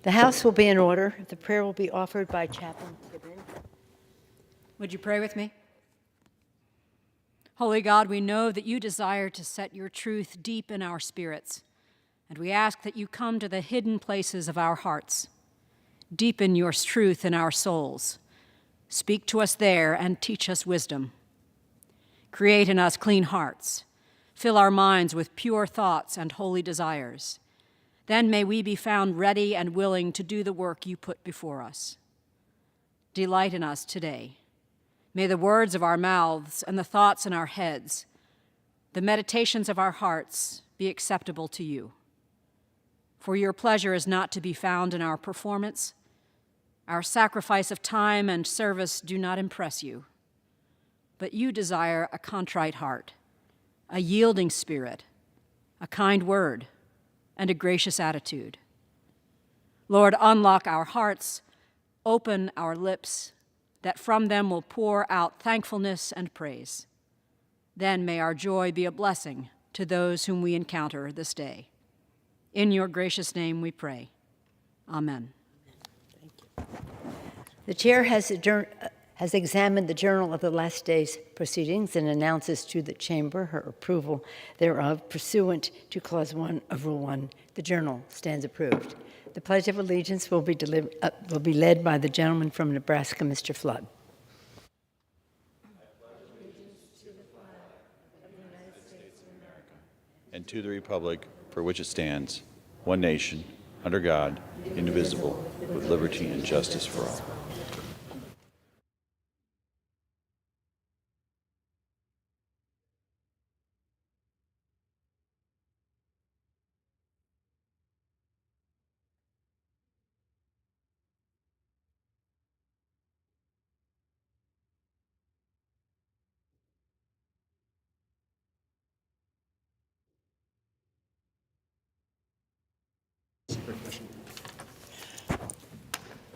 The House will be in order. The prayer will be offered by Chaplain Gibbon. Would you pray with me? Holy God, we know that you desire to set your truth deep in our spirits, and we ask that you come to the hidden places of our hearts. Deepen your truth in our souls. Speak to us there and teach us wisdom. Create in us clean hearts. Fill our minds with pure thoughts and holy desires. Then may we be found ready and willing to do the work you put before us. Delight in us today. May the words of our mouths and the thoughts in our heads, the meditations of our hearts be acceptable to you. For your pleasure is not to be found in our performance. Our sacrifice of time and service do not impress you. But you desire a contrite heart, a yielding spirit, a kind word, and a gracious attitude. Lord, unlock our hearts, open our lips, that from them will pour out thankfulness and praise. Then may our joy be a blessing to those whom we encounter this day. In your gracious name we pray. Amen. Thank you. The chair has examined the journal of the last day's proceedings and announces to the chamber her approval thereof pursuant to Clause 1 of Rule 1. The journal stands approved. The Pledge of Allegiance will be led by the gentleman from Nebraska, Mr. Flood. I pledge allegiance to the flag of the United States of America and to the republic for which it stands, one nation, under God, indivisible, with liberty and justice for all.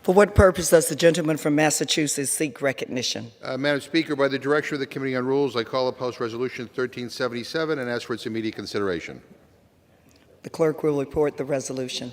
For what purpose does the gentleman from Massachusetts seek recognition? Madam Speaker, by the direction of the Committee on Rules, I call up House Resolution 1377 and ask for its immediate consideration. The clerk will report the resolution.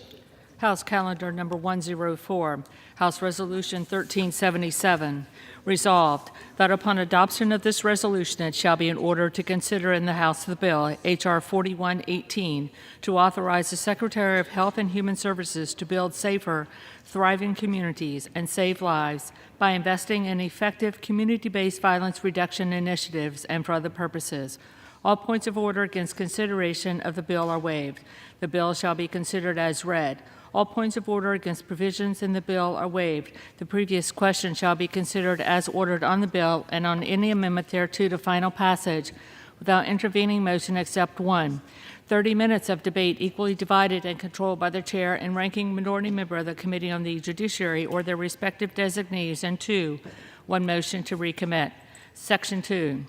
House Calendar Number 104, House Resolution 1377. Resolved that upon adoption of this resolution, it shall be in order to consider in the House the bill, H.R. 4118, to authorize the Secretary of Health and Human Services to build safer, thriving communities and save lives by investing in effective community-based violence reduction initiatives and for other purposes. All points of order against consideration of the bill are waived. The bill shall be considered as read. All points of order against provisions in the bill are waived. The previous question shall be considered as ordered on the bill and on any amendment thereto to final passage without intervening motion except one. 30 minutes of debate equally divided and controlled by the chair and ranking minority member of the Committee on the Judiciary or their respective designees, and 2, one motion to recommit. Section 2.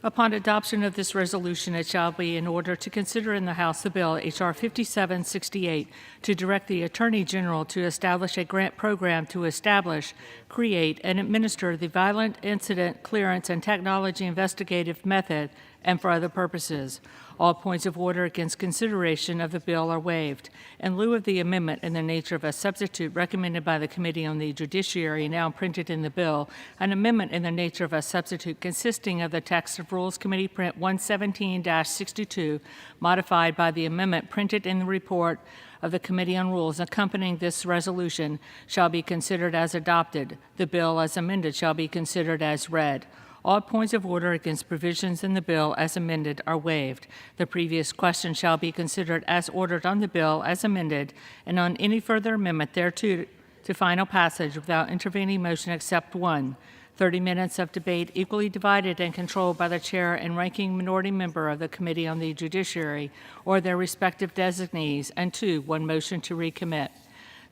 Upon adoption of this resolution, it shall be in order to consider in the House the bill H.R. 5768 to direct the Attorney General to establish a grant program to establish, create, and administer the Violent Incident Clearance and Technology Investigative Method and for other purposes. All points of order against consideration of the bill are waived. In lieu of the amendment in the nature of a substitute recommended by the Committee on the Judiciary now printed in the bill, an amendment in the nature of a substitute consisting of the text of Rules Committee Print 117-62, modified by the amendment printed in the report of the Committee on Rules accompanying this resolution, shall be considered as adopted. The bill as amended shall be considered as read. All points of order against provisions in the bill as amended are waived. The previous question shall be considered as ordered on the bill as amended and on any further amendment thereto to final passage without intervening motion except one. 30 minutes of debate equally divided and controlled by the chair and ranking minority member of the Committee on the Judiciary or their respective designees, and 2, one motion to recommit.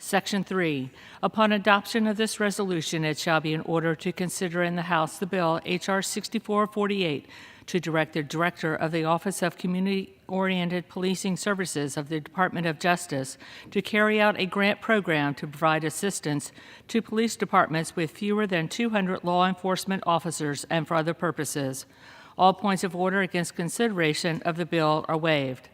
Section 3. Upon adoption of this resolution, it shall be in order to consider in the House the bill H.R. 6448 to direct the Director of the Office of Community-Oriented Policing Services of the Department of Justice to carry out a grant program to provide assistance to police departments with fewer than 200 law enforcement officers and for other purposes. All points of order against consideration of the bill are waived.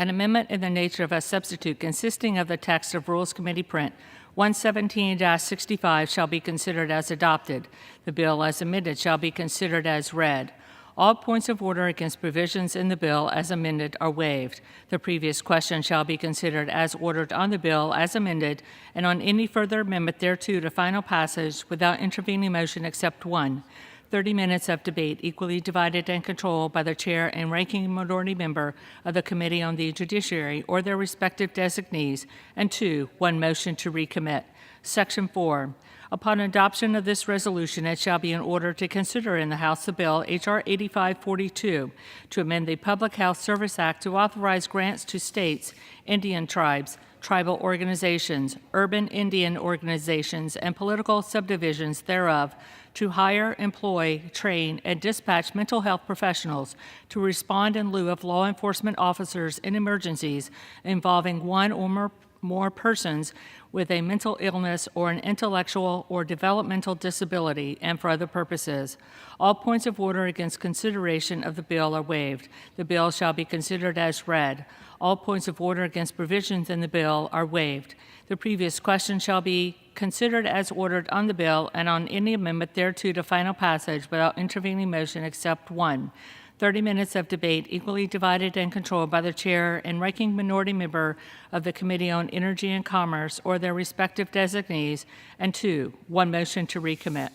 An amendment in the nature of a substitute consisting of the text of Rules Committee Print 117-65 shall be considered as adopted. The bill as amended shall be considered as read. All points of order against provisions in the bill as amended are waived. The previous question shall be considered as ordered on the bill as amended and on any further amendment thereto to final passage without intervening motion except one. 30 minutes of debate equally divided and controlled by the chair and ranking minority member of the Committee on the Judiciary or their respective designees, and 2, one motion to recommit. Section 4. Upon adoption of this resolution, it shall be in order to consider in the House the bill H.R. 8542 to amend the Public Health Service Act to authorize grants to states, Indian tribes, tribal organizations, urban Indian organizations, and political subdivisions thereof to hire, employ, train, and dispatch mental health professionals to respond in lieu of law enforcement officers in emergencies involving one or more persons with a mental illness or an intellectual or developmental disability and for other purposes. All points of order against consideration of the bill are waived. The bill shall be considered as read. All points of order against provisions in the bill are waived. The previous question shall be considered as ordered on the bill and on any amendment thereto to final passage without intervening motion except one. 30 minutes of debate equally divided and controlled by the chair and ranking minority member of the Committee on Energy and Commerce or their respective designees, and 2, one motion to recommit.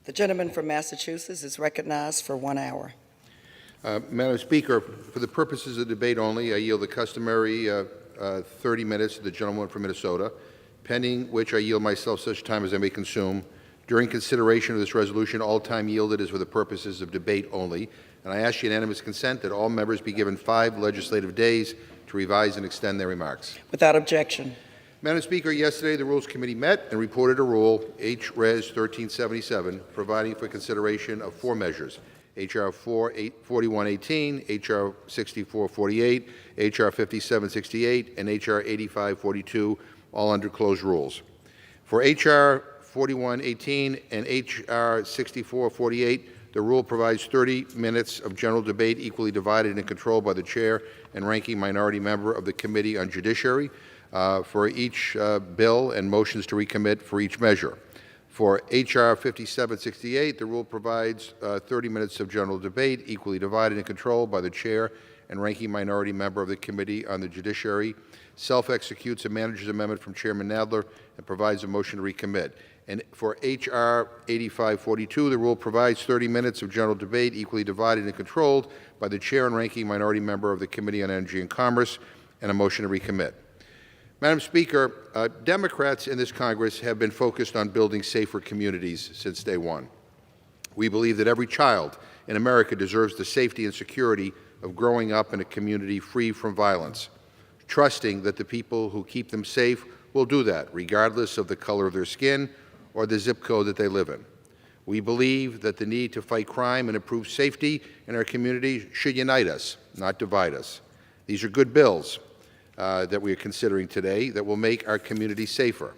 The gentleman from Massachusetts is recognized for 1 hour. Madam Speaker, for the purposes of debate only, I yield the customary 30 minutes to the gentleman from Minnesota, pending which I yield myself such time as I may consume. During consideration of this resolution, all time yielded is for the purposes of debate only, and I ask unanimous consent that all members be given 5 legislative days to revise and extend their remarks. Without objection. Madam Speaker, yesterday the Rules Committee met and reported a rule, H.Res. 1377, providing for consideration of 4 measures: H.R. 4118, H.R. 6448, H.R. 5768, and H.R. 8542, all under closed rules. For H.R. 4118 and H.R. 6448, the rule provides 30 minutes of general debate equally divided and controlled by the chair and ranking minority member of the Committee on Judiciary for each bill and motions to recommit for each measure. For H.R. 5768, the rule provides 30 minutes of general debate equally divided and controlled by the chair and ranking minority member of the Committee on the Judiciary, self-executes a manager's amendment from Chairman Nadler, and provides a motion to recommit. And for H.R. 8542, the rule provides 30 minutes of general debate equally divided and controlled by the chair and ranking minority member of the Committee on Energy and Commerce, and a motion to recommit. Madam Speaker, Democrats in this Congress have been focused on building safer communities since day one. We believe that every child in America deserves the safety and security of growing up in a community free from violence, trusting that the people who keep them safe will do that, regardless of the color of their skin or the zip code that they live in. We believe that the need to fight crime and improve safety in our communities should unite us, not divide us. These are good bills that we are considering today that will make our community safer.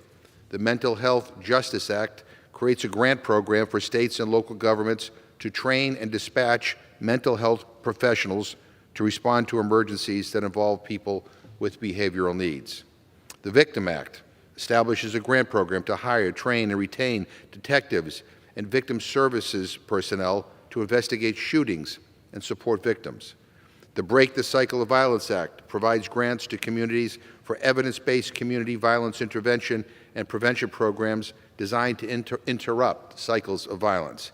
The Mental Health Justice Act creates a grant program for states and local governments to train and dispatch mental health professionals to respond to emergencies that involve people with behavioral needs. The Victim Act establishes a grant program to hire, train, and retain detectives and victim services personnel to investigate shootings and support victims. The Break the Cycle of Violence Act provides grants to communities for evidence-based community violence intervention and prevention programs designed to interrupt cycles of violence.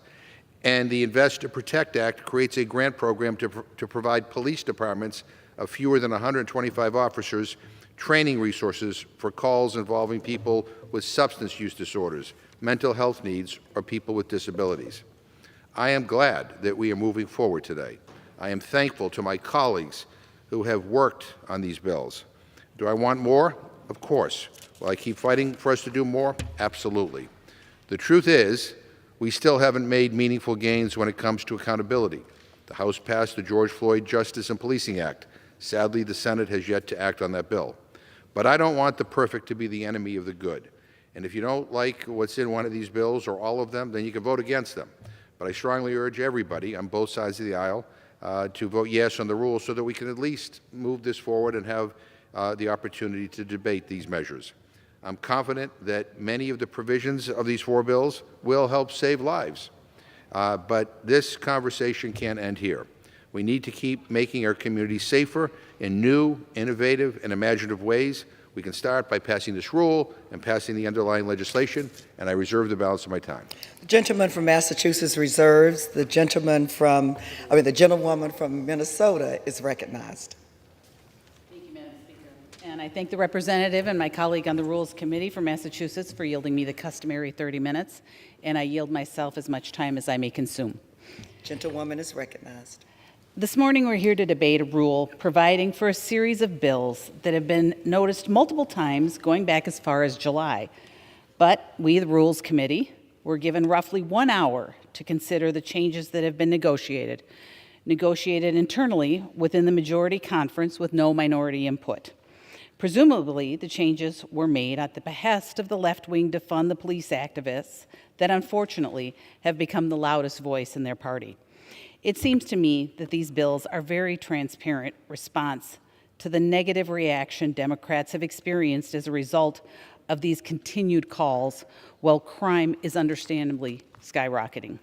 And the Invest to Protect Act creates a grant program to provide police departments of fewer than 125 officers training resources for calls involving people with substance use disorders, mental health needs, or people with disabilities. I am glad that we are moving forward today. I am thankful to my colleagues who have worked on these bills. Do I want more? Of course. Will I keep fighting for us to do more? Absolutely. The truth is, we still haven't made meaningful gains when it comes to accountability. The House passed the George Floyd Justice and Policing Act. Sadly, the Senate has yet to act on that bill. But I don't want the perfect to be the enemy of the good. And if you don't like what's in one of these bills or all of them, then you can vote against them. But I strongly urge everybody on both sides of the aisle to vote yes on the rules so that we can at least move this forward and have the opportunity to debate these measures. I'm confident that many of the provisions of these 4 bills will help save lives. But this conversation can't end here. We need to keep making our communities safer in new, innovative, and imaginative ways. We can start by passing this rule and passing the underlying legislation, and I reserve the balance of my time. The gentleman from Massachusetts reserves. The gentlewoman from Minnesota is recognized. Thank you, Madam Speaker. And I thank the representative and my colleague on the Rules Committee from Massachusetts for yielding me the customary 30 minutes, and I yield myself as much time as I may consume. Gentlewoman is recognized. This morning, we're here to debate a rule providing for a series of bills that have been noticed multiple times going back as far as July. But we, the Rules Committee, were given roughly 1 hour to consider the changes that have been negotiated internally within the majority conference with no minority input. Presumably, the changes were made at the behest of the left-wing defund the police activists that unfortunately have become the loudest voice in their party. It seems to me that these bills are very transparent response to the negative reaction Democrats have experienced as a result of these continued calls while crime is understandably skyrocketing.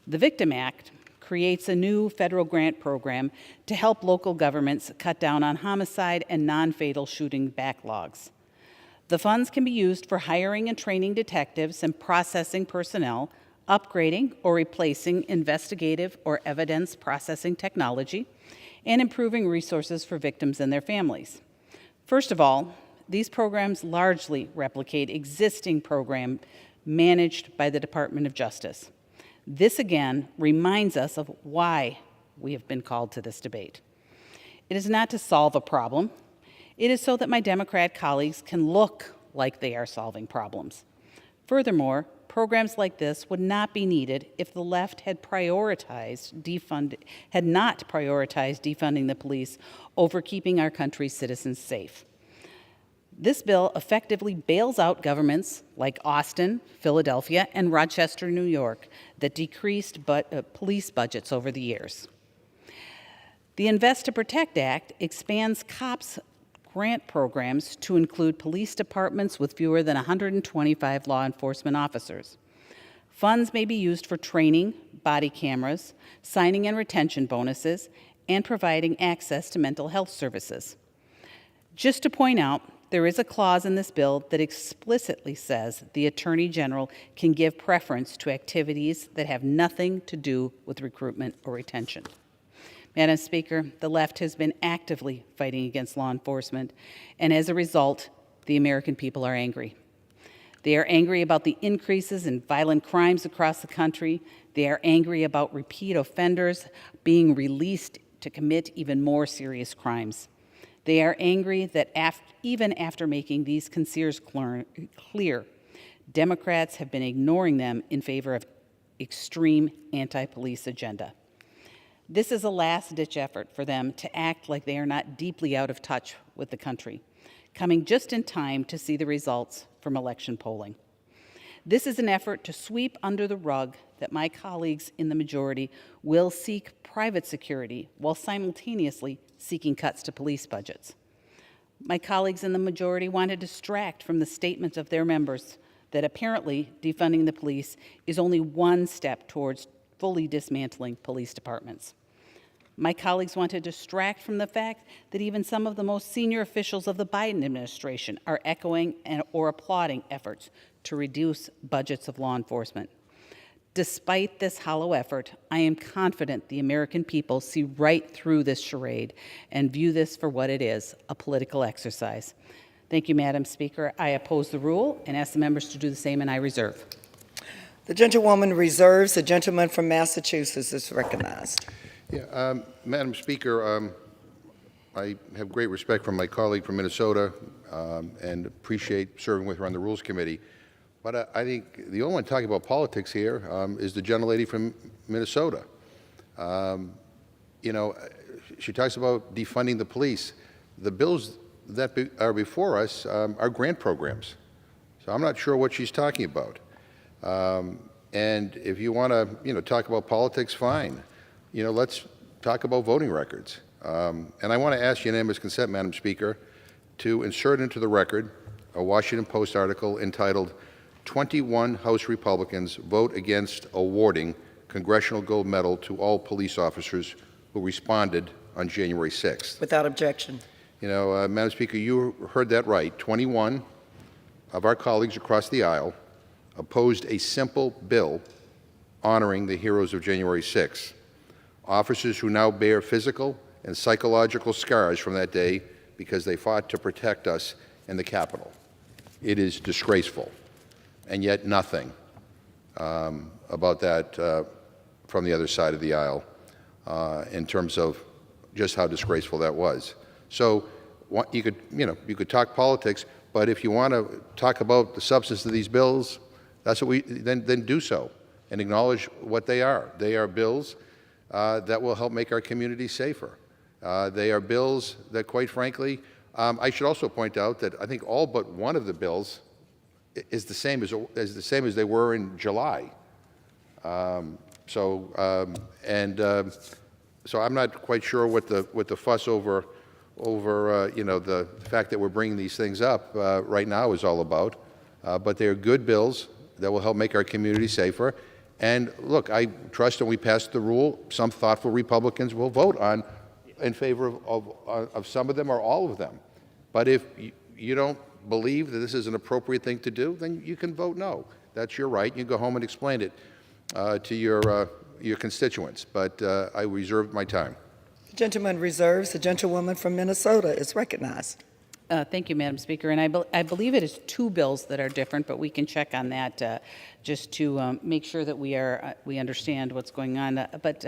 The Victim Act creates a new federal grant program to help local governments cut down on homicide and non-fatal shooting backlogs. The funds can be used for hiring and training detectives and processing personnel, upgrading or replacing investigative or evidence processing technology, and improving resources for victims and their families. First of all, these programs largely replicate existing programs managed by the Department of Justice. This again reminds us of why we have been called to this debate. It is not to solve a problem. It is so that my Democrat colleagues can look like they are solving problems. Furthermore, programs like this would not be needed if the left had not prioritized defunding the police over keeping our country's citizens safe. This bill effectively bails out governments like Austin, Philadelphia, and Rochester, New York, that decreased police budgets over the years. The Invest to Protect Act expands COPS grant programs to include police departments with fewer than 125 law enforcement officers. Funds may be used for training, body cameras, signing and retention bonuses, and providing access to mental health services. Just to point out, there is a clause in this bill that explicitly says the Attorney General can give preference to activities that have nothing to do with recruitment or retention. Madam Speaker, the left has been actively fighting against law enforcement, and as a result, the American people are angry. They are angry about the increases in violent crimes across the country. They are angry about repeat offenders being released to commit even more serious crimes. They are angry that even after making these concerns clear, Democrats have been ignoring them in favor of extreme anti-police agenda. This is a last-ditch effort for them to act like they are not deeply out of touch with the country, coming just in time to see the results from election polling. This is an effort to sweep under the rug that my colleagues in the majority will seek private security while simultaneously seeking cuts to police budgets. My colleagues in the majority want to distract from the statements of their members that apparently defunding the police is only one step towards fully dismantling police departments. My colleagues want to distract from the fact that even some of the most senior officials of the Biden administration are echoing or applauding efforts to reduce budgets of law enforcement. Despite this hollow effort, I am confident the American people see right through this charade and view this for what it is, a political exercise. Thank you, Madam Speaker. I oppose the rule and ask the members to do the same, and I reserve. The gentlewoman reserves. The gentleman from Massachusetts is recognized. Yeah, Madam Speaker, I have great respect for my colleague from Minnesota and appreciate serving with her on the Rules Committee. But I think the only one talking about politics here is the gentlelady from Minnesota. You know, she talks about defunding the police. The bills that are before us are grant programs. So I'm not sure what she's talking about. And if you want to, talk about politics, fine. Let's talk about voting records. And I want to ask unanimous consent, Madam Speaker, to insert into the record a Washington Post article entitled 21 House Republicans Vote Against Awarding Congressional Gold Medal to All Police Officers Who Responded on January 6th. Without objection. You know, Madam Speaker, you heard that right. 21 of our colleagues across the aisle opposed a simple bill honoring the heroes of January 6th, officers who now bear physical and psychological scars from that day because they fought to protect us in the Capitol. It is disgraceful, and yet nothing about that from the other side of the aisle in terms of just how disgraceful that was. So you could talk politics, but if you want to talk about the substance of these bills, that's what then do so and acknowledge what they are. They are bills that will help make our community safer. They are bills that, quite frankly, I should also point out that I think all but one of the bills is the same as they were in July. So I'm not quite sure what the fuss over the fact that we're bringing these things up right now is all about. But they are good bills that will help make our community safer. And look, I trust when we pass the rule, some thoughtful Republicans will vote in favor of some of them or all of them. But if you don't believe that this is an appropriate thing to do, then you can vote no. That's your right. You can go home and explain it to your constituents. But I reserved my time. The gentleman reserves. The gentlewoman from Minnesota is recognized. Thank you, Madam Speaker. And I believe it is two bills that are different, but we can check on that just to make sure that we understand what's going on. But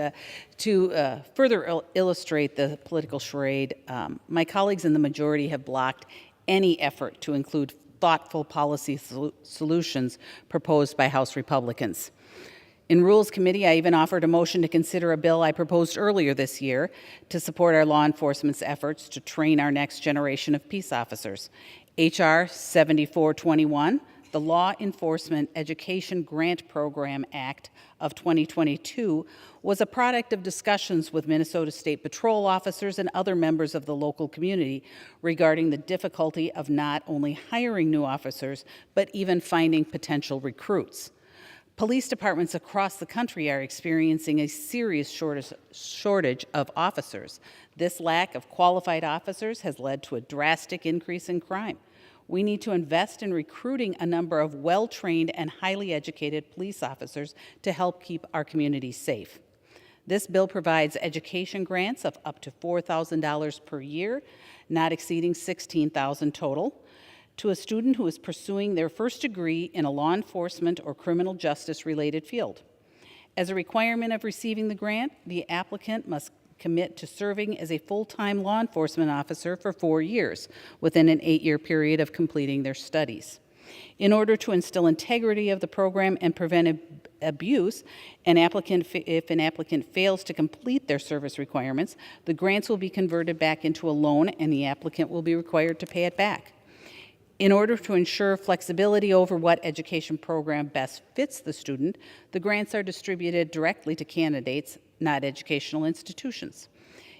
to further illustrate the political charade, my colleagues in the majority have blocked any effort to include thoughtful policy solutions proposed by House Republicans. In Rules Committee, I even offered a motion to consider a bill I proposed earlier this year to support our law enforcement's efforts to train our next generation of peace officers. H.R. 7421, the Law Enforcement Education Grant Program Act of 2022, was a product of discussions with Minnesota State Patrol officers and other members of the local community regarding the difficulty of not only hiring new officers, but even finding potential recruits. Police departments across the country are experiencing a serious shortage of officers. This lack of qualified officers has led to a drastic increase in crime. We need to invest in recruiting a number of well-trained and highly educated police officers to help keep our communities safe. This bill provides education grants of up to $4,000 per year, not exceeding $16,000 total, to a student who is pursuing their first degree in a law enforcement or criminal justice related field. As a requirement of receiving the grant, the applicant must commit to serving as a full-time law enforcement officer for 4 years within an 8-year period of completing their studies. In order to instill integrity of the program and prevent abuse, if an applicant fails to complete their service requirements, the grants will be converted back into a loan and the applicant will be required to pay it back. In order to ensure flexibility over what education program best fits the student, the grants are distributed directly to candidates, not educational institutions.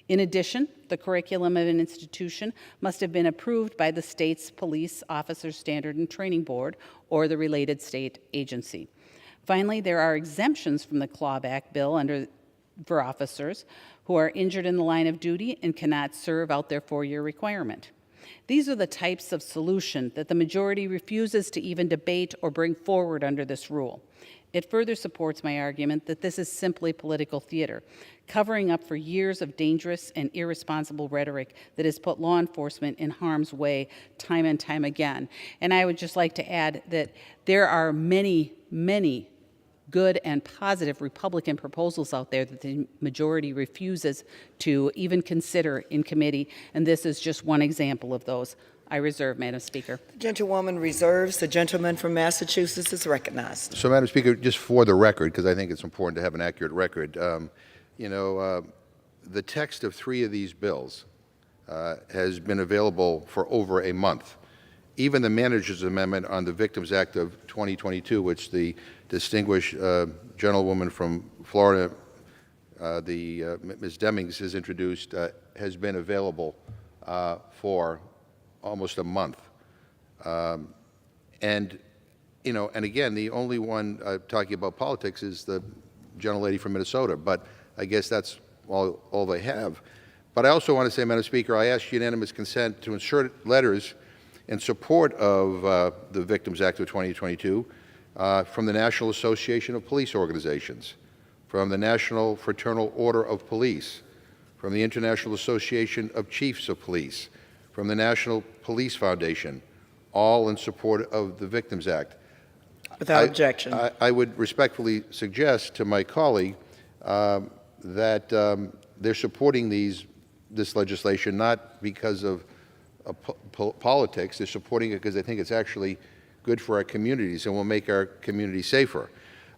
In addition, the curriculum of an institution must have been approved by the state's Police Officers Standard and Training Board or the related state agency. Finally, there are exemptions from the clawback bill for officers who are injured in the line of duty and cannot serve out their 4-year requirement. These are the types of solution that the majority refuses to even debate or bring forward under this rule. It further supports my argument that this is simply political theater, covering up for years of dangerous and irresponsible rhetoric that has put law enforcement in harm's way time and time again. And I would just like to add that there are many, many good and positive Republican proposals out there that the majority refuses to even consider in committee, and this is just one example of those. I reserve, Madam Speaker. The gentlewoman reserves. The gentleman from Massachusetts is recognized. So, Madam Speaker, just for the record, because I think it's important to have an accurate record, the text of 3 of these bills has been available for over a month. Even the manager's amendment on the Victims Act of 2022, which the distinguished gentlewoman from Florida Ms. Demings has introduced has been available for almost a month. And, you know, and again, the only one talking about politics is the gentlelady from Minnesota, but I guess that's all they have. But I also want to say, Madam Speaker, I ask unanimous consent to insert letters in support of the Victims Act of 2022 from the National Association of Police Organizations, from the National Fraternal Order of Police, from the International Association of Chiefs of Police, from the National Police Foundation, all in support of the Victims Act. Without objection. I would respectfully suggest to my colleague that they're supporting this legislation not because of politics. They're supporting it because they think it's actually good for our communities and will make our communities safer.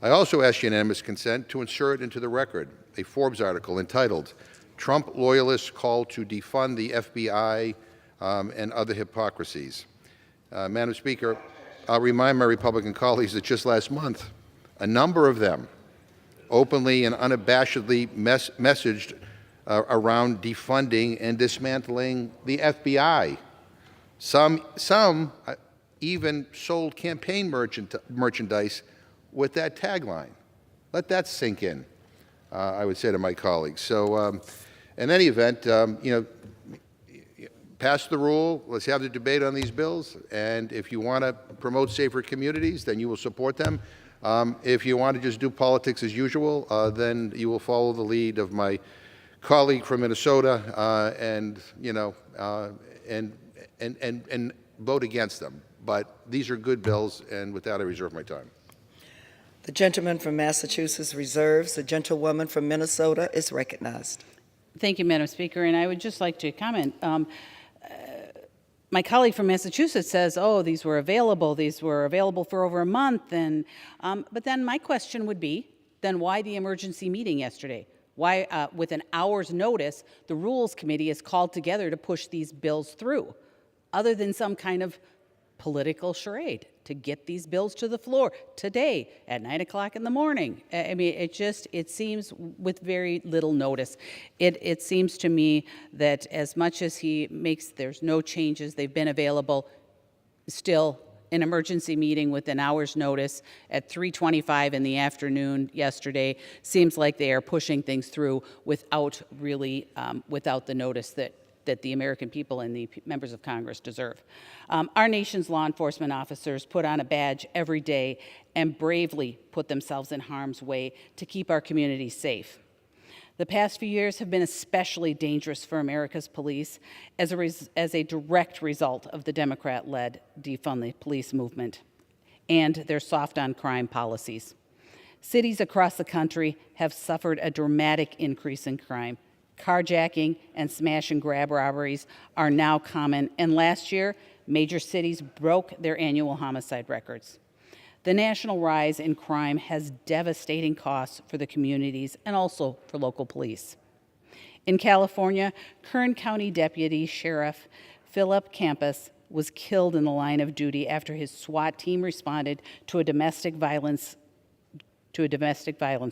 I also ask unanimous consent to insert into the record a Forbes article entitled, "Trump Loyalists Call to Defund the FBI and Other Hypocrisies." Madam Speaker, I'll remind my Republican colleagues that just last month, a number of them openly and unabashedly messaged around defunding and dismantling the FBI. Some even sold campaign merchandise with that tagline. Let that sink in, I would say to my colleagues. So in any event, you know, pass the rule, let's have the debate on these bills, and if you want to promote safer communities, then you will support them. If you want to just do politics as usual, then you will follow the lead of my colleague from Minnesota and, you know, and vote against them. But these are good bills, and with that, I reserve my time. The gentleman from Massachusetts reserves. The gentlewoman from Minnesota is recognized. Thank you, Madam Speaker, and I would just like to comment. My colleague from Massachusetts says, oh, these were available for over a month, and but then my question would be, then why the emergency meeting yesterday? Why, with an hour's notice, the Rules Committee is called together to push these bills through, other than some kind of political charade to get these bills to the floor today at 9 o'clock in the morning. I mean, it seems with very little notice. It seems to me that as much as there's no changes, they've been available, still an emergency meeting with an hour's notice at 3:25 in the afternoon yesterday seems like they are pushing things through without really, without the notice that the American people and the members of Congress deserve. Our nation's law enforcement officers put on a badge every day and bravely put themselves in harm's way to keep our communities safe. The past few years have been especially dangerous for America's police as a direct result of the Democrat-led defund the police movement and their soft-on-crime policies. Cities across the country have suffered a dramatic increase in crime. Carjacking and smash and grab robberies are now common, and last year, major cities broke their annual homicide records. The national rise in crime has devastating costs for the communities and also for local police. In California, Kern County Deputy Sheriff Philip Campus was killed in the line of duty after his SWAT team responded to a domestic violence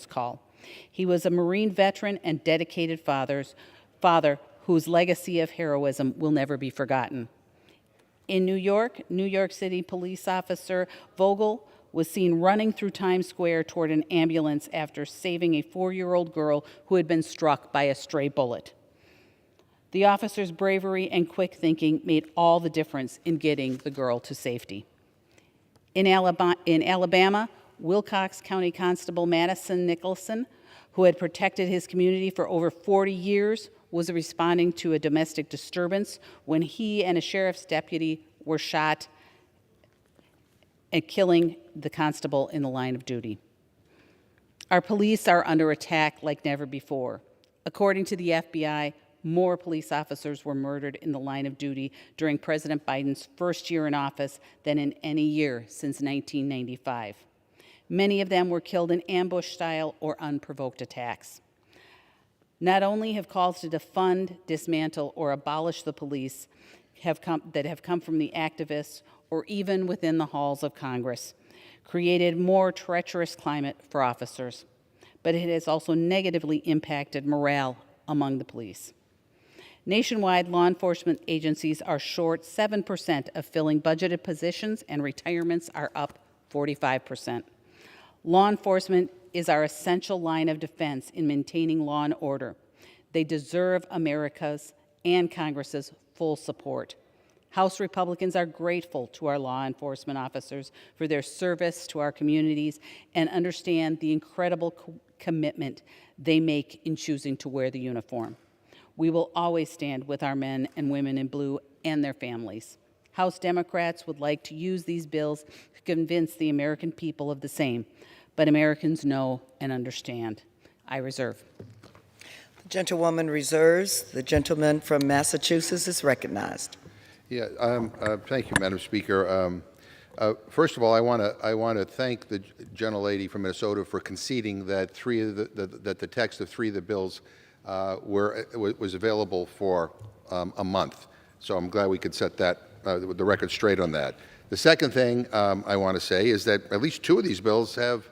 call. He was a Marine veteran and dedicated father whose legacy of heroism will never be forgotten. In New York City police officer Vogel was seen running through Times Square toward an ambulance after saving a 4-year-old girl who had been struck by a stray bullet. The officer's bravery and quick thinking made all the difference in getting the girl to safety. In Alabama, Wilcox County Constable Madison Nicholson, who had protected his community for over 40 years, was responding to a domestic disturbance when he and a sheriff's deputy were shot and killing the constable in the line of duty. Our police are under attack like never before. According to the FBI, more police officers were murdered in the line of duty during President Biden's first year in office than in any year since 1995. Many of them were killed in ambush-style or unprovoked attacks. Not only have calls to defund, dismantle, or abolish the police have come from the activists or even within the halls of Congress, created more treacherous climate for officers, but it has also negatively impacted morale among the police. Nationwide, law enforcement agencies are short 7% of filling budgeted positions, and retirements are up 45%. Law enforcement is our essential line of defense in maintaining law and order. They deserve America's and Congress's full support. House Republicans are grateful to our law enforcement officers for their service to our communities and understand the incredible commitment they make in choosing to wear the uniform. We will always stand with our men and women in blue and their families. House Democrats would like to use these bills to convince the American people of the same, but Americans know and understand. I reserve. The gentlewoman reserves. The gentleman from Massachusetts is recognized. Yeah, thank you, Madam Speaker. First of all, I want to thank the gentlelady from Minnesota for conceding that that the text of three of the bills was available for a month. So I'm glad we could set that the record straight on that. The second thing I want to say is that at least two of these bills have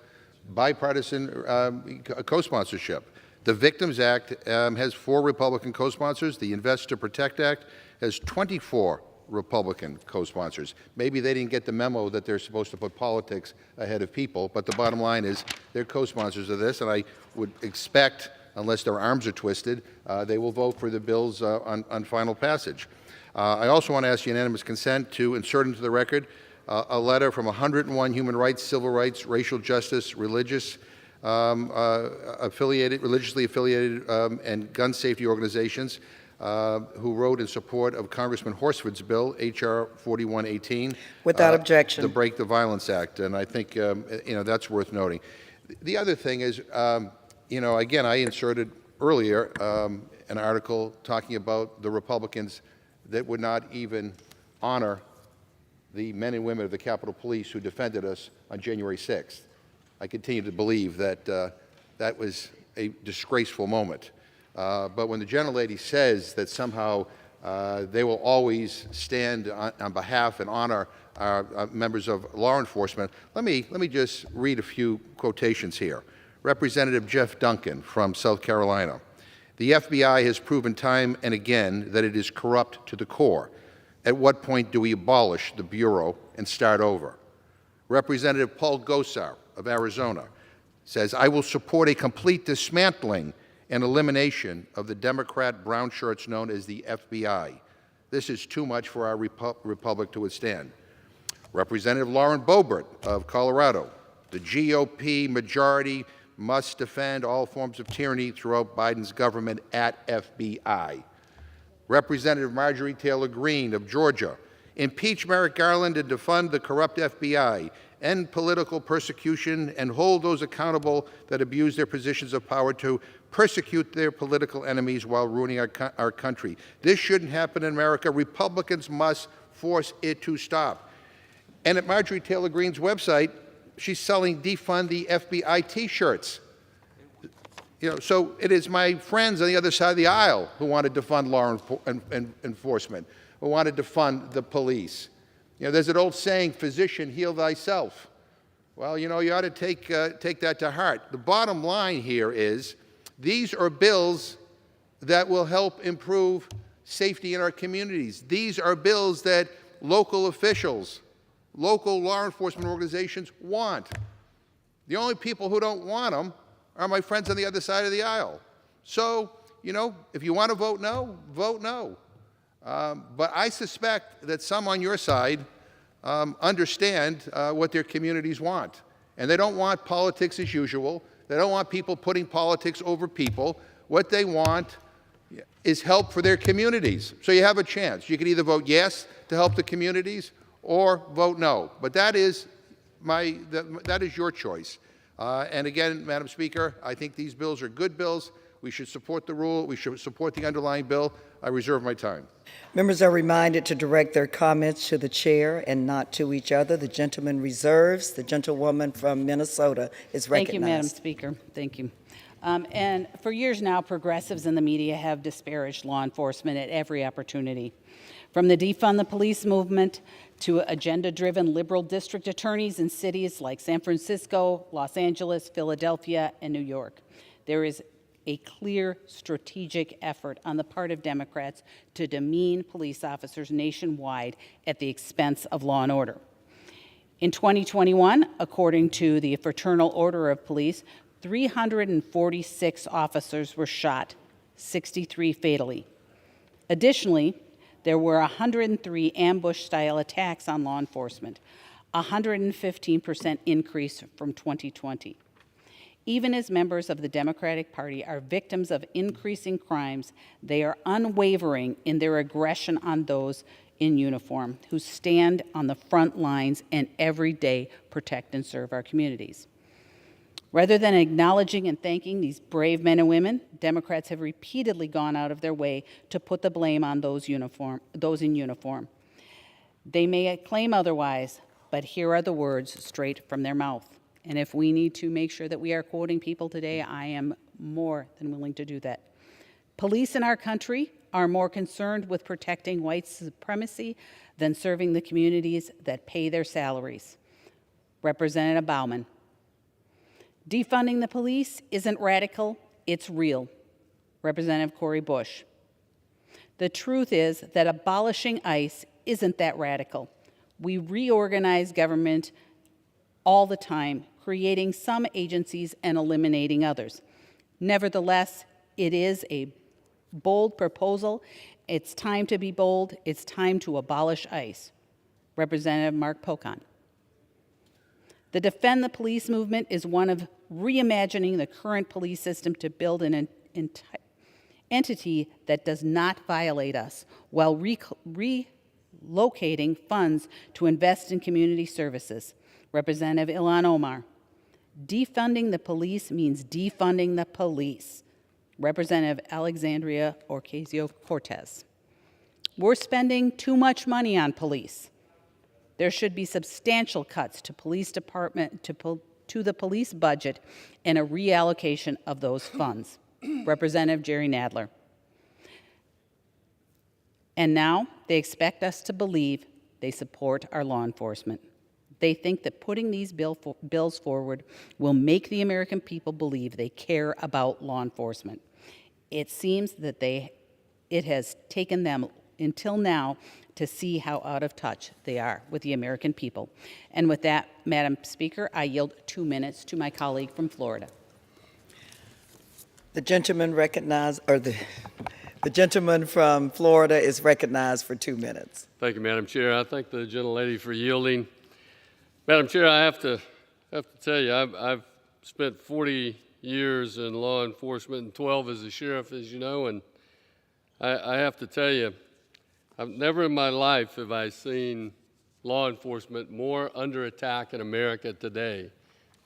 bipartisan co-sponsorship. The Victims Act has 4 Republican co-sponsors. The Invest to Protect Act has 24 Republican co-sponsors. Maybe they didn't get the memo that they're supposed to put politics ahead of people, but the bottom line is they're co-sponsors of this, and I would expect, unless their arms are twisted, they will vote for the bills on final passage. I also want to ask unanimous consent to insert into the record a letter from 101 human rights, civil rights, racial justice, religiously affiliated, and gun safety organizations who wrote in support of Congressman Horsford's bill, H.R. 4118. Without objection. The Break the Violence Act, and I think that's worth noting. The other thing is, again, I inserted earlier an article talking about the Republicans that would not even honor the men and women of the Capitol Police who defended us on January 6th. I continue to believe that that was a disgraceful moment. But when the gentlelady says that somehow they will always stand on behalf and honor our members of law enforcement, let me just read a few quotations here. Representative Jeff Duncan from South Carolina. The FBI has proven time and again that it is corrupt to the core. At what point do we abolish the Bureau and start over? Representative Paul Gosar of Arizona says, I will support a complete dismantling and elimination of the Democrat brown shirts known as the FBI. This is too much for our republic to withstand. Representative Lauren Boebert of Colorado, the GOP majority must defend all forms of tyranny throughout Biden's government at FBI. Representative Marjorie Taylor Greene of Georgia, impeach Merrick Garland and defund the corrupt FBI, end political persecution, and hold those accountable that abuse their positions of power to persecute their political enemies while ruining our country. This shouldn't happen in America. Republicans must force it to stop. And at Marjorie Taylor Greene's website, she's selling defund the FBI T-shirts. So it is my friends on the other side of the aisle who want to defund law enforcement, who want to defund the police. There's an old saying, physician, heal thyself. Well, you ought to take that to heart. The bottom line here is these are bills that will help improve safety in our communities. These are bills that local officials, local law enforcement organizations want. The only people who don't want them are my friends on the other side of the aisle. So, if you want to vote no, vote no. But I suspect that some on your side understand what their communities want. And they don't want politics as usual. They don't want people putting politics over people. What they want is help for their communities. So you have a chance. You can either vote yes to help the communities or vote no. But that is your choice. And again, Madam Speaker, I think these bills are good bills. We should support the rule. We should support the underlying bill. I reserve my time. Members are reminded to direct their comments to the chair and not to each other. The gentleman reserves. The gentlewoman from Minnesota is recognized. Thank you, Madam Speaker. Thank you. And for years now, progressives in the media have disparaged law enforcement at every opportunity. From the defund the police movement to agenda-driven liberal district attorneys in cities like San Francisco, Los Angeles, Philadelphia, and New York. there is a clear strategic effort on the part of Democrats to demean police officers nationwide at the expense of law and order. In 2021, according to the Fraternal Order of Police, 346 officers were shot, 63 fatally. Additionally, there were 103 ambush-style attacks on law enforcement, a 115% increase from 2020. Even as members of the Democratic Party are victims of increasing crimes, they are unwavering in their aggression on those in uniform who stand on the front lines and every day protect and serve our communities. Rather than acknowledging and thanking these brave men and women, Democrats have repeatedly gone out of their way to put the blame on those in uniform. They may claim otherwise, but here are the words straight from their mouth. And if we need to make sure that we are quoting people today, I am more than willing to do that. Police in our country are more concerned with protecting white supremacy than serving the communities that pay their salaries. Representative Bauman. Defunding the police isn't radical, it's real. Representative Cori Bush. The truth is that abolishing ICE isn't that radical. We reorganize government all the time, creating some agencies and eliminating others. Nevertheless, it is a bold proposal. It's time to be bold. It's time to abolish ICE. Representative Mark Pocan. The Defend the Police movement is one of reimagining the current police system to build an entity that does not violate us while relocating funds to invest in community services. Representative Ilhan Omar. Defunding the police means defunding the police. Representative Alexandria Ocasio-Cortez. We're spending too much money on police. There should be substantial cuts to police department to the police budget and a reallocation of those funds. Representative Jerry Nadler. And now they expect us to believe they support our law enforcement. They think that putting these bills forward will make the American people believe they care about law enforcement. It seems that it has taken them until now to see how out of touch they are with the American people. And with that, Madam Speaker, I yield 2 minutes to my colleague from Florida. The gentleman the gentleman from Florida is recognized for 2 minutes. Thank you, Madam Chair. I thank the gentlelady for yielding. Madam Chair, I have to tell you, I've spent 40 years in law enforcement and 12 as a sheriff, as you know, and I have to tell you, I've never in my life have I seen law enforcement more under attack in America today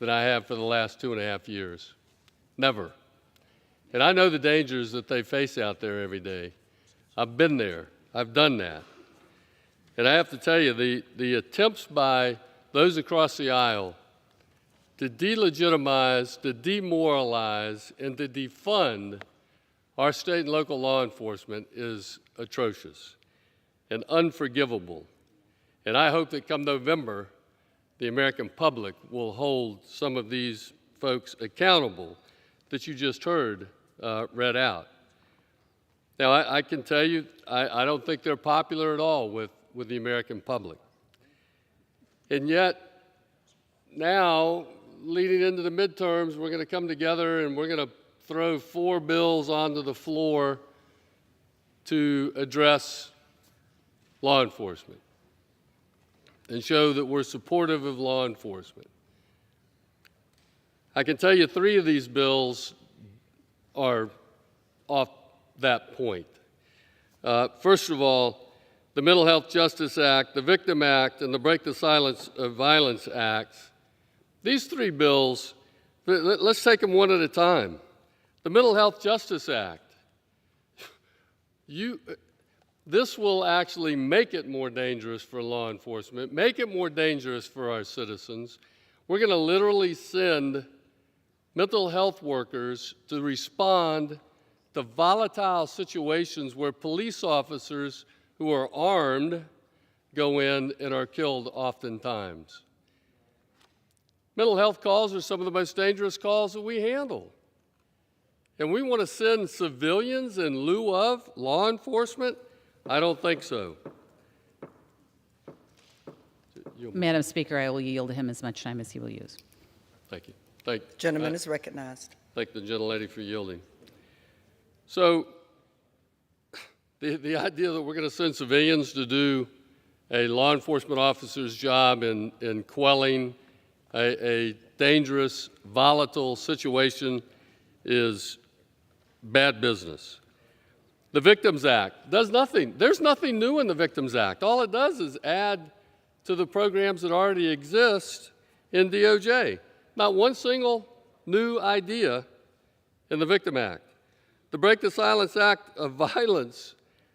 than I have for the last 2.5 years. Never. And I know the dangers that they face out there every day. I've been there. I've done that. And I have to tell you, the attempts by those across the aisle to delegitimize, to demoralize, and to defund our state and local law enforcement is atrocious and unforgivable. And I hope that come November, the American public will hold some of these folks accountable that you just heard read out. Now, I can tell you, I don't think they're popular at all with the American public. And yet, now, leading into the midterms, we're going to come together and we're going to throw 4 bills onto the floor to address law enforcement and show that we're supportive of law enforcement. I can tell you 3 of these bills are off that point. First of all, the Mental Health Justice Act, the Victim Act, and the Break the Silence of Violence Acts. These 3 bills, let's take them one at a time. The Mental Health Justice Act. This will actually make it more dangerous for law enforcement, make it more dangerous for our citizens. We're going to literally send mental health workers to respond to volatile situations where police officers who are armed go in and are killed oftentimes. Mental health calls are some of the most dangerous calls that we handle. And we want to send civilians in lieu of law enforcement? I don't think so. Madam Speaker, I will yield to him as much time as he will use. Thank you. Gentleman is recognized. Thank the gentlelady for yielding. So the idea that we're going to send civilians to do a law enforcement officer's job in quelling a dangerous, volatile situation is bad business. The Victims Act does nothing. There's nothing new in the Victims Act. All it does is add to the programs that already exist in DOJ. Not one single new idea in the Victim Act. The Break the Silence Act of Violence,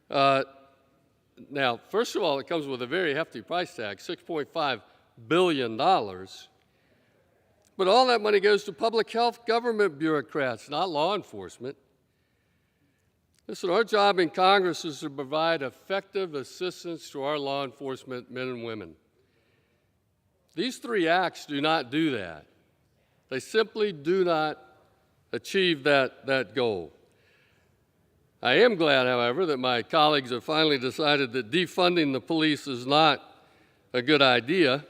now, first of all, it comes with a very hefty price tag, $6.5 billion. But all that money goes to public health government bureaucrats, not law enforcement. Listen, our job in Congress is to provide effective assistance to our law enforcement men and women. These three acts do not do that. They simply do not achieve that goal. I am glad, however, that my colleagues have finally decided that defunding the police is not a good idea.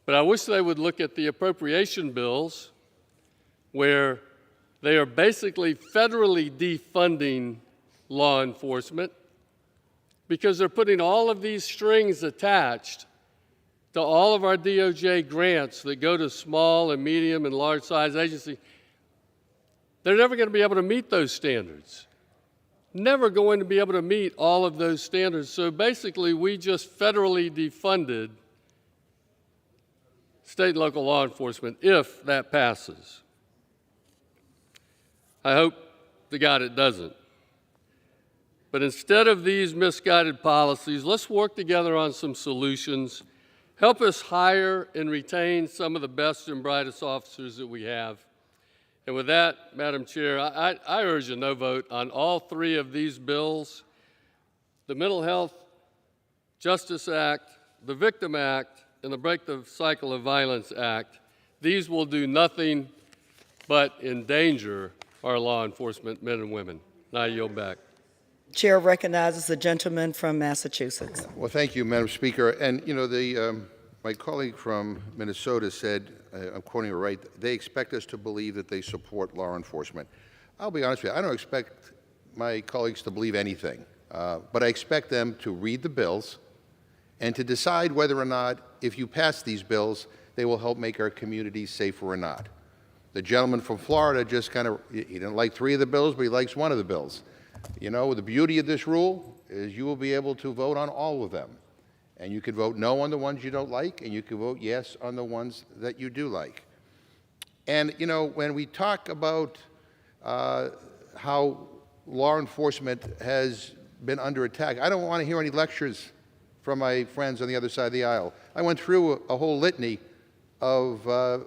But I wish they would look at the appropriation bills where they are basically federally defunding law enforcement because they're putting all of these strings attached to all of our DOJ grants that go to small and medium and large size agencies. They're never going to be able to meet those standards. Never going to be able to meet all of those standards. So basically, we just federally defunded state and local law enforcement if that passes. I hope to God it doesn't. But instead of these misguided policies, let's work together on some solutions. Help us hire and retain some of the best and brightest officers that we have. And with that, Madam Chair, I urge a no vote on all three of these bills, the Mental Health Justice Act, the Victim Act, and the Break the Cycle of Violence Act. These will do nothing but endanger our law enforcement men and women. And I yield back. Chair recognizes the gentleman from Massachusetts. Well, thank you, Madam Speaker. And, you know, my colleague from Minnesota said, I'm quoting her right, they expect us to believe that they support law enforcement. I'll be honest with you, I don't expect my colleagues to believe anything, but I expect them to read the bills and to decide whether or not, if you pass these bills, they will help make our communities safer or not. The gentleman from Florida just kind of, he didn't like three of the bills, but he likes one of the bills. You know, the beauty of this rule is you will be able to vote on all of them. And you can vote no on the ones you don't like, and you can vote yes on the ones that you do like. And, you know, when we talk about how law enforcement has been under attack, I don't want to hear any lectures from my friends on the other side of the aisle. I went through a whole litany of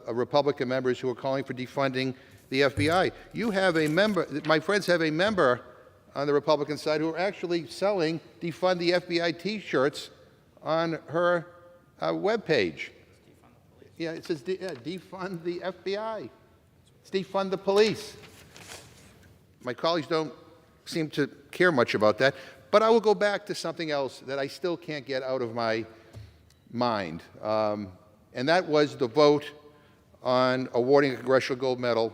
Republican members who are calling for defunding the FBI. You have a member, my friends have a member on the Republican side who are actually selling defund the FBI T-shirts on her webpage. Yeah, it says defund the FBI. It's defund the police. My colleagues don't seem to care much about that, but I will go back to something else that I still can't get out of my mind, and that was the vote on awarding a Congressional Gold Medal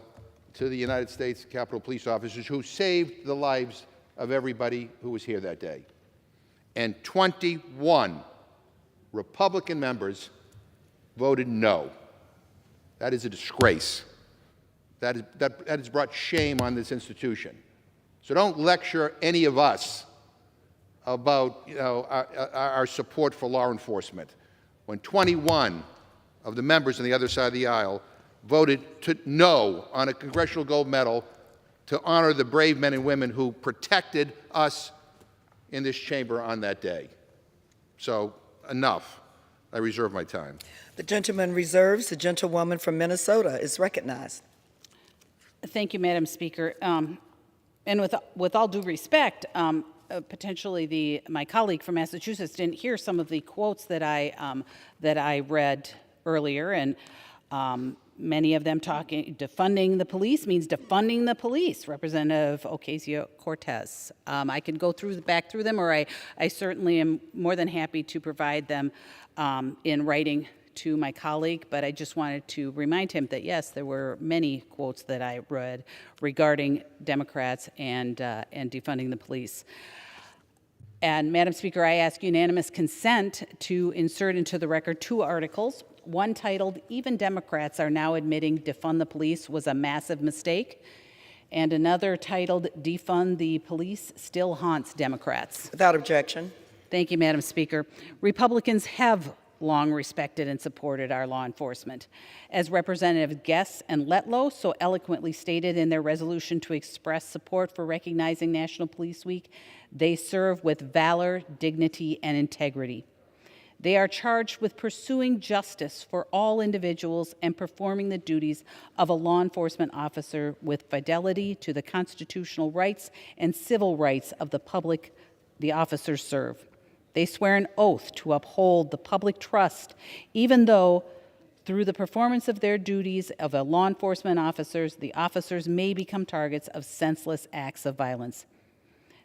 to the United States Capitol Police officers who saved the lives of everybody who was here that day. And 21 Republican members voted no. That is a disgrace. That has brought shame on this institution. So don't lecture any of us about, you know, our support for law enforcement. When 21 of the members on the other side of the aisle voted no on a Congressional Gold Medal to honor the brave men and women who protected us in this chamber on that day. So enough. I reserve my time. The gentleman reserves. The gentlewoman from Minnesota is recognized. Thank you, Madam Speaker. And with all due respect, potentially my colleague from Massachusetts didn't hear some of the quotes that I read earlier, and Many of them talking, defunding the police means defunding the police. Representative Ocasio-Cortez. I can go back through them, or I certainly am more than happy to provide them in writing to my colleague, but I just wanted to remind him that, yes, there were many quotes that I read regarding Democrats and defunding the police. And Madam Speaker, I ask unanimous consent to insert into the record 2 articles, one titled, "Even Democrats Are Now Admitting Defund the Police Was a Massive Mistake," and another titled, "Defund the Police Still Haunts Democrats." Without objection. Thank you, Madam Speaker. Republicans have long respected and supported our law enforcement. As Representative Guess and Letlow so eloquently stated in their resolution to express support for recognizing National Police Week, they serve with valor, dignity, and integrity. They are charged with pursuing justice for all individuals and performing the duties of a law enforcement officer with fidelity to the constitutional rights and civil rights of the public the officers serve. They swear an oath to uphold the public trust, even though through the performance of their duties of a law enforcement officers, the officers may become targets of senseless acts of violence.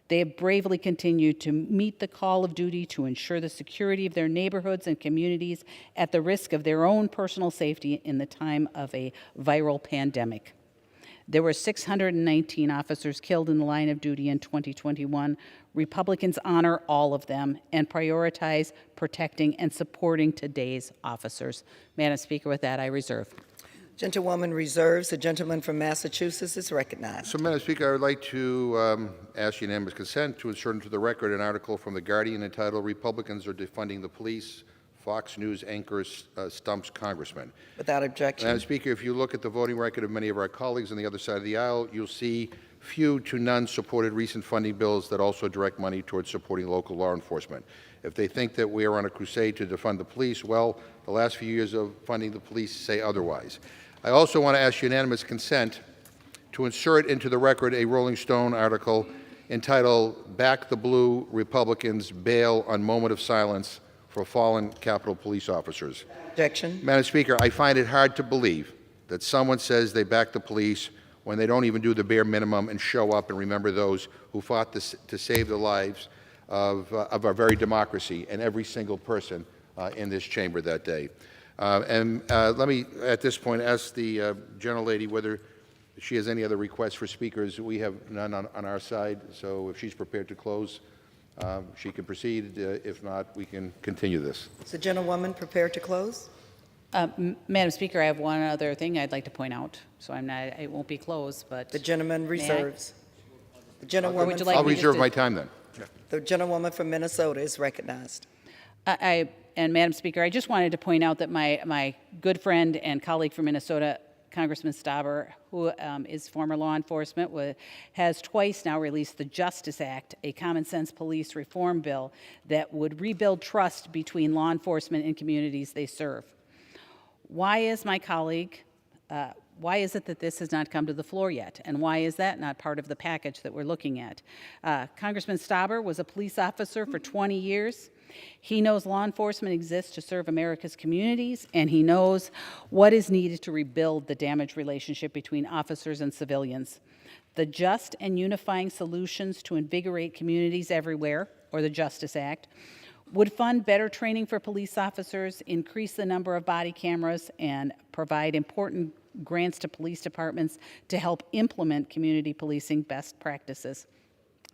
They have bravely continued to meet the call of duty to ensure the security of their neighborhoods and communities at the risk of their own personal safety in the time of a viral pandemic. There were 619 officers killed in the line of duty in 2021. Republicans honor all of them and prioritize protecting and supporting today's officers. Madam Speaker, with that, I reserve. Gentlewoman reserves. The gentleman from Massachusetts is recognized. So, Madam Speaker, I would like to ask unanimous consent to insert into the record an article from The Guardian entitled, "Republicans Are Defunding the Police. Fox News anchor stumps Congressman." Without objection. Madam Speaker, if you look at the voting record of many of our colleagues on the other side of the aisle, you'll see few to none supported recent funding bills that also direct money towards supporting local law enforcement. If they think that we are on a crusade to defund the police, well, the last few years of funding the police say otherwise. I also want to ask unanimous consent to insert into the record a Rolling Stone article entitled, "Back the Blue, Republicans Bail on Moment of Silence for Fallen Capitol Police Officers." Objection. Madam Speaker, I find it hard to believe that someone says they back the police when they don't even do the bare minimum and show up and remember those who fought to save the lives of our very democracy and every single person in this chamber that day. Let me, at this point, ask the gentlelady whether she has any other requests for speakers. We have none on our side, so if she's prepared to close, she can proceed. If not, we can continue this. Is the gentlewoman prepared to close? Madam Speaker, I have one other thing I'd like to point out. So it won't be closed, but The gentleman reserves. The Or gentlewoman, would you like I'll me just reserve to- my time then. the gentlewoman from Minnesota is recognized. And Madam Speaker, I just wanted to point out that my good friend and colleague from Minnesota, Congressman Stauber, who is former law enforcement, has twice now released the Justice Act, a common sense police reform bill that would rebuild trust between law enforcement and communities they serve. Why is it that this has not come to the floor yet? And why is that not part of the package that we're looking at? Congressman Stauber was a police officer for 20 years. He knows law enforcement exists to serve America's communities, and he knows what is needed to rebuild the damaged relationship between officers and civilians. The Just and Unifying Solutions to Invigorate Communities Everywhere, or the Justice Act, would fund better training for police officers, increase the number of body cameras, and provide important grants to police departments to help implement community policing best practices.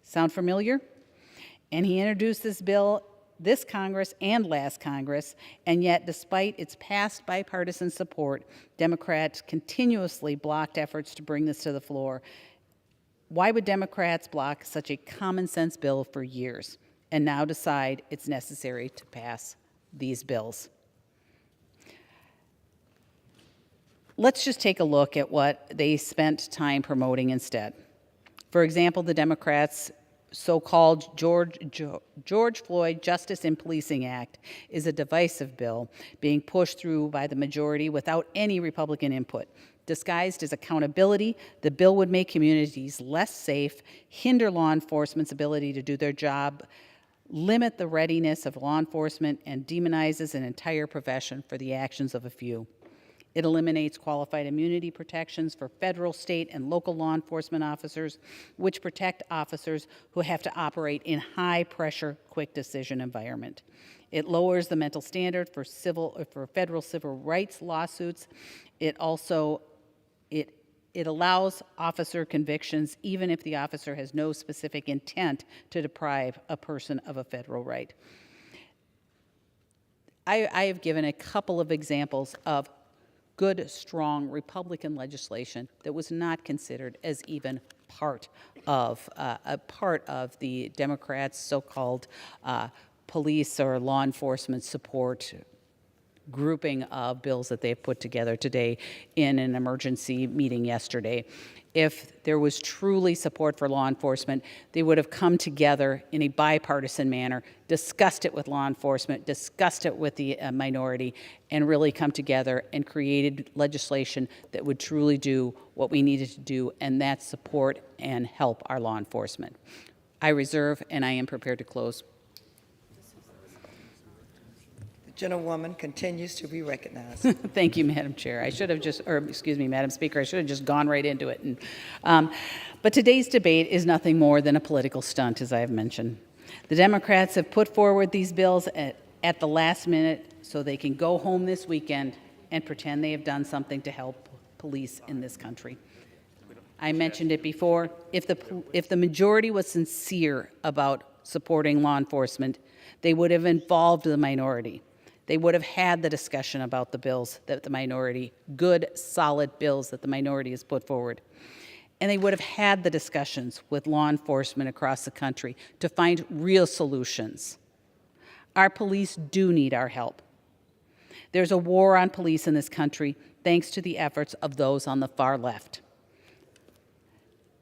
Sound familiar? And he introduced this bill this Congress and last Congress, and yet despite its past bipartisan support, Democrats continuously blocked efforts to bring this to the floor. Why would Democrats block such a common sense bill for years and now decide it's necessary to pass these bills? Let's just take a look at what they spent time promoting instead. For example, the Democrats' so-called George Floyd Justice in Policing Act is a divisive bill being pushed through by the majority without any Republican input. Disguised as accountability, the bill would make communities less safe, hinder law enforcement's ability to do their job, limit the readiness of law enforcement, and demonizes an entire profession for the actions of a few. It eliminates qualified immunity protections for federal, state, and local law enforcement officers, which protect officers who have to operate in high-pressure, quick decision environment. It lowers the mental standard for federal civil rights lawsuits. It also it allows officer convictions even if the officer has no specific intent to deprive a person of a federal right. I have given a couple of examples of good, strong Republican legislation that was not considered as even part of the Democrats' so-called police or law enforcement support grouping of bills that they've put together today in an emergency meeting yesterday. If there was truly support for law enforcement, they would have come together in a bipartisan manner, discussed it with law enforcement, discussed it with the minority, and really come together and created legislation that would truly do what we needed to do, and that's support and help our law enforcement. I reserve, and I am prepared to close. Gentlewoman continues to be recognized. Thank you, Madam Chair. I should have Madam Speaker, I should have just gone right into it. But today's debate is nothing more than a political stunt, as I have mentioned. The Democrats have put forward these bills at the last minute so they can go home this weekend and pretend they have done something to help police in this country. I mentioned it before. If the majority was sincere about supporting law enforcement, they would have involved the minority. They would have had the discussion about the bills that the minority, good, solid bills that the minority has put forward. And they would have had the discussions with law enforcement across the country to find real solutions. Our police do need our help. There's a war on police in this country thanks to the efforts of those on the far left.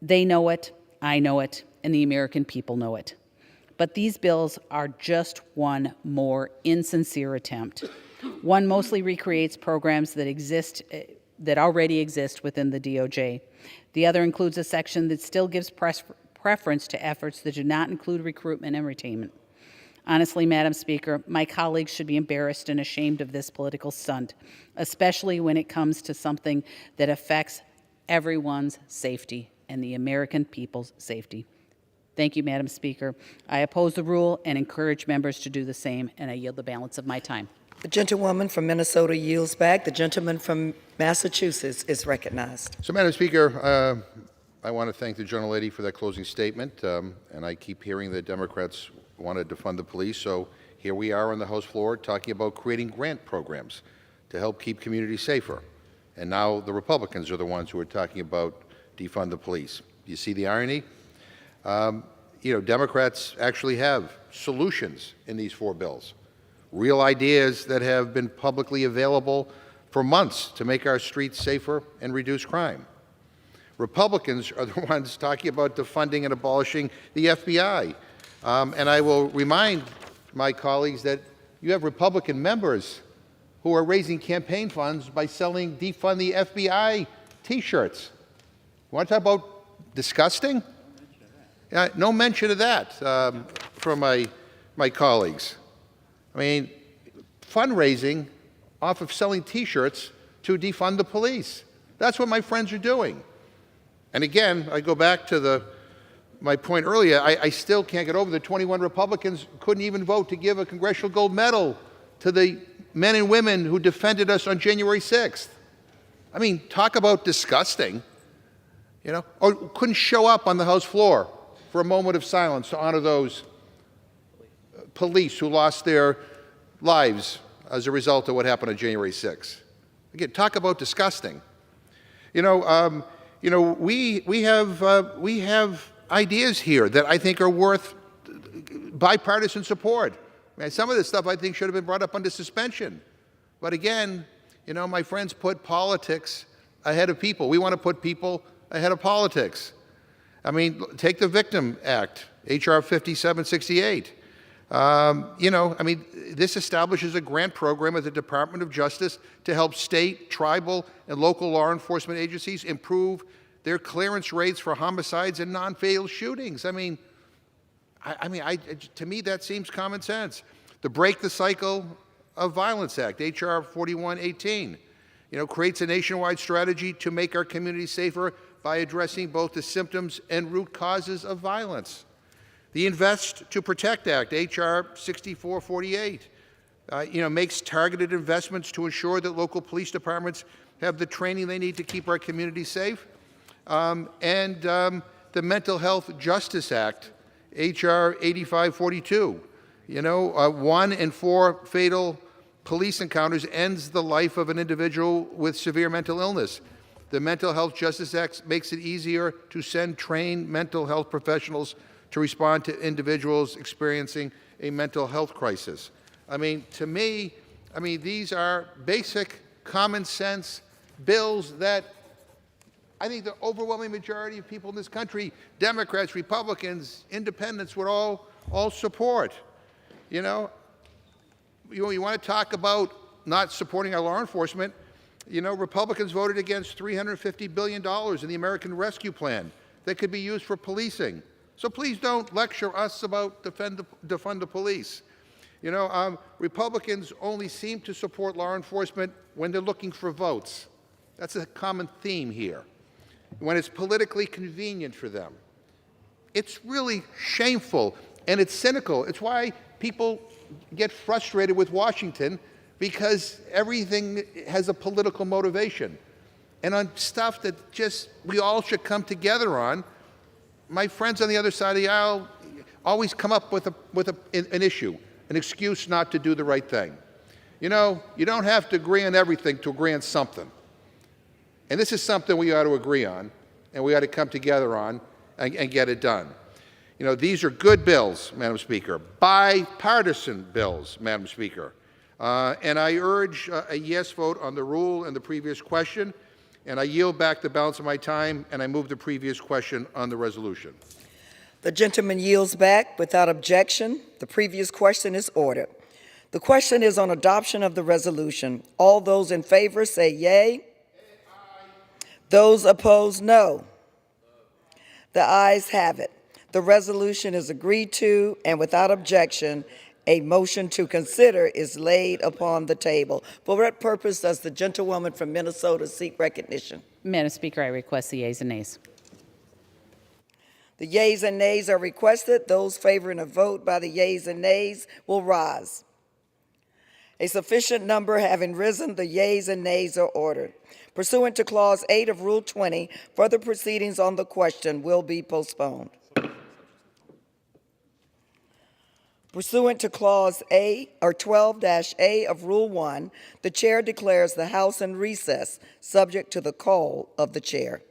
They know it, I know it, and the American people know it. But these bills are just one more insincere attempt. One mostly recreates programs that already exist within the DOJ. The other includes a section that still gives preference to efforts that do not include recruitment and retainment. Honestly, Madam Speaker, my colleagues should be embarrassed and ashamed of this political stunt, especially when it comes to something that affects everyone's safety and the American people's safety. Thank you, Madam Speaker. I oppose the rule and encourage members to do the same, and I yield the balance of my time. The gentlewoman from Minnesota yields back. The gentleman from Massachusetts is recognized. So, Madam Speaker, I want to thank the gentlelady for that closing statement, and I keep hearing that Democrats want to defund the police, so here we are on the House floor talking about creating grant programs to help keep communities safer, and now the Republicans are the ones who are talking about defund the police. Do you see the irony? Democrats actually have solutions in these four bills, real ideas that have been publicly available for months to make our streets safer and reduce crime. Republicans are the ones talking about defunding and abolishing the FBI. And I will remind my colleagues that you have Republican members who are raising campaign funds by selling defund the FBI T-shirts. You want to talk about disgusting? No mention of that from my colleagues. I mean, fundraising off of selling T-shirts to defund the police. That's what my friends are doing. And again, I go back to my point earlier, I still can't get over the 21 Republicans couldn't even vote to give a Congressional Gold Medal to the men and women who defended us on January 6th. I mean, talk about disgusting, or couldn't show up on the House floor for a moment of silence to honor those police who lost their lives as a result of what happened on January 6th. Again, talk about disgusting. We have ideas here that I think are worth bipartisan support. I mean, some of this stuff I think should have been brought up under suspension. But again, my friends put politics ahead of people. We want to put people ahead of politics. I mean, take the Victim Act, H.R. 5768. This establishes a grant program at the Department of Justice to help state, tribal, and local law enforcement agencies improve their clearance rates for homicides and non-fatal shootings. To me, that seems common sense. The Break the Cycle of Violence Act, H.R. 4118. creates a nationwide strategy to make our community safer by addressing both the symptoms and root causes of violence. The Invest to Protect Act, H.R. 6448, makes targeted investments to ensure that local police departments have the training they need to keep our community safe. The Mental Health Justice Act, H.R. 8542. 1 in 4 fatal police encounters ends the life of an individual with severe mental illness. The Mental Health Justice Act makes it easier to send trained mental health professionals to respond to individuals experiencing a mental health crisis. To me, these are basic common sense bills that I think the overwhelming majority of people in this country, Democrats, Republicans, Independents, would all support. You want to talk about not supporting our law enforcement? Republicans voted against $350 billion in the American Rescue Plan that could be used for policing. So please don't lecture us about defund the police. Republicans only seem to support law enforcement when they're looking for votes. That's a common theme here. When it's politically convenient for them. It's really shameful and it's cynical. It's why people get frustrated with Washington, because everything has a political motivation. And on stuff that we all should come together on, my friends on the other side of the aisle always come up with an issue, an excuse not to do the right thing. You don't have to agree on everything to agree on something. And this is something we ought to agree on, and we ought to come together on and get it done. These are good bills, Madam Speaker, bipartisan bills, Madam Speaker. And I urge a yes vote on the rule and the previous question, and I yield back the balance of my time, and I move the previous question on the resolution. The gentleman yields back without objection. The previous question is ordered. The question is on adoption of the resolution. All those in favor say yea. Those opposed, no. The ayes have it. The resolution is agreed to, and without objection, a motion to consider is laid upon the table. For what purpose does the gentlewoman from Minnesota seek recognition? Madam Speaker, I request the yeas and nays. The yeas and nays are requested. Those favoring a vote by the yeas and nays will rise. A sufficient number having risen, the yeas and nays are ordered. Pursuant to Clause 8 of Rule 20, further proceedings on the question will be postponed. Pursuant to Clause A or 12-A of Rule 1, the Chair declares the House in recess, subject to the call of the Chair.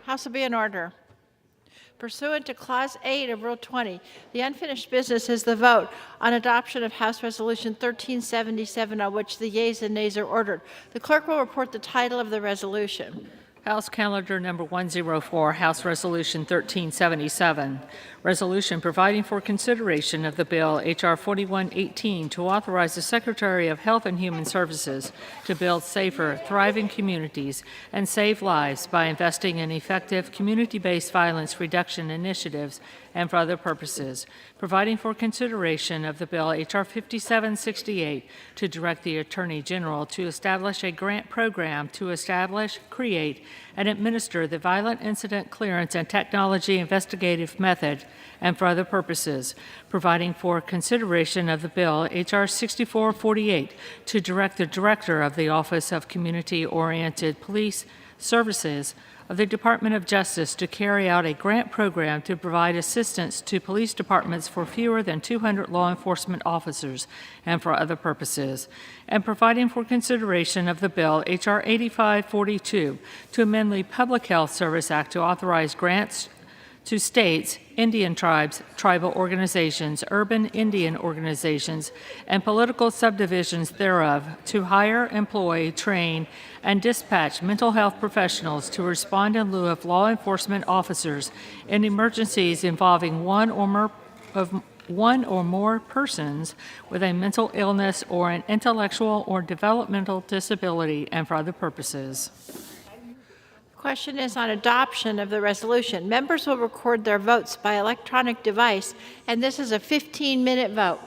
House will be in order. Pursuant to Clause 8 of Rule 20, the unfinished business is the vote on adoption of House Resolution 1377, on which the yeas and nays are ordered. The clerk will report the title of the resolution. House Calendar Number 104, House Resolution 1377, resolution providing for consideration of the bill H.R. 4118 to authorize the Secretary of Health and Human Services to build safer, thriving communities and save lives by investing in effective community-based violence reduction initiatives and for other purposes, providing for consideration of the bill H.R. 5768 to direct the Attorney General to establish a grant program to establish, create, and administer the Violent Incident Clearance and Technology Investigative Method and for other purposes, providing for consideration of the bill H.R. 6448 to direct the Director of the Office of Community-Oriented Police Services of the Department of Justice to carry out a grant program to provide assistance to police departments for fewer than 200 law enforcement officers and for other purposes, and providing for consideration of the bill H.R. 8542 to amend the Public Health Service Act to authorize grants to states, Indian tribes, tribal organizations, urban Indian organizations, and political subdivisions thereof to hire, employ, train, and dispatch mental health professionals to respond in lieu of law enforcement officers in emergencies involving one or more persons with a mental illness or an intellectual or developmental disability and for other purposes. Question is on adoption of the resolution. Members will record their votes by electronic device, and this is a 15-minute vote.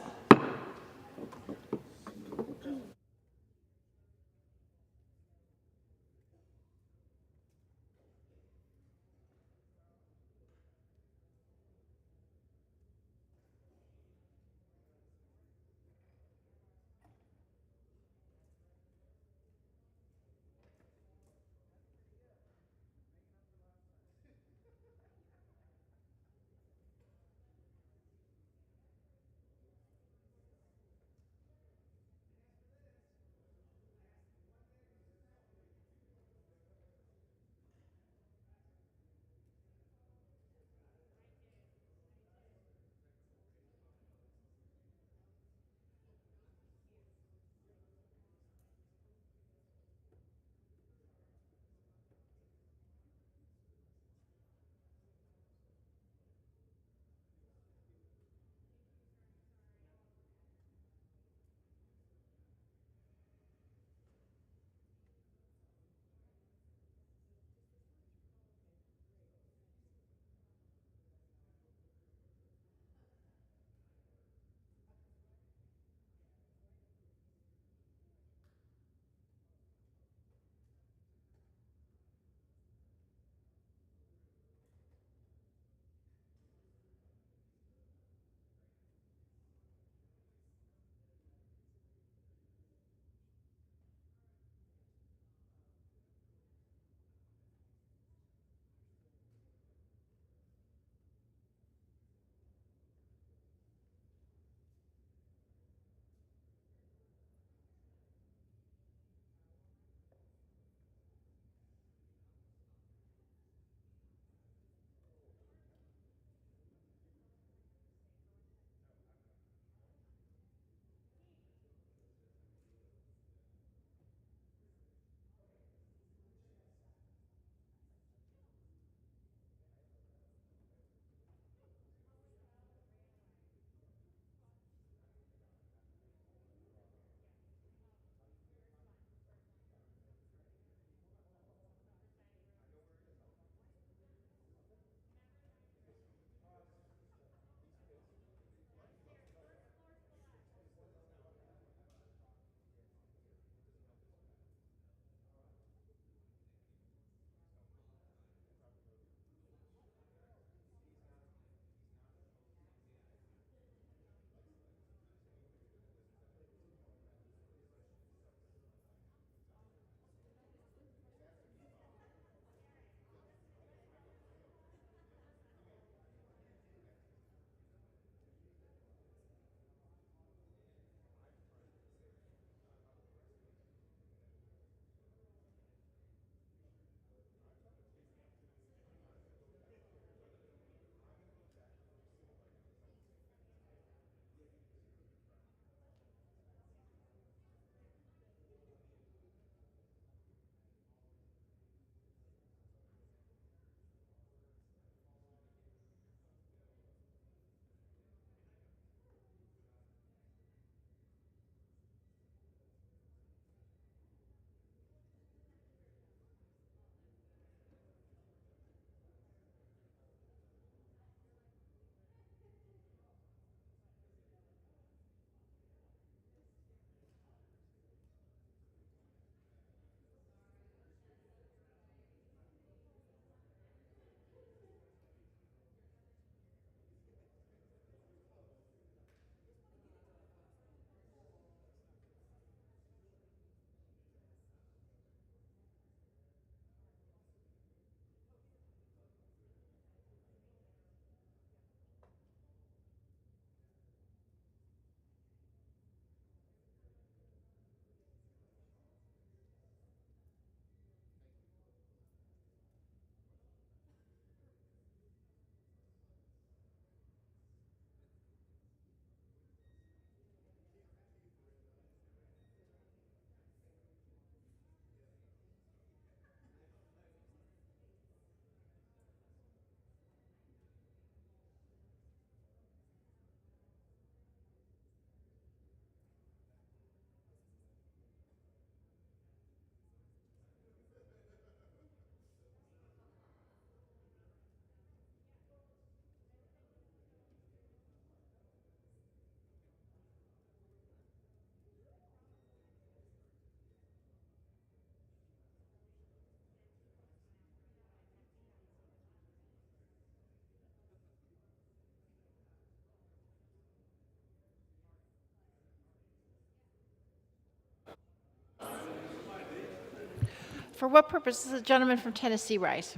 For what purpose does the gentleman from Tennessee rise?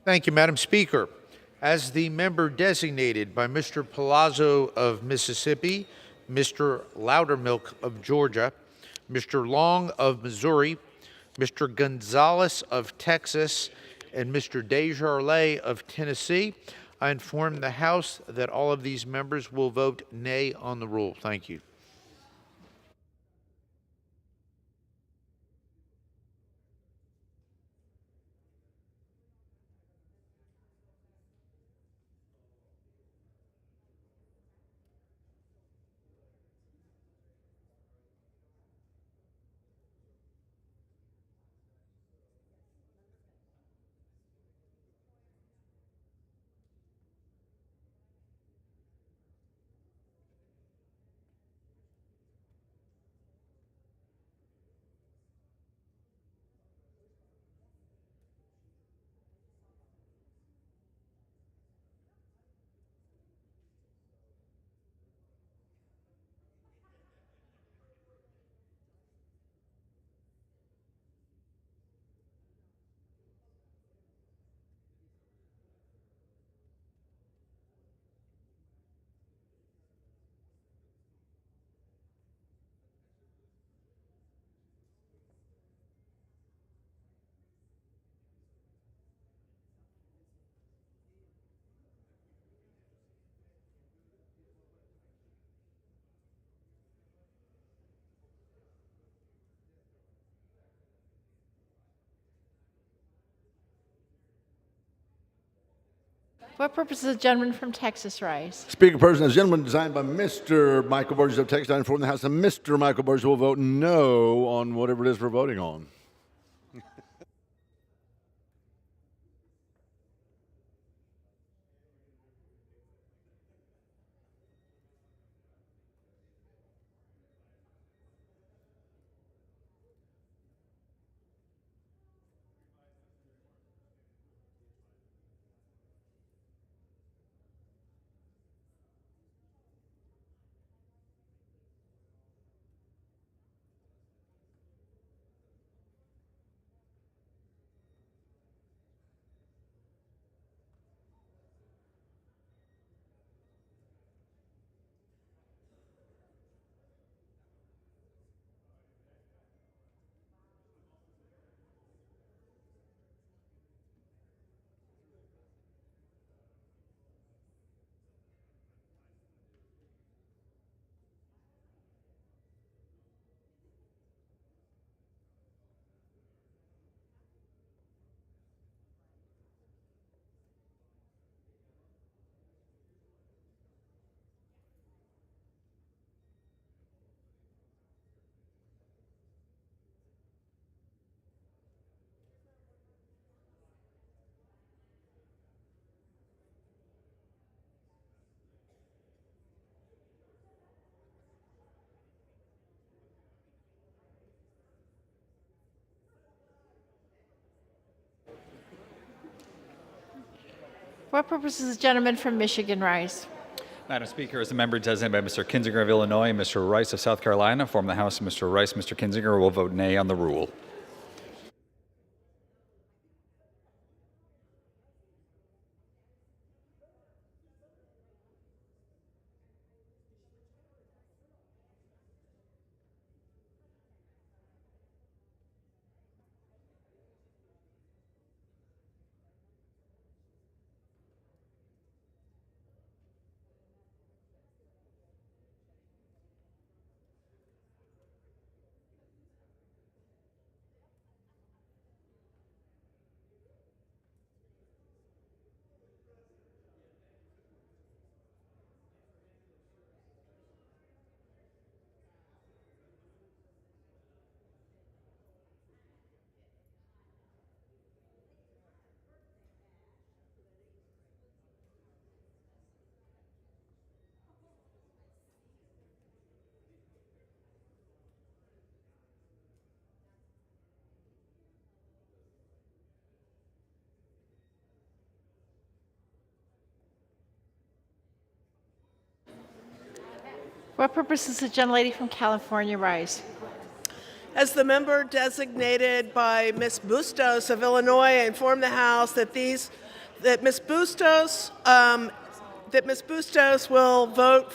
Thank you, Madam Speaker. As the member designated by Mr. Palazzo of Mississippi, Mr. Loudermilk of Georgia, Mr. Long of Missouri, Mr. Gonzalez of Texas, and Mr. Desjardins of Tennessee, I inform the House that all of these members will vote nay on the rule. Thank you. For what purpose does the gentleman from Texas rise? Speaker Person, as gentleman designed by Mr. Michael Burgess of Texas, I inform the House that Mr. Michael Burgess will vote no on whatever it is we're voting on. For what purpose does the gentleman from Michigan rise? Madam Speaker, as a member designated by Mr. Kinzinger of Illinois and Mr. Rice of South Carolina, form the House of Mr. Rice. Mr. Kinzinger will vote nay on the rule. For what purpose does the gentlelady from California rise? As the member designated by Ms. Bustos of Illinois, I inform the House that Ms. Bustos will vote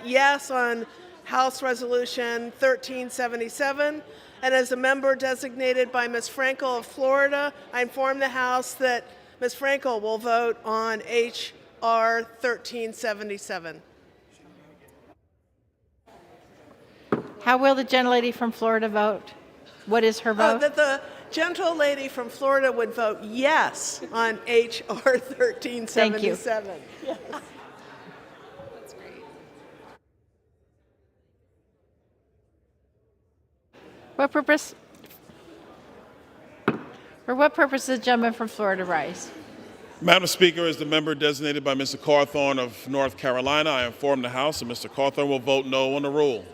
yes on House Resolution 1377. And as a member designated by Ms. Frankel of Florida, I inform the House that Ms. Frankel will vote on H.R. 1377. How will the gentlelady from Florida vote? What is her vote? That the gentle lady from Florida would vote yes on H.R. 1377. Thank you. Yes. What purpose? For what purpose does the gentleman from Florida rise? Madam Speaker, as the member designated by Mr. Cawthorn of North Carolina, I inform the House that Mr. Cawthorn will vote no on the rule.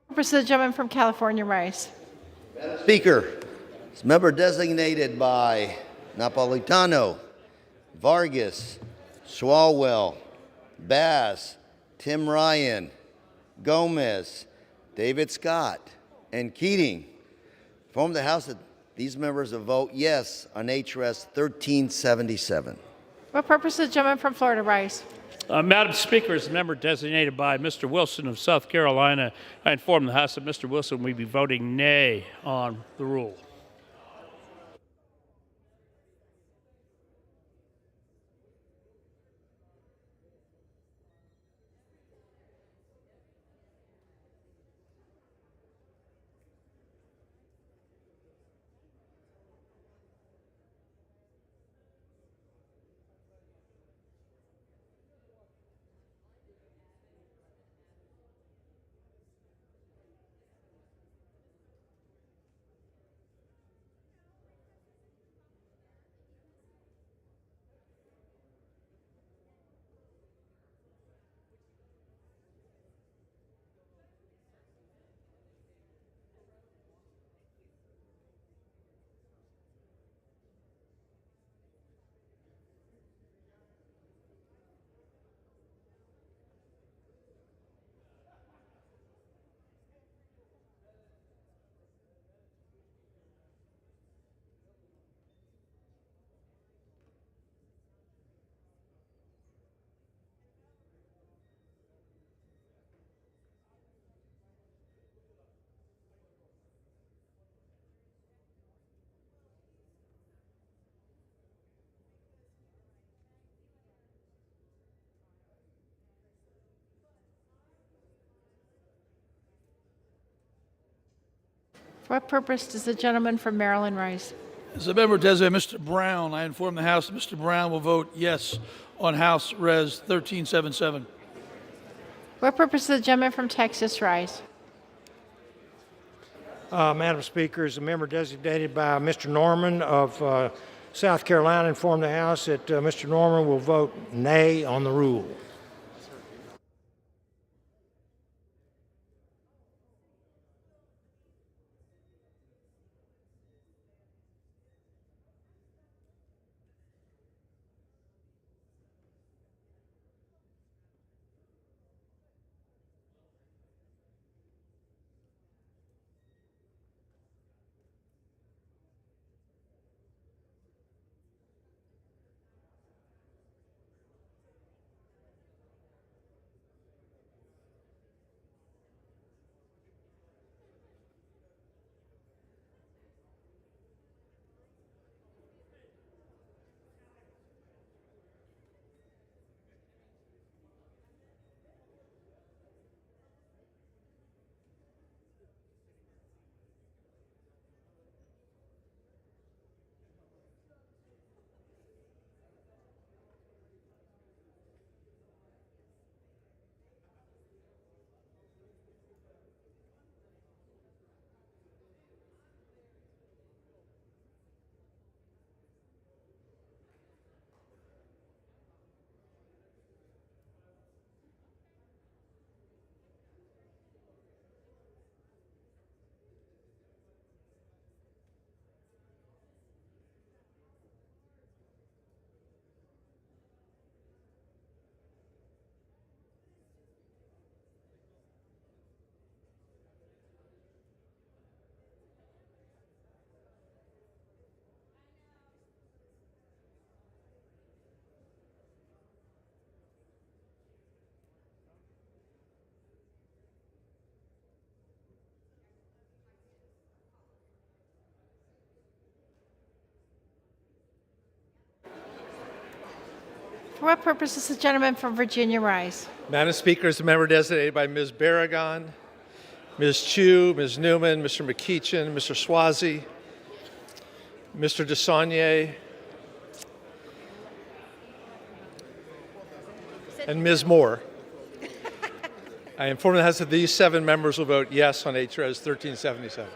What purpose does the gentleman from California rise? Speaker, as member designated by Napolitano, Vargas, Swalwell, Bass, Tim Ryan, Gomez, David Scott, and Keating, inform the House that these members will vote yes on HRS 1377. What purpose does the gentleman from Florida rise? Madam Speaker, as a member designated by Mr. Wilson of South Carolina, I inform the House that Mr. Wilson will be voting nay on the rule. For what purpose does the gentleman from Maryland rise? As a member designated Mr. Brown, I inform the House that Mr. Brown will vote yes on House Res 1377. What purpose does the gentleman from Texas rise? Madam Speaker, as a member designated by Mr. Norman of South Carolina, inform the House that Mr. Norman will vote nay on the rule. For what purpose does the gentleman from Virginia rise? Madam Speaker, as the member designated by Ms. Barragan, Ms. Chu, Ms. Newman, Mr. McKeechin, Mr. Swazi, Mr. DeSaulnier, and Ms. Moore. I inform the House that these 7 members will vote yes on HRS 1377.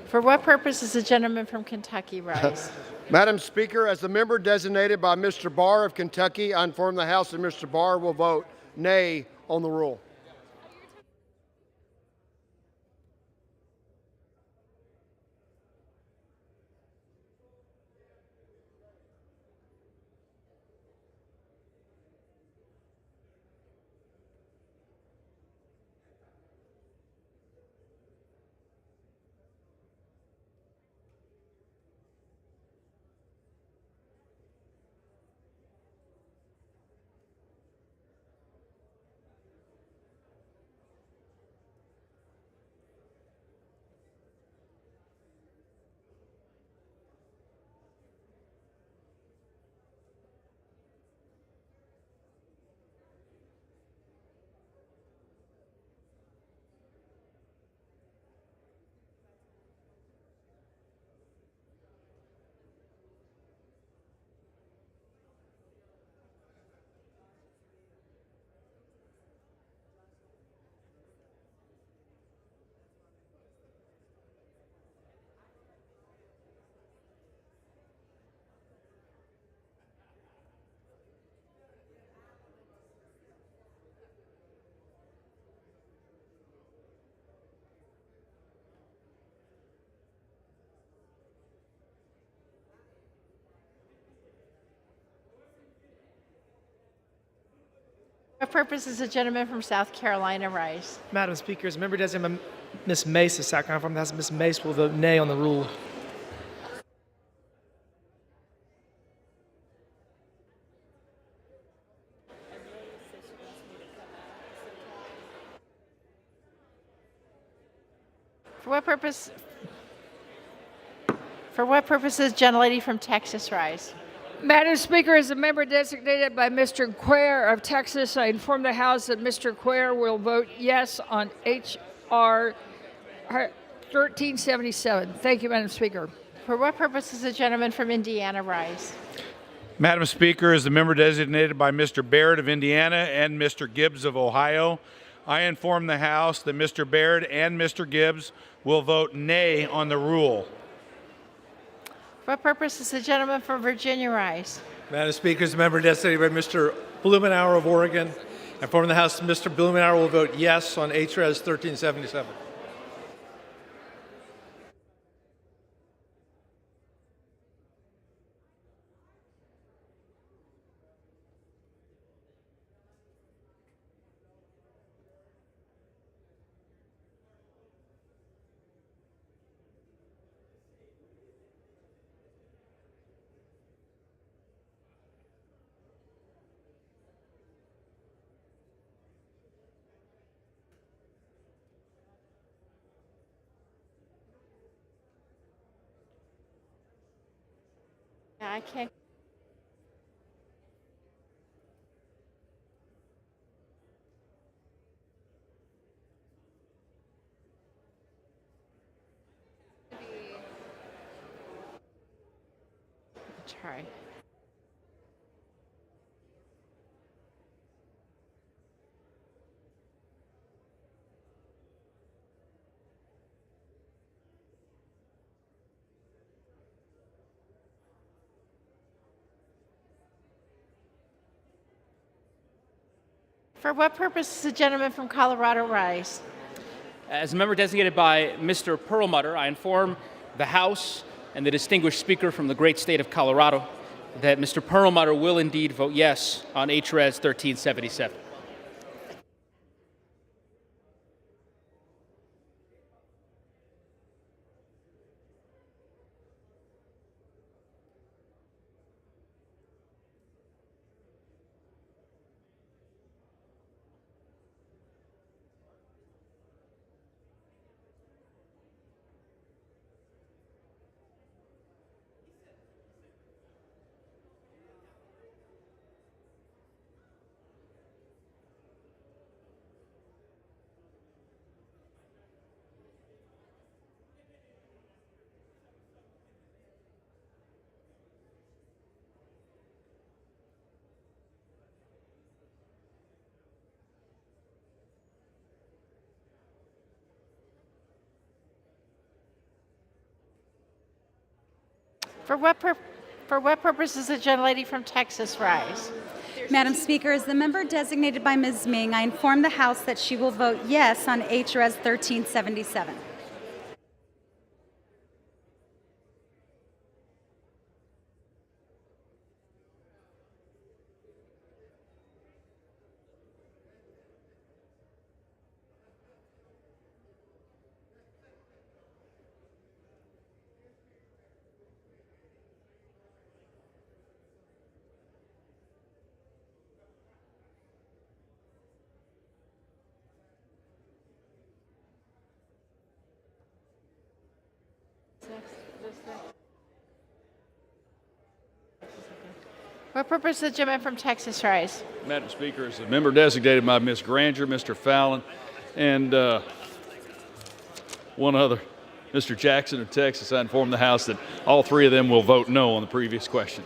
For what purpose does the gentleman from Kentucky rise? Madam Speaker, as the member designated by Mr. Barr of Kentucky, I inform the House that Mr. Barr will vote nay on the rule. For what purpose does the gentleman from South Carolina rise? Madam Speaker, as a member designated Ms. Mace of South Carolina from the House, Ms. Mace will vote nay on the rule. For what purpose does gentlelady from Texas rise? Madam Speaker, as a member designated by Mr. Quare of Texas, I inform the House that Mr. Quare will vote yes on H.R. 1377. Thank you, Madam Speaker. For what purpose does the gentleman from Indiana rise? Madam Speaker, as the member designated by Mr. Baird of Indiana and Mr. Gibbs of Ohio, I inform the House that Mr. Baird and Mr. Gibbs will vote nay on the rule. For what purpose does the gentleman from Virginia rise? Madam Speaker, as a member designated by Mr. Blumenauer of Oregon, I inform the House that Mr. Blumenauer will vote yes on HRES 1377. Yeah, I can't. Try. For what purpose does the gentleman from Colorado rise? As a member designated by Mr. Perlmutter, I inform the House and the distinguished speaker from the great state of Colorado that Mr. Perlmutter will indeed vote yes on HRES 1377. For what purpose does the gentlelady from Texas rise? Madam Speaker, as the member designated by Ms. Ming, I inform the House that she will vote yes on HRES 1377. What purpose does the gentleman from Texas rise? Madam Speaker, as a member designated by Ms. Granger, Mr. Fallon, and one other, Mr. Jackson of Texas, I inform the House that all three of them will vote no on the previous question.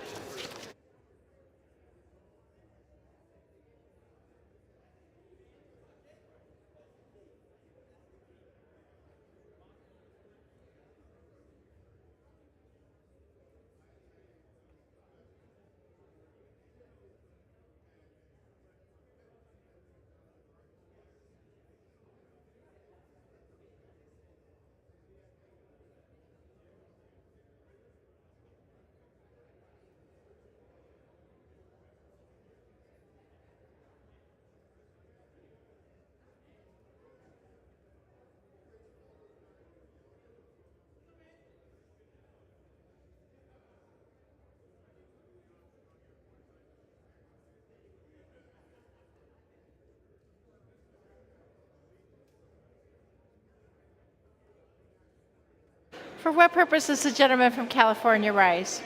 For what purpose does the gentleman from California rise?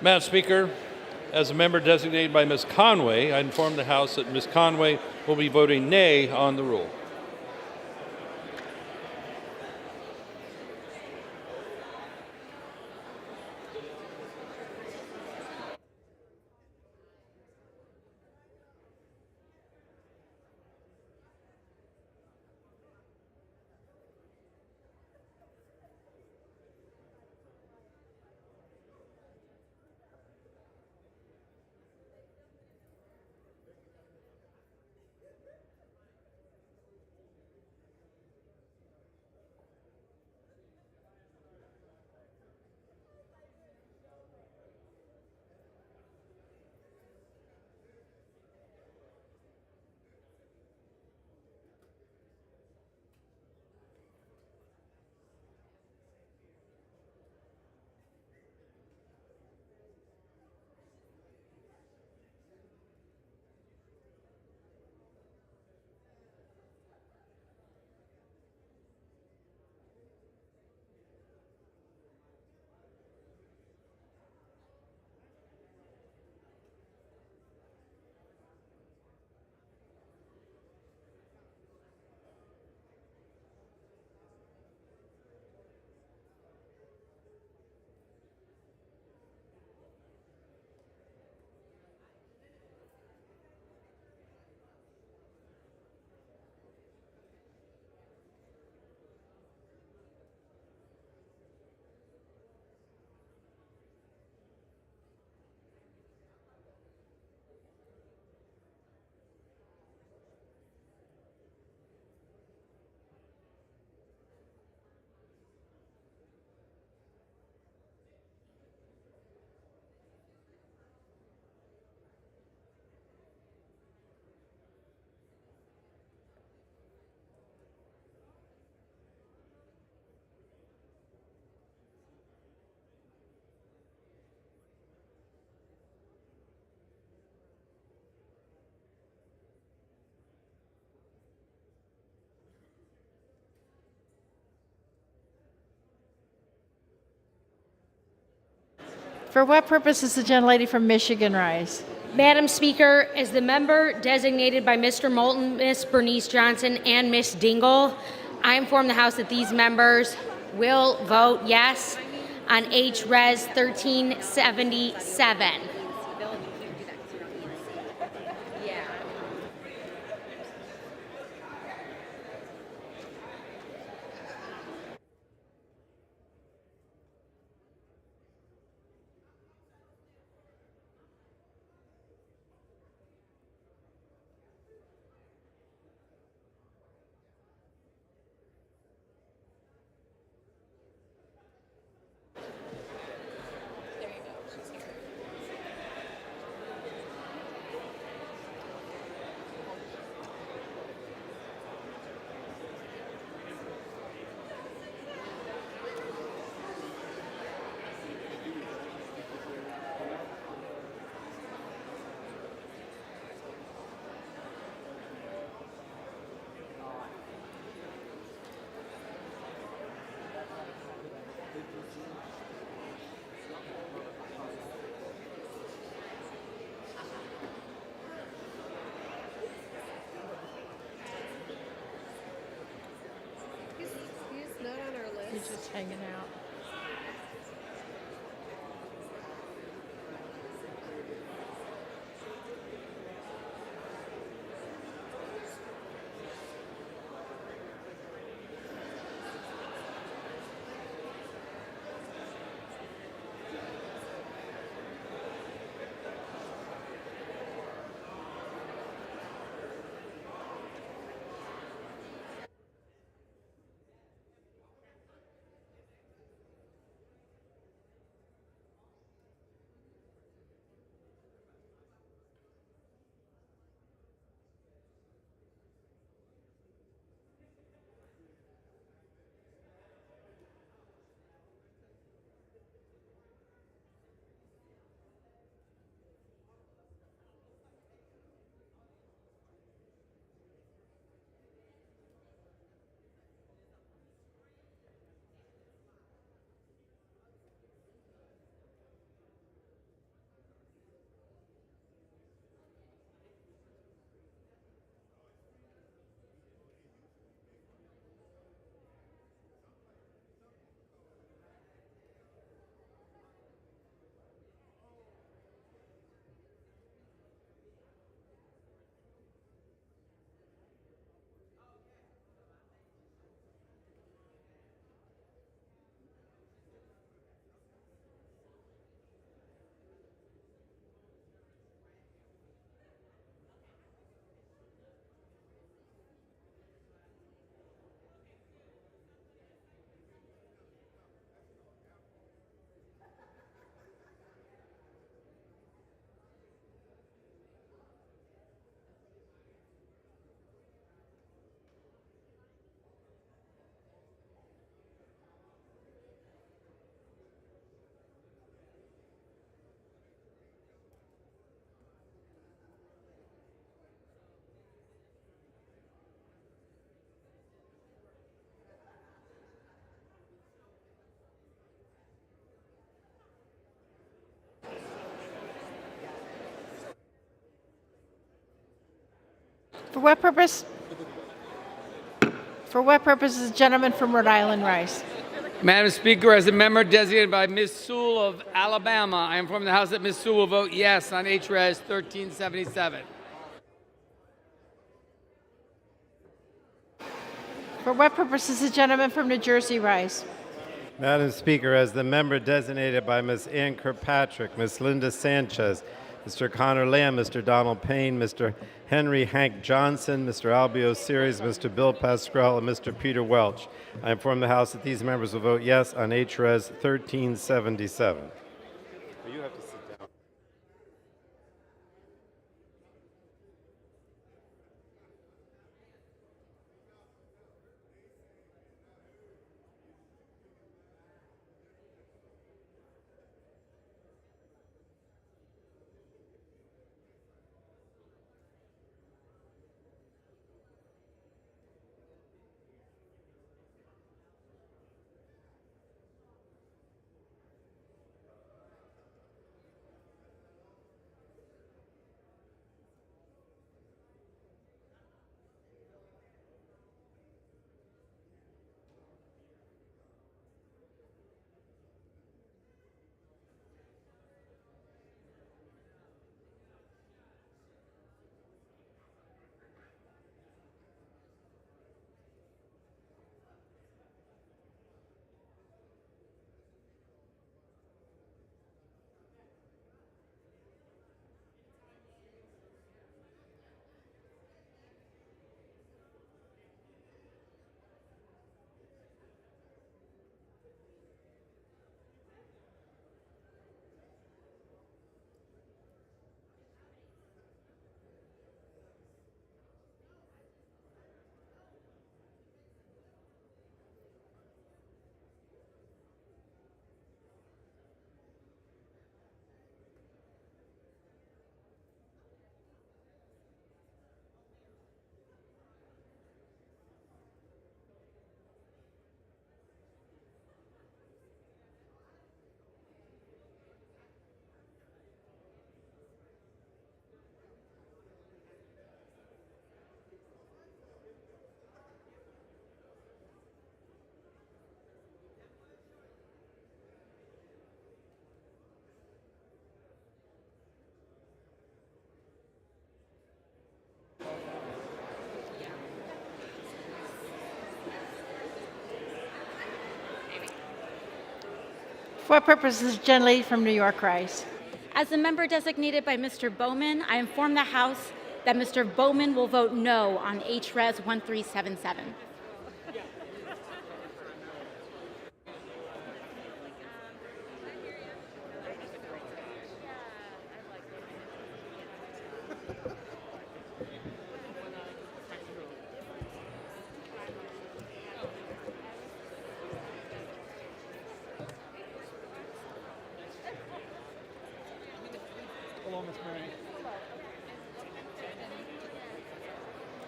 Madam Speaker, as a member designated by Ms. Conway, I inform the House that Ms. Conway will be voting nay on the rule. For what purpose does the gentlelady from Michigan rise? Madam Speaker, as the member designated by Mr. Moulton, Ms. Bernice Johnson, and Ms. Dingle, I inform the House that these members will vote yes on H-Res 1377. He's just hanging out. For what purpose? For what purpose is the gentleman from Rhode Island rise? Madam Speaker, as a member designated by Ms. Sewell of Alabama, I inform the House that Ms. Sewell will vote yes on HRES 1377. For what purpose is the gentleman from New Jersey rise? Madam Speaker, as the member designated by Ms. Ann Kirkpatrick, Ms. Linda Sanchez, Mr. Connor Lamb, Mr. Donald Payne, Mr. Henry Hank Johnson, Mr. Albio Series, Mr. Bill Pascrell, and Mr. Peter Welch, I inform the House that these members will vote yes on HRES 1377. You have to sit down. For what purpose is the gentlelady from New York rise? As a member designated by Mr. Bowman, I inform the House that Mr. Bowman will vote no on HRES 1377.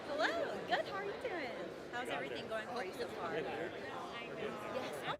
Hello, good. How are you doing? How's everything going for you so far? Yes.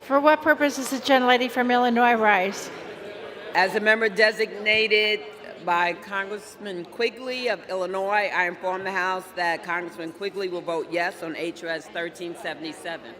For what purpose does the gentlelady from Illinois rise? As a member designated by Congressman Quigley of Illinois, I inform the House that Congressman Quigley will vote yes on HRS 1377.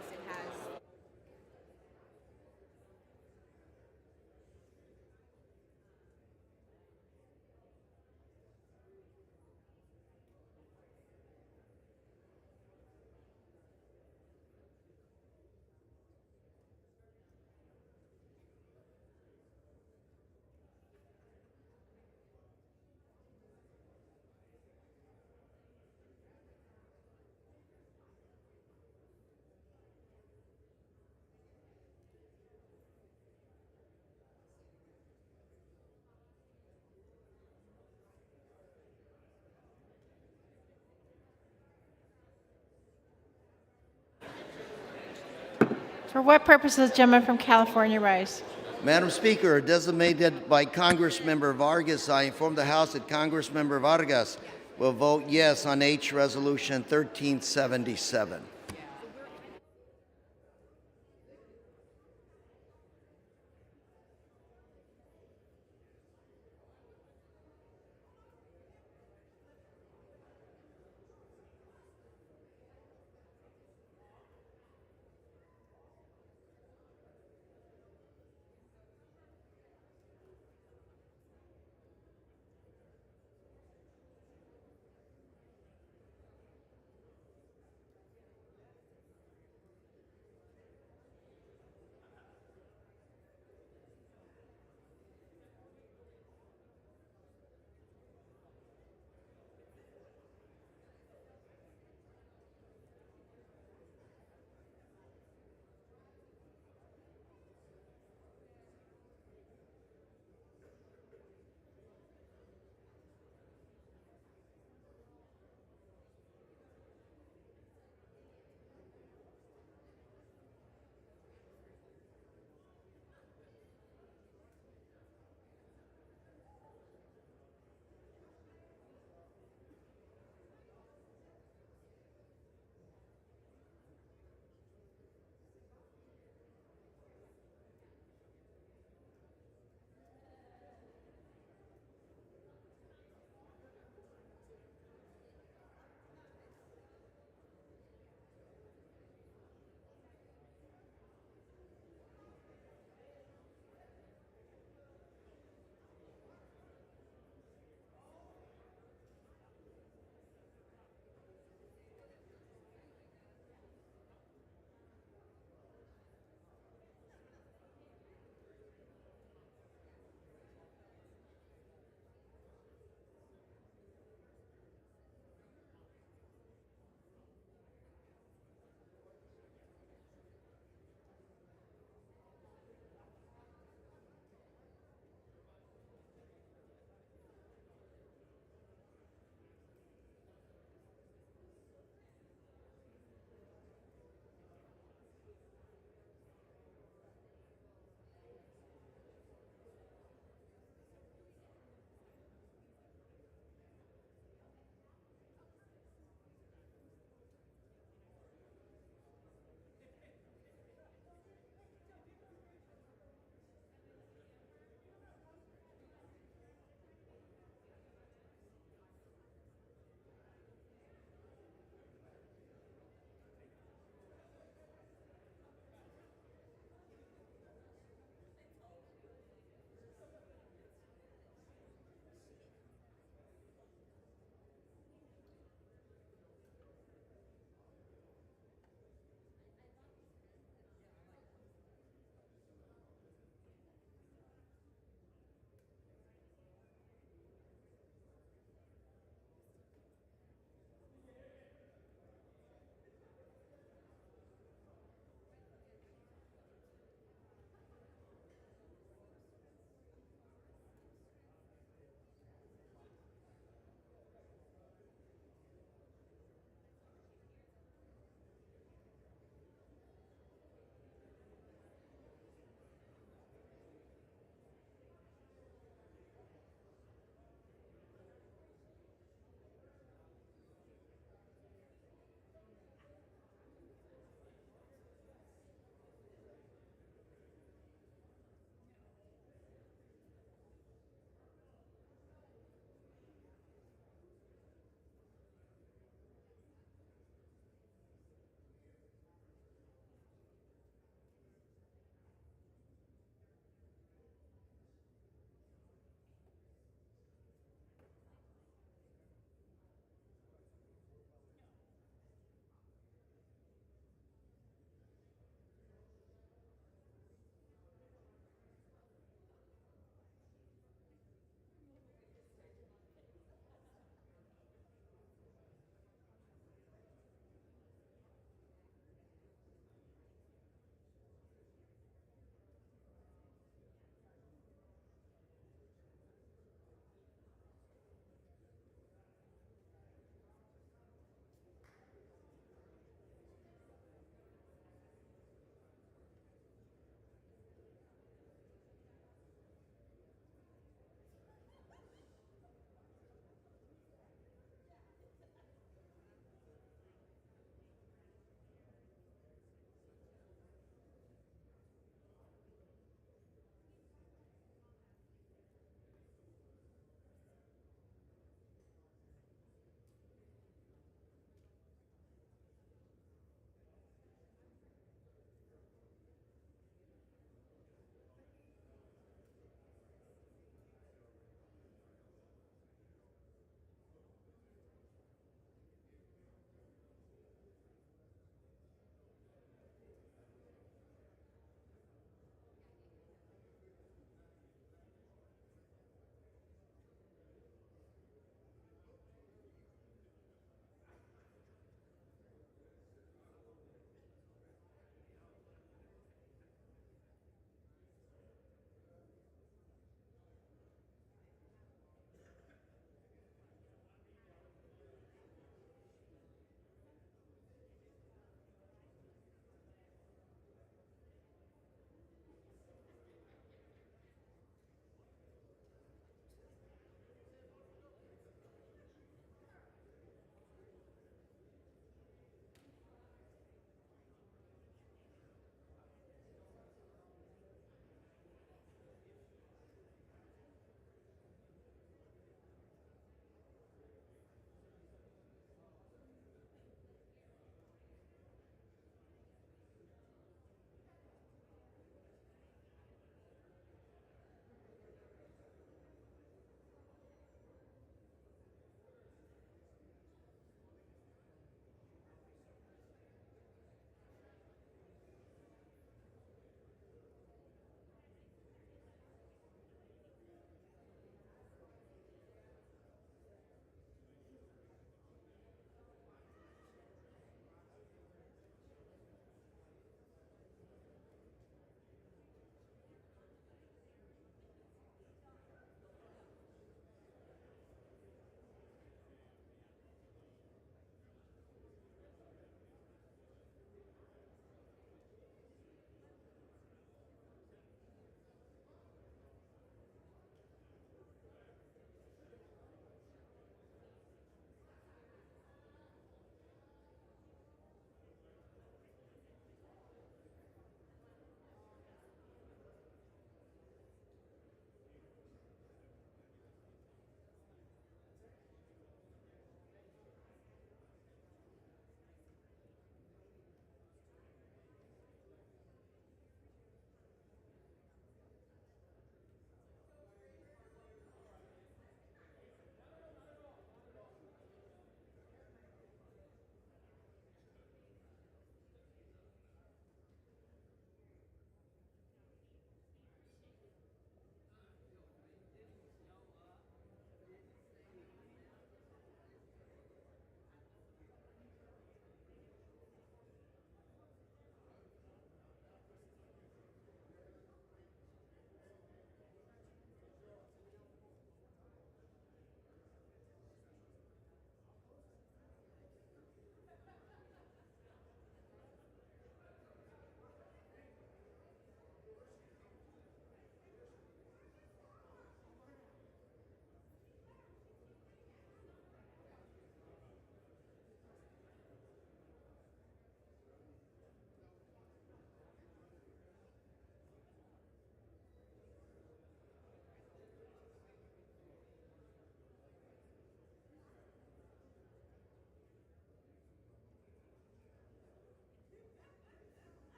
For what purpose does the gentleman from California rise? Madam Speaker, designated by Congressmember Vargas, I inform the House that Congressmember Vargas will vote yes on H Resolution 1377.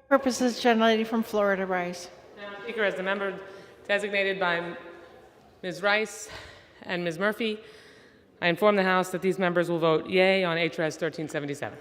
Purposes, gentlelady from Florida rise. Madam Speaker, as the member designated by Ms. Rice and Ms. Murphy, I inform the House that these members will vote yea on HRS 1377.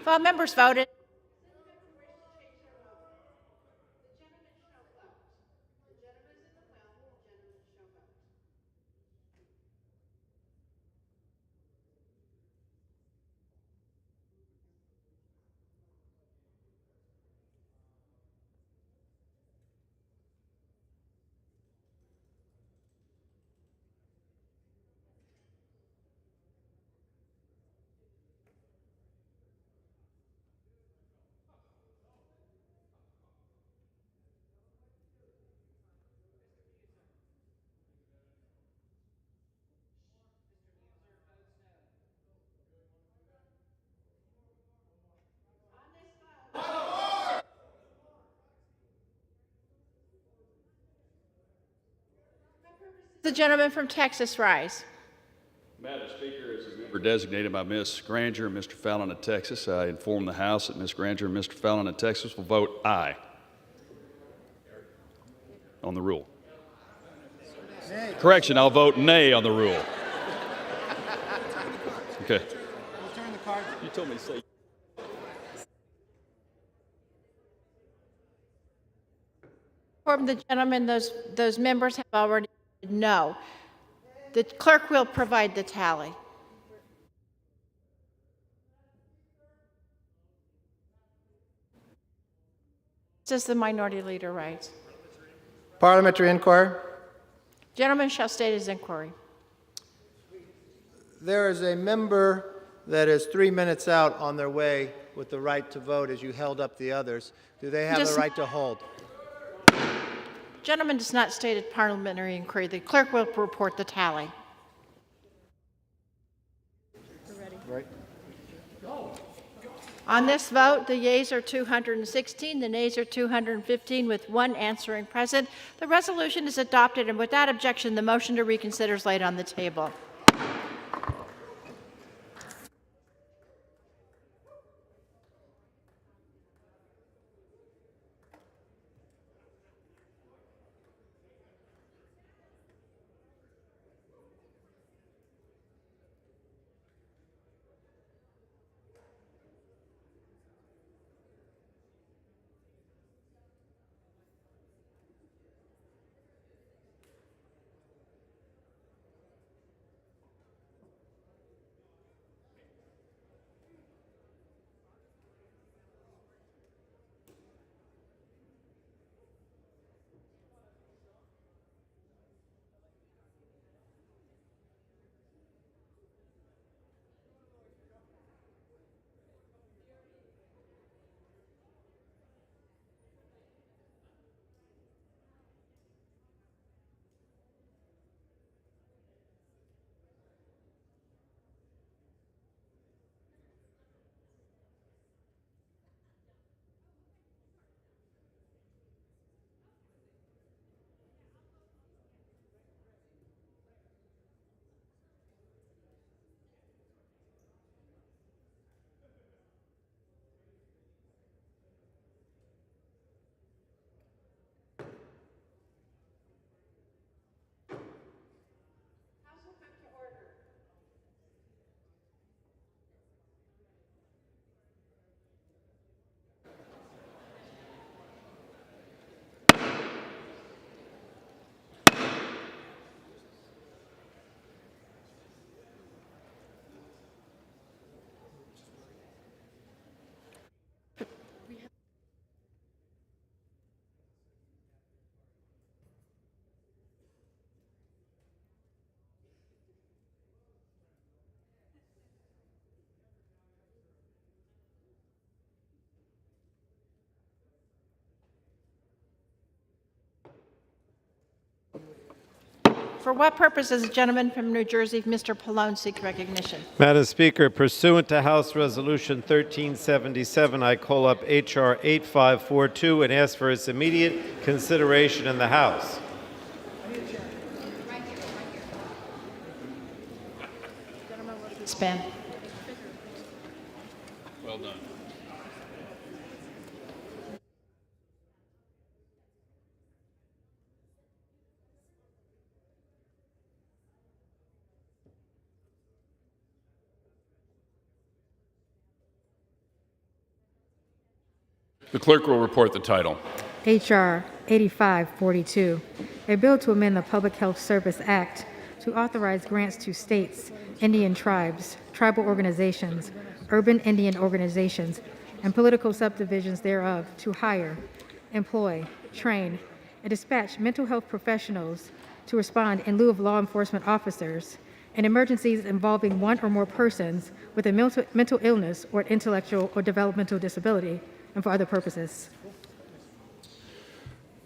If all members voted. The gentleman from Texas rise. Madam Speaker, as a member designated by Ms. Granger and Mr. Fallon of Texas, I inform the House that Ms. Granger and Mr. Fallon of Texas will vote aye on the rule. Correction, I'll vote nay on the rule. Okay. You told me to say. Inform the gentleman those members have already voted no. The clerk will provide the tally. Says the minority leader rise. Parliamentary inquiry. Gentleman shall state his inquiry. There is a member that is 3 minutes out on their way with the right to vote as you held up the others. Do they have the right to hold? Gentleman does not state a parliamentary inquiry. The clerk will report the tally. Right. On this vote, the yeas are 216, the nays are 215, with one answering present. The resolution is adopted, and without objection, the motion to reconsider is laid on the table. For what purpose does the gentleman from New Jersey, Mr. Pallone, seek recognition? Madam Speaker, pursuant to House Resolution 1377, I call up H.R. 8542 and ask for its immediate consideration in the House. Span. Well done. The clerk will report the title. H.R. 8542, a bill to amend the Public Health Service Act to authorize grants to states, Indian tribes, tribal organizations, urban Indian organizations, and political subdivisions thereof to hire, employ, train, and dispatch mental health professionals to respond in lieu of law enforcement officers in emergencies involving one or more persons with a mental illness or intellectual or developmental disability, and for other purposes.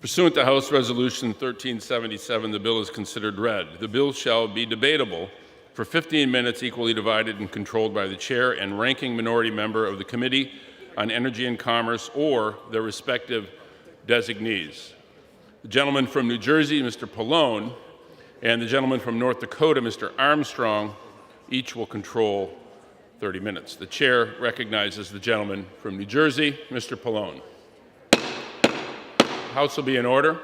Pursuant to House Resolution 1377, the bill is considered read. The bill shall be debatable for 15 minutes, equally divided and controlled by the chair and ranking minority member of the Committee on Energy and Commerce or their respective designees. The gentleman from New Jersey, Mr. Pallone, and the gentleman from North Dakota, Mr. Armstrong, each will control 30 minutes. The chair recognizes the gentleman from New Jersey, Mr. Pallone. House will be in order.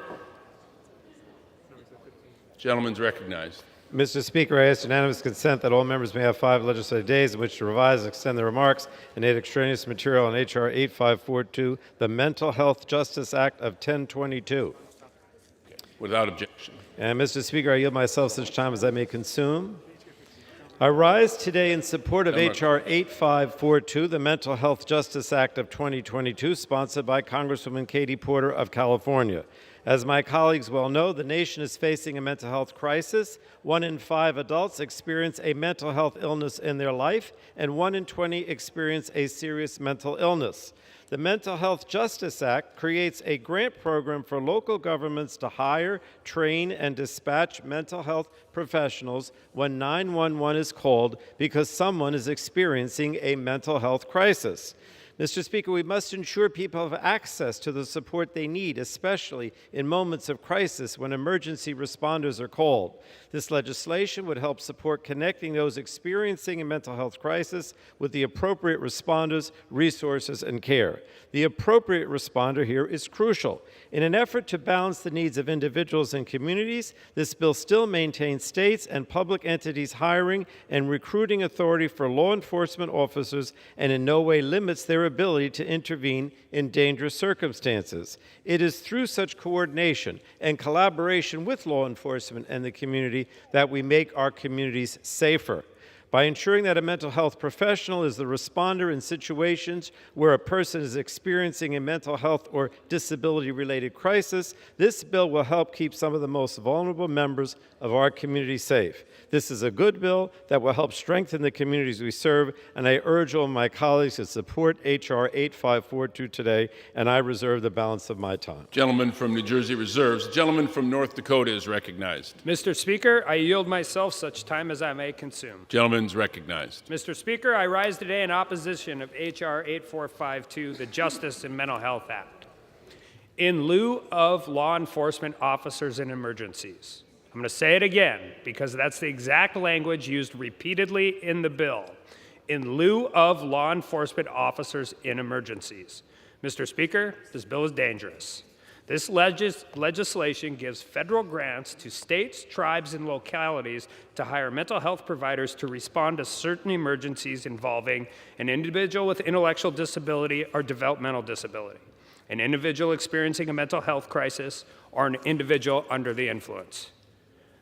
Gentleman's recognized. Mr. Speaker, I ask unanimous consent that all members may have 5 legislative days in which to revise and extend their remarks and add extraneous material on H.R. 8542, the Mental Health Justice Act of 1022. Without objection. And Mr. Speaker, I yield myself such time as I may consume. I rise today in support of H.R. 8542, the Mental Health Justice Act of 2022, sponsored by Congresswoman Katie Porter of California. As my colleagues well know, the nation is facing a mental health crisis. 1 in 5 adults experience a mental health illness in their life, and 1 in 20 experience a serious mental illness. The Mental Health Justice Act creates a grant program for local governments to hire, train, and dispatch mental health professionals when 911 is called because someone is experiencing a mental health crisis. Mr. Speaker, we must ensure people have access to the support they need, especially in moments of crisis when emergency responders are called. This legislation would help support connecting those experiencing a mental health crisis with the appropriate responders, resources, and care. The appropriate responder here is crucial. In an effort to balance the needs of individuals and communities, this bill still maintains states and public entities hiring and recruiting authority for law enforcement officers and in no way limits their ability to intervene in dangerous circumstances. It is through such coordination and collaboration with law enforcement and the community that we make our communities safer. By ensuring that a mental health professional is the responder in situations where a person is experiencing a mental health or disability-related crisis, this bill will help keep some of the most vulnerable members of our community safe. This is a good bill that will help strengthen the communities we serve, and I urge all my colleagues to support H.R. 8542 today, and I reserve the balance of my time. Gentleman from New Jersey reserves. The gentleman from North Dakota is recognized. Mr. Speaker, I yield myself such time as I may consume. Gentleman's recognized. Mr. Speaker, I rise today in opposition of H.R. 8452, the Justice and Mental Health Act. In lieu of law enforcement officers in emergencies. I'm going to say it again because that's the exact language used repeatedly in the bill. In lieu of law enforcement officers in emergencies. Mr. Speaker, this bill is dangerous. This legislation gives federal grants to states, tribes, and localities to hire mental health providers to respond to certain emergencies involving an individual with intellectual disability or developmental disability, an individual experiencing a mental health crisis, or an individual under the influence.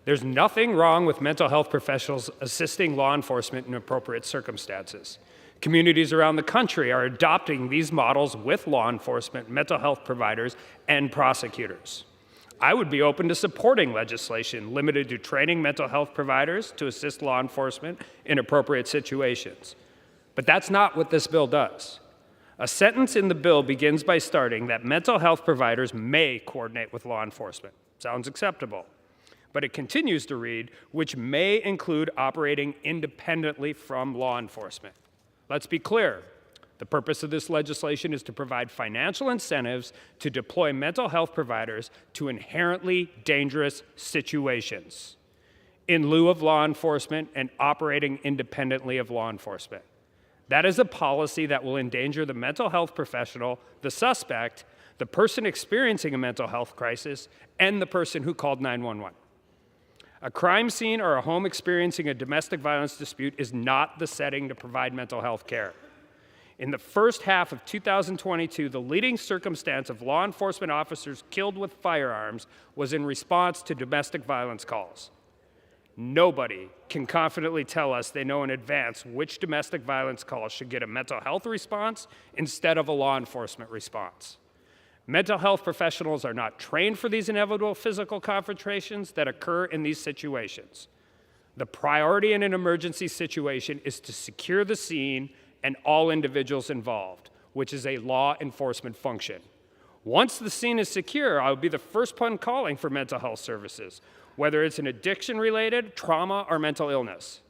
There's nothing wrong with mental health professionals assisting law enforcement in appropriate circumstances. Communities around the country are adopting these models with law enforcement, mental health providers, and prosecutors. I would be open to supporting legislation limited to training mental health providers to assist law enforcement in appropriate situations. But that's not what this bill does. A sentence in the bill begins by stating that mental health providers may coordinate with law enforcement. Sounds acceptable. But it continues to read, which may include operating independently from law enforcement. Let's be clear. The purpose of this legislation is to provide financial incentives to deploy mental health providers to inherently dangerous situations in lieu of law enforcement and operating independently of law enforcement. That is a policy that will endanger the mental health professional, the suspect, the person experiencing a mental health crisis, and the person who called 911. A crime scene or a home experiencing a domestic violence dispute is not the setting to provide mental health care. In the first half of 2022, the leading circumstance of law enforcement officers killed with firearms was in response to domestic violence calls. Nobody can confidently tell us they know in advance which domestic violence call should get a mental health response instead of a law enforcement response. Mental health professionals are not trained for these inevitable physical confrontations that occur in these situations. The priority in an emergency situation is to secure the scene and all individuals involved, which is a law enforcement function. Once the scene is secure, I will be the first one calling for mental health services, whether it's an addiction-related, trauma, or mental illness.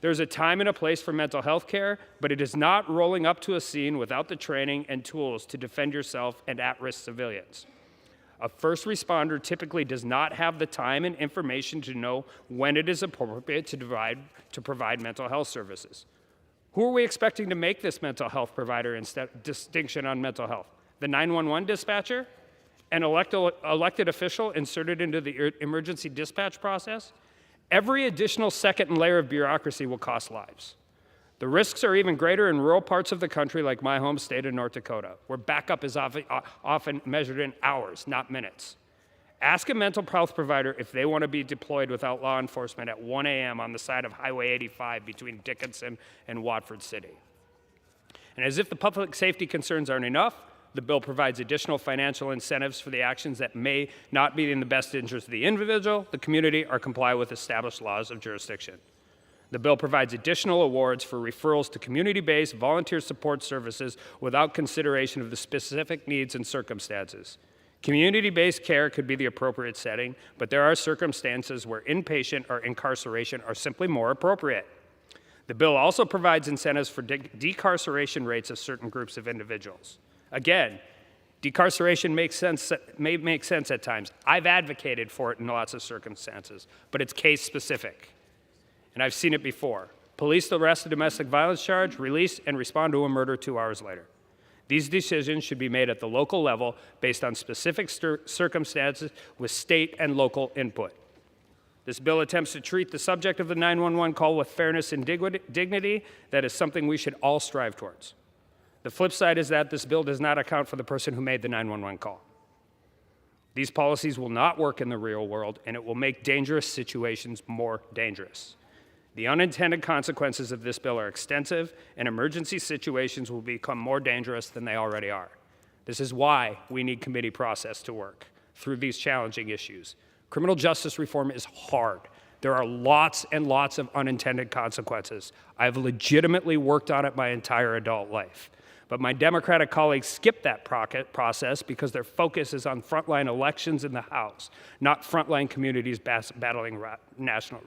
There's a time and a place for mental health care, but it is not rolling up to a scene without the training and tools to defend yourself and at-risk civilians. A first responder typically does not have the time and information to know when it is appropriate to provide mental health services. Who are we expecting to make this mental health provider distinction on mental health? The 911 dispatcher? An elected official inserted into the emergency dispatch process? Every additional second and layer of bureaucracy will cost lives. The risks are even greater in rural parts of the country like my home state of North Dakota, where backup is often measured in hours, not minutes. Ask a mental health provider if they want to be deployed without law enforcement at 1 a.m. on the side of Highway 85 between Dickinson and Watford City. And as if the public safety concerns aren't enough, the bill provides additional financial incentives for the actions that may not be in the best interest of the individual, the community, or comply with established laws of jurisdiction. The bill provides additional awards for referrals to community-based volunteer support services without consideration of the specific needs and circumstances. Community-based care could be the appropriate setting, but there are circumstances where inpatient or incarceration are simply more appropriate. The bill also provides incentives for decarceration rates of certain groups of individuals. Again, decarceration may make sense at times. I've advocated for it in lots of circumstances, but it's case-specific. And I've seen it before. Police arrest a domestic violence charge, release, and respond to a murder 2 hours later. These decisions should be made at the local level based on specific circumstances with state and local input. This bill attempts to treat the subject of the 911 call with fairness and dignity. That is something we should all strive towards. The flip side is that this bill does not account for the person who made the 911 call. These policies will not work in the real world, and it will make dangerous situations more dangerous. The unintended consequences of this bill are extensive, and emergency situations will become more dangerous than they already are. This is why we need committee process to work through these challenging issues. Criminal justice reform is hard. There are lots and lots of unintended consequences. I've legitimately worked on it my entire adult life. But my Democratic colleagues skip that process because their focus is on frontline elections in the House, not frontline communities battling national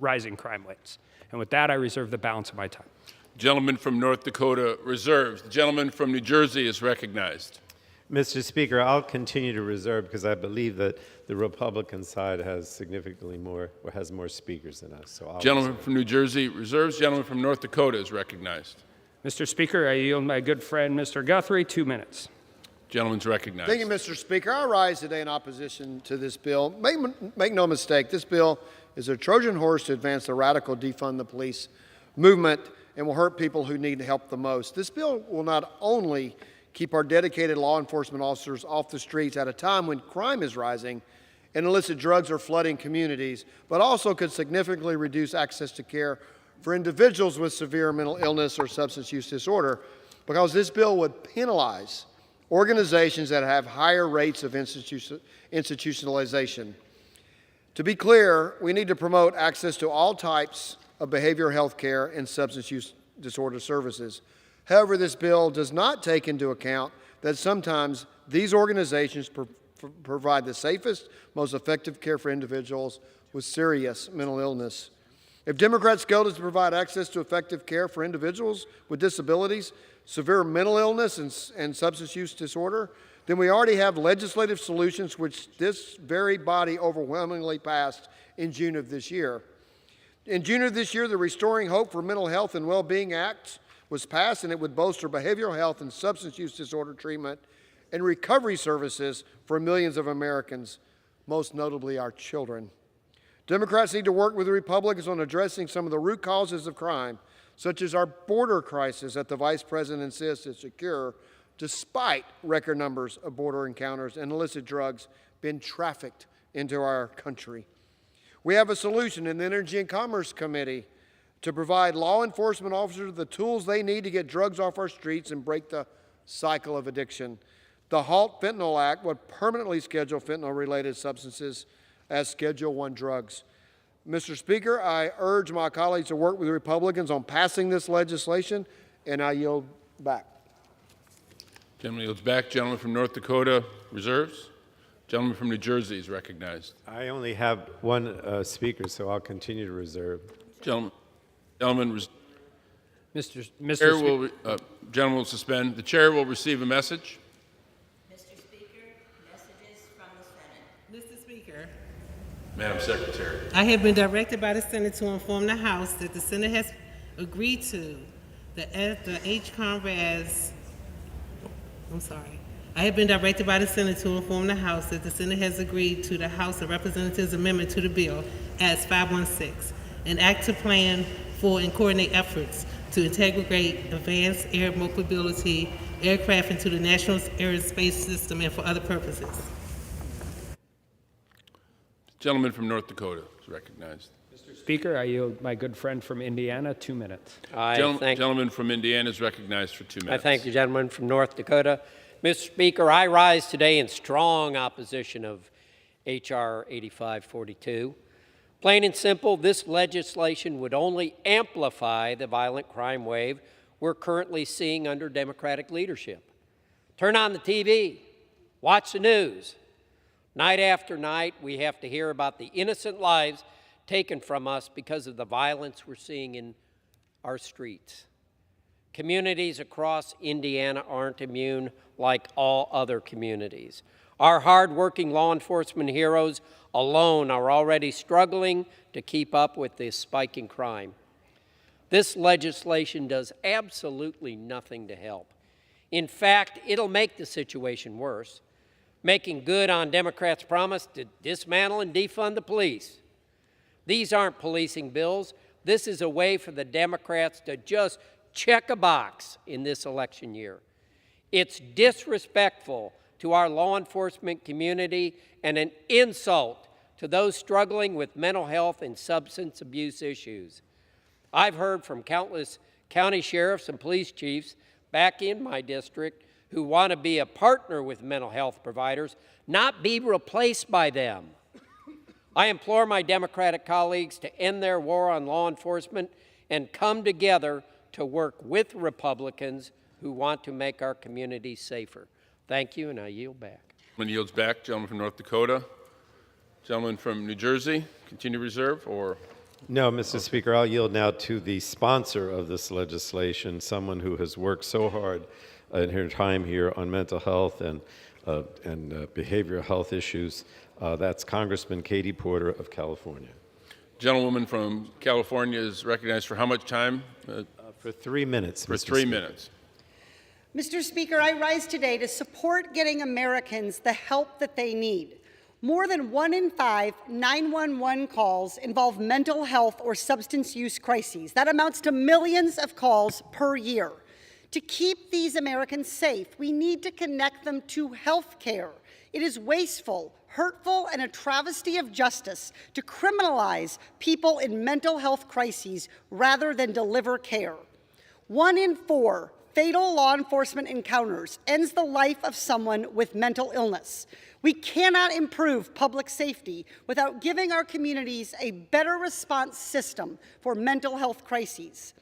rising crime rates. And with that, I reserve the balance of my time. Gentleman from North Dakota reserves. The gentleman from New Jersey is recognized. Mr. Speaker, I'll continue to reserve because I believe that the Republican side has significantly more, or has more speakers than us. So Gentleman from New Jersey reserves. Gentleman from North Dakota is recognized. Mr. Speaker, I yield my good friend, Mr. Guthrie, 2 minutes. Gentleman's recognized. Thank you, Mr. Speaker. I rise today in opposition to this bill. Make no mistake, this bill is a Trojan horse to advance the radical defund the police movement and will hurt people who need help the most. This bill will not only keep our dedicated law enforcement officers off the streets at a time when crime is rising and illicit drugs are flooding communities, but also could significantly reduce access to care for individuals with severe mental illness or substance use disorder, because this bill would penalize organizations that have higher rates of institutionalization. To be clear, we need to promote access to all types of behavioral health care and substance use disorder services. However, this bill does not take into account that sometimes these organizations provide the safest, most effective care for individuals with serious mental illness. If Democrats' goal is to provide access to effective care for individuals with disabilities, severe mental illness, and substance use disorder, then we already have legislative solutions which this very body overwhelmingly passed in June of this year. In June of this year, the Restoring Hope for Mental Health and Well-Being Act was passed, and it would bolster behavioral health and substance use disorder treatment and recovery services for millions of Americans, most notably our children. Democrats need to work with the Republicans on addressing some of the root causes of crime, such as our border crisis that the Vice President insists is secure, despite record numbers of border encounters and illicit drugs being trafficked into our country. We have a solution in the Energy and Commerce Committee to provide law enforcement officers the tools they need to get drugs off our streets and break the cycle of addiction. The HALT Fentanyl Act would permanently schedule fentanyl-related substances as Schedule I drugs. Mr. Speaker, I urge my colleagues to work with the Republicans on passing this legislation, and I yield back. Gentleman yields back. Gentleman from North Dakota reserves. Gentleman from New Jersey is recognized. I only have one speaker, so I'll continue to reserve. Gentleman, gentleman will suspend. The chair will receive a message. Mr. Speaker, messages from the Senate. Mr. Speaker, Madam Secretary. I have been directed by the Senate to inform the House that the Senate has agreed to the H. Conrad's. I have been directed by the Senate to inform the House that the Senate has agreed to the House of Representatives amendment to the bill as 516, an act to plan for and coordinate efforts to integrate advanced air mobility aircraft into the national aerospace system and for other purposes. Gentleman from North Dakota is recognized. Mr. Speaker, I yield my good friend from Indiana 2 minutes. Gentleman from Indiana is recognized for 2 minutes. I thank the gentleman from North Dakota. Mr. Speaker, I rise today in strong opposition of H.R. 8542. Plain and simple, this legislation would only amplify the violent crime wave we're currently seeing under Democratic leadership. Turn on the TV, watch the news. Night after night, we have to hear about the innocent lives taken from us because of the violence we're seeing in our streets. Communities across Indiana aren't immune like all other communities. Our hard-working law enforcement heroes alone are already struggling to keep up with this spiking crime. This legislation does absolutely nothing to help. In fact, it'll make the situation worse, making good on Democrats' promise to dismantle and defund the police. These aren't policing bills. This is a way for the Democrats to just check a box in this election year. It's disrespectful to our law enforcement community and an insult to those struggling with mental health and substance abuse issues. I've heard from countless county sheriffs and police chiefs back in my district who want to be a partner with mental health providers, not be replaced by them. I implore my Democratic colleagues to end their war on law enforcement and come together to work with Republicans who want to make our communities safer. Thank you, and I yield back. Gentleman yields back. Gentleman from North Dakota. Gentleman from New Jersey, continue reserve, or? No, Mr. Speaker, I'll yield now to the sponsor of this legislation, someone who has worked so hard in her time here on mental health and behavioral health issues. That's Congressman Katie Porter of California. Gentlewoman from California is recognized for how much time? For 3 minutes, For Mr. 3 Speaker. minutes. Mr. Speaker, I rise today to support getting Americans the help that they need. More than 1 in 5 911 calls involve mental health or substance use crises. That amounts to millions of calls per year. To keep these Americans safe, we need to connect them to health care. It is wasteful, hurtful, and a travesty of justice to criminalize people in mental health crises rather than deliver care. 1 in 4 fatal law enforcement encounters ends the life of someone with mental illness. We cannot improve public safety without giving our communities a better response system for mental health crises.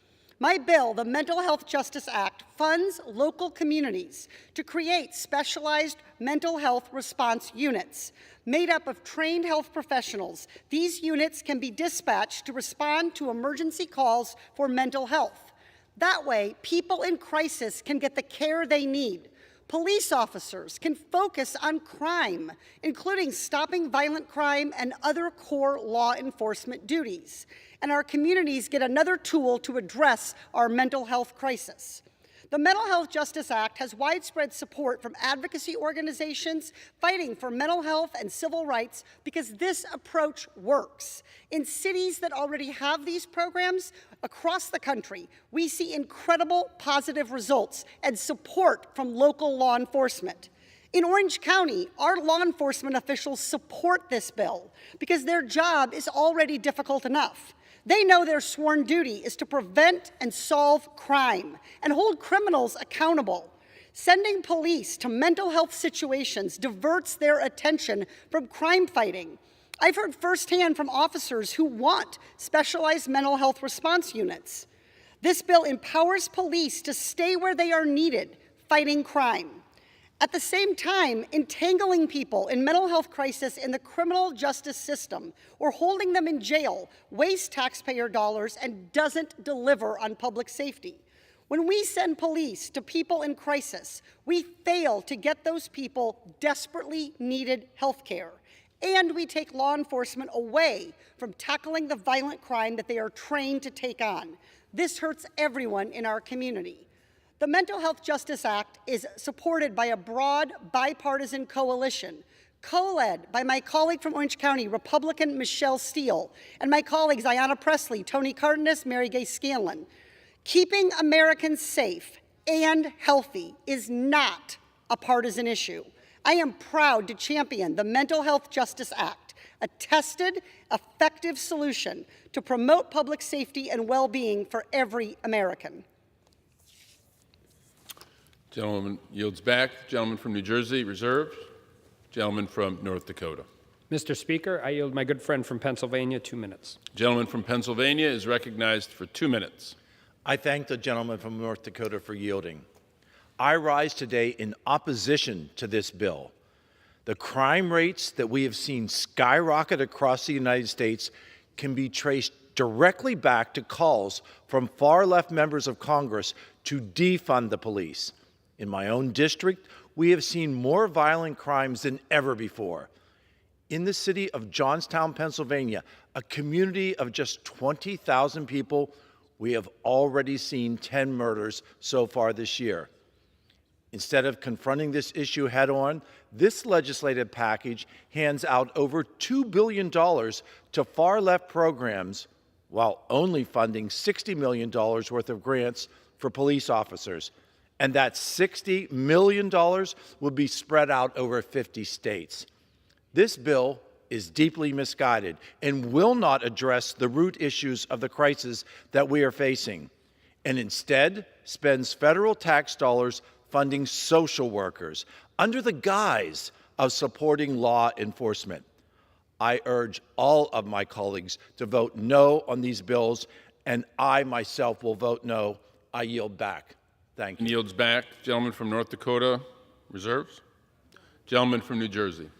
My bill, the Mental Health Justice Act, funds local communities to create specialized mental health response units. Made up of trained health professionals, these units can be dispatched to respond to emergency calls for mental health. That way, people in crisis can get the care they need. Police officers can focus on crime, including stopping violent crime and other core law enforcement duties. And our communities get another tool to address our mental health crisis. The Mental Health Justice Act has widespread support from advocacy organizations fighting for mental health and civil rights because this approach works. In cities that already have these programs across the country, we see incredible positive results and support from local law enforcement. In Orange County, our law enforcement officials support this bill because their job is already difficult enough. They know their sworn duty is to prevent and solve crime and hold criminals accountable. Sending police to mental health situations diverts their attention from crime fighting. I've heard firsthand from officers who want specialized mental health response units. This bill empowers police to stay where they are needed, fighting crime. At the same time, entangling people in mental health crisis in the criminal justice system or holding them in jail wastes taxpayer dollars and doesn't deliver on public safety. When we send police to people in crisis, we fail to get those people desperately needed health care, and we take law enforcement away from tackling the violent crime that they are trained to take on. This hurts everyone in our community. The Mental Health Justice Act is supported by a broad bipartisan coalition, co-led by my colleague from Orange County, Republican Michelle Steele, and my colleagues Ayanna Pressley, Tony Cardenas, Mary Gay Scanlon. Keeping Americans safe and healthy is not a partisan issue. I am proud to champion the Mental Health Justice Act, a tested, effective solution to promote public safety and well-being for every American. Gentleman yields back. Gentleman from New Jersey, reserved. Gentleman from North Dakota. Mr. Speaker, I yield my good friend from Pennsylvania 2 minutes. Gentleman from Pennsylvania is recognized for 2 minutes. I thank the gentleman from North Dakota for yielding. I rise today in opposition to this bill. The crime rates that we have seen skyrocket across the United States can be traced directly back to calls from far-left members of Congress to defund the police. In my own district, we have seen more violent crimes than ever before. In the city of Johnstown, Pennsylvania, a community of just 20,000 people, we have already seen 10 murders so far this year. Instead of confronting this issue head-on, this legislative package hands out over $2 billion to far-left programs while only funding $60 million worth of grants for police officers. And that $60 million will be spread out over 50 states. This bill is deeply misguided and will not address the root issues of the crisis that we are facing, and instead spends federal tax dollars funding social workers under the guise of supporting law enforcement. I urge all of my colleagues to vote no on these bills, and I myself will vote no. I yield back. Thank you. Yields back. Gentleman from North Dakota, reserves. Gentleman from New Jersey.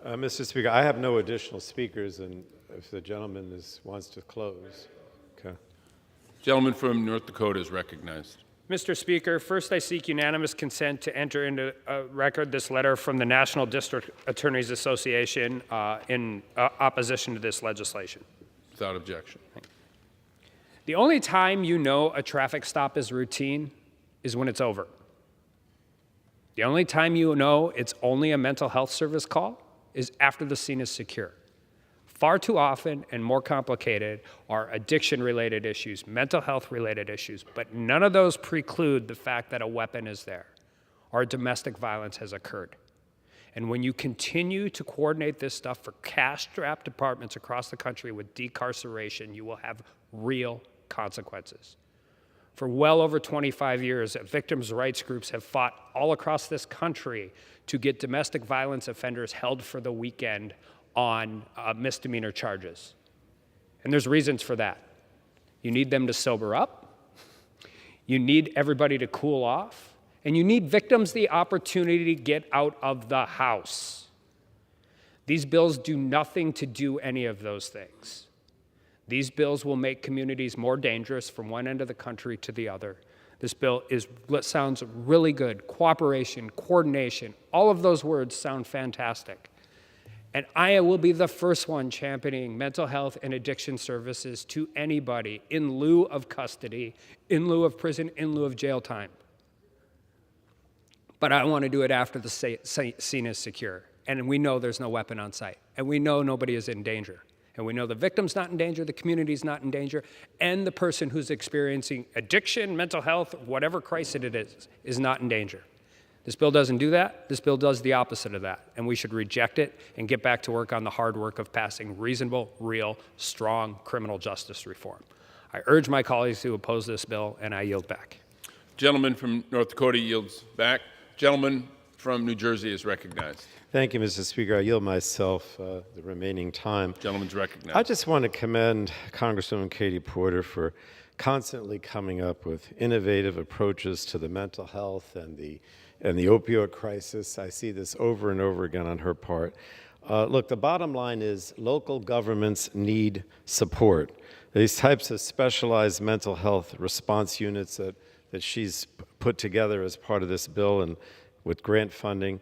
Mr. Speaker, I have no additional speakers, and if the gentleman wants to close. Okay. Gentleman from North Dakota is recognized. Mr. Speaker, first I seek unanimous consent to enter into record this letter from the National District Attorneys Association in opposition to this legislation. Without objection. The only time you know a traffic stop is routine is when it's over. The only time you know it's only a mental health service call is after the scene is secure. Far too often and more complicated are addiction-related issues, mental health-related issues, but none of those preclude the fact that a weapon is there or domestic violence has occurred. And when you continue to coordinate this stuff for cash-strapped departments across the country with decarceration, you will have real consequences. For well over 25 years, victims' rights groups have fought all across this country to get domestic violence offenders held for the weekend on misdemeanor charges. And there's reasons for that. You need them to sober up. You need everybody to cool off, and you need victims the opportunity to get out of the house. These bills do nothing to do any of those things. These bills will make communities more dangerous from one end of the country to the other. This bill sounds really good. Cooperation, coordination, all of those words sound fantastic. And I will be the first one championing mental health and addiction services to anybody in lieu of custody, in lieu of prison, in lieu of jail time. But I want to do it after the scene is secure. And we know there's no weapon on site. And we know nobody is in danger. And we know the victim's not in danger, the community's not in danger, and the person who's experiencing addiction, mental health, whatever crisis it is not in danger. This bill doesn't do that. This bill does the opposite of that. And we should reject it and get back to work on the hard work of passing reasonable, real, strong criminal justice reform. I urge my colleagues to oppose this bill, and I yield back. Gentleman from North Dakota yields back. Gentleman from New Jersey is recognized. Thank you, Mr. Speaker. I yield myself the remaining time. Gentleman's recognized. I just want to commend Congresswoman Katie Porter for constantly coming up with innovative approaches to the mental health and the opioid crisis. I see this over and over again on her part. Look, the bottom line is local governments need support. These types of specialized mental health response units that she's put together as part of this bill and with grant funding,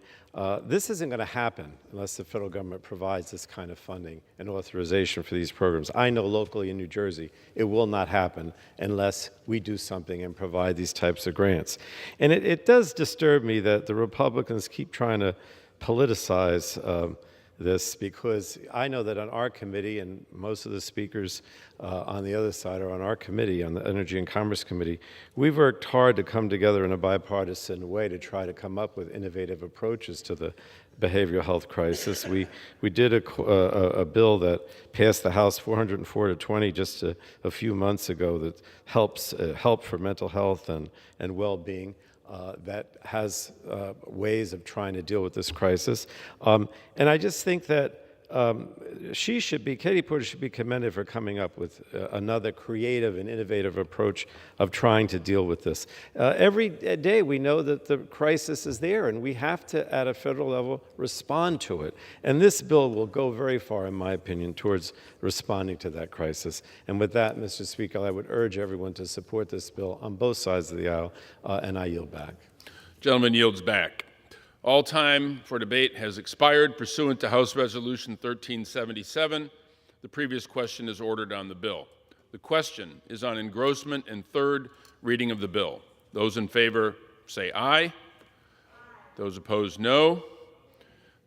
this isn't going to happen unless the federal government provides this kind of funding and authorization for these programs. I know locally in New Jersey, it will not happen unless we do something and provide these types of grants. And it does disturb me that the Republicans keep trying to politicize this, because I know that on our committee, and most of the speakers on the other side are on our committee, on the Energy and Commerce Committee, we've worked hard to come together in a bipartisan way to try to come up with innovative approaches to the behavioral health crisis. We did a bill that passed the House 404 to 20 just a few months ago that helps help for mental health and well-being. That has ways of trying to deal with this crisis. And I just think that Katie Porter should be commended for coming up with another creative and innovative approach of trying to deal with this. Every day we know that the crisis is there, and we have to, at a federal level, respond to it. And this bill will go very far, in my opinion, towards responding to that crisis. And with that, Mr. Speaker, I would urge everyone to support this bill on both sides of the aisle, and I yield back. Gentleman yields back. All time for debate has expired. Pursuant to House Resolution 1377, the previous question is ordered on the bill. The question is on engrossment and third reading of the bill. Those in favor say aye. Those opposed, no.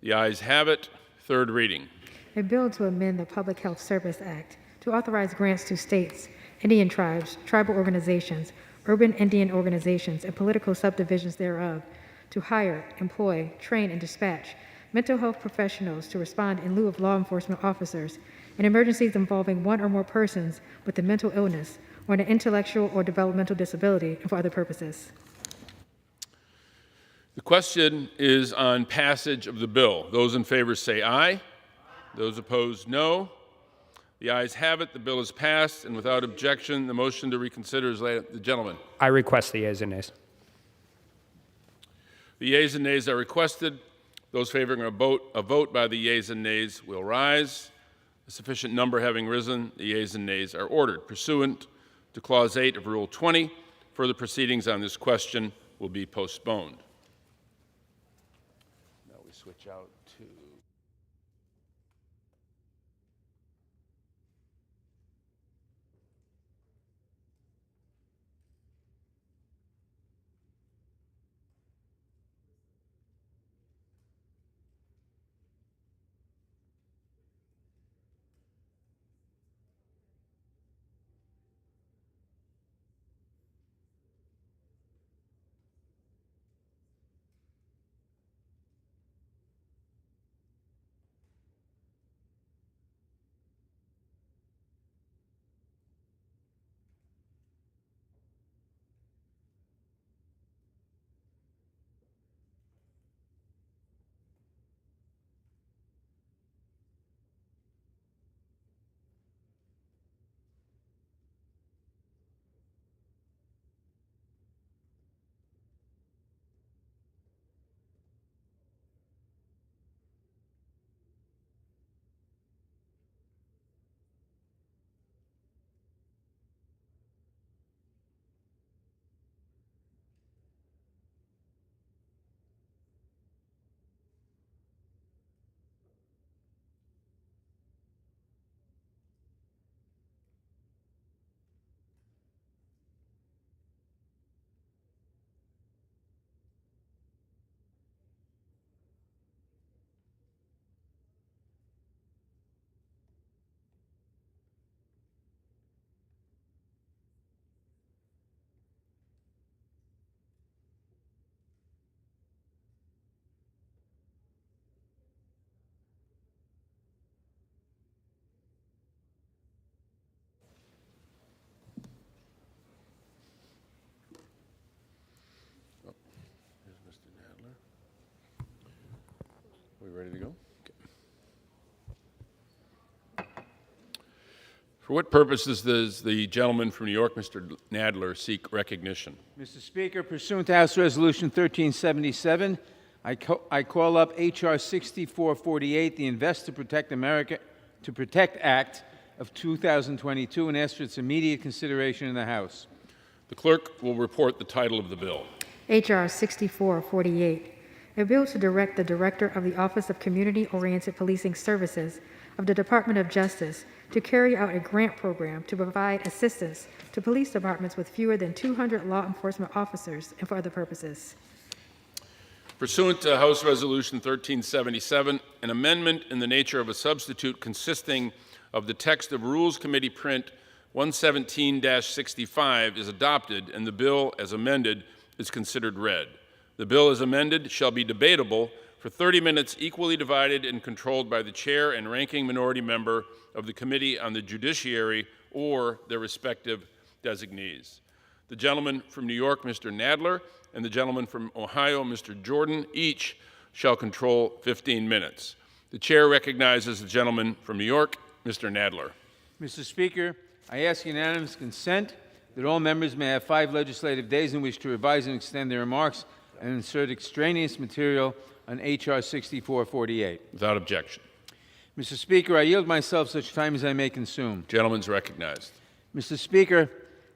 The ayes have it. Third reading. A bill to amend the Public Health Service Act to authorize grants to states, Indian tribes, tribal organizations, urban Indian organizations, and political subdivisions thereof to hire, employ, train, and dispatch mental health professionals to respond in lieu of law enforcement officers in emergencies involving one or more persons with a mental illness or an intellectual or developmental disability, and for other purposes. The question is on passage of the bill. Those in favor say aye. Those opposed, no. The ayes have it. The bill is passed, and without objection, the motion to reconsider is laid. The gentleman. I request the yeas and nays. The yeas and nays are requested. Those favoring a vote by the yeas and nays will rise. A sufficient number having risen, the yeas and nays are ordered. Pursuant to Clause 8 of Rule 20, further proceedings on this question will be postponed. Now we switch out to For what purposes does the gentleman from New York, Mr. Nadler, seek recognition? Mr. Speaker, pursuant to House Resolution 1377, I call up H.R. 6448, the Invest to Protect America to Protect Act of 2022, and ask for its immediate consideration in the House. The clerk will report the title of the bill. H.R. 6448, a bill to direct the Director of the Office of Community-Oriented Policing Services of the Department of Justice to carry out a grant program to provide assistance to police departments with fewer than 200 law enforcement officers and for other purposes. Pursuant to House Resolution 1377, an amendment in the nature of a substitute consisting of the text of Rules Committee Print 117-65 is adopted, and the bill as amended is considered read. The bill as amended shall be debatable for 30 minutes, equally divided and controlled by the chair and ranking minority member of the Committee on the Judiciary or their respective designees. The gentleman from New York, Mr. Nadler, and the gentleman from Ohio, Mr. Jordan, each shall control 15 minutes. The chair recognizes the gentleman from New York, Mr. Nadler. Mr. Speaker, I ask unanimous consent that all members may have 5 legislative days in which to revise and extend their remarks and insert extraneous material on H.R. 6448. Without objection. Mr. Speaker, I yield myself such time as I may consume. Gentleman's recognized. Mr. Speaker,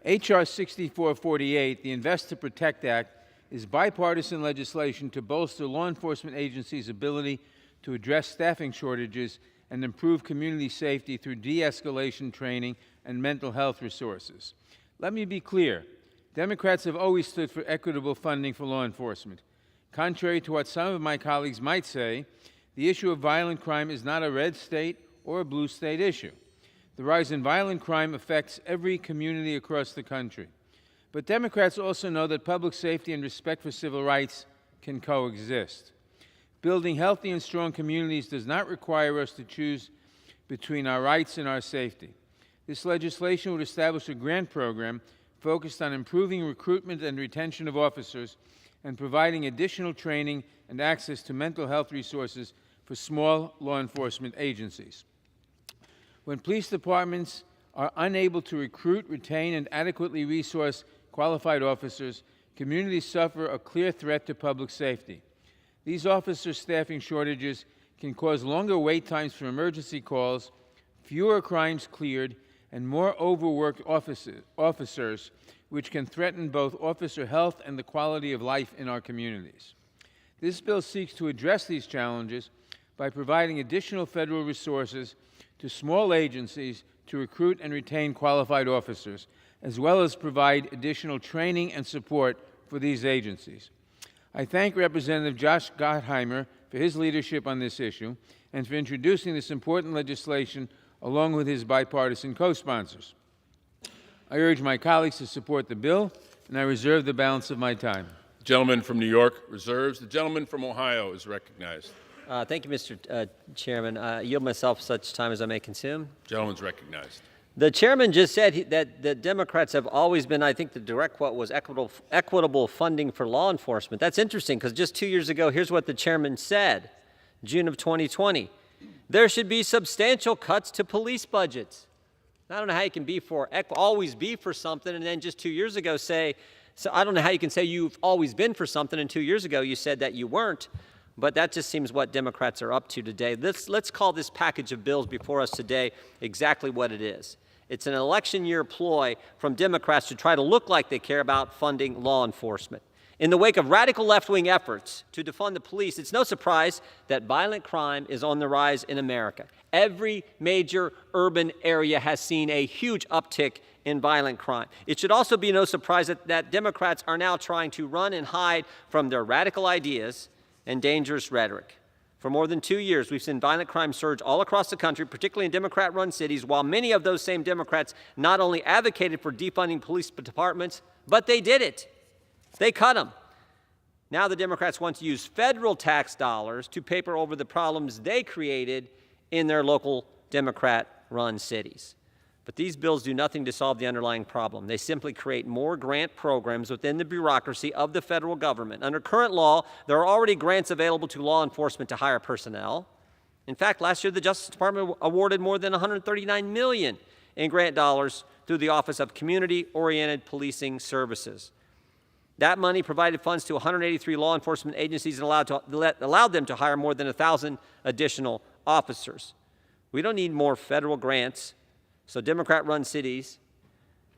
H.R. 6448, the Invest to Protect Act, is bipartisan legislation to bolster law enforcement agencies' ability to address staffing shortages and improve community safety through de-escalation training and mental health resources. Let me be clear. Democrats have always stood for equitable funding for law enforcement. Contrary to what some of my colleagues might say, the issue of violent crime is not a red state or a blue state issue. The rise in violent crime affects every community across the country. But Democrats also know that public safety and respect for civil rights can coexist. Building healthy and strong communities does not require us to choose between our rights and our safety. This legislation would establish a grant program focused on improving recruitment and retention of officers and providing additional training and access to mental health resources for small law enforcement agencies. When police departments are unable to recruit, retain, and adequately resource qualified officers, communities suffer a clear threat to public safety. These officer staffing shortages can cause longer wait times for emergency calls, fewer crimes cleared, and more overworked officers, which can threaten both officer health and the quality of life in our communities. This bill seeks to address these challenges by providing additional federal resources to small agencies to recruit and retain qualified officers, as well as provide additional training and support for these agencies. I thank Representative Josh Gottheimer for his leadership on this issue and for introducing this important legislation along with his bipartisan co-sponsors. I urge my colleagues to support the bill, and I reserve the balance of my time. The gentleman from New York reserves. The gentleman from Ohio is recognized. Thank you, Mr. Chairman. I yield myself such time as I may consume. Gentleman's recognized. The chairman just said that the Democrats have always been, I think the direct quote was equitable funding for law enforcement. That's interesting because just 2 years ago, here's what the chairman said, June of 2020. There should be substantial cuts to police budgets. I don't know how you can be for always be for something and then just 2 years ago say, so I don't know how you can say you've always been for something and 2 years ago you said that you weren't, but that just seems what Democrats are up to today. Let's call this package of bills before us today exactly what it is. It's an election year ploy from Democrats to try to look like they care about funding law enforcement. In the wake of radical left-wing efforts to defund the police, it's no surprise that violent crime is on the rise in America. Every major urban area has seen a huge uptick in violent crime. It should also be no surprise that Democrats are now trying to run and hide from their radical ideas and dangerous rhetoric. For more than 2 years, we've seen violent crime surge all across the country, particularly in Democrat-run cities, while many of those same Democrats not only advocated for defunding police departments, but they did it. They cut them. Now the Democrats want to use federal tax dollars to paper over the problems they created in their local Democrat-run cities. But these bills do nothing to solve the underlying problem. They simply create more grant programs within the bureaucracy of the federal government. Under current law, there are already grants available to law enforcement to hire personnel. In fact, last year the Justice Department awarded more than $139 million in grant dollars through the Office of Community-Oriented Policing Services. That money provided funds to 183 law enforcement agencies and allowed them to hire more than 1,000 additional officers. We don't need more federal grants, so Democrat-run cities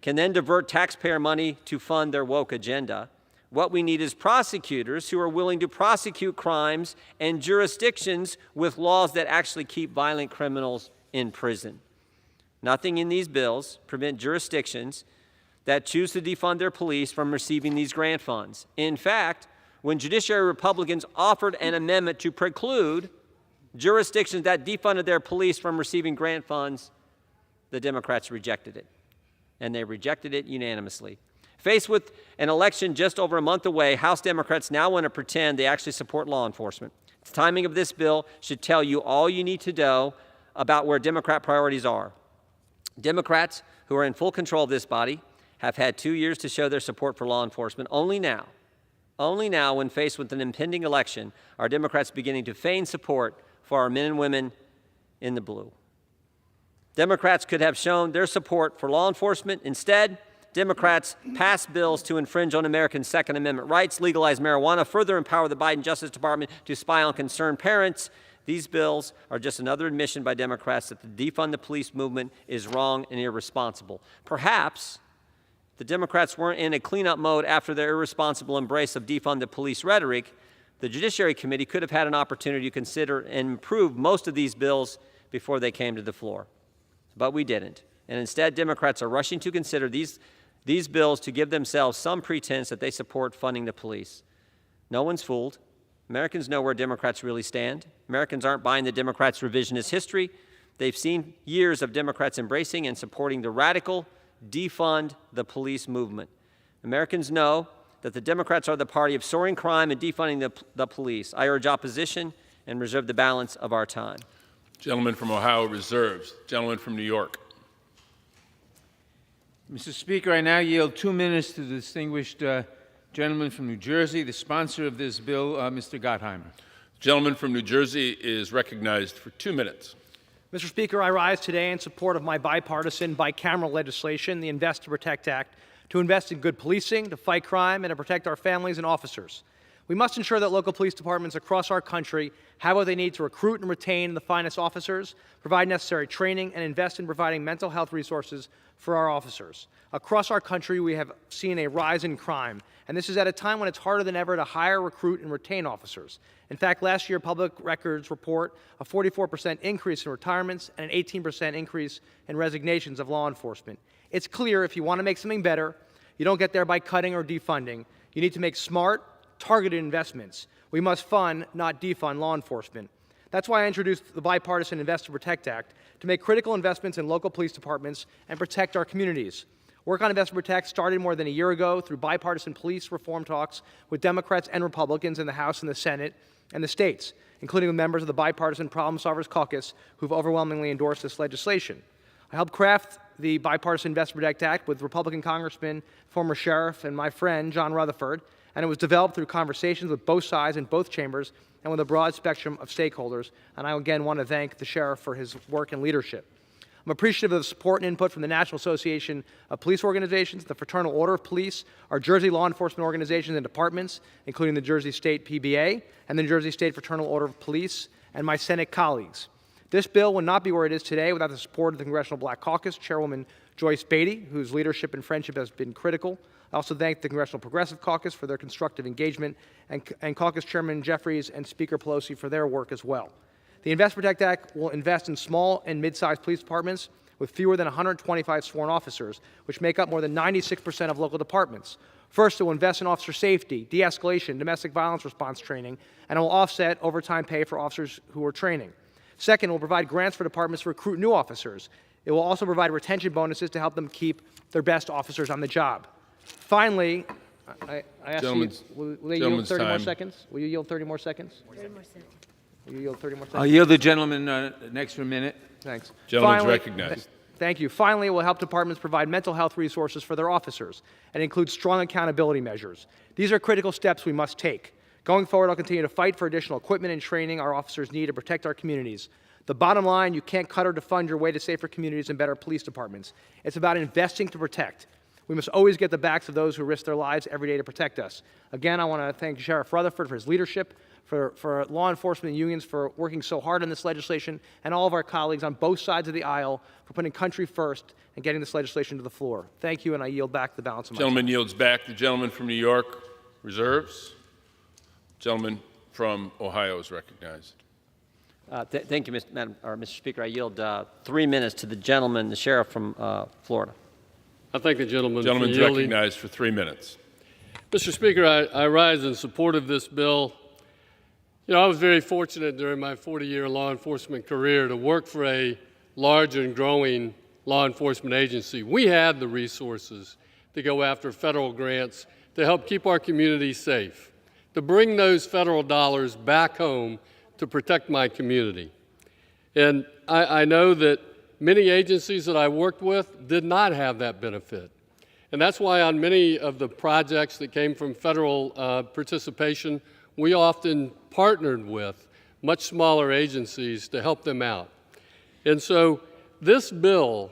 can then divert taxpayer money to fund their woke agenda. What we need is prosecutors who are willing to prosecute crimes and jurisdictions with laws that actually keep violent criminals in prison. Nothing in these bills prevent jurisdictions that choose to defund their police from receiving these grant funds. In fact, when Judiciary Republicans offered an amendment to preclude jurisdictions that defunded their police from receiving grant funds, the Democrats rejected it, and they rejected it unanimously. Faced with an election just over a month away, House Democrats now want to pretend they actually support law enforcement. The timing of this bill should tell you all you need to know about where Democrat priorities are. Democrats who are in full control of this body have had 2 years to show their support for law enforcement. Only now, when faced with an impending election, are Democrats beginning to feign support for our men and women in the blue. Democrats could have shown their support for law enforcement. Instead, Democrats passed bills to infringe on American Second Amendment rights, legalize marijuana, further empower the Biden Justice Department to spy on concerned parents. These bills are just another admission by Democrats that the defund the police movement is wrong and irresponsible. Perhaps the Democrats weren't in a cleanup mode after their irresponsible embrace of defund the police rhetoric. The Judiciary Committee could have had an opportunity to consider and improve most of these bills before they came to the floor. But we didn't. And instead, Democrats are rushing to consider these bills to give themselves some pretense that they support funding the police. No one's fooled. Americans know where Democrats really stand. Americans aren't buying the Democrats' revisionist history. They've seen years of Democrats embracing and supporting the radical defund the police movement. Americans know that the Democrats are the party of soaring crime and defunding the police. I urge opposition and reserve the balance of our time. Gentleman from Ohio reserves. Gentleman from New York. Mr. Speaker, I now yield 2 minutes to the distinguished gentleman from New Jersey, the sponsor of this bill, Mr. Gottheimer. Gentleman from New Jersey is recognized for 2 minutes. Mr. Speaker, I rise today in support of my bipartisan, bicameral legislation, the Invest to Protect Act, to invest in good policing, to fight crime, and to protect our families and officers. We must ensure that local police departments across our country have what they need to recruit and retain the finest officers, provide necessary training, and invest in providing mental health resources for our officers. Across our country, we have seen a rise in crime, and this is at a time when it's harder than ever to hire, recruit, and retain officers. In fact, last year, public records report a 44% increase in retirements and an 18% increase in resignations of law enforcement. It's clear if you want to make something better, you don't get there by cutting or defunding. You need to make smart, targeted investments. We must fund, not defund, law enforcement. That's why I introduced the bipartisan Invest to Protect Act, to make critical investments in local police departments and protect our communities. Work on Invest to Protect started more than a year ago through bipartisan police reform talks with Democrats and Republicans in the House and the Senate and the states, including with members of the Bipartisan Problem Solvers Caucus who've overwhelmingly endorsed this legislation. I helped craft the bipartisan Invest to Protect Act with Republican Congressman, former sheriff, and my friend, John Rutherford, and it was developed through conversations with both sides in both chambers and with a broad spectrum of stakeholders. And I again want to thank the sheriff for his work and leadership. I'm appreciative of the support and input from the National Association of Police Organizations, the Fraternal Order of Police, our Jersey law enforcement organizations and departments, including the Jersey State PBA and the Jersey State Fraternal Order of Police, and my Senate colleagues. This bill would not be where it is today without the support of the Congressional Black Caucus, Chairwoman Joyce Beatty, whose leadership and friendship has been critical. I also thank the Congressional Progressive Caucus for their constructive engagement, and Caucus Chairman Jeffries and Speaker Pelosi for their work as well. The Invest Protect Act will invest in small and mid-sized police departments with fewer than 125 sworn officers, which make up more than 96% of local departments. First, it will invest in officer safety, de-escalation, domestic violence response training, and it will offset overtime pay for officers who are training. Second, it will provide grants for departments to recruit new officers. It will also provide retention bonuses to help them keep their best officers on the job. Finally, I ask you, will they yield 30 more seconds? Will you yield 30 more seconds? 30 more seconds. Will you yield 30 more seconds? I'll yield the gentleman an extra minute. Thanks. Gentleman's recognized. Thank you. Finally, it will help departments provide mental health resources for their officers and include strong accountability measures. These are critical steps we must take. Going forward, I'll continue to fight for additional equipment and training our officers need to protect our communities. The bottom line, you can't cut or defund your way to safer communities and better police departments. It's about investing to protect. We must always get the backs of those who risk their lives every day to protect us. Again, I want to thank Sheriff Rutherford for his leadership, for law enforcement unions for working so hard on this legislation, and all of our colleagues on both sides of the aisle for putting country first and getting this legislation to the floor. Thank you, and I yield back the balance of my time. Gentleman yields back. The gentleman from New York reserves. Gentleman from Ohio is recognized. Thank you, Mr. Speaker. I yield 3 minutes to the gentleman, the sheriff from Florida. I thank the gentleman Gentleman's for yielding. recognized for 3 minutes. Mr. Speaker, I rise in support of this bill. You know, I was very fortunate during my 40-year law enforcement career to work for a large and growing law enforcement agency. We had the resources to go after federal grants to help keep our communities safe, to bring those federal dollars back home to protect my community. And I know that many agencies that I worked with did not have that benefit. And that's why on many of the projects that came from federal participation, we often partnered with much smaller agencies to help them out. And so this bill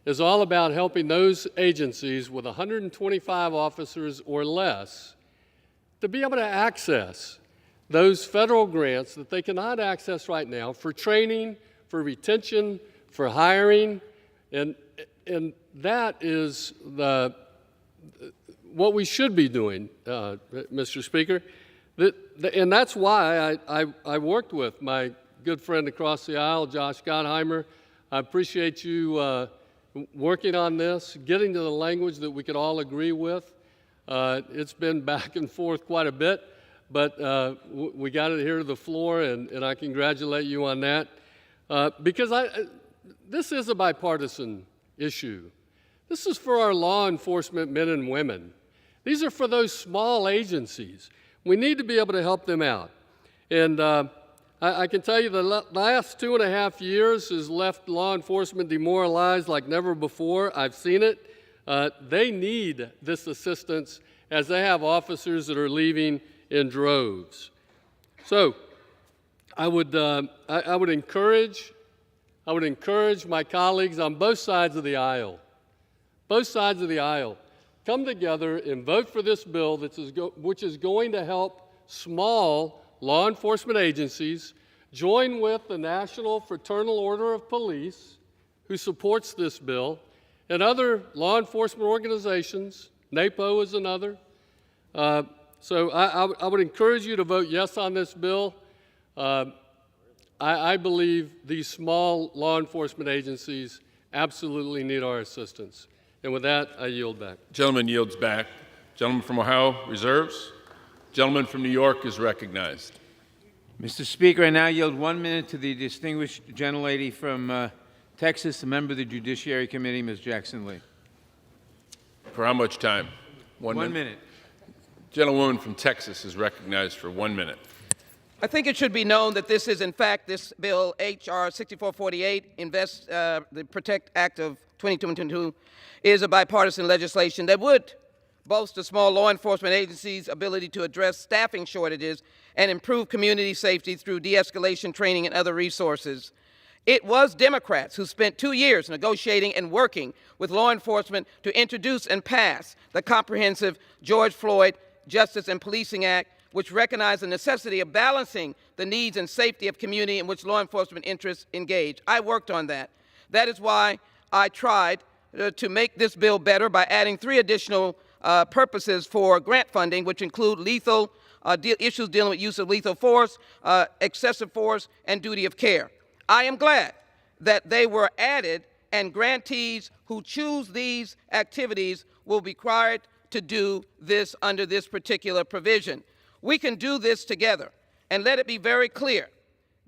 is all about helping those agencies with 125 officers or less to be able to access those federal grants that they cannot access right now for training, for retention, for hiring, and that is what we should be doing, Mr. Speaker. And that's why I worked with my good friend across the aisle, Josh Gottheimer. I appreciate you working on this, getting to the language that we could all agree with. It's been back and forth quite a bit, but we got it here to the floor, and I congratulate you on that. Because this is a bipartisan issue. This is for our law enforcement men and women. These are for those small agencies. We need to be able to help them out. And I can tell you the last 2.5 years has left law enforcement demoralized like never before. I've seen it. They need this assistance as they have officers that are leaving in droves. So I would encourage my colleagues on both sides of the aisle, come together and vote for this bill which is going to help small law enforcement agencies join with the National Fraternal Order of Police, who supports this bill, and other law enforcement organizations. NAPO is another. So I would encourage you to vote yes on this bill. I believe these small law enforcement agencies absolutely need our assistance. And with that, I yield back. Gentleman yields back. Gentleman from Ohio reserves. Gentleman from New York is recognized. Mr. Speaker, I now yield 1 minute to the distinguished gentlelady from Texas, a member of the Judiciary Committee, Ms. Jackson Lee. For how much time? 1 minute. Gentlewoman from Texas is recognized for 1 minute. I think it should be known that this is, in fact, this bill, H.R. 6448, the PROTECT Act of 2022, is a bipartisan legislation that would bolster small law enforcement agencies' ability to address staffing shortages and improve community safety through de-escalation training and other resources. It was Democrats who spent 2 years negotiating and working with law enforcement to introduce and pass the comprehensive George Floyd Justice and Policing Act, which recognized the necessity of balancing the needs and safety of community in which law enforcement interests engage. I worked on that. That is why I tried to make this bill better by adding 3 additional purposes for grant funding, which include lethal issues dealing with use of lethal force, excessive force, and duty of care. I am glad that they were added, and grantees who choose these activities will be required to do this under this particular provision. We can do this together, and let it be very clear.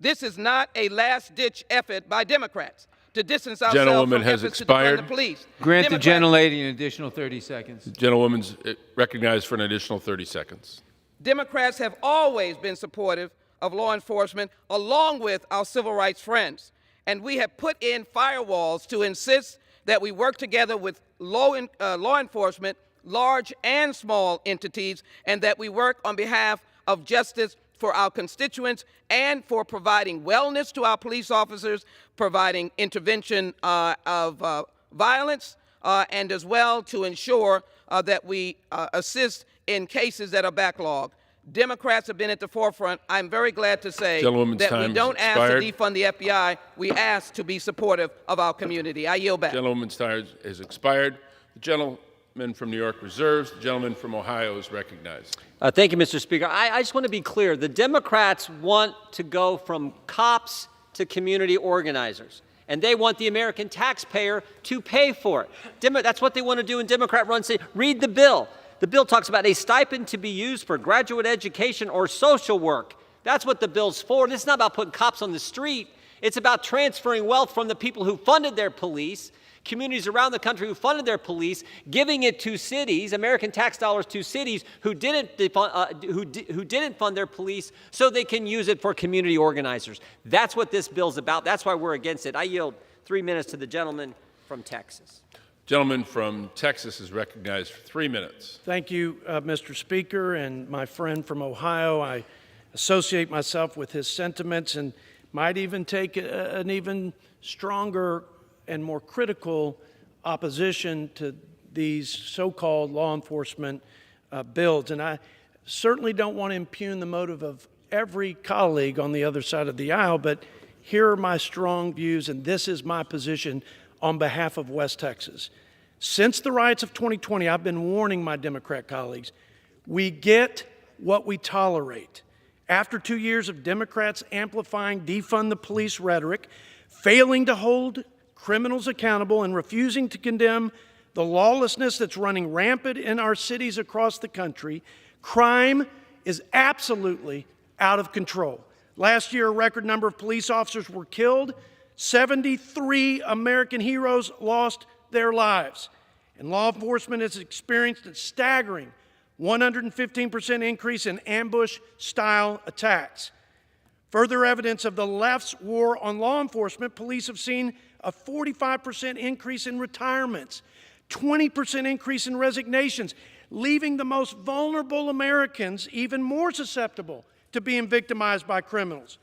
This is not a last-ditch effort by Democrats to distance ourselves from efforts to defund the police. Grant the gentlelady an additional 30 seconds. The gentlewoman's recognized for an additional 30 seconds. Democrats have always been supportive of law enforcement, along with our civil rights friends. And we have put in firewalls to insist that we work together with law enforcement, large and small entities, and that we work on behalf of justice for our constituents and for providing wellness to our police officers, providing intervention of violence, and as well to ensure that we assist in cases that are backlogged. Democrats have been at the forefront. I'm very glad to say that we don't ask to defund the FBI. We ask to be supportive of our community. I yield back. Gentleman's time has expired. The gentleman from New York reserves. The gentleman from Ohio is recognized. Thank you, Mr. Speaker. I just want to be clear. The Democrats want to go from cops to community organizers, and they want the American taxpayer to pay for it. That's what they want to do in Democrat-run cities. Read the bill. The bill talks about a stipend to be used for graduate education or social work. That's what the bill's for. This is not about putting cops on the street. It's about transferring wealth from the people who funded their police, communities around the country who funded their police, giving it to cities, American tax dollars to cities who didn't fund their police, so they can use it for community organizers. That's what this bill's about. That's why we're against it. I yield 3 minutes to the gentleman from Texas. Gentleman from Texas is recognized for 3 minutes. Thank you, Mr. Speaker, and my friend from Ohio. I associate myself with his sentiments and might even take an even stronger and more critical opposition to these so-called law enforcement bills. And I certainly don't want to impugn the motive of every colleague on the other side of the aisle, but here are my strong views, and this is my position on behalf of West Texas. Since the riots of 2020, I've been warning my Democrat colleagues, we get what we tolerate. After 2 years of Democrats amplifying defund the police rhetoric, failing to hold criminals accountable, and refusing to condemn the lawlessness that's running rampant in our cities across the country, crime is absolutely out of control. Last year, a record number of police officers were killed. 73 American heroes lost their lives. And law enforcement has experienced a staggering 115% increase in ambush-style attacks. Further evidence of the left's war on law enforcement, police have seen a 45% increase in retirements, 20% increase in resignations, leaving the most vulnerable Americans even more susceptible to being victimized by criminals.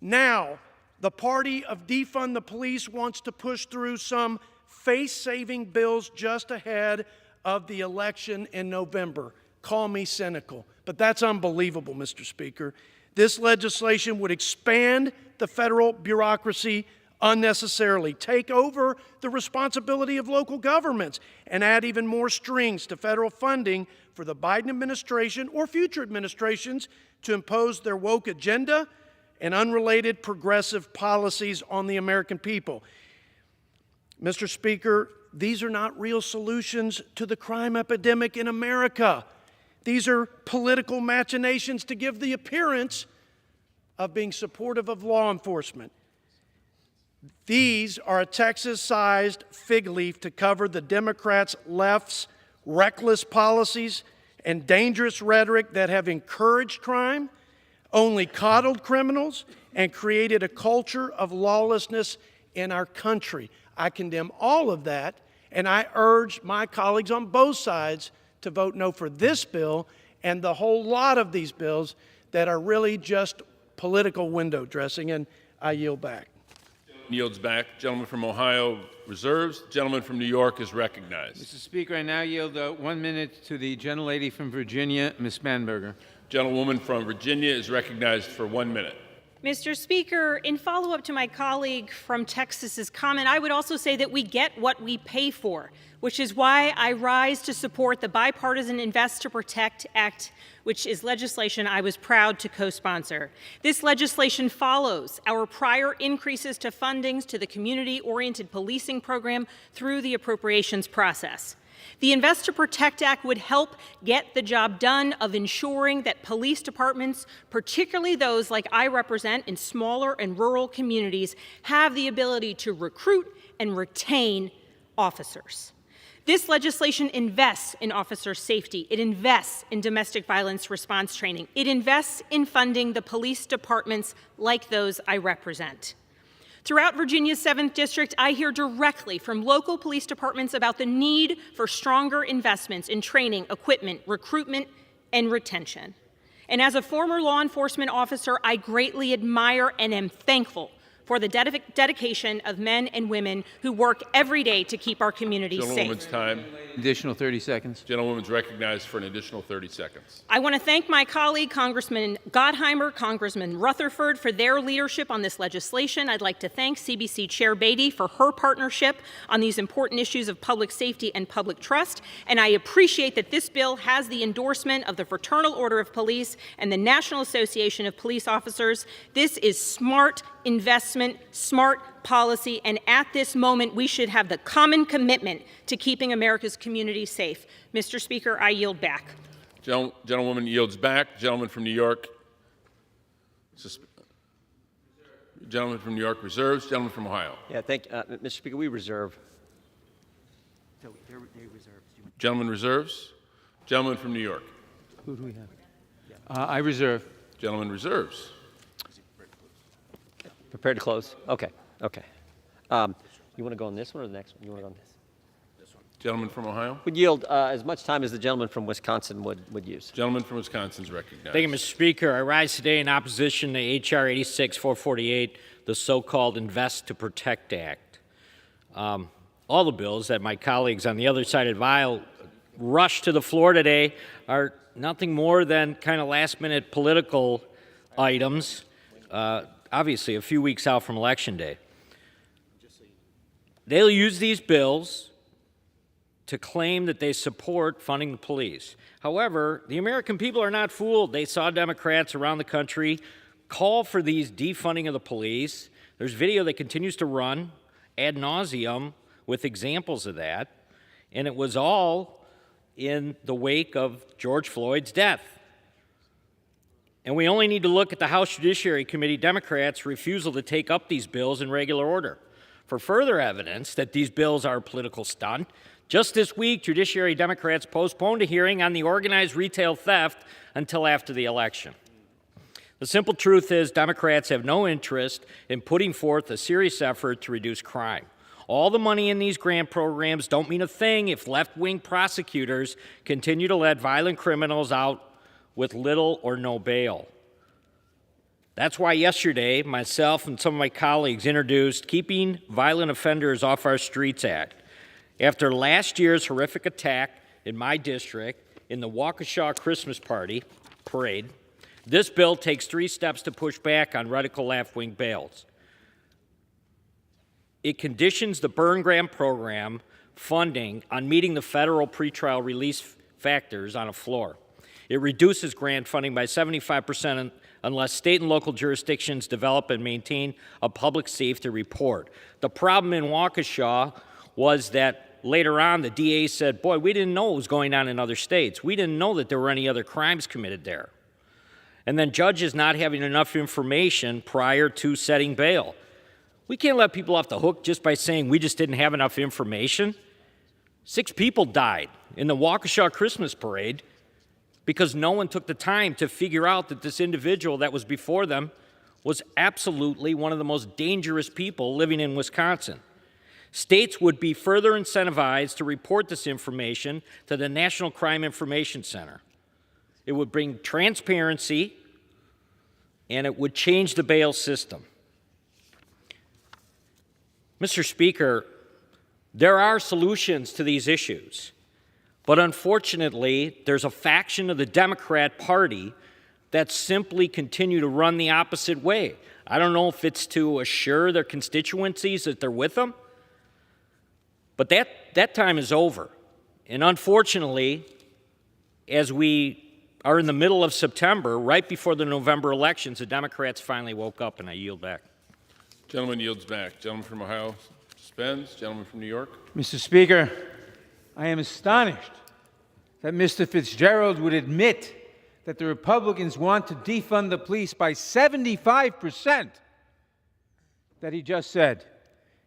Now, the party of defund the police wants to push through some face-saving bills just ahead of the election in November. Call me cynical, but that's unbelievable, Mr. Speaker. This legislation would expand the federal bureaucracy unnecessarily, take over the responsibility of local governments, and add even more strings to federal funding for the Biden administration or future administrations to impose their woke agenda and unrelated progressive policies on the American people. Mr. Speaker, these are not real solutions to the crime epidemic in America. These are political machinations to give the appearance of being supportive of law enforcement. These are a Texas-sized fig leaf to cover the Democrats' left's reckless policies and dangerous rhetoric that have encouraged crime, only coddled criminals, and created a culture of lawlessness in our country. I condemn all of that, and I urge my colleagues on both sides to vote no for this bill and the whole lot of these bills that are really just political window dressing, and I yield back. Yields back. Gentleman from Ohio reserves. Gentleman from New York is recognized. Mr. Speaker, I now yield 1 minute to the gentlelady from Virginia, Ms. Spanberger. Gentlewoman from Virginia is recognized for 1 minute. Mr. Speaker, in follow-up to my colleague from Texas's comment, I would also say that we get what we pay for, which is why I rise to support the bipartisan Invest to Protect Act, which is legislation I was proud to co-sponsor. This legislation follows our prior increases to fundings to the community-oriented policing program through the appropriations process. The Invest to Protect Act would help get the job done of ensuring that police departments, particularly those like I represent in smaller and rural communities, have the ability to recruit and retain officers. This legislation invests in officer safety. It invests in domestic violence response training. It invests in funding the police departments like those I represent. Throughout Virginia's 7th District, I hear directly from local police departments about the need for stronger investments in training, equipment, recruitment, and retention. And as a former law enforcement officer, I greatly admire and am thankful for the dedication of men and women who work every day to keep our communities Gentlewoman's safe. time. Additional 30 seconds. Gentlewoman's recognized for an additional 30 seconds. I want to thank my colleague, Congressman Gottheimer, Congressman Rutherford, for their leadership on this legislation. I'd like to thank CBC Chair Beatty for her partnership on these important issues of public safety and public trust. And I appreciate that this bill has the endorsement of the Fraternal Order of Police and the National Association of Police Officers. This is smart investment, smart policy, and at this moment, we should have the common commitment to keeping America's communities safe. Mr. Speaker, I yield back. Gentlewoman yields back. Gentleman from New York. Gentleman from New York reserves. Gentleman from Ohio. Yeah, Mr. Speaker, we reserve. Gentleman reserves. Gentleman from New York. Who do we have? I reserve. Gentleman reserves. Prepared to close? Okay. Okay. You want to go on this one or the next one? You want to go on this? Gentleman from Ohio. Would yield as much time as the gentleman from Wisconsin would use. Gentleman from Wisconsin is recognized. Thank you, Mr. Speaker. I rise today in opposition to H.R. 86-448, the so-called Invest to Protect Act. All the bills that my colleagues on the other side of the aisle rushed to the floor today are nothing more than kind of last-minute political items, obviously a few weeks out from Election Day. They'll use these bills to claim that they support funding the police. However, the American people are not fooled. They saw Democrats around the country call for these defunding of the police. There's video that continues to run ad nauseum with examples of that, and it was all in the wake of George Floyd's death. And we only need to look at the House Judiciary Committee Democrats' refusal to take up these bills in regular order for further evidence that these bills are a political stunt. Just this week, Judiciary Democrats postponed a hearing on the organized retail theft until after the election. The simple truth is Democrats have no interest in putting forth a serious effort to reduce crime. All the money in these grant programs don't mean a thing if left-wing prosecutors continue to let violent criminals out with little or no bail. That's why yesterday, myself and some of my colleagues introduced Keeping Violent Offenders Off Our Streets Act. After last year's horrific attack in my district in the Waukesha Christmas parade, this bill takes 3 steps to push back on radical left-wing bills. It conditions the burn grant program funding on meeting the federal pretrial release factors on a floor. It reduces grant funding by 75% unless state and local jurisdictions develop and maintain a public safety report. The problem in Waukesha was that later on the DA said, boy, we didn't know what was going on in other states. We didn't know that there were any other crimes committed there. And then judges not having enough information prior to setting bail. We can't let people off the hook just by saying we just didn't have enough information. 6 people died in the Waukesha Christmas parade because no one took the time to figure out that this individual that was before them was absolutely one of the most dangerous people living in Wisconsin. States would be further incentivized to report this information to the National Crime Information Center. It would bring transparency, and it would change the bail system. Mr. Speaker, there are solutions to these issues. But unfortunately, there's a faction of the Democrat Party that simply continue to run the opposite way. I don't know if it's to assure their constituencies that they're with them, but that time is over. And unfortunately, as we are in the middle of September, right before the November elections, the Democrats finally woke up, and I yield back. Gentleman yields back. Gentleman from Ohio suspends. Gentleman from New York. Mr. Speaker, I am astonished that Mr. Fitzgerald would admit that the Republicans want to defund the police by 75%, that he just said.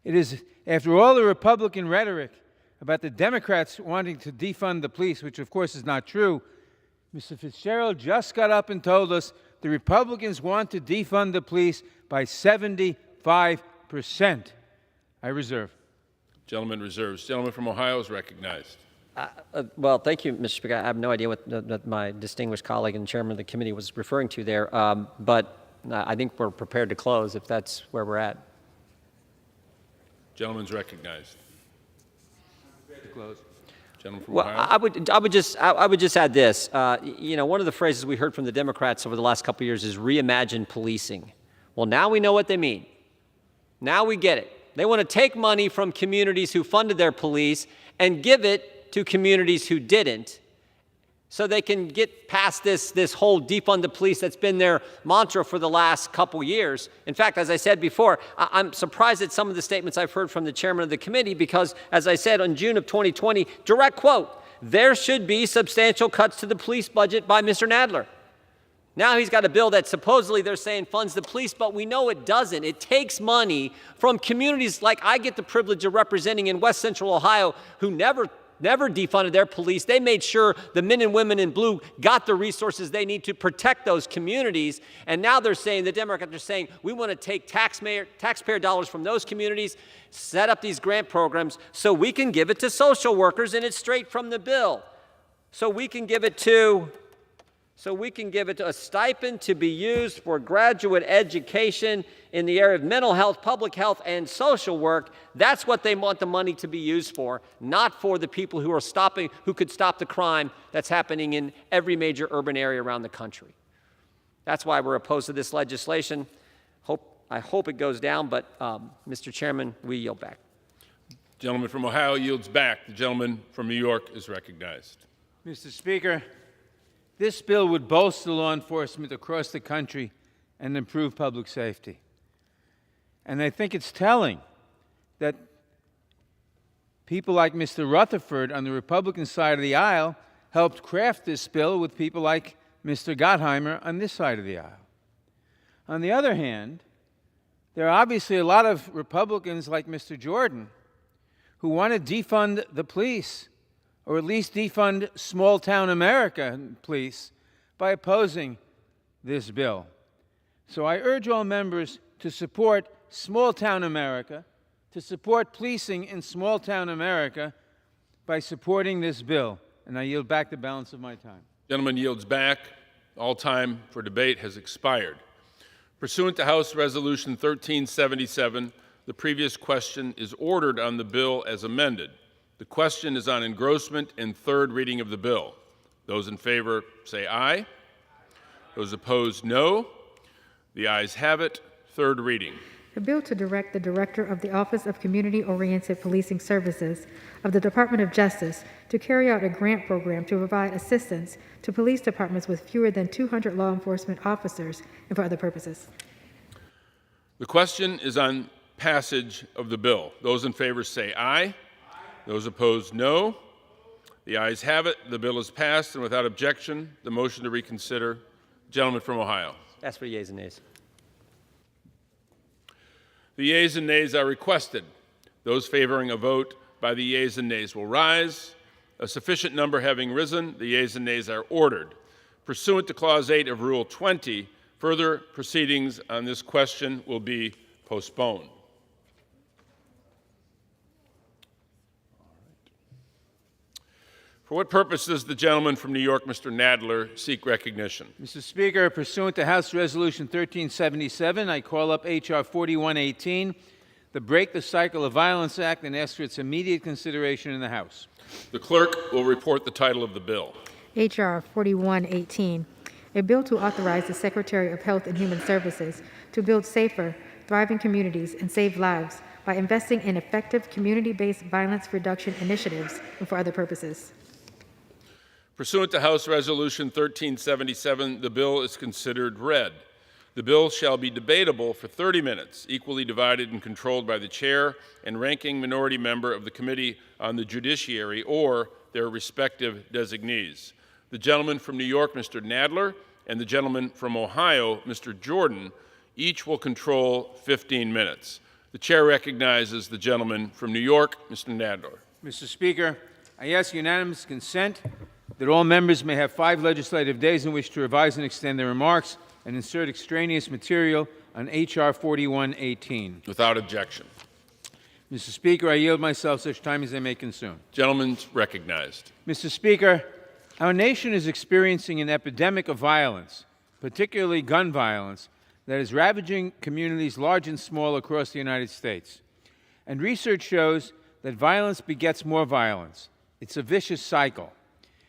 It is, after all the Republican rhetoric about the Democrats wanting to defund the police, which of course is not true, Mr. Fitzgerald just got up and told us the Republicans want to defund the police by 75%. I reserve. Gentleman reserves. Gentleman from Ohio is recognized. Well, thank you, Mr. Speaker. I have no idea what my distinguished colleague and chairman of the committee was referring to there, but I think we're prepared to close if that's where we're at. Gentleman's recognized. To close. Gentleman from Well, Ohio. I would just add this. You know, one of the phrases we heard from the Democrats over the last couple of years is reimagine policing. Well, now we know what they mean. Now we get it. They want to take money from communities who funded their police and give it to communities who didn't, so they can get past this whole defund the police that's been their mantra for the last couple years. In fact, as I said before, I'm surprised at some of the statements I've heard from the chairman of the committee because, as I said, in June of 2020, direct quote, there should be substantial cuts to the police budget by Mr. Nadler. Now he's got a bill that supposedly they're saying funds the police, but we know it doesn't. It takes money from communities like I get the privilege of representing in West Central Ohio who never defunded their police. They made sure the men and women in blue got the resources they need to protect those communities. And now they're saying, the Democrats are saying, we want to take taxpayer dollars from those communities, set up these grant programs so we can give it to social workers, and it's straight from the bill. So we can give it to a stipend to be used for graduate education in the area of mental health, public health, and social work. That's what they want the money to be used for, not for the people who could stop the crime that's happening in every major urban area around the country. That's why we're opposed to this legislation. I hope it goes down, but Mr. Chairman, we yield back. Gentleman from Ohio yields back. The gentleman from New York is recognized. Mr. Speaker, this bill would bolster law enforcement across the country and improve public safety. And I think it's telling that people like Mr. Rutherford on the Republican side of the aisle helped craft this bill with people like Mr. Gottheimer on this side of the aisle. On the other hand, there are obviously a lot of Republicans like Mr. Jordan who want to defund the police, or at least defund small-town America police, by opposing this bill. So I urge all members to support small-town America, to support policing in small-town America by supporting this bill. And I yield back the balance of my time. Gentleman yields back. All time for debate has expired. Pursuant to House Resolution 1377, the previous question is ordered on the bill as amended. The question is on engrossment and third reading of the bill. Those in favor say aye. Those opposed, no. The ayes have it. Third reading. A bill to direct the Director of the Office of Community-Oriented Policing Services of the Department of Justice to carry out a grant program to provide assistance to police departments with fewer than 200 law enforcement officers and for other purposes. The question is on passage of the bill. Those in favor say aye. Those opposed, no. The ayes have it. The bill is passed, and without objection, the motion to reconsider. Gentleman from Ohio. Ask for yeas and nays. The yeas and nays are requested. Those favoring a vote by the yeas and nays will rise. A sufficient number having risen, the yeas and nays are ordered. Pursuant to Clause 8 of Rule 20, further proceedings on this question will be postponed. For what purpose does the gentleman from New York, Mr. Nadler, seek recognition? Mr. Speaker, pursuant to House Resolution 1377, I call up H.R. 4118, the Break the Cycle of Violence Act, and ask for its immediate consideration in the House. The clerk will report the title of the bill. H.R. 4118, a bill to authorize the Secretary of Health and Human Services to build safer, thriving communities and save lives by investing in effective community-based violence reduction initiatives and for other purposes. Pursuant to House Resolution 1377, the bill is considered read. The bill shall be debatable for 30 minutes, equally divided and controlled by the chair and ranking minority member of the Committee on the Judiciary or their respective designees. The gentleman from New York, Mr. Nadler, and the gentleman from Ohio, Mr. Jordan, each will control 15 minutes. The chair recognizes the gentleman from New York, Mr. Nadler. Mr. Speaker, I ask unanimous consent that all members may have 5 legislative days in which to revise and extend their remarks and insert extraneous material on H.R. 4118. Without objection. Mr. Speaker, I yield myself such time as I may consume. Gentleman's recognized. Mr. Speaker, our nation is experiencing an epidemic of violence, particularly gun violence, that is ravaging communities large and small across the United States. And research shows that violence begets more violence. It's a vicious cycle.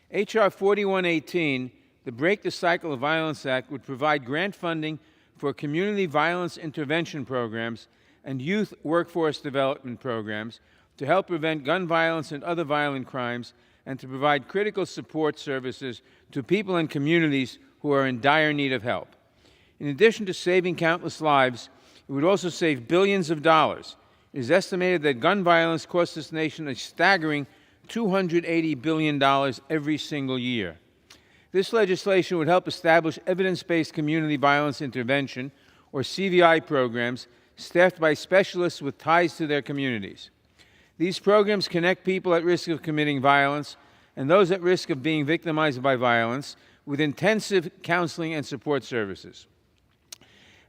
H.R. 4118, the Break the Cycle of Violence Act, would provide grant funding for community violence intervention programs and youth workforce development programs to help prevent gun violence and other violent crimes, and to provide critical support services to people and communities who are in dire need of help. In addition to saving countless lives, it would also save billions of dollars. It is estimated that gun violence costs this nation a staggering $280 billion every single year. This legislation would help establish evidence-based community violence intervention, or CVI programs, staffed by specialists with ties to their communities. These programs connect people at risk of committing violence and those at risk of being victimized by violence with intensive counseling and support services.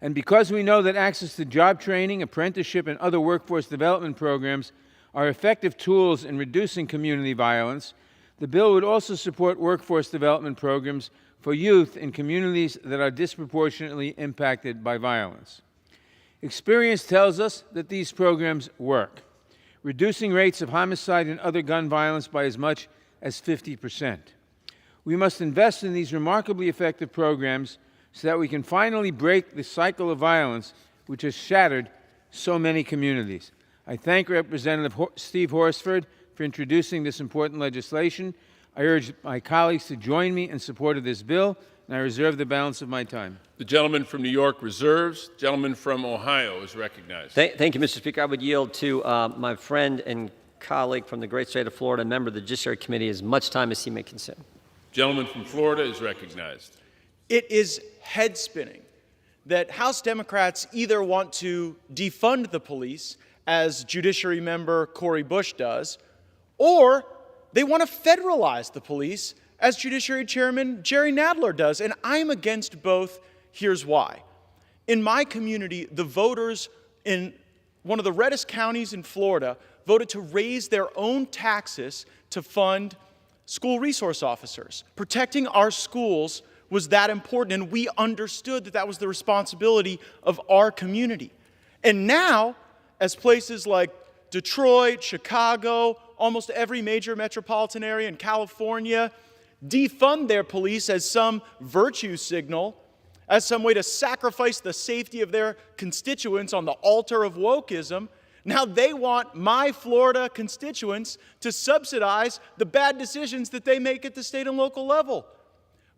And because we know that access to job training, apprenticeship, and other workforce development programs are effective tools in reducing community violence, the bill would also support workforce development programs for youth in communities that are disproportionately impacted by violence. Experience tells us that these programs work, reducing rates of homicide and other gun violence by as much as 50%. We must invest in these remarkably effective programs so that we can finally break the cycle of violence which has shattered so many communities. I thank Representative Steve Horsford for introducing this important legislation. I urge my colleagues to join me in support of this bill, and I reserve the balance of my time. The gentleman from New York reserves. Gentleman from Ohio is recognized. Thank you, Mr. Speaker. I would yield to my friend and colleague from the great state of Florida, member of the Judiciary Committee, as much time as he may consume. Gentleman from Florida is recognized. It is head-spinning that House Democrats either want to defund the police, as Judiciary Member Cori Bush does, or they want to federalize the police, as Judiciary Chairman Jerry Nadler does, and I'm against both. Here's why. In my community, the voters in one of the reddest counties in Florida voted to raise their own taxes to fund school resource officers. Protecting our schools was that important, and we understood that that was the responsibility of our community. And now, as places like Detroit, Chicago, almost every major metropolitan area in California defund their police as some virtue signal, as some way to sacrifice the safety of their constituents on the altar of wokeism, now they want my Florida constituents to subsidize the bad decisions that they make at the state and local level.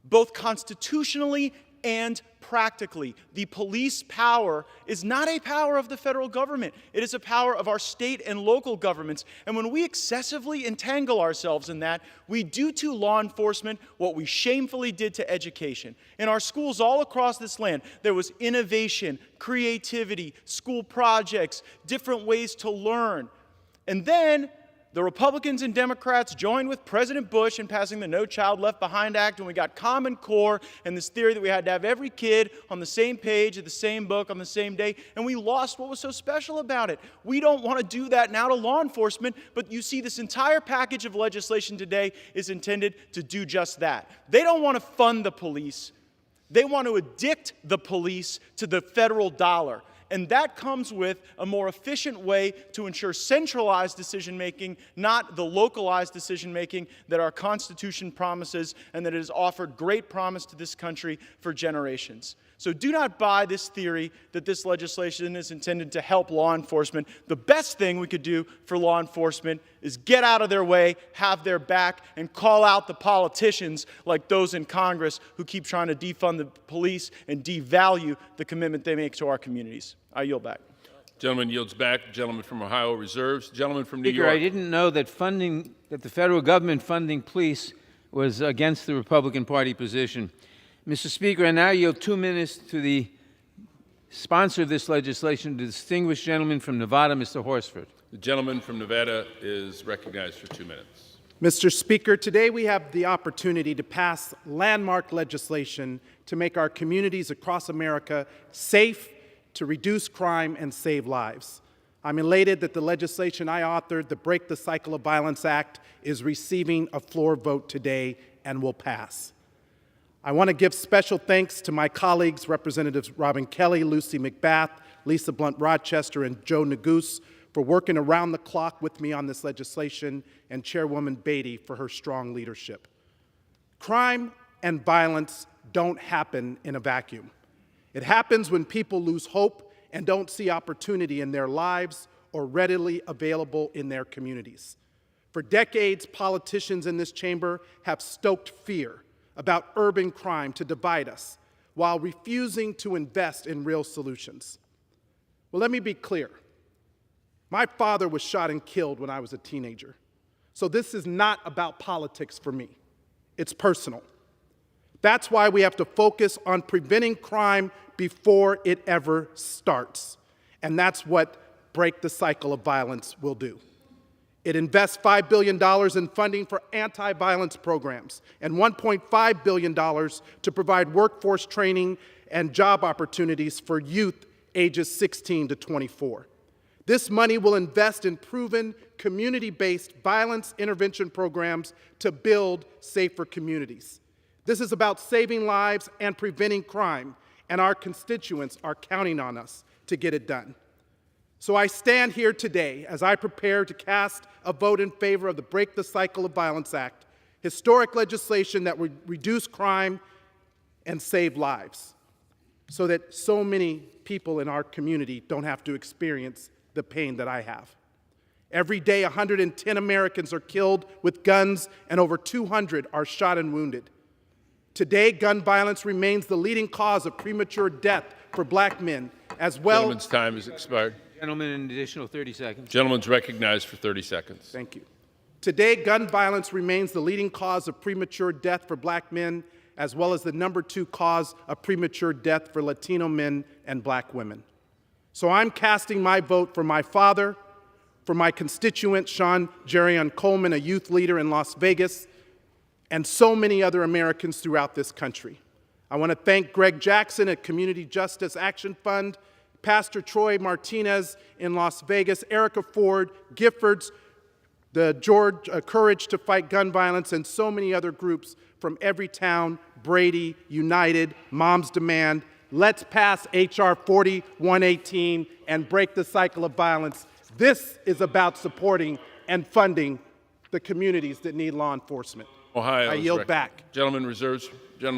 Both constitutionally and practically, the police power is not a power of the federal government. It is a power of our state and local governments. And when we excessively entangle ourselves in that, we do to law enforcement what we shamefully did to education. In our schools all across this land, there was innovation, creativity, school projects, different ways to learn. And then the Republicans and Democrats joined with President Bush in passing the No Child Left Behind Act, and we got Common Core and this theory that we had to have every kid on the same page of the same book on the same day, and we lost what was so special about it. We don't want to do that now to law enforcement, but you see this entire package of legislation today is intended to do just that. They don't want to fund the police. They want to addict the police to the federal dollar. And that comes with a more efficient way to ensure centralized decision-making, not the localized decision-making that our Constitution promises and that it has offered great promise to this country for generations. So do not buy this theory that this legislation is intended to help law enforcement. The best thing we could do for law enforcement is get out of their way, have their back, and call out the politicians like those in Congress who keep trying to defund the police and devalue the commitment they make to our communities. I yield back. Gentleman yields back. Gentleman from Ohio reserves. Gentleman from New Speaker, York. I didn't know that the federal government funding police was against the Republican Party position. Mr. Speaker, I now yield 2 minutes to the sponsor of this legislation, the distinguished gentleman from Nevada, Mr. Horsford. The gentleman from Nevada is recognized for 2 minutes. Mr. Speaker, today we have the opportunity to pass landmark legislation to make our communities across America safe, to reduce crime and save lives. I'm elated that the legislation I authored, the Break the Cycle of Violence Act, is receiving a floor vote today and will pass. I want to give special thanks to my colleagues, Representatives Robin Kelly, Lucy McBath, Lisa Blunt-Rochester, and Joe Neguse, for working around the clock with me on this legislation, and Chairwoman Beatty for her strong leadership. Crime and violence don't happen in a vacuum. It happens when people lose hope and don't see opportunity in their lives or readily available in their communities. For decades, politicians in this chamber have stoked fear about urban crime to divide us while refusing to invest in real solutions. Well, let me be clear. My father was shot and killed when I was a teenager. So this is not about politics for me. It's personal. That's why we have to focus on preventing crime before it ever starts. And that's what Break the Cycle of Violence will do. It invests $5 billion in funding for anti-violence programs and $1.5 billion to provide workforce training and job opportunities for youth ages 16 to 24. This money will invest in proven community-based violence intervention programs to build safer communities. This is about saving lives and preventing crime, and our constituents are counting on us to get it done. So I stand here today as I prepare to cast a vote in favor of the Break the Cycle of Violence Act, historic legislation that would reduce crime and save lives, so that so many people in our community don't have to experience the pain that I have. Every day, 110 Americans are killed with guns, and over 200 are shot and wounded. Today, gun violence remains the leading cause of premature death for black men, as well. Gentleman's time has expired. Gentleman, an additional 30 seconds. Gentleman's recognized for 30 seconds. Thank you. Today, gun violence remains the leading cause of premature death for black men, as well as the #2 cause of premature death for Latino men and black women. So I'm casting my vote for my father, for my constituent, Sean Jerion Coleman, a youth leader in Las Vegas, and so many other Americans throughout this country. I want to thank Greg Jackson at Community Justice Action Fund, Pastor Troy Martinez in Las Vegas, Erica Ford, Giffords, the George Courage to Fight Gun Violence, and so many other groups from Everytown, Brady, United, Moms Demand. Let's pass H.R. 4118 and break the cycle of violence. This is about supporting and funding the communities that need law enforcement. Ohio. I yield back. Gentleman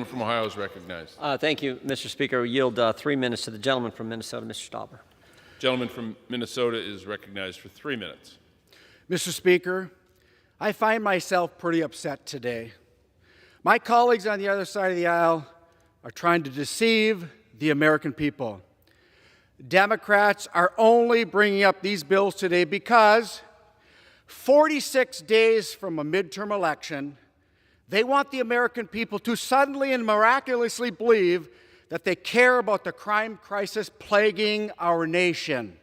from Ohio is recognized. Thank you, Mr. Speaker. I yield 3 minutes to the gentleman from Minnesota, Mr. Stauber. Gentleman from Minnesota is recognized for 3 minutes. Mr. Speaker, I find myself pretty upset today. My colleagues on the other side of the aisle are trying to deceive the American people. Democrats are only bringing up these bills today because 46 days from a midterm election, they want the American people to suddenly and miraculously believe that they care about the crime crisis plaguing our nation.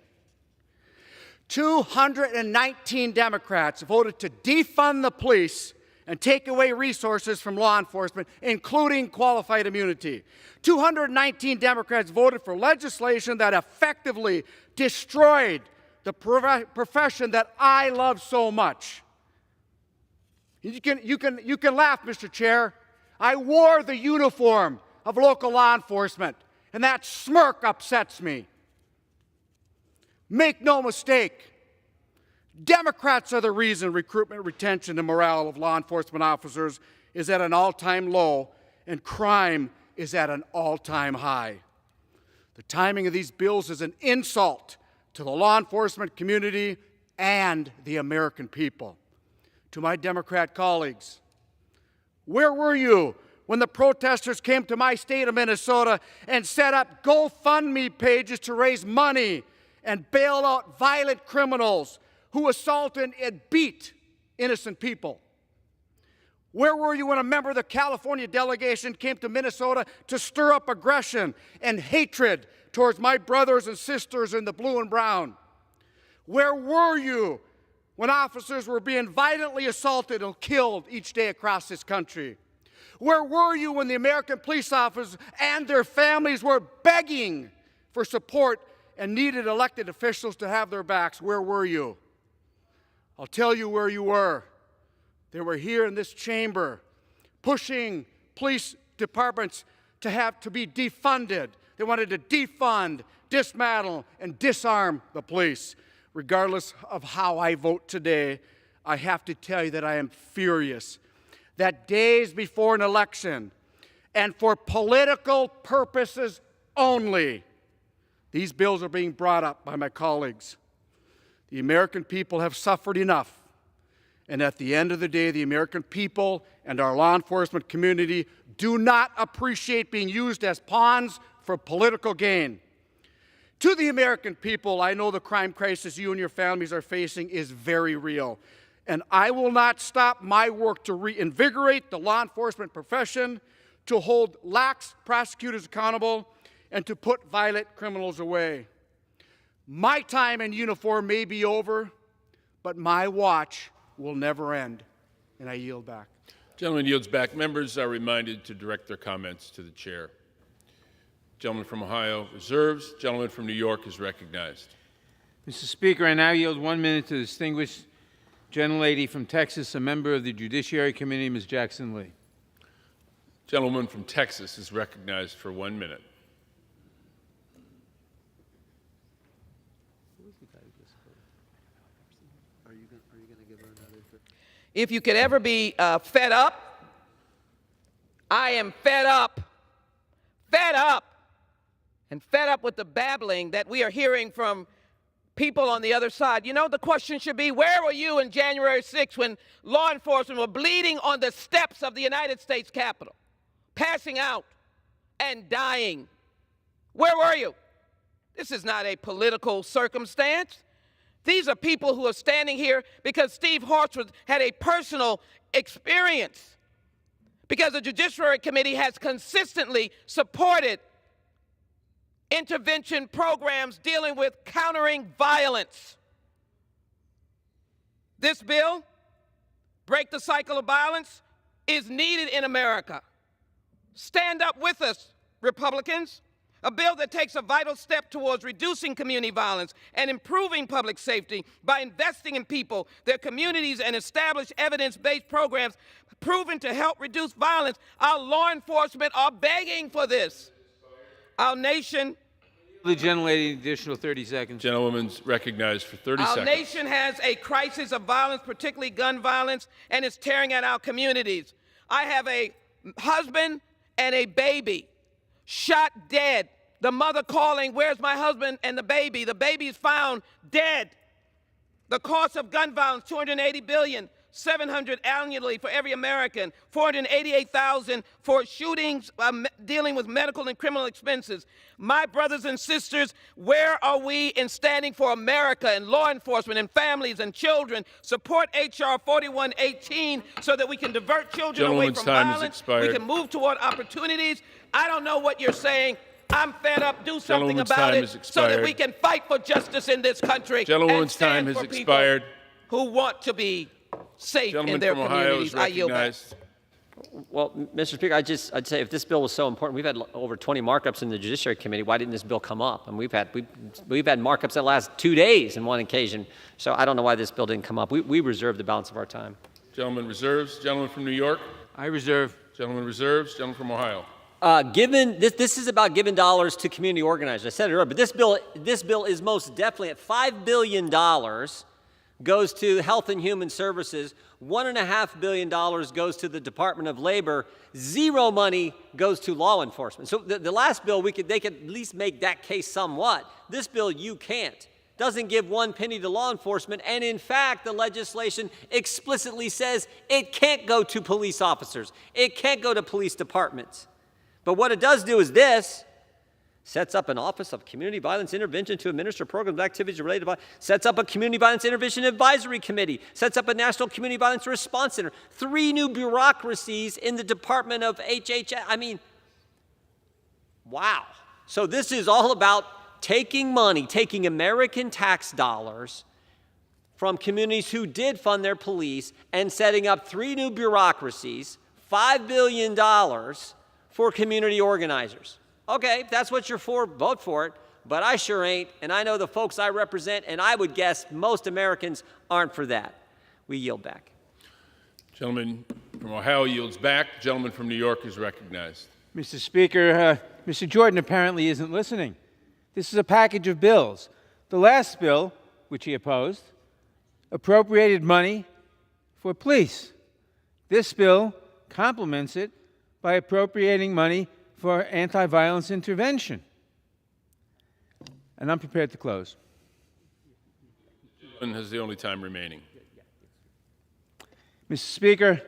219 Democrats voted to defund the police and take away resources from law enforcement, including qualified immunity. 219 Democrats voted for legislation that effectively destroyed the profession that I love so much. You can laugh, Mr. Chair. I wore the uniform of local law enforcement, and that smirk upsets me. Make no mistake, Democrats are the reason recruitment, retention, and morale of law enforcement officers is at an all-time low, and crime is at an all-time high. The timing of these bills is an insult to the law enforcement community and the American people. To my Democrat colleagues, where were you when the protesters came to my state of Minnesota and set up GoFundMe pages to raise money and bail out violent criminals who assaulted and beat innocent people? Where were you when a member of the California delegation came to Minnesota to stir up aggression and hatred towards my brothers and sisters in the blue and brown? Where were you when officers were being violently assaulted and killed each day across this country? Where were you when the American police officers and their families were begging for support and needed elected officials to have their backs. Where were you? I'll tell you where you were. They were here in this chamber, pushing police departments to be defunded. They wanted to defund, dismantle, and disarm the police. Regardless of how I vote today, I have to tell you that I am furious that days before an election, and for political purposes only, these bills are being brought up by my colleagues. The American people have suffered enough. And at the end of the day, the American people and our law enforcement community do not appreciate being used as pawns for political gain. To the American people, I know the crime crisis you and your families are facing is very real. And I will not stop my work to reinvigorate the law enforcement profession, to hold lax prosecutors accountable, and to put violent criminals away. My time in uniform may be over, but my watch will never end. And I yield back. Gentleman yields back. Members are reminded to direct their comments to the chair. Gentleman from Ohio reserves. Gentleman from New York is recognized. Mr. Speaker, I now yield 1 minute to the distinguished gentlelady from Texas, a member of the Judiciary Committee, Ms. Jackson Lee. Gentleman from Texas is recognized for 1 minute. If you could ever be fed up, I am fed up, and fed up with the babbling that we are hearing from people on the other side. You know, the question should be, where were you in January 6th when law enforcement were bleeding on the steps of the United States Capitol, passing out and dying? Where were you? This is not a political circumstance. These are people who are standing here because Steve Horsford had a personal experience, because the Judiciary Committee has consistently supported intervention programs dealing with countering violence. This bill, Break the Cycle of Violence, is needed in America. Stand up with us, Republicans. A bill that takes a vital step towards reducing community violence and improving public safety by investing in people, their communities, and establish evidence-based programs proven to help reduce violence. Our law enforcement are begging for this. Our nation... The gentlelady, additional 30 seconds. Gentlewoman's recognized for 30 seconds. Our nation has a crisis of violence, particularly gun violence, and it's tearing at our communities. I have a husband and a baby shot dead. The mother calling, where's my husband and the baby? The baby's found dead. The cost of gun violence, $280 billion, $700 annually for every American, $488,000 for shootings, dealing with medical and criminal expenses. My brothers and sisters, where are we in standing for America and law enforcement and families and children? Support H.R. 4118 so that we can divert children away from violence. We can move toward opportunities. I don't know what you're saying. I'm fed up. Do something about it so that we can fight for justice in this country. Gentlewoman's time has expired. Who want to be safe in their communities. I yield back. Well, Mr. Speaker, I'd say if this bill was so important, we've had over 20 markups in the Judiciary Committee. Why didn't this bill come up? And we've had markups that last 2 days in one occasion. So I don't know why this bill didn't come up. We reserve the balance of our time. Gentleman reserves. Gentleman from New York. I reserve. Gentleman reserves. Gentleman from Ohio. This is about giving dollars to community organizers. I said it earlier, but this bill is most definitely at $5 billion goes to Health and Human Services, $1.5 billion goes to the Department of Labor, zero money goes to law enforcement. So the last bill, they could at least make that case somewhat. This bill, you can't. Doesn't give one penny to law enforcement, and in fact, the legislation explicitly says it can't go to police officers. It can't go to police departments. But what it does do is this: sets up an Office of Community Violence Intervention to administer programs and activities related to violence, sets up a Community Violence Intervention Advisory Committee, sets up a National Community Violence Response Center, 3 new bureaucracies in the Department of HHS. I mean, wow. So this is all about taking money, taking American tax dollars from communities who did fund their police and setting up 3 new bureaucracies, $5 billion for community organizers. Okay, if that's what you're for, vote for it. but I sure ain't, and I know the folks I represent, and I would guess most Americans aren't for that. We yield back. Gentleman from Ohio yields back. The gentleman from New York is recognized. Mr. Speaker, Mr. Jordan apparently isn't listening. This is a package of bills. The last bill, which he opposed, appropriated money for police. This bill complements it by appropriating money for anti-violence intervention. And I'm prepared to close. The gentleman has the only time remaining. Mr. Speaker,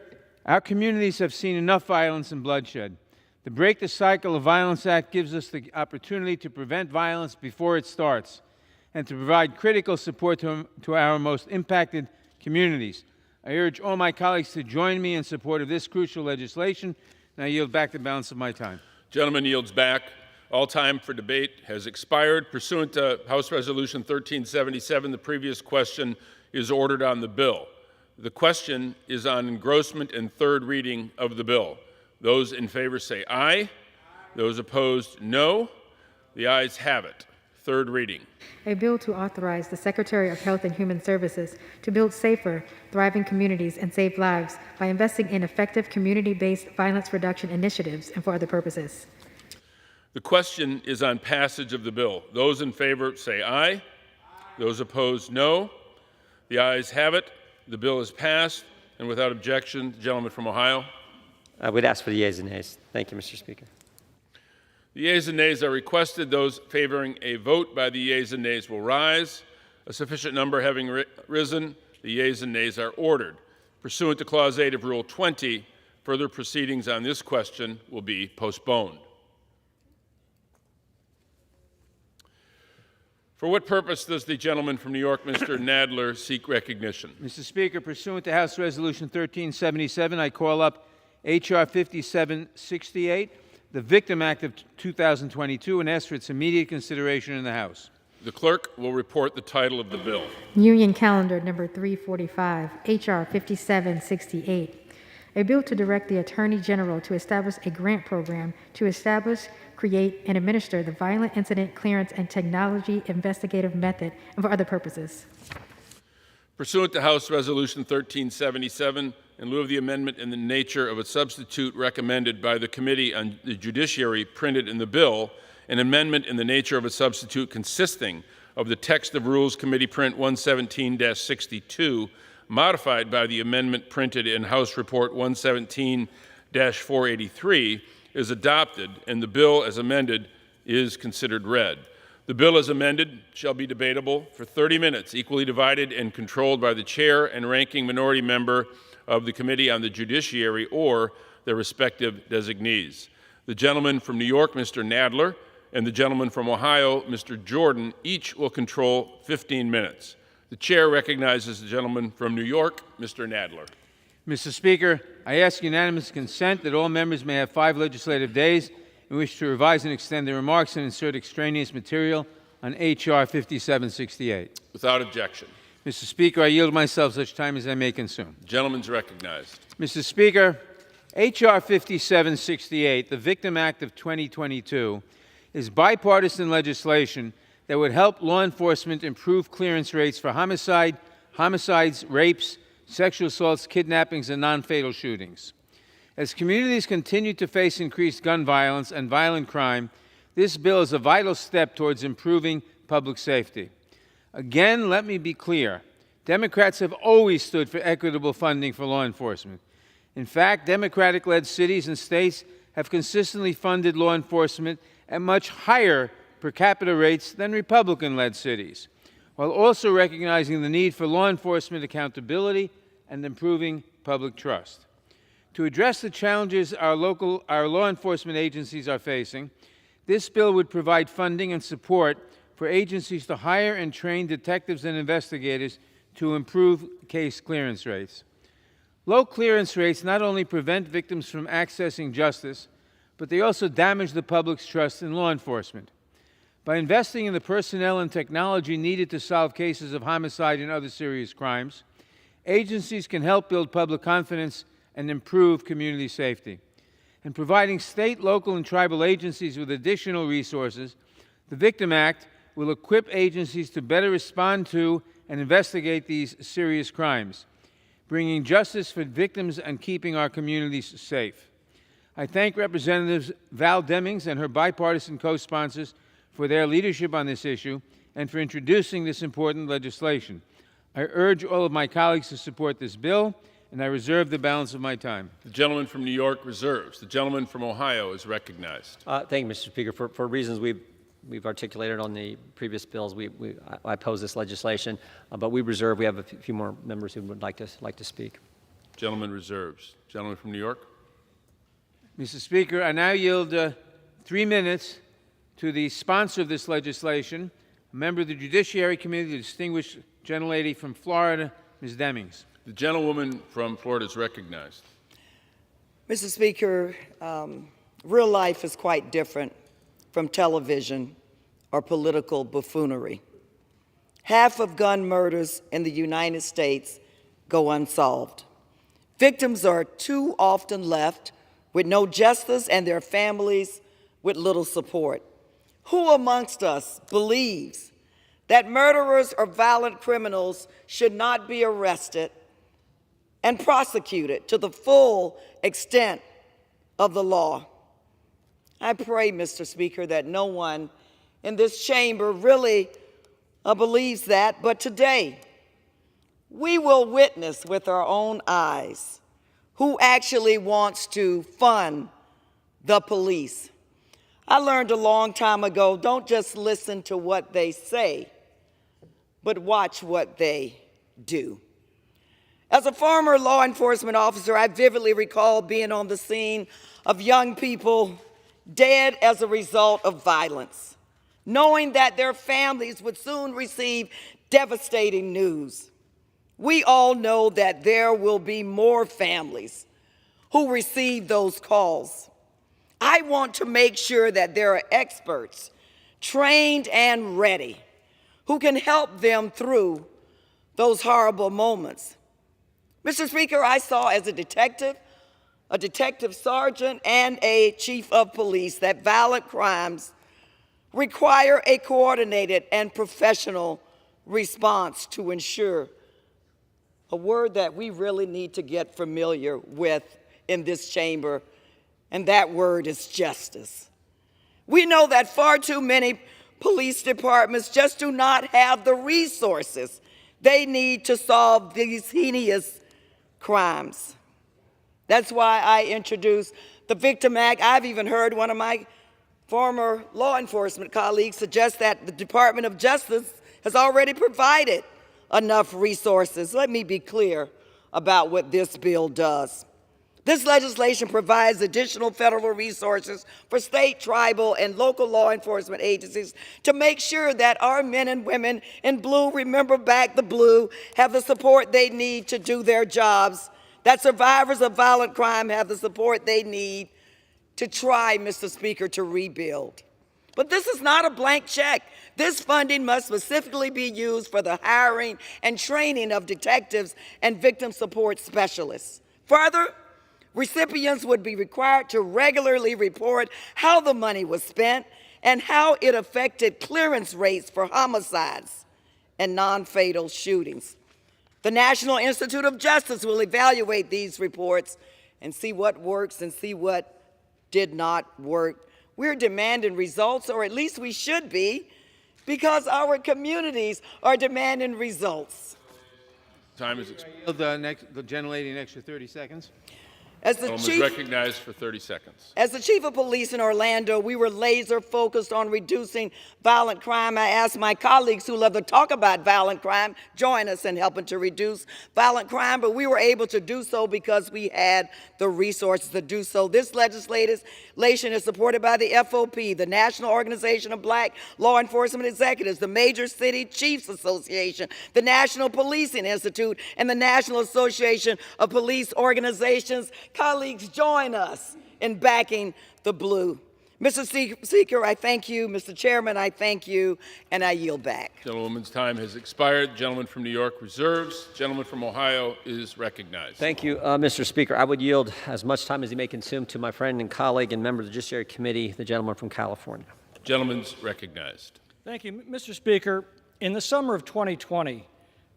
our communities have seen enough violence and bloodshed. The Break the Cycle of Violence Act gives us the opportunity to prevent violence before it starts and to provide critical support to our most impacted communities. I urge all my colleagues to join me in support of this crucial legislation, and I yield back the balance of my time. Gentleman yields back. All time for debate has expired. Pursuant to House Resolution 1377, the previous question is ordered on the bill. The question is on engrossment and third reading of the bill. Those in favor say aye. Those opposed, no. The ayes have it. Third reading. A bill to authorize the Secretary of Health and Human Services to build safer, thriving communities and save lives by investing in effective community-based violence reduction initiatives and for other purposes. The question is on passage of the bill. Those in favor say aye. Those opposed, no. The ayes have it. The bill is passed, and without objection, the gentleman from Ohio. We'd ask for the yeas and nays. Thank you, Mr. Speaker. The yeas and nays are requested. Those favoring a vote by the yeas and nays will rise. A sufficient number having risen, the yeas and nays are ordered. Pursuant to Clause 8 of Rule 20, further proceedings on this question will be postponed. For what purpose does the gentleman from New York, Mr. Nadler, seek recognition? Mr. Speaker, pursuant to House Resolution 1377, I call up H.R. 5768, the Victim Act of 2022, and ask for its immediate consideration in the House. The clerk will report the title of the bill. Union Calendar Number 345, H.R. 5768. A bill to direct the Attorney General to establish a grant program to establish, create, and administer the Violent Incident Clearance and Technology Investigative Method and for other purposes. Pursuant to House Resolution 1377, in lieu of the amendment in the nature of a substitute recommended by the Committee on the Judiciary printed in the bill, an amendment in the nature of a substitute consisting of the text of Rules Committee Print 117-62, modified by the amendment printed in House Report 117-483, is adopted, and the bill as amended is considered read. The bill as amended shall be debatable for 30 minutes, equally divided and controlled by the chair and ranking minority member of the Committee on the Judiciary or their respective designees. The gentleman from New York, Mr. Nadler, and the gentleman from Ohio, Mr. Jordan, each will control 15 minutes. The chair recognizes the gentleman from New York, Mr. Nadler. Mr. Speaker, I ask unanimous consent that all members may have 5 legislative days in which to revise and extend their remarks and insert extraneous material on H.R. 5768. Without objection. Mr. Speaker, I yield myself such time as I may consume. The gentleman's recognized. Mr. Speaker, H.R. 5768, the Victim Act of 2022, is bipartisan legislation that would help law enforcement improve clearance rates for homicides, rapes, sexual assaults, kidnappings, and non-fatal shootings. As communities continue to face increased gun violence and violent crime, this bill is a vital step towards improving public safety. Again, let me be clear. Democrats have always stood for equitable funding for law enforcement. In fact, Democratic-led cities and states have consistently funded law enforcement at much higher per capita rates than Republican-led cities, while also recognizing the need for law enforcement accountability and improving public trust. To address the challenges our law enforcement agencies are facing, this bill would provide funding and support for agencies to hire and train detectives and investigators to improve case clearance rates. Low clearance rates not only prevent victims from accessing justice, but they also damage the public's trust in law enforcement. By investing in the personnel and technology needed to solve cases of homicide and other serious crimes, agencies can help build public confidence and improve community safety. And providing state, local, and tribal agencies with additional resources, The Victim Act will equip agencies to better respond to and investigate these serious crimes, bringing justice for victims and keeping our communities safe. I thank Representatives Val Demings and her bipartisan co-sponsors for their leadership on this issue and for introducing this important legislation. I urge all of my colleagues to support this bill, and I reserve the balance of my time. The gentleman from New York reserves. The gentleman from Ohio is recognized. Thank you, Mr. Speaker. For reasons we've articulated on the previous bills, I oppose this legislation, but we reserve. We have a few more members who would like to speak. Gentleman reserves. Gentleman from New York. Mr. Speaker, I now yield 3 minutes to the sponsor of this legislation, a member of the Judiciary Committee, the distinguished gentlelady from Florida, Ms. Demings. The gentlewoman from Florida is recognized. Mr. Speaker, real life is quite different from television or political buffoonery. Half of gun murders in the United States go unsolved. Victims are too often left with no justice and their families with little support. Who amongst us believes that murderers or violent criminals should not be arrested and prosecuted to the full extent of the law? I pray, Mr. Speaker, that no one in this chamber really believes that, but today we will witness with our own eyes who actually wants to fund the police. I learned a long time ago, don't just listen to what they say, but watch what they do. As a former law enforcement officer, I vividly recall being on the scene of young people dead as a result of violence, knowing that their families would soon receive devastating news. We all know that there will be more families who receive those calls. I want to make sure that there are experts, trained and ready, who can help them through those horrible moments. Mr. Speaker, I saw as a detective sergeant, and a chief of police that violent crimes require a coordinated and professional response to ensure a word that we really need to get familiar with in this chamber, and that word is justice. We know that far too many police departments just do not have the resources they need to solve these heinous crimes. That's why I introduced the Victim Act. I've even heard one of my former law enforcement colleagues suggest that the Department of Justice has already provided enough resources. Let me be clear about what this bill does. This legislation provides additional federal resources for state, tribal, and local law enforcement agencies to make sure that our men and women in blue, remember back the blue, have the support they need to do their jobs, that survivors of violent crime have the support they need to try, Mr. Speaker, to rebuild. But this is not a blank check. This funding must specifically be used for the hiring and training of detectives and victim support specialists. Further, recipients would be required to regularly report how the money was spent and how it affected clearance rates for homicides and non-fatal shootings. The National Institute of Justice will evaluate these reports and see what works and see what did not work. We're demanding results, or at least we should be, because our communities are demanding results. Time is expired. The gentlelady an extra 30 seconds. As the Gentleman is recognized for 30 seconds. As the chief of police in Orlando, we were laser focused on reducing violent crime. I asked my colleagues who love to talk about violent crime, join us in helping to reduce violent crime, but we were able to do so because we had the resources to do so. This legislation is supported by the FOP, the National Organization of Black Law Enforcement Executives, the Major City Chiefs Association, the National Policing Institute, and the National Association of Police Organizations. Colleagues, join us in backing the blue. Mr. Speaker, I thank you. Mr. Chairman, I thank you, and I yield back. Gentlewoman's time has expired. Gentleman from New York reserves. Gentleman from Ohio is recognized. Thank you, Mr. Speaker. I would yield as much time as he may consume to my friend and colleague and member of the Judiciary Committee, the gentleman from California. Gentleman's recognized. Thank you, Mr. Speaker. In the summer of 2020,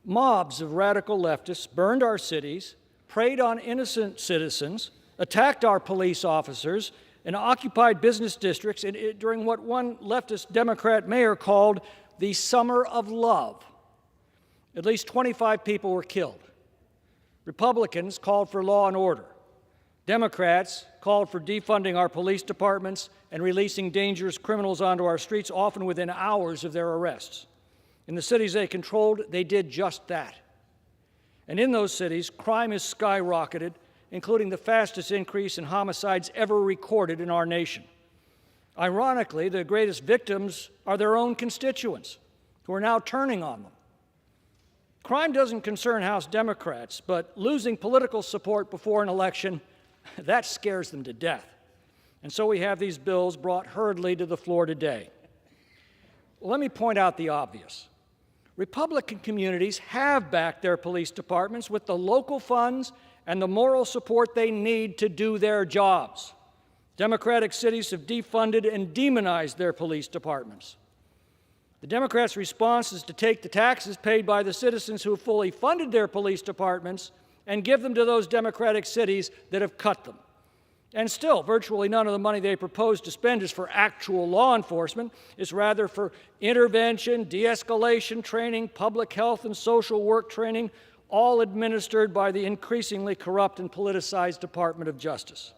mobs of radical leftists burned our cities, preyed on innocent citizens, attacked our police officers, and occupied business districts during what one leftist Democrat mayor called the Summer of Love. At least 25 people were killed. Republicans called for law and order. Democrats called for defunding our police departments and releasing dangerous criminals onto our streets, often within hours of their arrests. In the cities they controlled, they did just that. And in those cities, crime has skyrocketed, including the fastest increase in homicides ever recorded in our nation. Ironically, the greatest victims are their own constituents, who are now turning on them. Crime doesn't concern House Democrats, but losing political support before an election, that scares them to death. And so we have these bills brought hurriedly to the floor today. Well, let me point out the obvious. Republican communities have backed their police departments with the local funds and the moral support they need to do their jobs. Democratic cities have defunded and demonized their police departments. The Democrats' response is to take the taxes paid by the citizens who have fully funded their police departments and give them to those Democratic cities that have cut them. And still, virtually none of the money they propose to spend is for actual law enforcement. It's rather for intervention, de-escalation training, public health and social work training, all administered by the increasingly corrupt and politicized Department of Justice.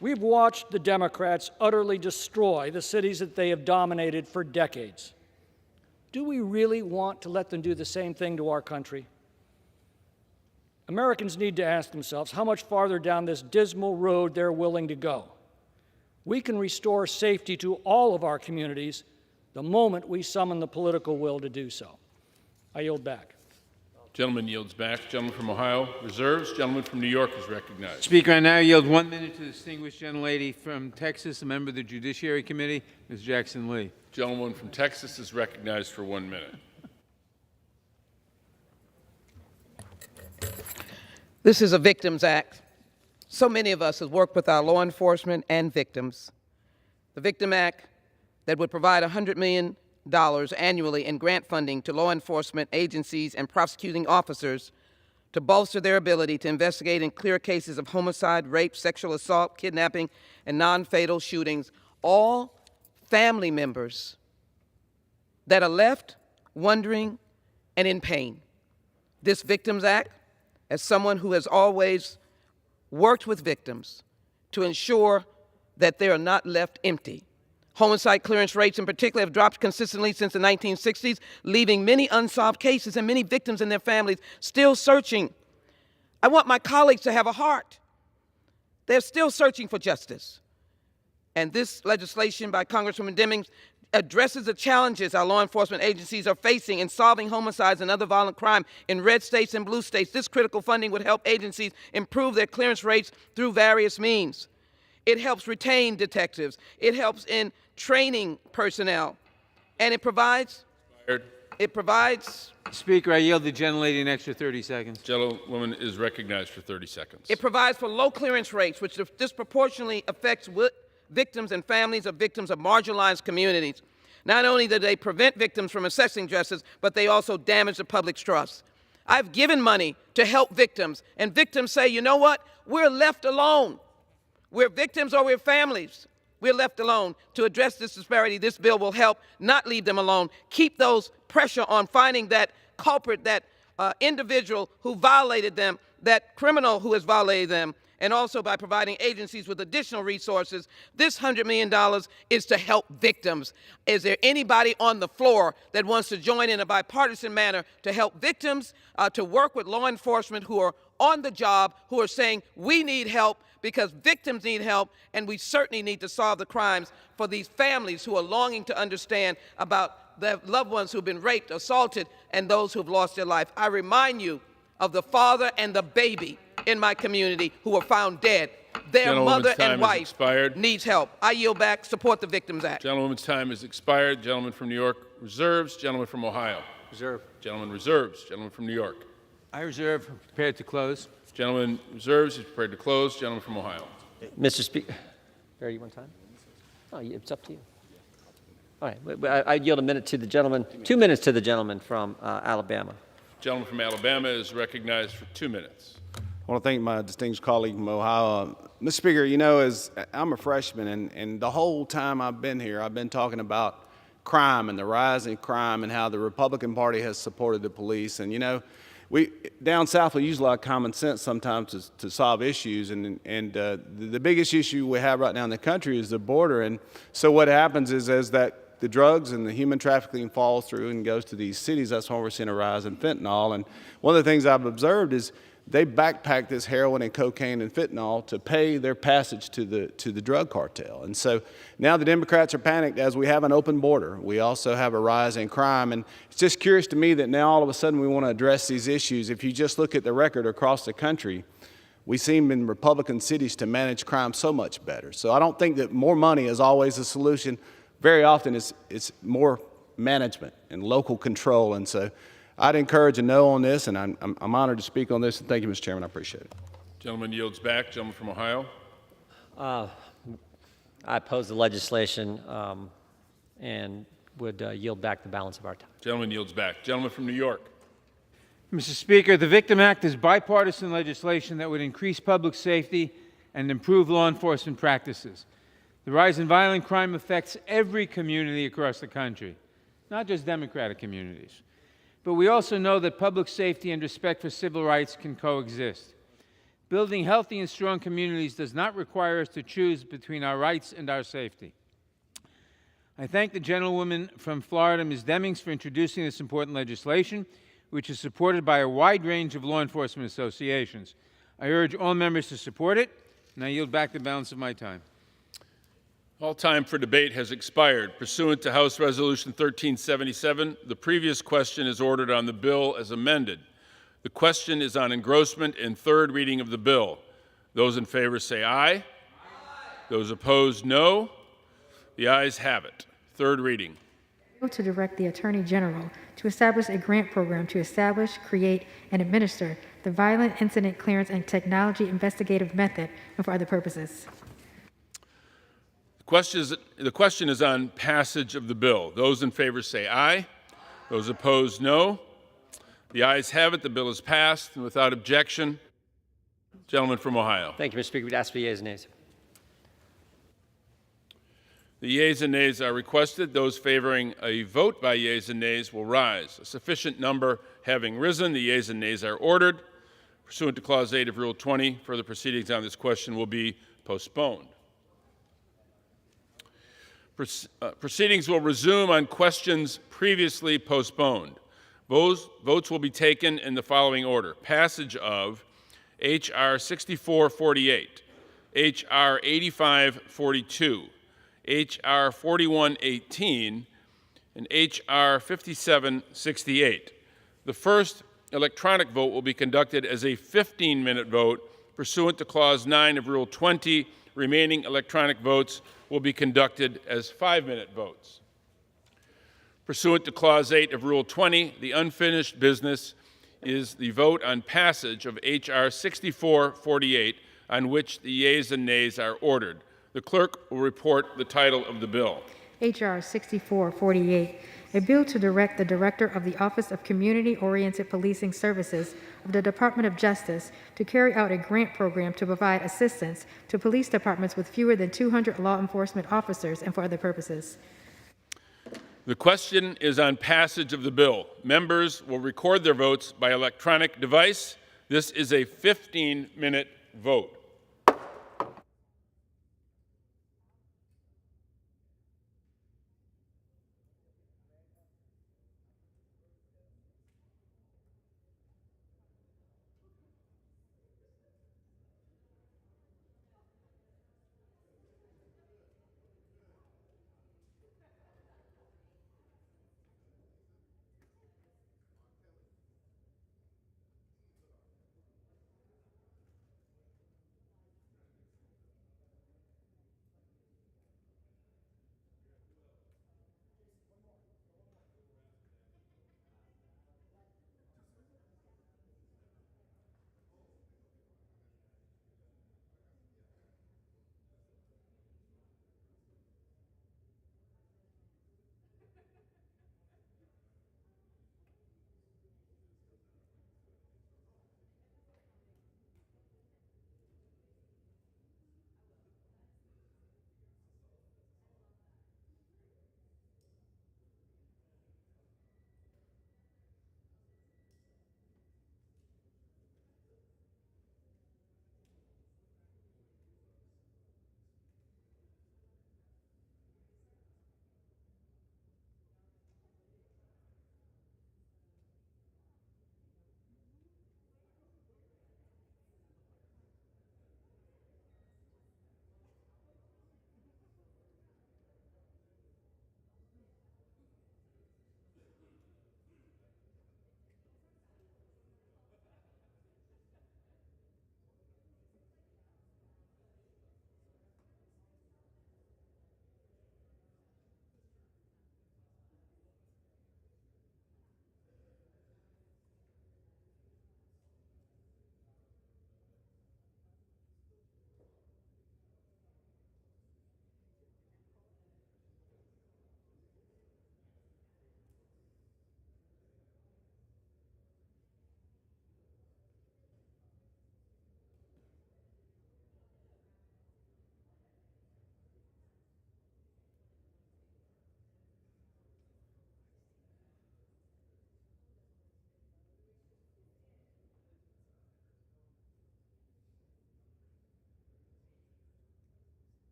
We've watched the Democrats utterly destroy the cities that they have dominated for decades. Do we really want to let them do the same thing to our country? Americans need to ask themselves how much farther down this dismal road they're willing to go. We can restore safety to all of our communities the moment we summon the political will to do so. I yield back. Gentleman yields back. Gentleman from Ohio reserves. Gentleman from New York is recognized. Speaker, I now yield 1 minute to the distinguished gentlelady from Texas, a member of the Judiciary Committee, Ms. Jackson Lee. Gentleman from Texas is recognized for 1 minute. This is a Victims Act. So many of us have worked with our law enforcement and victims. The Victim Act that would provide $100 million annually in grant funding to law enforcement agencies and prosecuting officers to bolster their ability to investigate and clear cases of homicide, rape, sexual assault, kidnapping, and non-fatal shootings, all family members that are left wondering and in pain. This Victims Act, as someone who has always worked with victims to ensure that they are not left empty. Homicide clearance rates in particular have dropped consistently since the 1960s, leaving many unsolved cases and many victims and their families still searching. I want my colleagues to have a heart. They're still searching for justice. And this legislation by Congresswoman Demings addresses the challenges our law enforcement agencies are facing in solving homicides and other violent crime in red states and blue states. This critical funding would help agencies improve their clearance rates through various means. It helps retain detectives. It helps in training personnel. And it provides... Speaker, I yield the gentlelady an extra 30 seconds. Gentlewoman is recognized for 30 seconds. It provides for low clearance rates, which disproportionately affects victims and families of victims of marginalized communities. Not only do they prevent victims from accessing justice, but they also damage the public's trust. I've given money to help victims, and victims say, you know what? We're left alone. We're victims or we're families. We're left alone. To address this disparity, this bill will help not leave them alone, keep those pressure on finding that culprit, that individual who violated them, that criminal who has violated them, and also by providing agencies with additional resources. This $100 million is to help victims. Is there anybody on the floor that wants to join in a bipartisan manner to help victims, to work with law enforcement who are on the job, who are saying we need help because victims need help, and we certainly need to solve the crimes for these families who are longing to understand about their loved ones who've been raped, assaulted, and those who've lost their life. I remind you of the father and the baby in my community who were found dead. Their mother and wife needs help. I yield back. Support the Victims Act. Gentlewoman's time has expired. Gentleman from New York reserves. Gentleman from Ohio. Reserve. Gentleman reserves. Gentleman from New York. I reserve. Prepared to close. Gentleman reserves. Is prepared to close. Gentleman from Ohio. Mr. Speaker. Barry, you want time? Oh, it's up to you. All right, I yield a minute to the gentleman, 2 minutes to the gentleman from Alabama. Gentleman from Alabama is recognized for 2 minutes. I want to thank my distinguished colleague from Ohio. Mr. Speaker, you know, as I'm a freshman, and the whole time I've been here, I've been talking about crime and the rise in crime and how the Republican Party has supported the police. And, you know, we down south, we use a lot of common sense sometimes to solve issues. And the biggest issue we have right now in the country is the border. And so what happens is as that the drugs and the human trafficking falls through and goes to these cities, that's why we're seeing a rise in fentanyl. And one of the things I've observed is they backpack this heroin and cocaine and fentanyl to pay their passage to the drug cartel. And so now the Democrats are panicked as we have an open border. We also have a rise in crime. And it's just curious to me that now all of a sudden we want to address these issues. If you just look at the record across the country, we seem in Republican cities to manage crime so much better. So I don't think that more money is always a solution. Very often it's more management and local control. And so I'd encourage a no on this, and I'm honored to speak on this. And thank you, Mr. Chairman. I appreciate it. Gentleman yields back. Gentleman from Ohio. I oppose the legislation and would yield back the balance of our time. Gentleman yields back. Gentleman from New York. Mr. Speaker, the Victim Act is bipartisan legislation that would increase public safety and improve law enforcement practices. The rise in violent crime affects every community across the country, not just Democratic communities. But we also know that public safety and respect for civil rights can coexist. Building healthy and strong communities does not require us to choose between our rights and our safety. I thank the gentlewoman from Florida, Ms. Demings, for introducing this important legislation, which is supported by a wide range of law enforcement associations. I urge all members to support it, and I yield back the balance of my time. All time for debate has expired. Pursuant to House Resolution 1377, the previous question is ordered on the bill as amended. The question is on engrossment and third reading of the bill. Those in favor say aye. Aye. Those opposed, no. The ayes have it. Third reading. To direct the Attorney General to establish a grant program to establish, create, and administer the Violent Incident Clearance and Technology Investigative Method and for other purposes. The question is on passage of the bill. Those in favor say aye. Those opposed, no. The ayes have it. The bill is passed and without objection. Gentleman from Ohio. Thank you, Mr. Speaker. We'd ask for yeas and nays. The yeas and nays are requested. Those favoring a vote by yeas and nays will rise. A sufficient number having risen, the yeas and nays are ordered. Pursuant to Clause 8 of Rule 20, further proceedings on this question will be postponed. Proceedings will resume on questions previously postponed. Votes will be taken in the following order. Passage of H.R. 6448, H.R. 8542, H.R. 4118, and H.R. 5768. The first electronic vote will be conducted as a 15-minute vote pursuant to Clause 9 of Rule 20. Remaining electronic votes will be conducted as 5-minute votes. Pursuant to Clause 8 of Rule 20, the unfinished business is the vote on passage of H.R. 6448, on which the yeas and nays are ordered. The clerk will report the title of the bill. H.R. 6448, a bill to direct the Director of the Office of Community-Oriented Policing Services of the Department of Justice to carry out a grant program to provide assistance to police departments with fewer than 200 law enforcement officers and for other purposes. The question is on passage of the bill. Members will record their votes by electronic device. This is a 15-minute vote.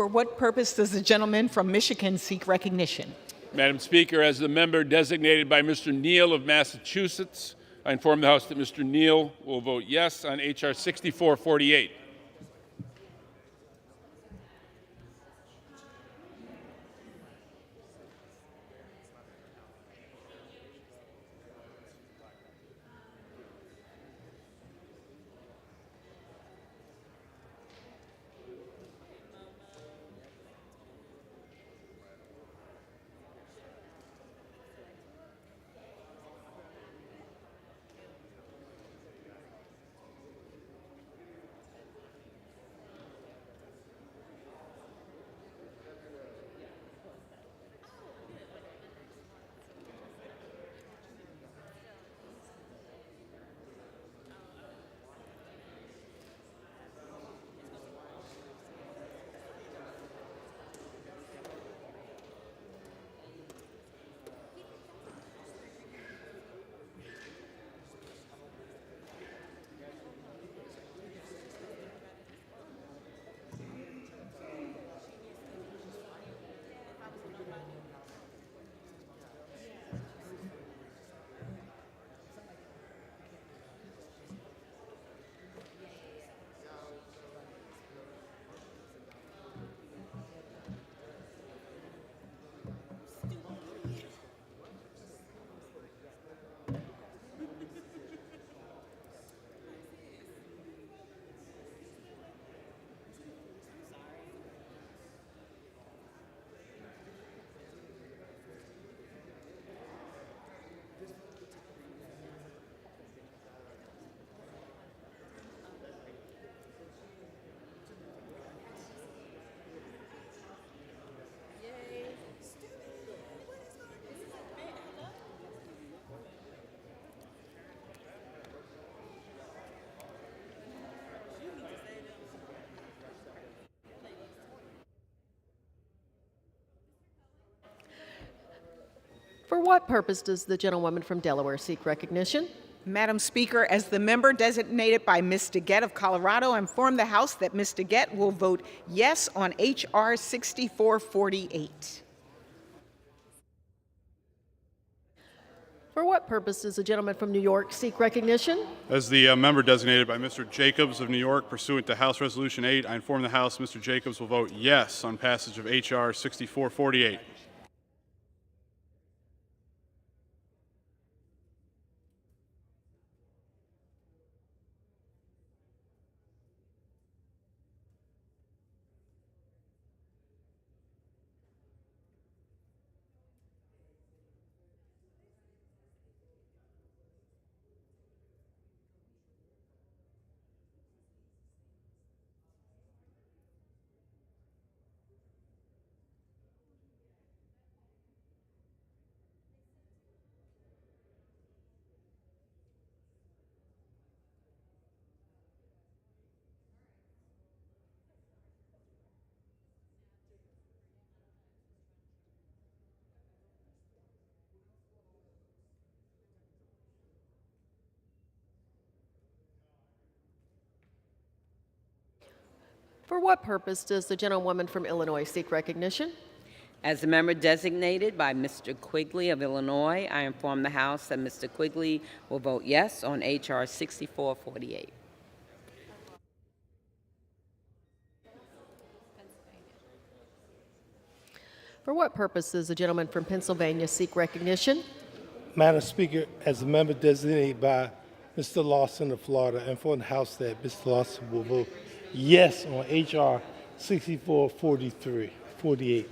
For what purpose does the gentleman from Michigan seek recognition? Madam Speaker, as the member designated by Mr. Neal of Massachusetts, I inform the House that Mr. Neal will vote yes on H.R. 6448. For what purpose does the gentlewoman from Delaware seek recognition? Madam Speaker, as the member designated by Ms. DeGette of Colorado, I inform the House that Ms. DeGette will vote yes on H.R. 6448. For what purpose does the gentleman from New York seek recognition? As the member designated by Mr. Jacobs of New York, pursuant to House Resolution 8, I inform the House Mr. Jacobs will vote yes on passage of H.R. 6448. For what purpose does the gentlewoman from Illinois seek recognition? As the member designated by Mr. Quigley of Illinois, I inform the House that Mr. Quigley will vote yes on H.R. 6448. For what purpose does the gentleman from Pennsylvania seek recognition? Madam Speaker, as a member designated by Mr. Lawson of Florida, I inform the House that Mr. Lawson will vote yes on H.R. 6448.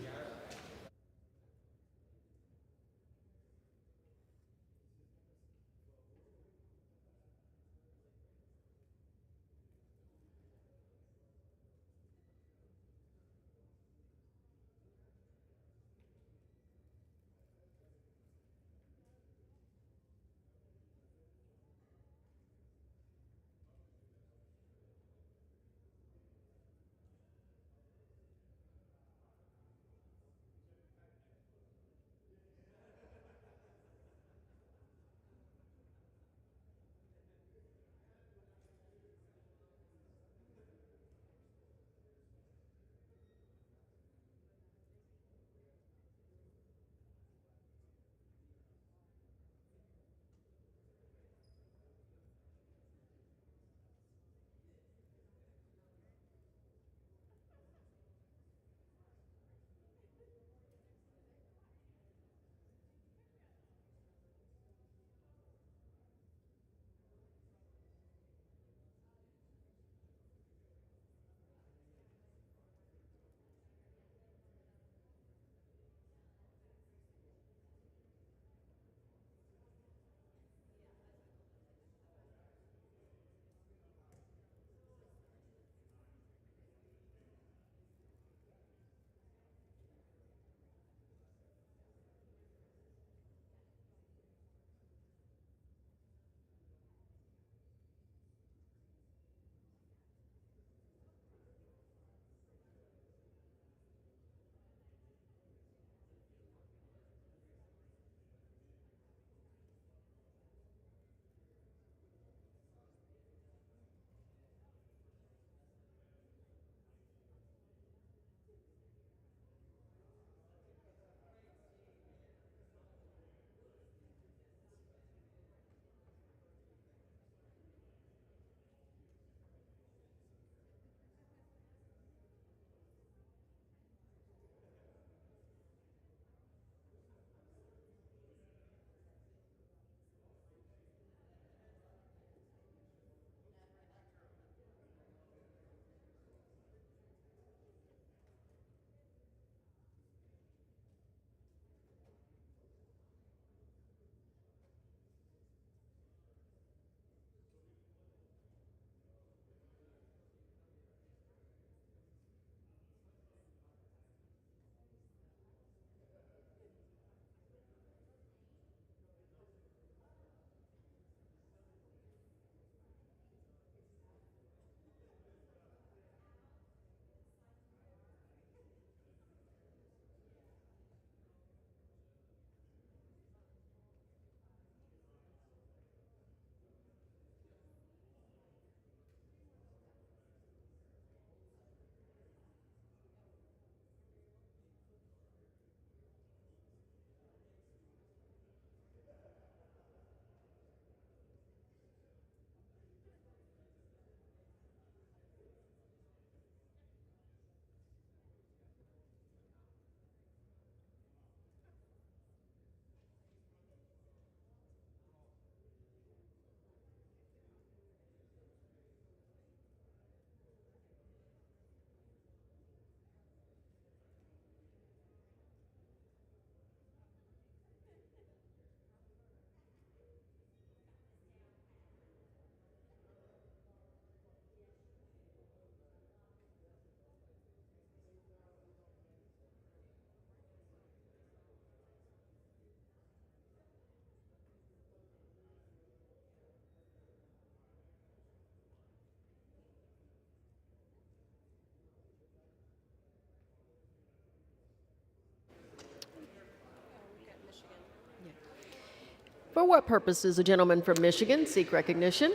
For what purpose does the gentleman from Michigan seek recognition?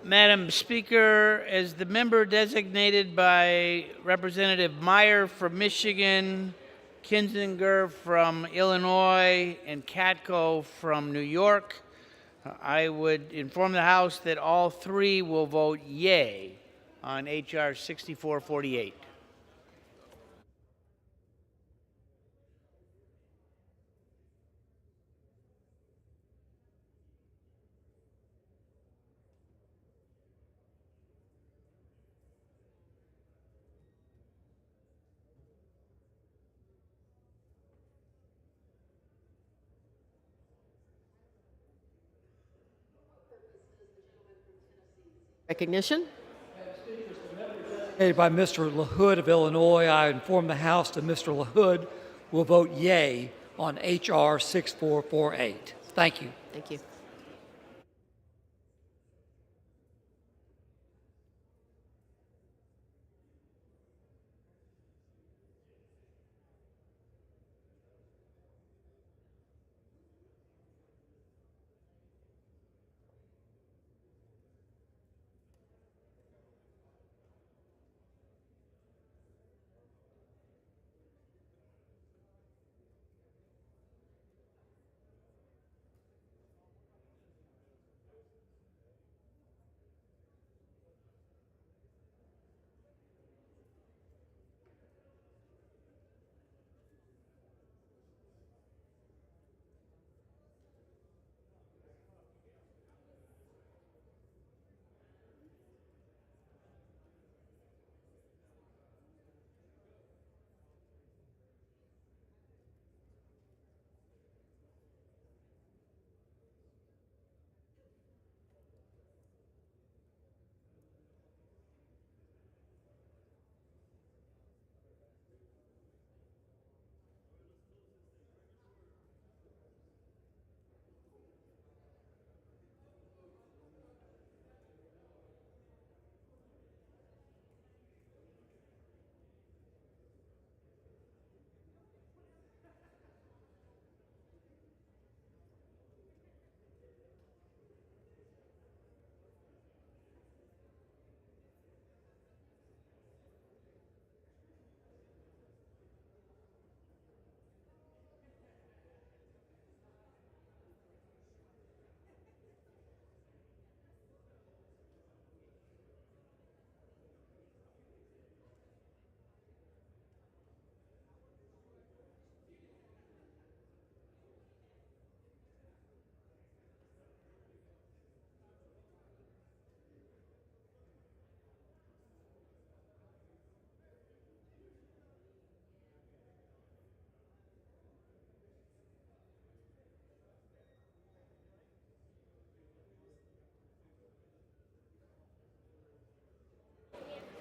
Madam Speaker, as the member designated by Representative Meyer from Michigan, Kinzinger from Illinois, and Katko from New York, I would inform the House that all three will vote yay on H.R. 6448. Recognition. Made by Mr. LaHood of Illinois, I inform the House that Mr. LaHood will vote yay on H.R. 6448. Thank you. Thank you.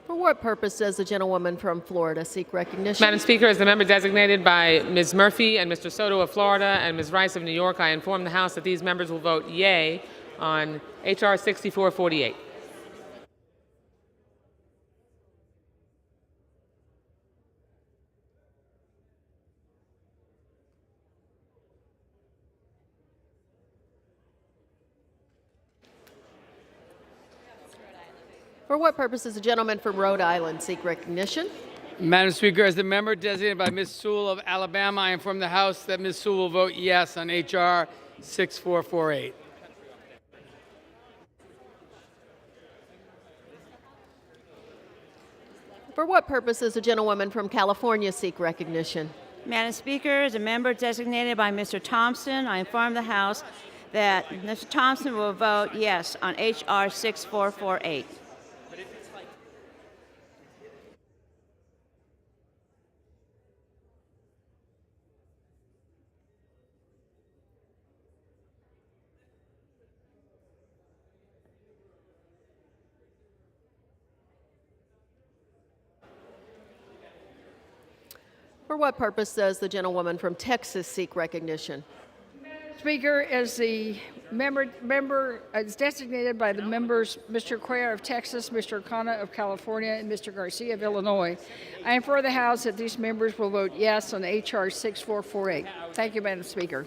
For what purpose does the gentlewoman from Florida seek recognition? Madam Speaker, as the member designated by Ms. Murphy and Mr. Soto of Florida and Ms. Rice of New York, I inform the House that these members will vote yay on H.R. 6448. For what purpose does the gentleman from Rhode Island seek recognition? Madam Speaker, as the member designated by Ms. Sewell of Alabama, I inform the House that Ms. Sewell will vote yes on H.R. 6448. For what purpose does the gentlewoman from California seek recognition? Madam Speaker, as a member designated by Mr. Thompson, I inform the House that Mr. Thompson will vote yes on H.R. 6448. For what purpose does the gentlewoman from Texas seek recognition? Speaker, as the member is designated by the members, Mr. Cuellar of Texas, Mr. Khanna of California, and Mr. Garcia of Illinois, I inform the House that these members will vote yes on H.R. 6448. Thank you, Madam Speaker.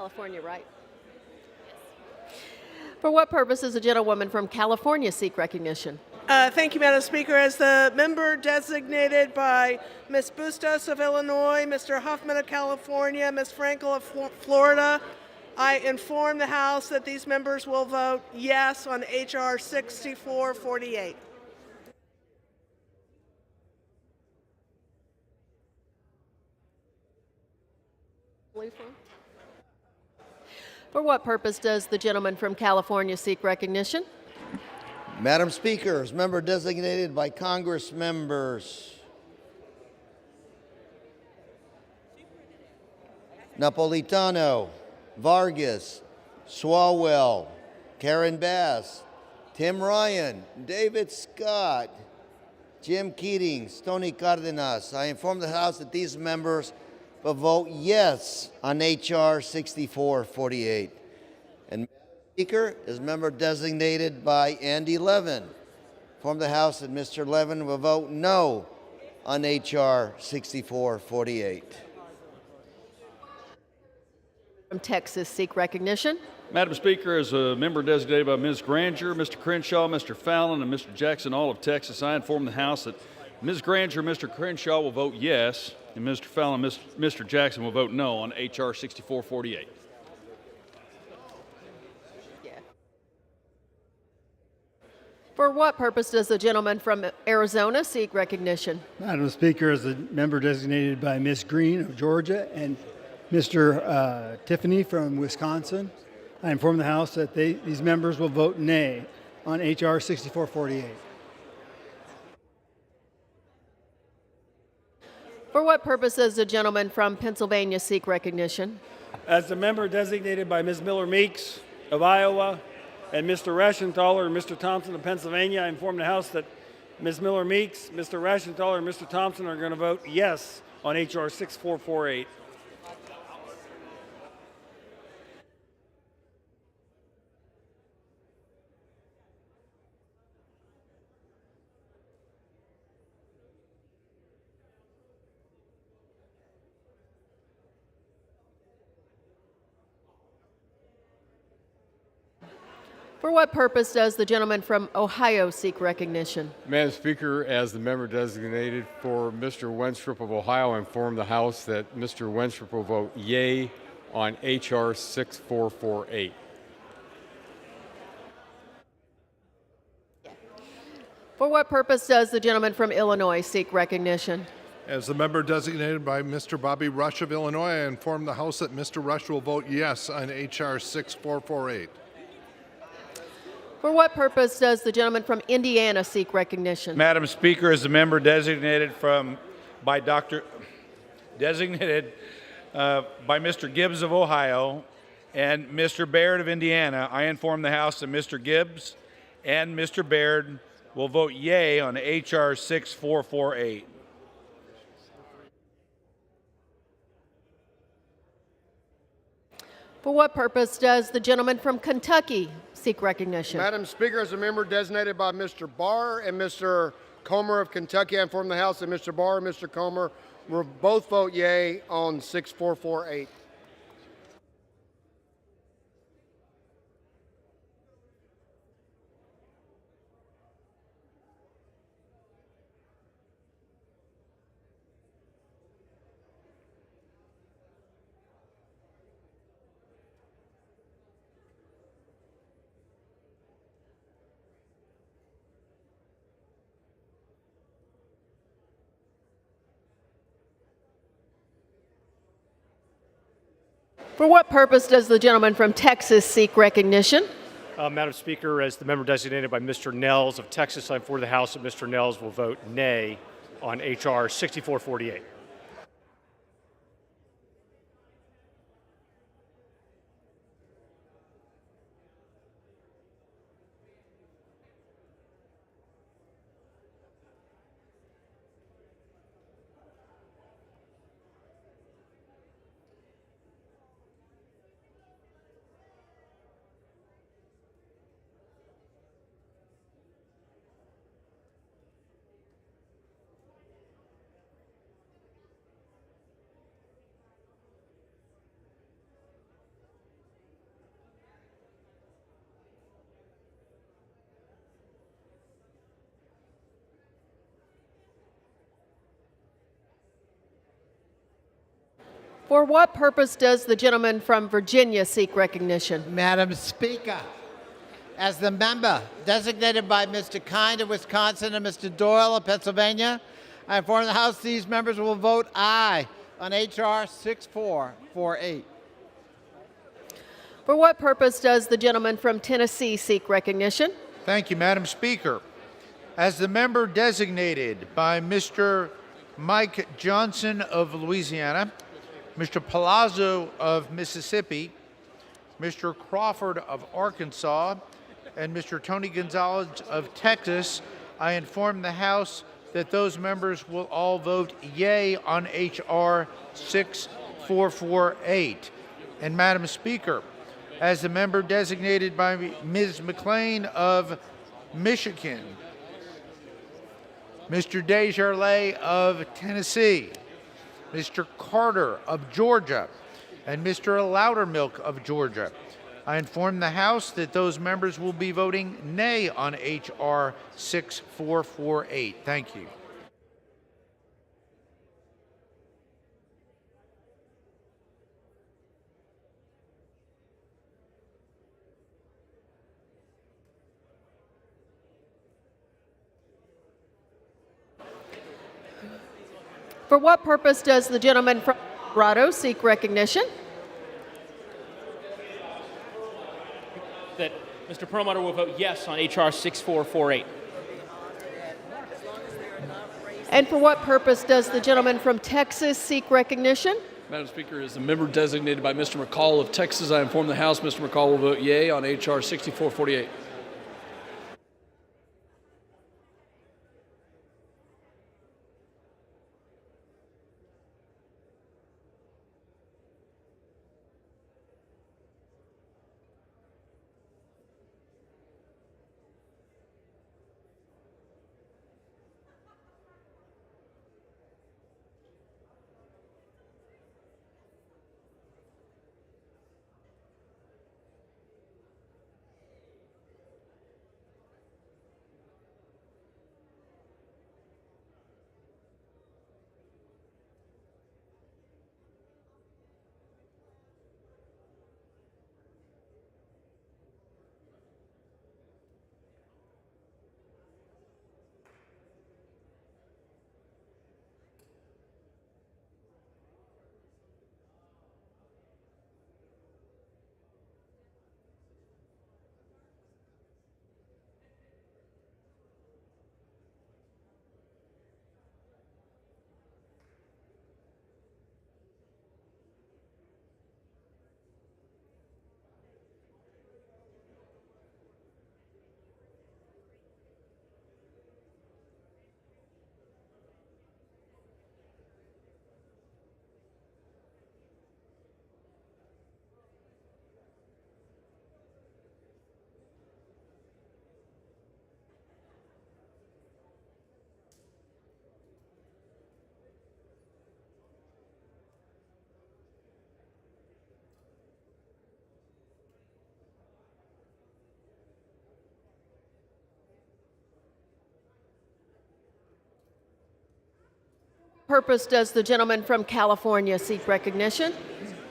California, right? For what purpose does the gentlewoman from California seek recognition? Thank you, Madam Speaker. As the member designated by Ms. Bustos of Illinois, Mr. Huffman of California, Ms. Frankel of Florida, I inform the House that these members will vote yes on H.R. 6448. For what purpose does the gentleman from California seek recognition? Madam Speaker, as member designated by Congress members Napolitano, Vargas, Swalwell, Karen Bass, Tim Ryan, David Scott, Jim Keating, Tony Cardenas. I inform the House that these members will vote yes on H.R. 6448. And Speaker is member designated by Andy Levin. Inform the House that Mr. Levin will vote no on H.R. 6448. From Texas seek recognition. Madam Speaker, as a member designated by Ms. Granger, Mr. Crenshaw, Mr. Fallon, and Mr. Jackson, all of Texas, I inform the House that Ms. Granger, Mr. Crenshaw will vote yes, and Mr. Fallon, Mr. Jackson will vote no on H.R. 6448. For what purpose does the gentleman from Arizona seek recognition? Madam Speaker, as a member designated by Ms. Green of Georgia and Mr. Tiffany from Wisconsin, I inform the House that these members will vote nay on H.R. 6448. For what purpose does the gentleman from Pennsylvania seek recognition? As the member designated by Ms. Miller Meeks of Iowa and Mr. Reschenthaler and Mr. Thompson of Pennsylvania, I inform the House that Ms. Miller Meeks, Mr. Reschenthaler, and Mr. Thompson are going to vote yes on H.R. 6448. For what purpose does the gentleman from Ohio seek recognition? Madam Speaker, as the member designated for Mr. Wenstrup of Ohio, I inform the House that Mr. Wenstrup will vote yea on H.R. 6448. For what purpose does the gentleman from Illinois seek recognition? As the member designated by Mr. Bobby Rush of Illinois, I inform the House that Mr. Rush will vote yes on H.R. 6448. For what purpose does the gentleman from Indiana seek recognition? Madam Speaker, as the member designated by Mr. Gibbs of Ohio and Mr. Baird of Indiana, I inform the House that Mr. Gibbs and Mr. Baird will vote yea on H.R. 6448. For what purpose does the gentleman from Kentucky seek recognition? Madam Speaker, as a member designated by Mr. Barr and Mr. Comer of Kentucky, I inform the House that Mr. Barr and Mr. Comer will both vote yea on 6448. For what purpose does the gentleman from Texas seek recognition? Madam Speaker, as the member designated by Mr. Nels of Texas, I inform the House that Mr. Nels will vote nay on H.R. 6448. For what purpose does the gentleman from Virginia seek recognition? Madam Speaker, as the member designated by Mr. Kind of Wisconsin and Mr. Doyle of Pennsylvania, I inform the House these members will vote aye on H.R. 6448. For what purpose does the gentleman from Tennessee seek recognition? Thank you, Madam Speaker. As the member designated by Mr. Mike Johnson of Louisiana, Mr. Palazzo of Mississippi, Mr. Crawford of Arkansas, and Mr. Tony Gonzalez of Texas, I inform the House that those members will all vote yea on H.R. 6448. And Madam Speaker, as the member designated by Ms. McLean of Michigan, Mr. Desjardins of Tennessee, Mr. Carter of Georgia, and Mr. Loudermilk of Georgia, I inform the House that those members will be voting nay on H.R. 6448. Thank you. For what purpose does the gentleman from Colorado seek recognition? That Mr. Perlmutter will vote yes on H.R. 6448. And for what purpose does the gentleman from Texas seek recognition? Madam Speaker, as the member designated by Mr. McCall of Texas, I inform the House Mr. McCall will vote yea on H.R. 6448. Purpose does the gentleman from California seek recognition?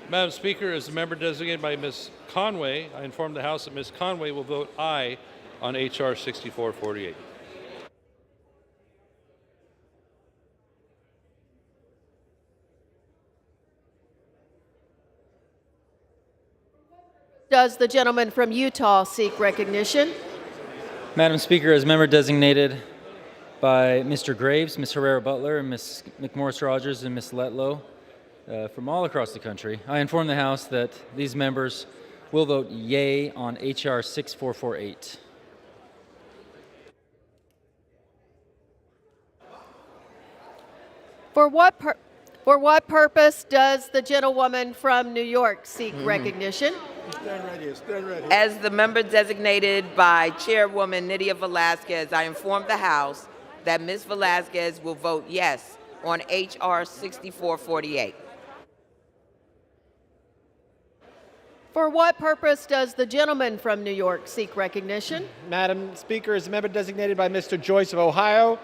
Madam Speaker, as the member designated by Ms. Conway, I inform the House that Ms. Conway will vote aye on H.R. 6448. Does the gentleman from Utah seek recognition? Madam Speaker, as member designated by Mr. Graves, Ms. Herrera Butler, and Ms. McMorris Rogers, and Ms. Letlow from all across the country, I inform the House that these members will vote yea on H.R. 6448. For what purpose does the gentlewoman from New York seek recognition? As the member designated by Chairwoman Nydia Velazquez, I inform the House that Ms. Velazquez will vote yes on H.R. 6448. For what purpose does the gentleman from New York seek recognition? Madam Speaker, as the member designated by Mr. Joyce of Ohio,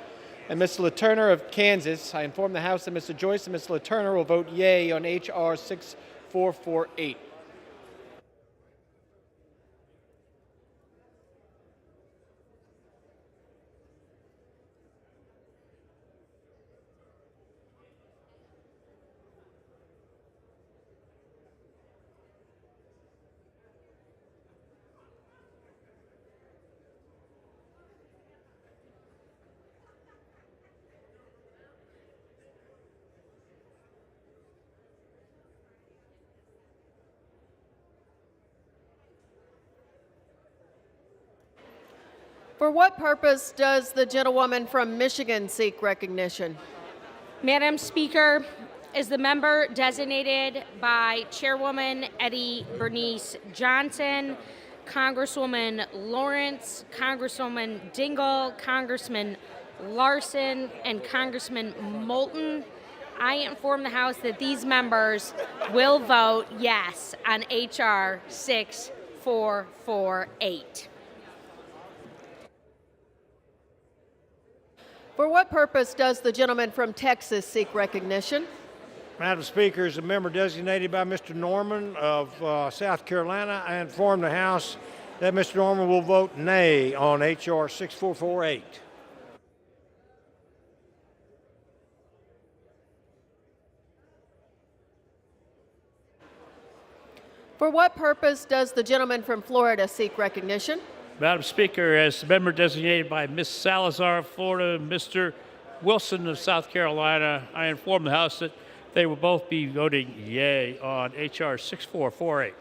and Mr. LaTurner of Kansas, I inform the House that Mr. Joyce and Mr. LaTurner will vote yea on H.R. 6448. For what purpose does the gentlewoman from Michigan seek recognition? Madam Speaker, is the member designated by Chairwoman Eddie Bernice Johnson, Congresswoman Lawrence, Congresswoman Dingell, Congressman Larson, and Congressman Moulton. I inform the House that these members will vote yes on H.R. 6448. For what purpose does the gentleman from Texas seek recognition? Madam Speaker, as a member designated by Mr. Norman of South Carolina, I inform the House that Mr. Norman will vote nay on H.R. 6448. For what purpose does the gentleman from Florida seek recognition? Madam Speaker, as the member designated by Ms. Salazar of Florida and Mr. Wilson of South Carolina, I inform the House that they will both be voting yea on H.R. 6448.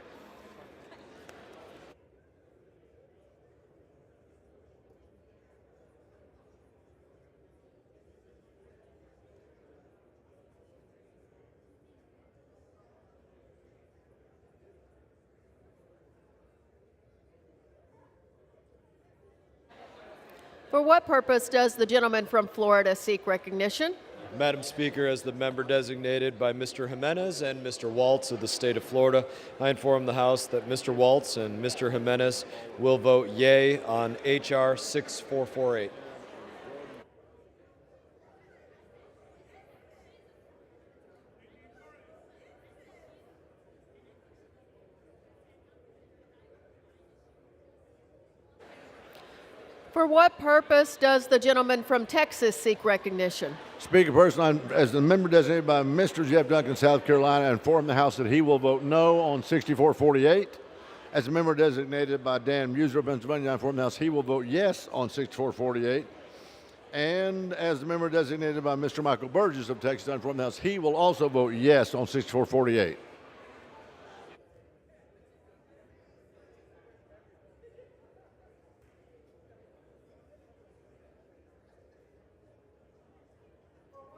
For what purpose does the gentleman from Florida seek recognition? Madam Speaker, as the member designated by Mr. Jimenez and Mr. Waltz of the state of Florida, I inform the House that Mr. Waltz and Mr. Jimenez will vote yea on H.R. 6448. For what purpose does the gentleman from Texas seek recognition? Speaker person, as the member designated by Mr. Jeff Duncan, South Carolina, I inform the House that he will vote no on 6448. As a member designated by Dan Muser of Pennsylvania, I inform the House he will vote yes on 6448. And as the member designated by Mr. Michael Burgess of Texas, I inform the House he will also vote yes on 6448.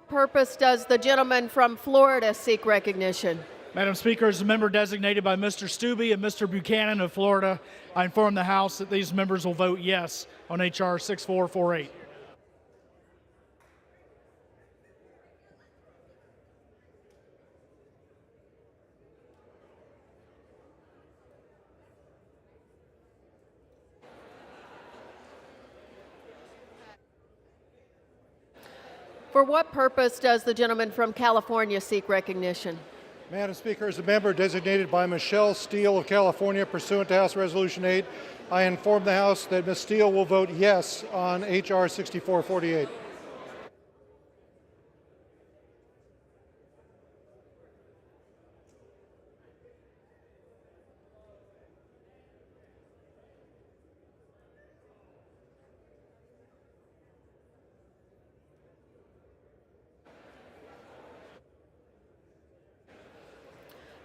Purpose does the gentleman from Florida seek recognition? Madam Speaker, as a member designated by Mr. Stubbe and Mr. Buchanan of Florida, I inform the House that these members will vote yes on H.R. 6448. For what purpose does the gentleman from California seek recognition? Madam Speaker, as a member designated by Michelle Steele of California pursuant to House Resolution 8, I inform the House that Ms. Steele will vote yes on H.R. 6448.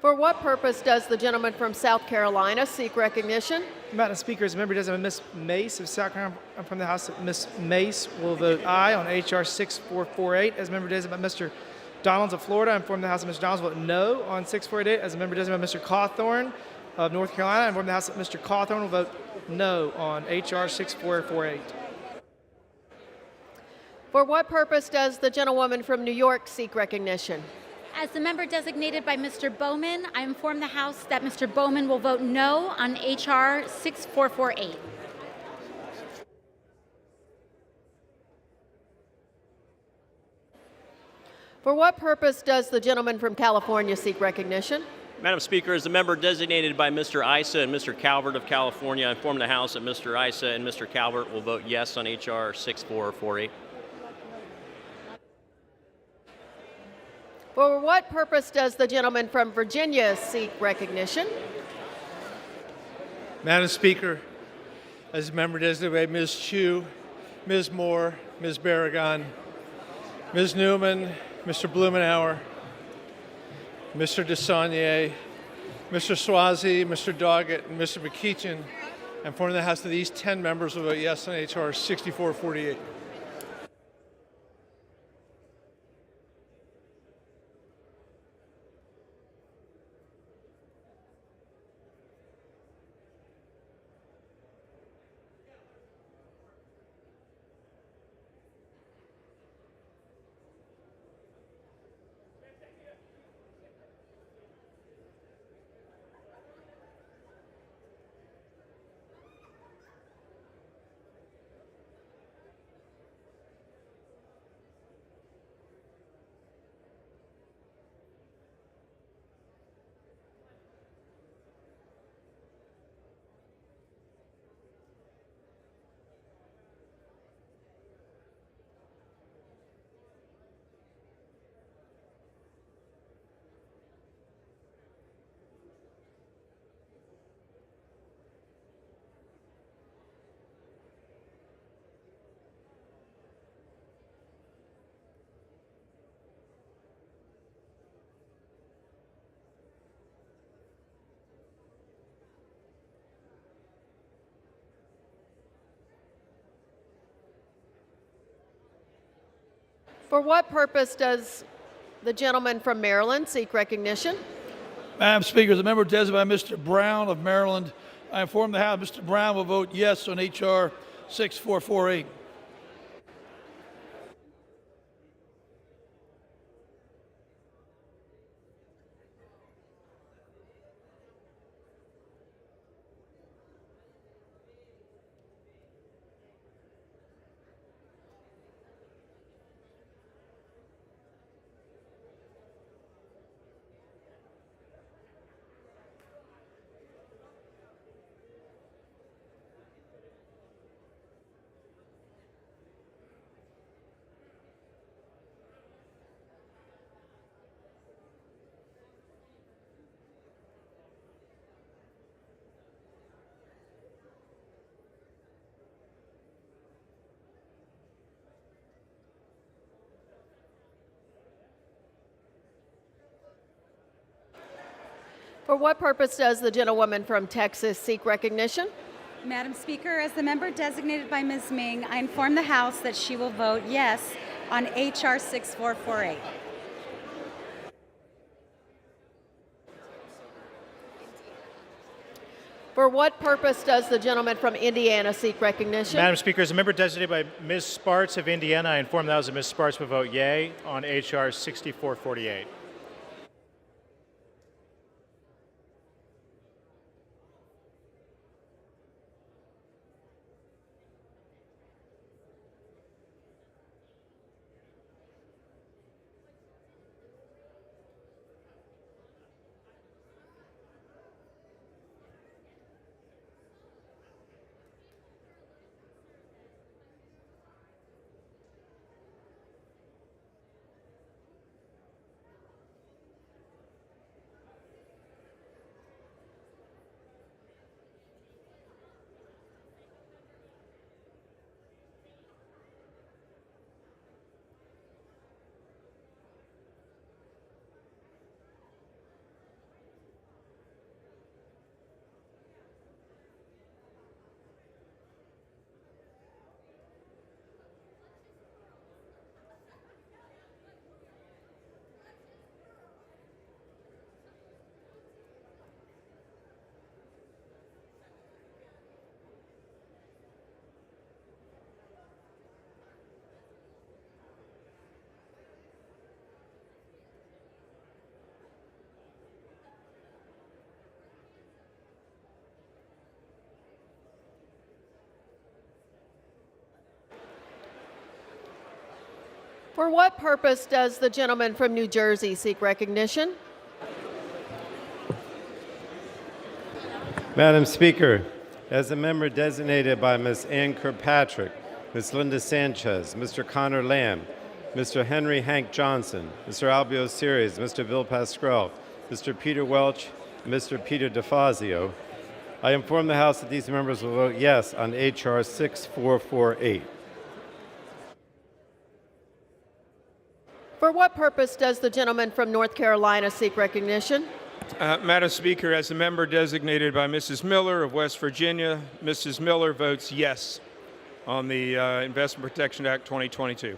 For what purpose does the gentleman from South Carolina seek recognition? Madam Speaker, as a member designated by Ms. Mace of South Carolina, I'm from the House that Ms. Mace will vote aye on H.R. 6448. As a member designated by Mr. Donalds of Florida, I inform the House that Mr. Donalds will vote no on 6448. As a member designated by Mr. Cawthorn of North Carolina, I inform the House that Mr. Cawthorn will vote no on H.R. 6448. For what purpose does the gentlewoman from New York seek recognition? As the member designated by Mr. Bowman, I inform the House that Mr. Bowman will vote no on H.R. 6448. For what purpose does the gentleman from California seek recognition? Madam Speaker, as the member designated by Mr. Issa and Mr. Calvert of California, I inform the House that Mr. Issa and Mr. Calvert will vote yes on H.R. 6448. For what purpose does the gentleman from Virginia seek recognition? Madam Speaker, as a member designated by Ms. Chu, Ms. Moore, Ms. Barragan, Ms. Newman, Mr. Blumenauer, Mr. DeSaulnier, Mr. Swazi, Mr. Doggett, and Mr. McKeechin, I inform the House that these 10 members will vote yes on H.R. 6448. For what purpose does the gentleman from Maryland seek recognition? Madam Speaker, the member designated by Mr. Brown of Maryland, I inform the House Mr. Brown will vote yes on H.R. 6448. For what purpose does the gentlewoman from Texas seek recognition? Madam Speaker, as the member designated by Ms. Ming, I inform the House that she will vote yes on H.R. 6448. For what purpose does the gentleman from Indiana seek recognition? Madam Speaker, as a member designated by Ms. Sparts of Indiana, I inform the House that Ms. Sparts will vote yea on H.R. 6448. For what purpose does the gentleman from New Jersey seek recognition? Madam Speaker, as a member designated by Ms. Ann Kirkpatrick, Ms. Linda Sanchez, Mr. Connor Lamb, Mr. Henry Hank Johnson, Mr. Albio Series, Mr. Bill Pascrell, Mr. Peter Welch, and Mr. Peter DeFazio, I inform the House that these members will vote yes on H.R. 6448. For what purpose does the gentleman from North Carolina seek recognition? Madam Speaker, as a member designated by Mrs. Miller of West Virginia, Mrs. Miller votes yes on the Investment Protection Act 2022.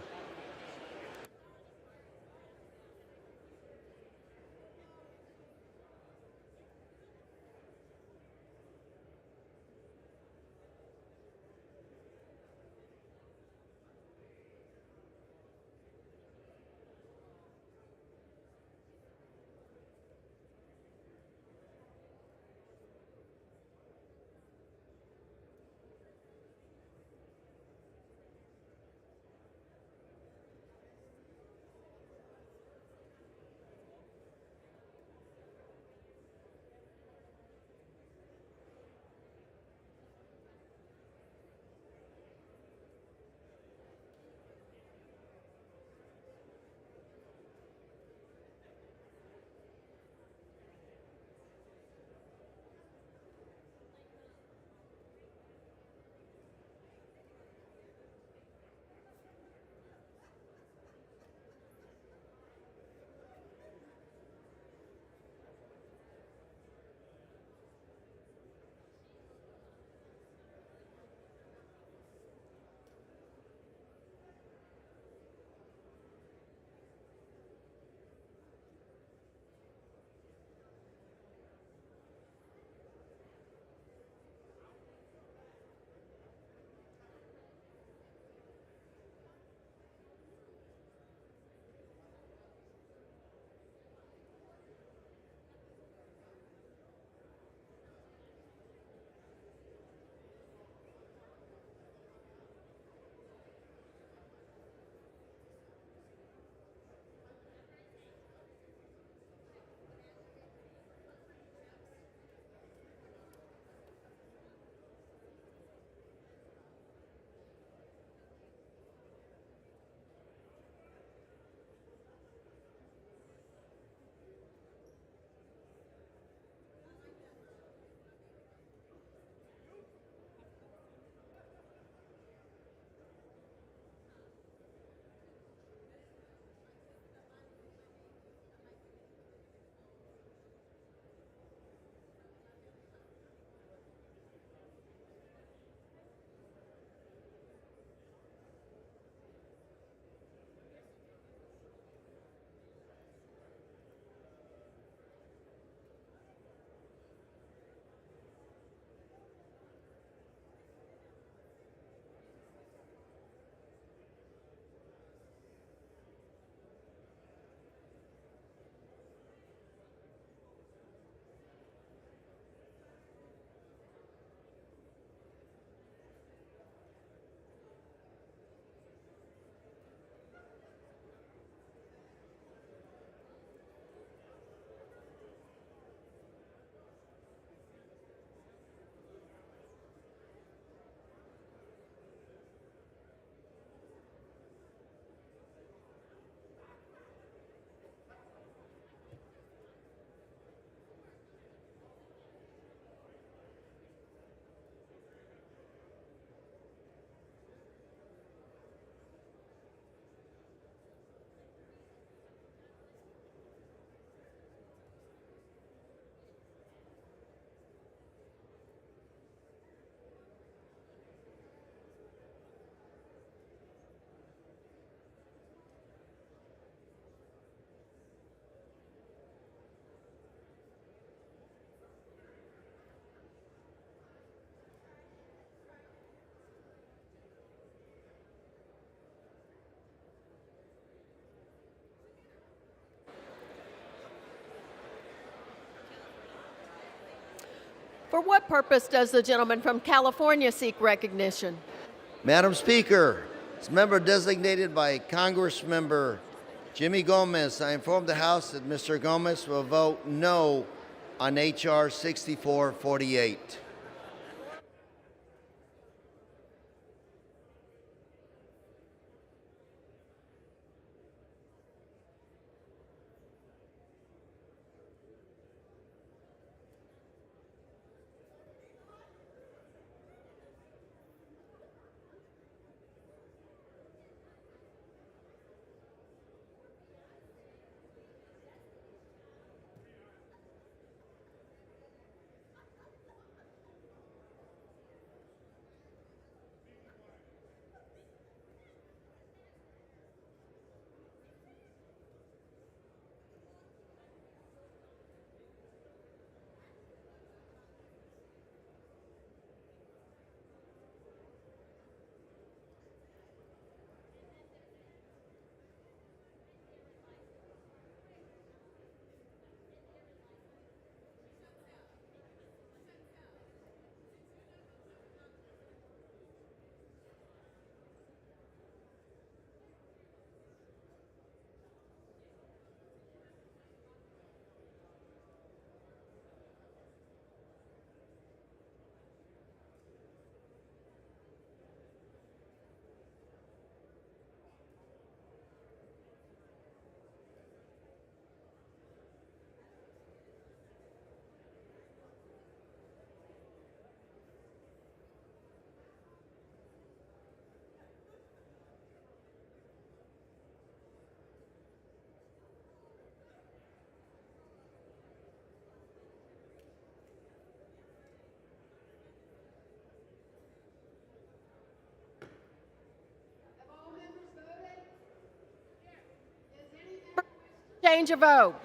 For what purpose does the gentleman from California seek recognition? Madam Speaker, As member designated by Congressmember Jimmy Gomez, I inform the House that Mr. Gomez will vote no on H.R. 6448. Change your vote.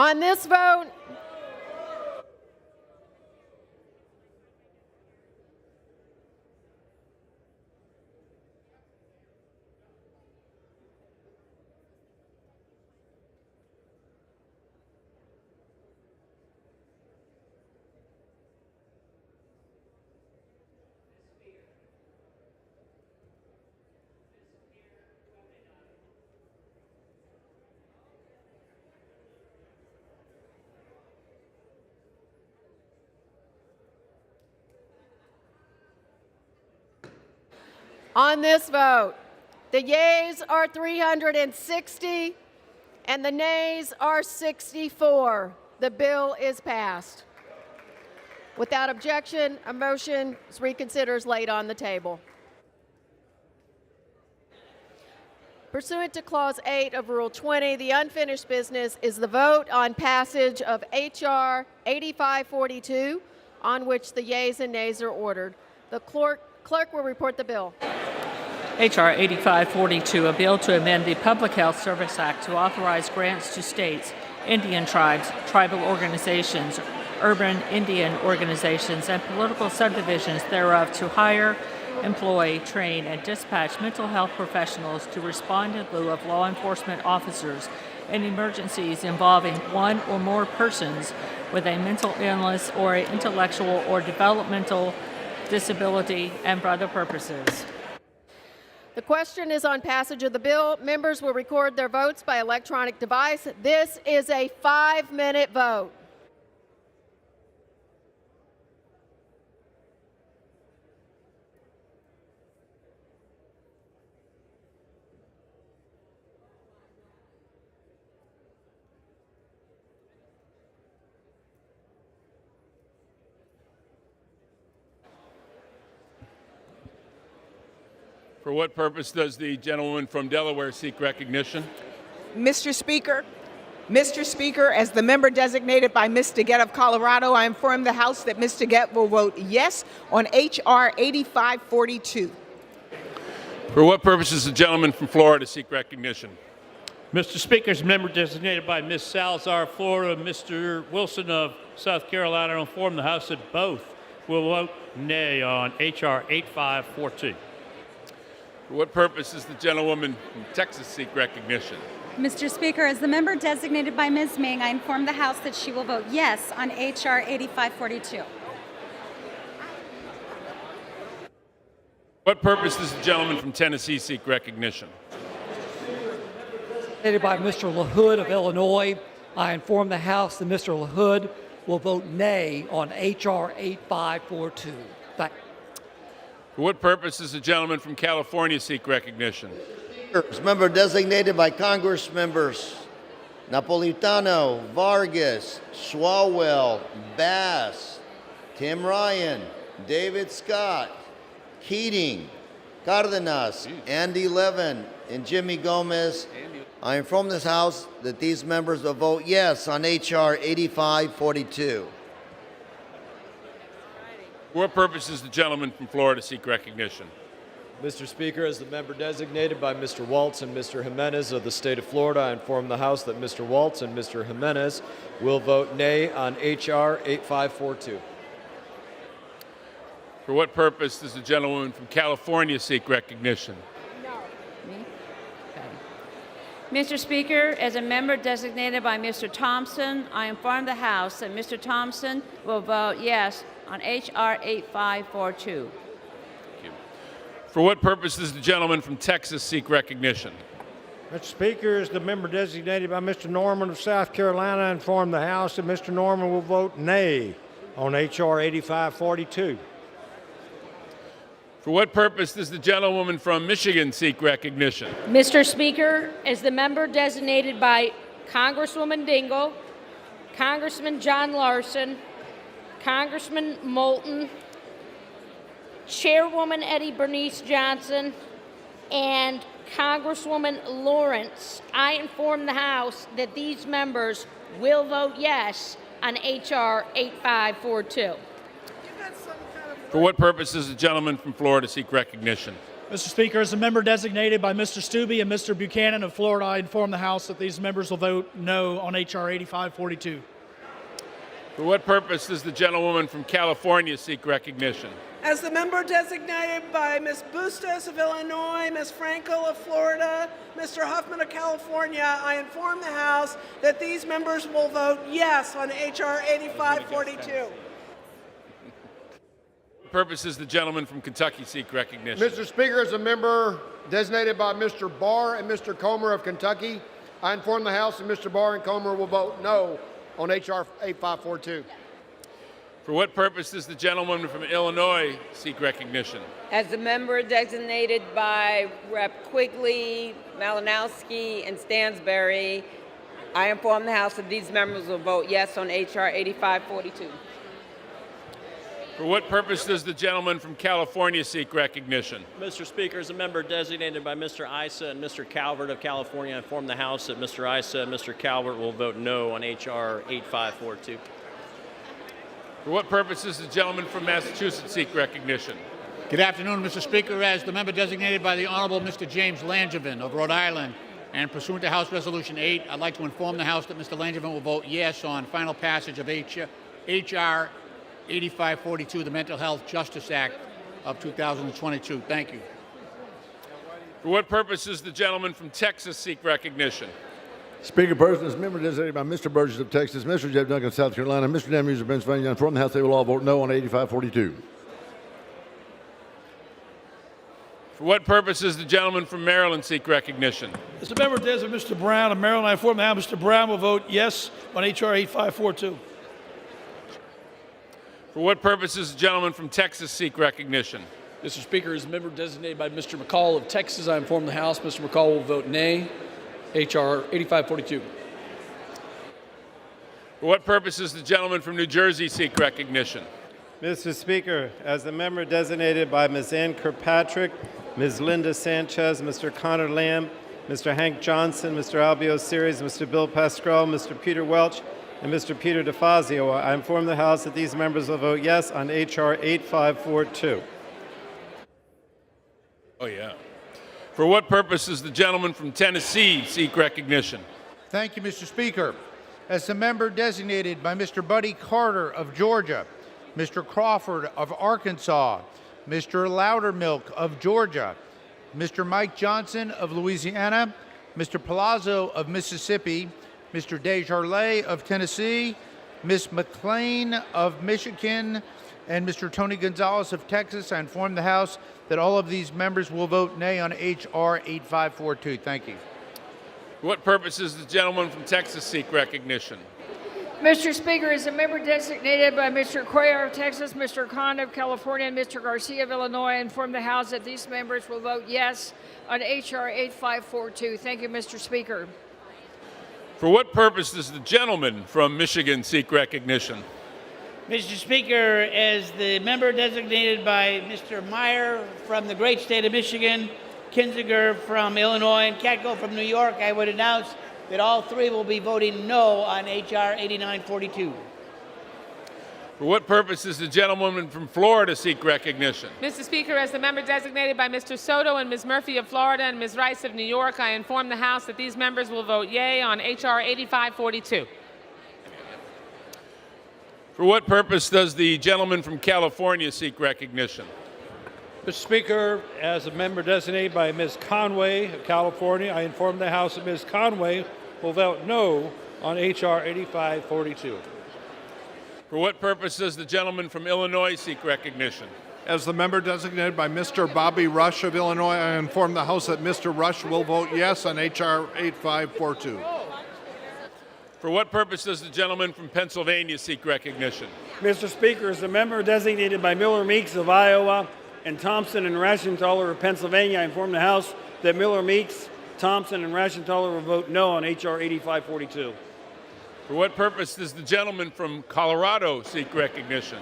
On this vote, On this vote, the yeas are 360 and the nays are 64. The bill is passed. Without objection, a motion to reconsider is laid on the table. Pursuant to Clause 8 of Rule 20, the unfinished business is the vote on passage of H.R. 8542, on which the yeas and nays are ordered. The clerk will report the bill. H.R. 8542, a bill to amend the Public Health Service Act to authorize grants to states, Indian tribes, tribal organizations, urban Indian organizations, and political subdivisions thereof to hire, employ, train, and dispatch mental health professionals to respond in lieu of law enforcement officers in emergencies involving one or more persons with a mental illness or an intellectual or developmental disability and for other purposes. The question is on passage of the bill. Members will record their votes by electronic device. This is a 5-minute vote. For what purpose does the gentlewoman from Delaware seek recognition? Mr. Speaker, as the member designated by Ms. DeGette of Colorado, I inform the House that Ms. DeGette will vote yes on H.R. 8542. For what purpose does the gentleman from Florida seek recognition? Mr. Speaker, as member designated by Ms. Salazar of Florida, Mr. Wilson of South Carolina, I inform the House that both will vote nay on H.R. 8542. For what purpose does the gentlewoman from Texas seek recognition? Mr. Speaker, as the member designated by Ms. Ming, I inform the House that she will vote yes on H.R. 8542. What purpose does the gentleman from Tennessee seek recognition? Stated by Mr. LaHood of Illinois, I inform the House that Mr. LaHood will vote nay on H.R. 8542. For what purpose does the gentleman from California seek recognition? Member designated by Congress members Napolitano, Vargas, Swalwell, Bass, Tim Ryan, David Scott, Keating, Cardenas, Andy Levin, and Jimmy Gomez. I inform this House that these members will vote yes on H.R. 8542. For what purpose does the gentleman from Florida seek recognition? Mr. Speaker, as the member designated by Mr. Waltz and Mr. Jimenez of the state of Florida, I inform the House that Mr. Waltz and Mr. Jimenez will vote nay on H.R. 8542. For what purpose does the gentlewoman from California seek recognition? Mr. Speaker, as a member designated by Mr. Thompson, I inform the House that Mr. Thompson will vote yes on H.R. 8542. For what purpose does the gentleman from Texas seek recognition? Mr. Speaker, as the member designated by Mr. Norman of South Carolina, I inform the House that Mr. Norman will vote nay on H.R. 8542. For what purpose does the gentlewoman from Michigan seek recognition? Mr. Speaker, as the member designated by Congresswoman Dingell, Congressman John Larson, Congressman Moulton, Chairwoman Eddie Bernice Johnson, and Congresswoman Lawrence, I inform the House that these members will vote yes on H.R. 8542. For what purpose does the gentleman from Florida seek recognition? Mr. Speaker, as a member designated by Mr. Stubbe and Mr. Buchanan of Florida, I inform the House that these members will vote no on H.R. 8542. For what purpose does the gentlewoman from California seek recognition? As the member designated by Ms. Bustos of Illinois, Ms. Frankel of Florida, Mr. Huffman of California, I inform the House that these members will vote yes on H.R. 8542. For what purpose does the gentleman from Kentucky seek recognition? Mr. Speaker, as a member designated by Mr. Barr and Mr. Comer of Kentucky, I inform the House that Mr. Barr and Comer will vote no on H.R. 8542. For what purpose does the gentleman from Illinois seek recognition? As the member designated by Rep. Quigley, Malinowski, and Stansberry, I inform the House that these members will vote yes on H.R. 8542. For what purpose does the gentleman from California seek recognition? Mr. Speaker, as a member designated by Mr. Issa and Mr. Calvert of California, I inform the House that Mr. Issa and Mr. Calvert will vote no on H.R. 8542. For what purpose does the gentleman from Massachusetts seek recognition? Good afternoon, Mr. Speaker. As the member designated by the Honorable Mr. James Langevin of Rhode Island, and pursuant to House Resolution 8, I'd like to inform the House that Mr. Langevin will vote yes on final passage of H.R. 8542, the Mental Health Justice Act of 2022. Thank you. For what purpose does the gentleman from Texas seek recognition? Speaker person is member designated by Mr. Burgess of Texas, Mr. Jeff Duncan of South Carolina, Mr. Dan Muse of Pennsylvania. I inform the House they will all vote no on 8542. For what purpose does the gentleman from Maryland seek recognition? As the member designated Mr. Brown of Maryland, I inform the House Mr. Brown will vote yes on H.R. 8542. For what purpose does the gentleman from Texas seek recognition? Mr. Speaker, as a member designated by Mr. McCall of Texas, I inform the House Mr. McCall will vote nay. H.R. 8542. For what purpose does the gentleman from New Jersey seek recognition? Mr. Speaker, as the member designated by Ms. Ann Kirkpatrick, Ms. Linda Sanchez, Mr. Connor Lamb, Mr. Hank Johnson, Mr. Albio Series, Mr. Bill Pascrell, Mr. Peter Welch, and Mr. Peter DeFazio, I inform the House that these members will vote yes on H.R. 8542. Oh, yeah. For what purpose does the gentleman from Tennessee seek recognition? Thank you, Mr. Speaker. As the member designated by Mr. Buddy Carter of Georgia, Mr. Crawford of Arkansas, Mr. Loudermilk of Georgia, Mr. Mike Johnson of Louisiana, Mr. Palazzo of Mississippi, Mr. Desjardins of Tennessee, Ms. McLean of Michigan, and Mr. Tony Gonzalez of Texas, I inform the House that all of these members will vote nay on H.R. 8542. Thank you. For what purpose does the gentleman from Texas seek recognition? Mr. Speaker, as a member designated by Mr. Cuellar of Texas, Mr. Khan of California, and Mr. Garcia of Illinois, I inform the House that these members will vote yes on H.R. 8542. Thank you, Mr. Speaker. For what purpose does the gentleman from Michigan seek recognition? Mr. Speaker, as the member designated by Mr. Meyer from the great state of Michigan, Kinzinger from Illinois, and Katko from New York, I would announce that all three will be voting no on H.R. 8942. For what purpose does the gentlewoman from Florida seek recognition? Mr. Speaker, as the member designated by Mr. Soto and Ms. Murphy of Florida and Ms. Rice of New York, I inform the House that these members will vote yea on H.R. 8542. For what purpose does the gentleman from California seek recognition? Mr. Speaker, as a member designated by Ms. Conway of California, I inform the House that Ms. Conway will vote no on H.R. 8542. For what purpose does the gentleman from Illinois seek recognition? As the member designated by Mr. Bobby Rush of Illinois, I inform the House that Mr. Rush will vote yes on H.R. 8542. For what purpose does the gentleman from Pennsylvania seek recognition? Mr. Speaker, as a member designated by Miller Meeks of Iowa and Thompson and Rashenthaler of Pennsylvania, I inform the House that Miller Meeks, Thompson, and Rashenthaler will vote no on H.R. 8542. For what purpose does the gentleman from Colorado seek recognition?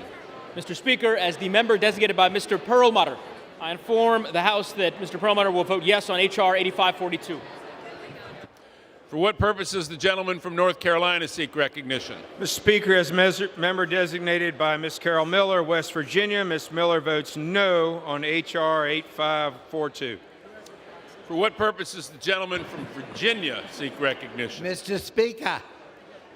Mr. Speaker, as the member designated by Mr. Perlmutter, I inform the House that Mr. Perlmutter will vote yes on H.R. 8542. For what purpose does the gentleman from North Carolina seek recognition? Mr. Speaker, as member designated by Ms. Carol Miller, West Virginia, Ms. Miller votes no on H.R. 8542. For what purpose does the gentleman from Virginia seek recognition? Mr. Speaker,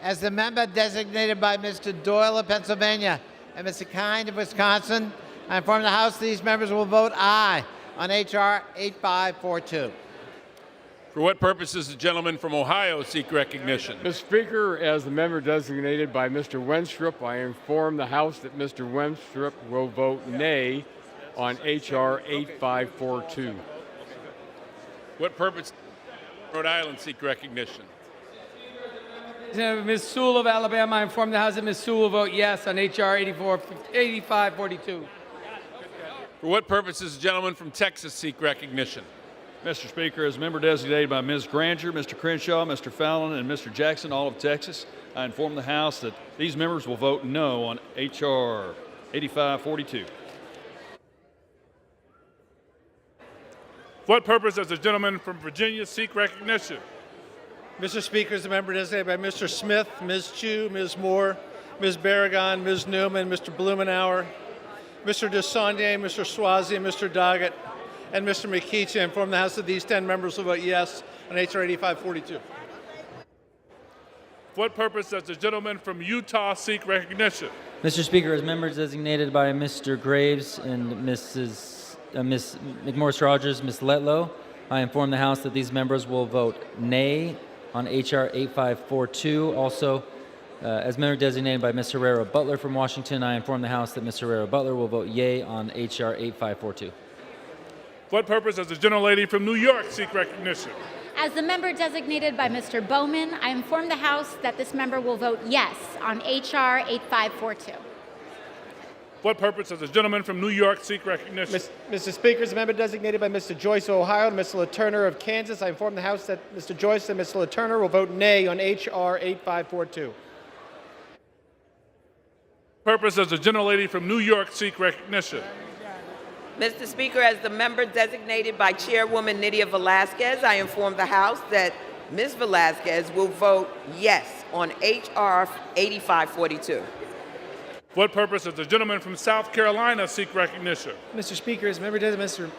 as the member designated by Mr. Doyle of Pennsylvania and Mr. Kind of Wisconsin, I inform the House these members will vote aye on H.R. 8542. For what purpose does the gentleman from Ohio seek recognition? Mr. Speaker, as the member designated by Mr. Wenstrup, I inform the House that Mr. Wenstrup will vote nay on H.R. 8542. What purpose does Rhode Island seek recognition? designated by Ms. Sewell of Alabama, I inform the House that Ms. Sewell will vote yes on H.R. 8542. For what purpose does the gentleman from Texas seek recognition? Mr. Speaker, as a member designated by Ms. Granger, Mr. Crenshaw, Mr. Fallon, and Mr. Jackson, all of Texas, I inform the House that these members will vote no on H.R. 8542. For what purpose does the gentleman from Virginia seek recognition? Mr. Speaker, as a member designated by Mr. Smith, Ms. Chu, Ms. Moore, Ms. Barragon, Ms. Newman, Mr. Blumenauer, Mr. DeSaulnier, Mr. Swazi, Mr. Doggett, and Mr. McKeechie, I inform the House that these 10 members will vote yes on H.R. 8542. For what purpose does the gentleman from Utah seek recognition? Mr. Speaker, as members designated by Mr. Graves and Ms. McMorris Rogers, Ms. Letlow, I inform the House that these members will vote nay on H.R. 8542. Also, as member designated by Ms. Herrera Butler from Washington, I inform the House that Ms. Herrera Butler will vote yea on H.R. 8542. For what purpose does the gentlelady from New York seek recognition? As the member designated by Mr. Bowman, I inform the House that this member will vote yes on H.R. 8542. For what purpose does the gentleman from New York seek recognition? Mr. Speaker, as a member designated by Mr. Joyce of Ohio and Mr. LaTurner of Kansas, I inform the House that Mr. Joyce and Mr. LaTurner will vote nay on H.R. 8542. Purpose does the gentlelady from New York seek recognition? Mr. Speaker, as the member designated by Chairwoman Nydia Velasquez, I inform the House that Ms. Velasquez will vote yes on H.R. 8542. For what purpose does the gentleman from South Carolina seek recognition? Mr. Speaker, as a member designated by Mr.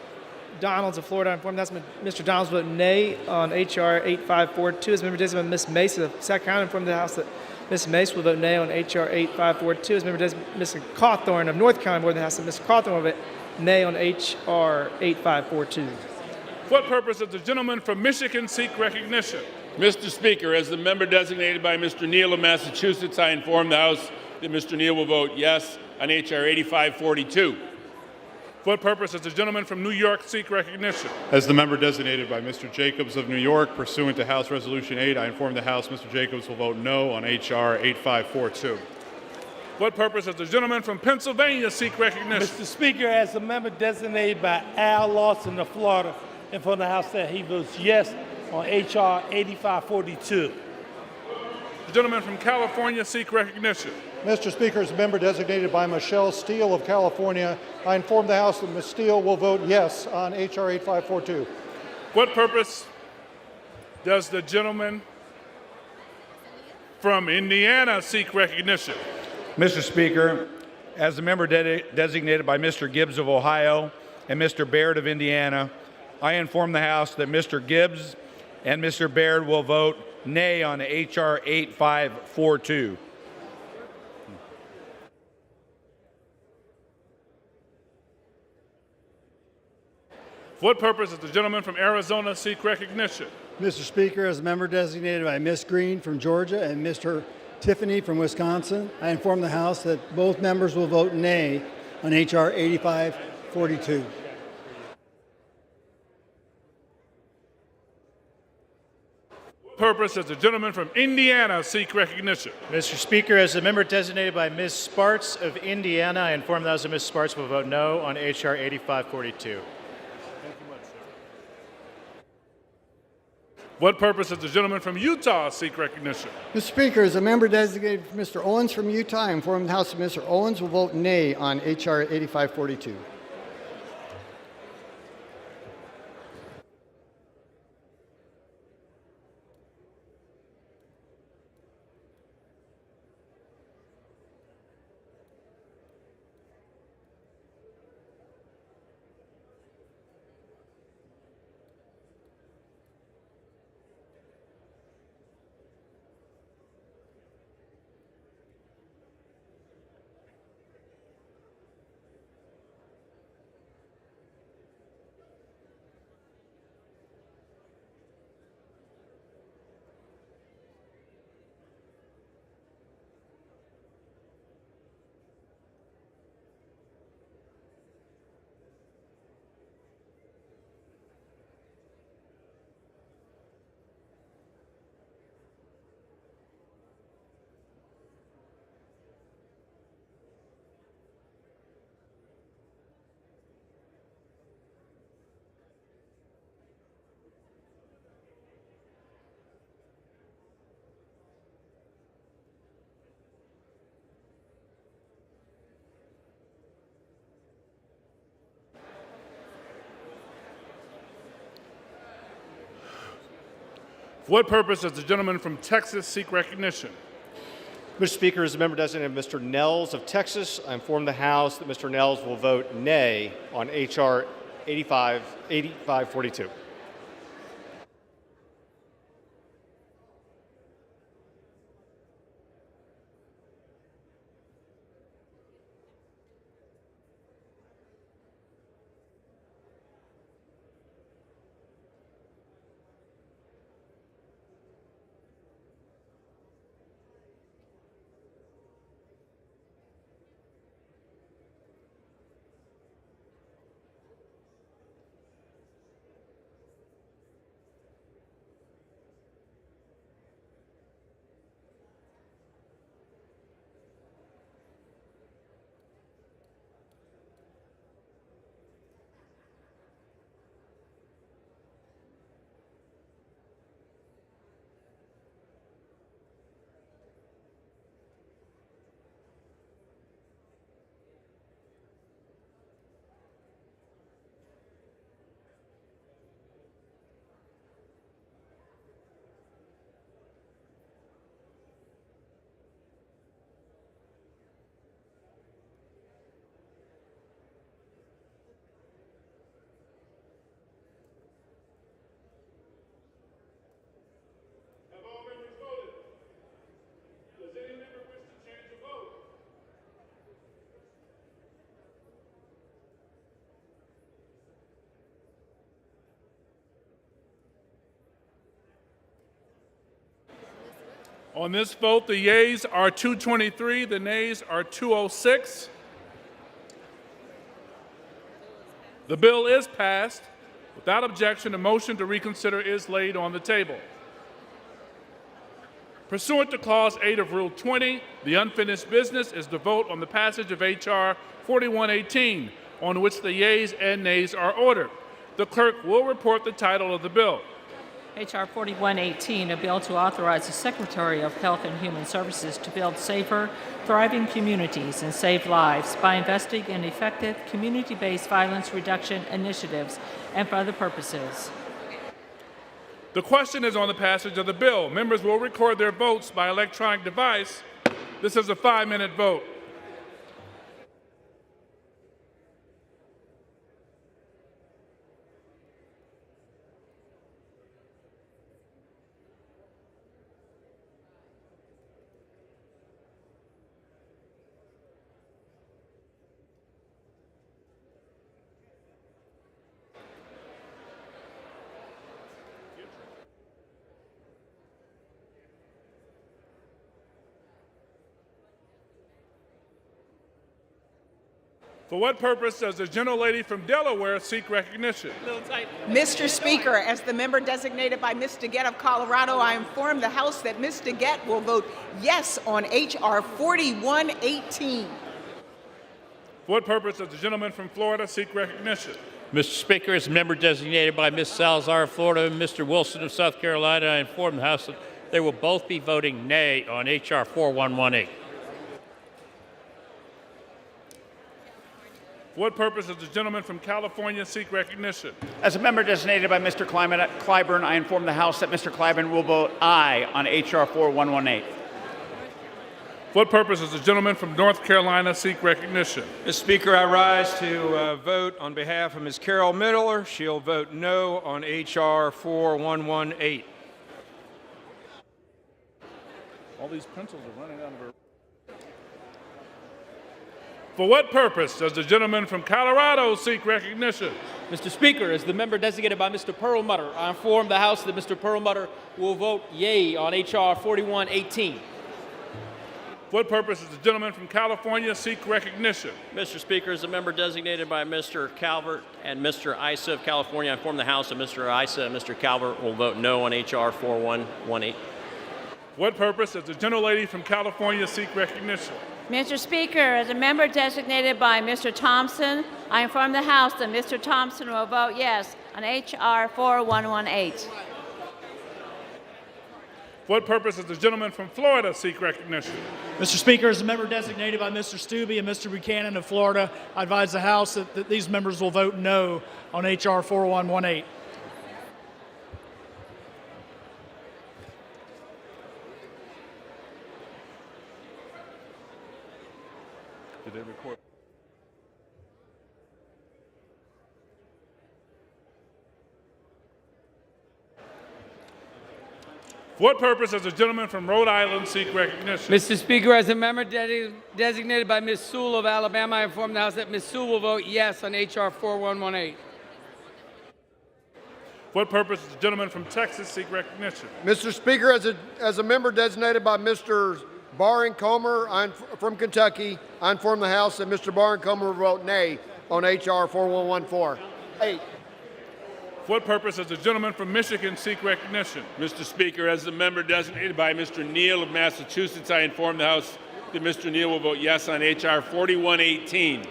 Donalds of Florida, I inform that Mr. Donalds will vote nay on H.R. 8542. As a member designated by Ms. Mace of South Carolina, I inform the House that Ms. Mace will vote nay on H.R. 8542. As a member designated Mr. Cawthorn of North Carolina, I inform the House that Mr. Cawthorn will vote nay on H.R. 8542. For what purpose does the gentleman from Michigan seek recognition? Mr. Speaker, as the member designated by Mr. Neal of Massachusetts, I inform the House that Mr. Neal will vote yes on H.R. 8542. For what purpose does the gentleman from New York seek recognition? As the member designated by Mr. Jacobs of New York, pursuant to House Resolution 8, I inform the House Mr. Jacobs will vote no on H.R. 8542. For what purpose does the gentleman from Pennsylvania seek recognition? Mr. Speaker, as a member designated by Al Lawson of Florida, inform the House that he votes yes on H.R. 8542. The gentleman from California seek recognition. Mr. Speaker, as a member designated by Michelle Steele of California, I inform the House that Ms. Steele will vote yes on H.R. 8542. What purpose does the gentleman from Indiana seek recognition? Mr. Speaker, as a member designated by Mr. Gibbs of Ohio and Mr. Baird of Indiana, I inform the House that Mr. Gibbs and Mr. Baird will vote nay on H.R. 8542. For what purpose does the gentleman from Arizona seek recognition? Mr. Speaker, as a member designated by Ms. Green from Georgia and Mr. Tiffany from Wisconsin, I inform the House that both members will vote nay on H.R. 8542. For what purpose does the gentleman from Indiana seek recognition? Mr. Speaker, as a member designated by Ms. Sparts of Indiana, I inform the House that Ms. Sparts will vote no on H.R. 8542. What purpose does the gentleman from Utah seek recognition? Mr. Speaker, as a member designated for Mr. Owens from Utah, I inform the House that Mr. Owens will vote nay on H.R. 8542. For what purpose does the gentleman from Texas seek recognition? Mr. Speaker, as the member designated Mr. Nels of Texas, I inform the House that Mr. Nels will vote nay on H.R. 8542. On this vote, the yeas are 223, the nays are 206. The bill is passed. Without objection, a motion to reconsider is laid on the table. Pursuant to Clause 8 of Rule 20, the unfinished business is the vote on the passage of H.R. 4118, on which the yeas and nays are ordered. The clerk will report the title of the bill. H.R. 4118, a bill to authorize the Secretary of Health and Human Services to build safer, thriving communities and save lives by investing in effective community-based violence reduction initiatives and for other purposes. The question is on the passage of the bill. Members will record their votes by electronic device. This is a 5-minute vote. For what purpose does the gentlelady from Delaware seek recognition? Mr. Speaker, as the member designated by Ms. DeGette of Colorado, I inform the House that Ms. DeGette will vote yes on H.R. 4118. For what purpose does the gentleman from Florida seek recognition? Mr. Speaker, as a member designated by Ms. Salazar of Florida and Mr. Wilson of South Carolina, I inform the House that they will both be voting nay on H.R. 4118. For what purpose does the gentleman from California seek recognition? As a member designated by Mr. Clyburn, I inform the House that Mr. Clyburn will vote aye on H.R. 4118. For what purpose does the gentleman from North Carolina seek recognition? Mr. Speaker, I rise to vote on behalf of Ms. Carol Miller. She'll vote no on H.R. 4118. All these pencils are running out of her. For what purpose does the gentleman from Colorado seek recognition? Mr. Speaker, as the member designated by Mr. Perlmutter, I inform the House that Mr. Perlmutter will vote yea on H.R. 4118. For what purpose does the gentleman from California seek recognition? Mr. Speaker, as a member designated by Mr. Calvert and Mr. Issa of California, I inform the House that Mr. Issa and Mr. Calvert will vote no on H.R. 4118. For what purpose does the gentlelady from California seek recognition? Mr. Speaker, as a member designated by Mr. Thompson, I inform the House that Mr. Thompson will vote yes on H.R. 4118. For what purpose does the gentleman from Florida seek recognition? Mr. Speaker, as a member designated by Mr. Stubbe and Mr. Buchanan of Florida, I advise the House that these members will vote no on H.R. 4118. For what purpose does the gentleman from Rhode Island seek recognition? Mr. Speaker, as a member designated by Ms. Sewell of Alabama, I inform the House that Ms. Sewell will vote yes on H.R. 4118. For what purpose does the gentleman from Texas seek recognition? Mr. Speaker, as a member designated by Mr. Barring Comer from Kentucky, I inform the House that Mr. Barring Comer will vote nay on H.R. 4114. For what purpose does the gentleman from Michigan seek recognition? Mr. Speaker, as the member designated by Mr. Neal of Massachusetts, I inform the House that Mr. Neal will vote yes on H.R. 4118. For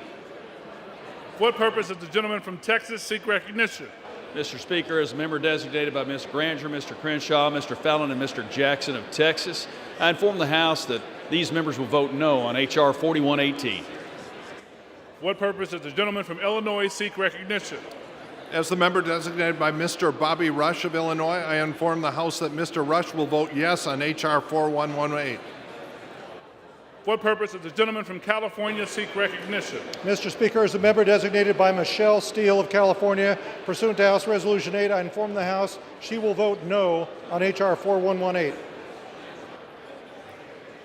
what purpose does the gentleman from Texas seek recognition? Mr. Speaker, as a member designated by Ms. Granger, Mr. Crenshaw, Mr. Fallon, and Mr. Jackson of Texas, I inform the House that these members will vote no on H.R. 4118. For what purpose does the gentleman from Illinois seek recognition? As the member designated by Mr. Bobby Rush of Illinois, I inform the House that Mr. Rush will vote yes on H.R. 4118. For what purpose does the gentleman from California seek recognition? Mr. Speaker, as a member designated by Michelle Steele of California, pursuant to House Resolution 8, I inform the House she will vote no on H.R. 4118.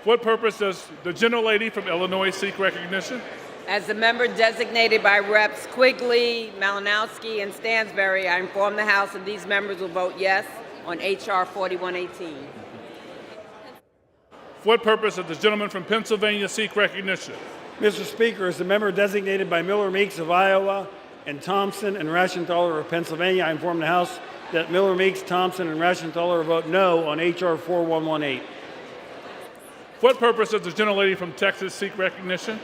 For what purpose does the gentlelady from Illinois seek recognition? As the member designated by Reps. Quigley, Malinowski, and Stansberry, I inform the House that these members will vote yes on H.R. 4118. For what purpose does the gentleman from Pennsylvania seek recognition? Mr. Speaker, as the member designated by Miller Meeks of Iowa and Thompson and Rashenthaler of Pennsylvania, I inform the House that Miller Meeks, Thompson, and Rashenthaler vote no on H.R. 4118. For what purpose does the gentlelady from Texas seek recognition?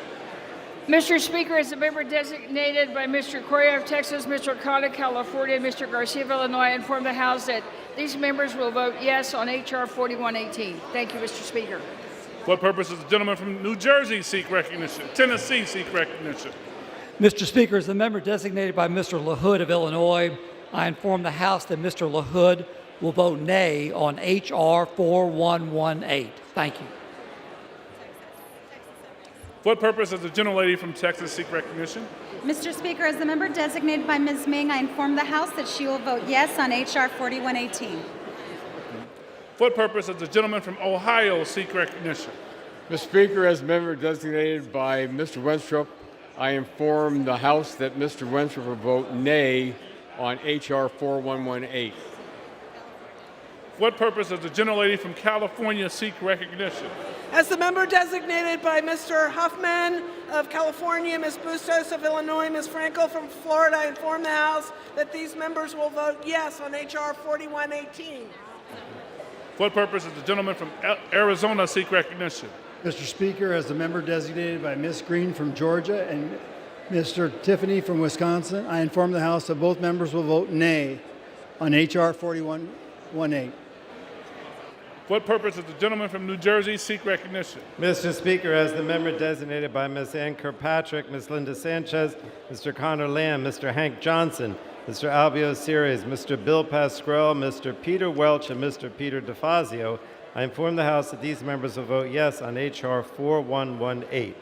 Mr. Speaker, as a member designated by Mr. Correa of Texas, Mr. Carter, California, and Mr. Garcia of Illinois, I inform the House that these members will vote yes on H.R. 4118. Thank you, Mr. Speaker. For what purpose does the gentleman from New Jersey seek recognition? Tennessee seek recognition? Mr. Speaker, as a member designated by Mr. LaHood of Illinois, I inform the House that Mr. LaHood will vote nay on H.R. 4118. Thank you. For what purpose does the gentlelady from Texas seek recognition? Mr. Speaker, as the member designated by Ms. Ming, I inform the House that she will vote yes on H.R. 4118. For what purpose does the gentleman from Ohio seek recognition? Mr. Speaker, as member designated by Mr. Wenstrup, I inform the House that Mr. Wenstrup will vote nay on H.R. 4118. For what purpose does the gentlelady from California seek recognition? As the member designated by Mr. Huffman of California, Ms. Bustos of Illinois, Ms. Franco from Florida, I inform the House that these members will vote yes on H.R. 4118. For what purpose does the gentleman from Arizona seek recognition? Mr. Speaker, as the member designated by Ms. Green from Georgia and Mr. Tiffany from Wisconsin, I inform the House that both members will vote nay on H.R. 4118. For what purpose does the gentleman from New Jersey seek recognition? Mr. Speaker, as the member designated by Ms. Ann Kirkpatrick, Ms. Linda Sanchez, Mr. Connor Lamb, Mr. Hank Johnson, Mr. Albio Series, Mr. Bill Pasquarel, Mr. Peter Welch, and Mr. Peter DeFazio, I inform the House that these members will vote yes on H.R. 4118.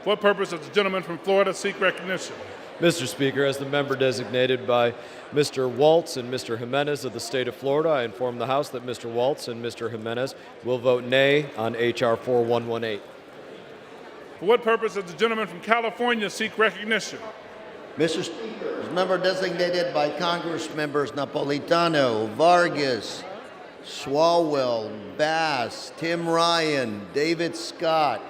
For what purpose does the gentleman from Florida seek recognition? Mr. Speaker, as the member designated by Mr. Waltz and Mr. Jimenez of the state of Florida, I inform the House that Mr. Waltz and Mr. Jimenez will vote nay on H.R. 4118. For what purpose does the gentleman from California seek recognition? Mr. Speaker, as member designated by Congress members Napolitano, Vargas, Swalwell, Bass, Tim Ryan, David Scott,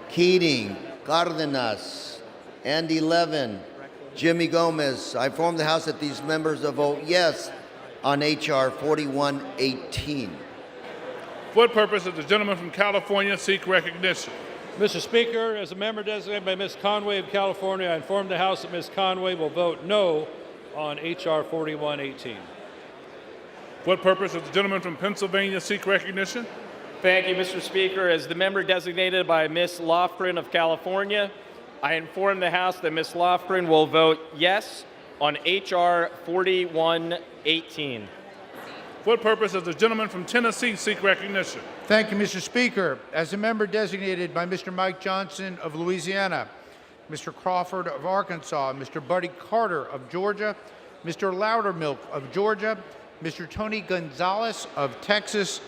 Keating, Cardenas, Andy Levin, Jimmy Gomez, I inform the House that these members will vote yes on H.R. 4118. For what purpose does the gentleman from California seek recognition? Mr. Speaker, as a member designated by Ms. Conway of California, I inform the House that Ms. Conway will vote no on H.R. 4118. For what purpose does the gentleman from Pennsylvania seek recognition? Thank you, Mr. Speaker. As the member designated by Ms. Lofgren of California, I inform the House that Ms. Lofgren will vote yes on H.R. 4118. For what purpose does the gentleman from Tennessee seek recognition? Thank you, Mr. Speaker. As a member designated by Mr. Mike Johnson of Louisiana, Mr. Crawford of Arkansas, Mr. Buddy Carter of Georgia, Mr. Loudermilk of Georgia, Mr. Tony Gonzalez of Texas,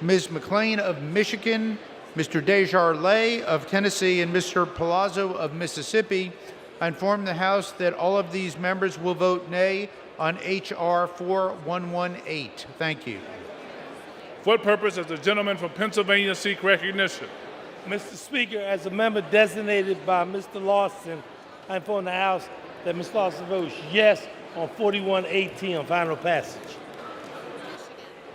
Ms. McLean of Michigan, Mr. Desjardins of Tennessee, and Mr. Palazzo of Mississippi. I inform the House that all of these members will vote nay on H.R. 4118. Thank you. For what purpose does the gentleman from Pennsylvania seek recognition? Mr. Speaker, as a member designated by Mr. Lawson, I inform the House that Ms. Lawson votes yes on 4118 on final passage.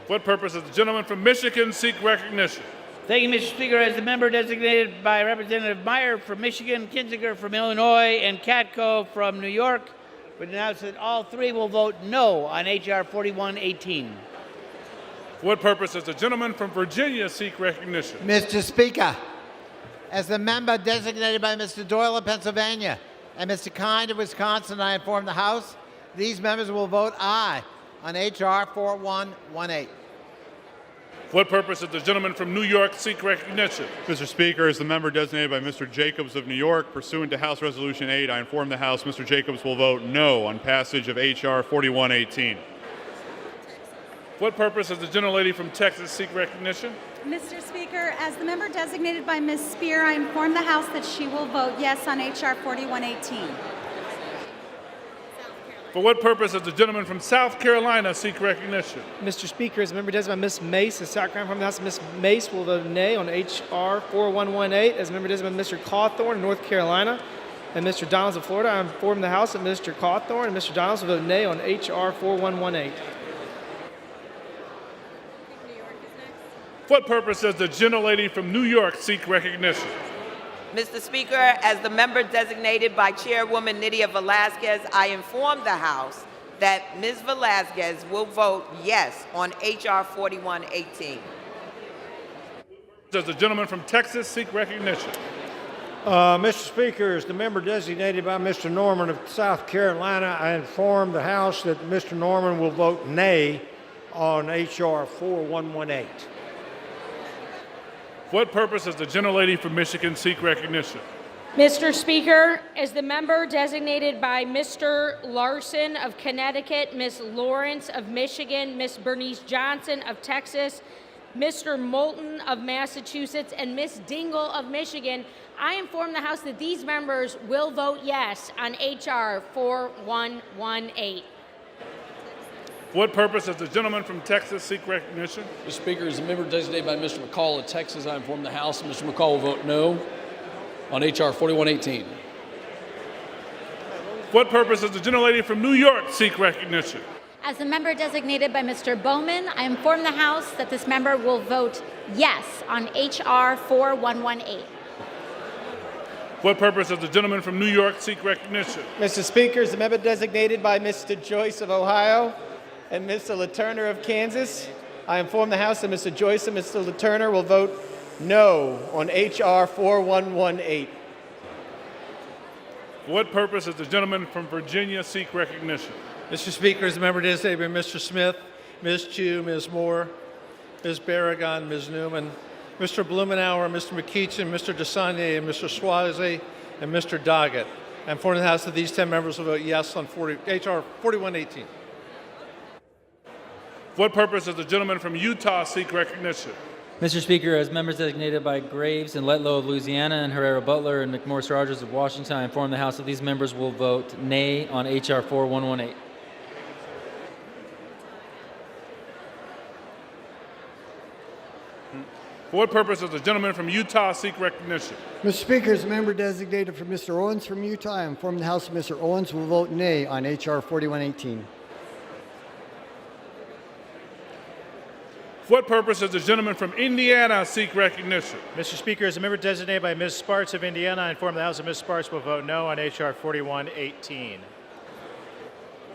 For what purpose does the gentleman from Michigan seek recognition? Thank you, Mr. Speaker. As the member designated by Representative Meyer from Michigan, Kinzinger from Illinois, and Katko from New York, we announce that all three will vote no on H.R. 4118. For what purpose does the gentleman from Virginia seek recognition? Mr. Speaker, as the member designated by Mr. Doyle of Pennsylvania and Mr. Kind of Wisconsin, I inform the House these members will vote aye on H.R. 4118. For what purpose does the gentleman from New York seek recognition? Mr. Speaker, as the member designated by Mr. Jacobs of New York, pursuant to House Resolution 8, I inform the House Mr. Jacobs will vote no on passage of H.R. 4118. For what purpose does the gentlelady from Texas seek recognition? Mr. Speaker, as the member designated by Ms. Spear, I inform the House that she will vote yes on H.R. 4118. For what purpose does the gentleman from South Carolina seek recognition? Mr. Speaker, as a member designated by Ms. Mace of South Carolina from the House, Ms. Mace will vote nay on H.R. 4118. As a member designated by Mr. Cawthorn of North Carolina and Mr. Donalds of Florida, I inform the House that Mr. Cawthorn and Mr. Donalds will vote nay on H.R. 4118. For what purpose does the gentlelady from New York seek recognition? Mr. Speaker, as the member designated by Chairwoman Nydia Velázquez, I inform the House that Ms. Velázquez will vote yes on H.R. 4118. Does the gentleman from Texas seek recognition? Mr. Speaker, as the member designated by Mr. Norman of South Carolina, I inform the House that Mr. Norman will vote nay on H.R. 4118. For what purpose does the gentlelady from Michigan seek recognition? Mr. Speaker, as the member designated by Mr. Larson of Connecticut, Ms. Lawrence of Michigan, Ms. Bernice Johnson of Texas, Mr. Moulton of Massachusetts, and Ms. Dingle of Michigan, I inform the House that these members will vote yes on H.R. 4118. For what purpose does the gentleman from Texas seek recognition? Mr. Speaker, as a member designated by Mr. McCall of Texas, I inform the House that Mr. McCall will vote no on H.R. 4118. For what purpose does the gentlelady from New York seek recognition? As a member designated by Mr. Bowman, I inform the House that this member will vote yes on H.R. 4118. For what purpose does the gentleman from New York seek recognition? Mr. Speaker, as a member designated by Mr. Joyce of Ohio and Mr. LaTurner of Kansas, I inform the House that Mr. Joyce and Mr. LaTurner will vote no on H.R. 4118. For what purpose does the gentleman from Virginia seek recognition? Mr. Speaker, as a member designated by Mr. Smith, Ms. Chu, Ms. Moore, Ms. Barragan, Ms. Newman, Mr. Blumenauer, Mr. McKeechin, Mr. DeSagne, and Mr. Suarez, and Mr. Doggett. I inform the House that these 10 members will vote yes on H.R. 4118. For what purpose does the gentleman from Utah seek recognition? Mr. Speaker, as members designated by Graves and Letlow of Louisiana and Herrera Butler and McMorris Rogers of Washington, I inform the House that these members will vote nay on H.R. 4118. For what purpose does the gentleman from Utah seek recognition? Mr. Speaker, as a member designated for Mr. Owens from Utah, I inform the House that Mr. Owens will vote nay on H.R. 4118. For what purpose does the gentleman from Indiana seek recognition? Mr. Speaker, as a member designated by Ms. Sparks of Indiana, I inform the House that Ms. Sparks will vote no on H.R. 4118.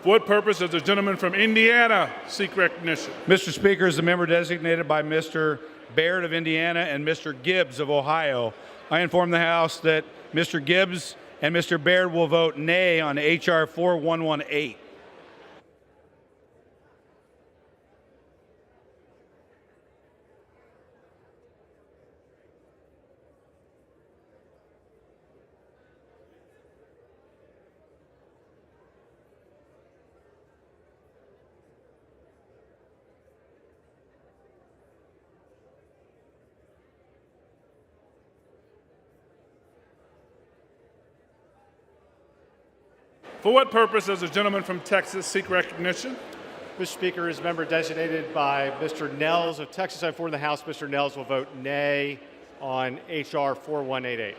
For what purpose does the gentleman from Indiana seek recognition? Mr. Speaker, as a member designated by Mr. Baird of Indiana and Mr. Gibbs of Ohio, I inform the House that Mr. Gibbs and Mr. Baird will vote nay on H.R. 4118. For what purpose does the gentleman from Texas seek recognition? Mr. Speaker, as member designated by Mr. Nels of Texas, I inform the House Mr. Nels will vote nay on H.R. 4188.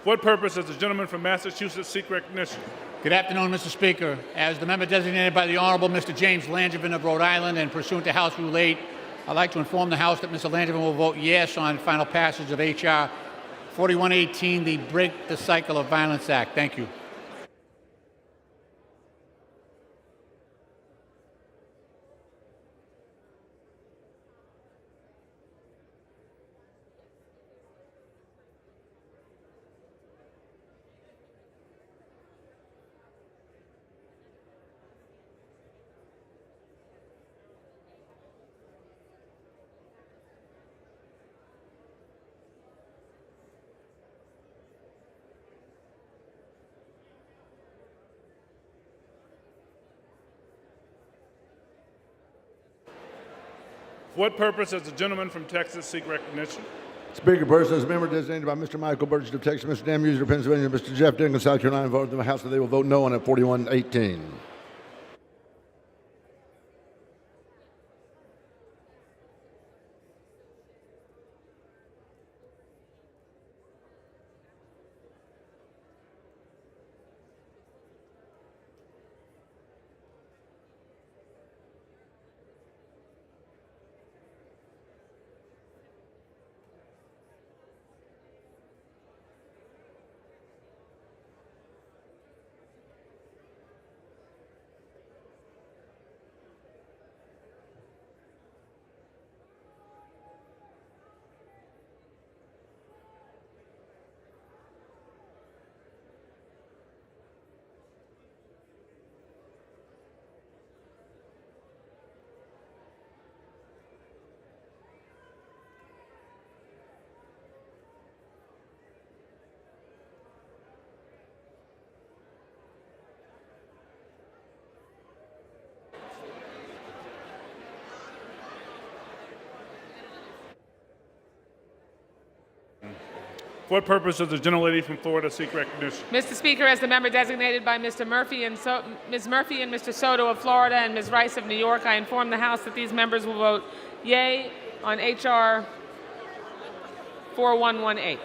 For what purpose does the gentleman from Massachusetts seek recognition? Good afternoon, Mr. Speaker. As the member designated by the Honorable Mr. James Langevin of Rhode Island and pursuant to House Rule 8, I'd like to inform the House that Mr. Langevin will vote yes on final passage of H.R. 4118, the Break the Cycle of Violence Act. Thank you. For what purpose does the gentleman from Texas seek recognition? Speaker, persons member designated by Mr. Michael Burgess of Texas, Mr. Dan Muser of Pennsylvania, Mr. Jeff Dingell of South Carolina, voted in the House that they will vote no on at 4118. For what purpose does the gentlelady from Florida seek recognition? Mr. Speaker, as the member designated by Mr. Murphy and Ms. Murphy and Mr. Soto of Florida and Ms. Rice of New York, I inform the House that these members will vote yea on H.R. 4118.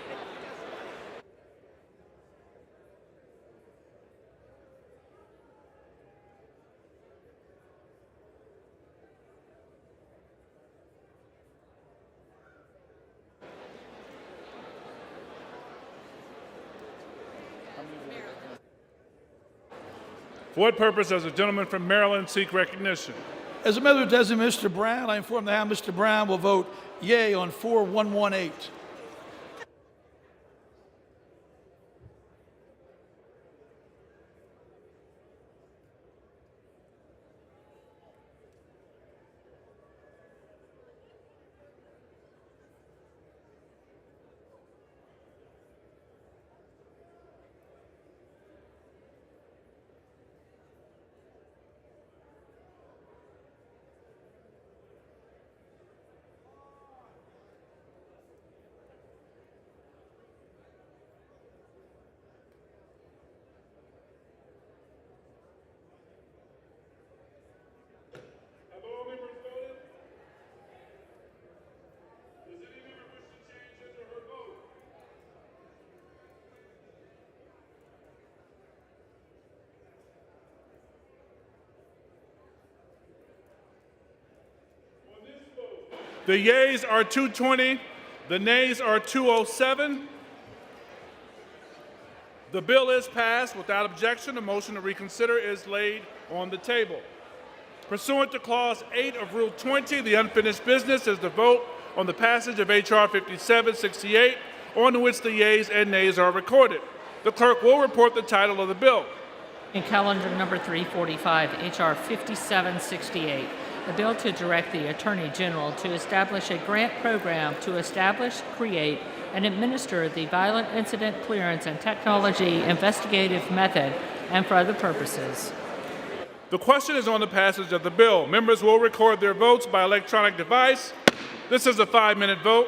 For what purpose does the gentleman from Maryland seek recognition? As a member designated Mr. Brown, I inform the House Mr. Brown will vote yea on 4118. The yeas are 220, the nays are 207. The bill is passed without objection. A motion to reconsider is laid on the table. Pursuant to Clause 8 of Rule 20, the unfinished business is the vote on the passage of H.R. 5768, on which the yeas and nays are recorded. The clerk will report the title of the bill. In calendar number 345, H.R. 5768, a bill to direct the Attorney General to establish a grant program to establish, create, and administer the violent incident clearance and technology investigative method and for other purposes. The question is on the passage of the bill. Members will record their votes by electronic device. This is a 5-minute vote.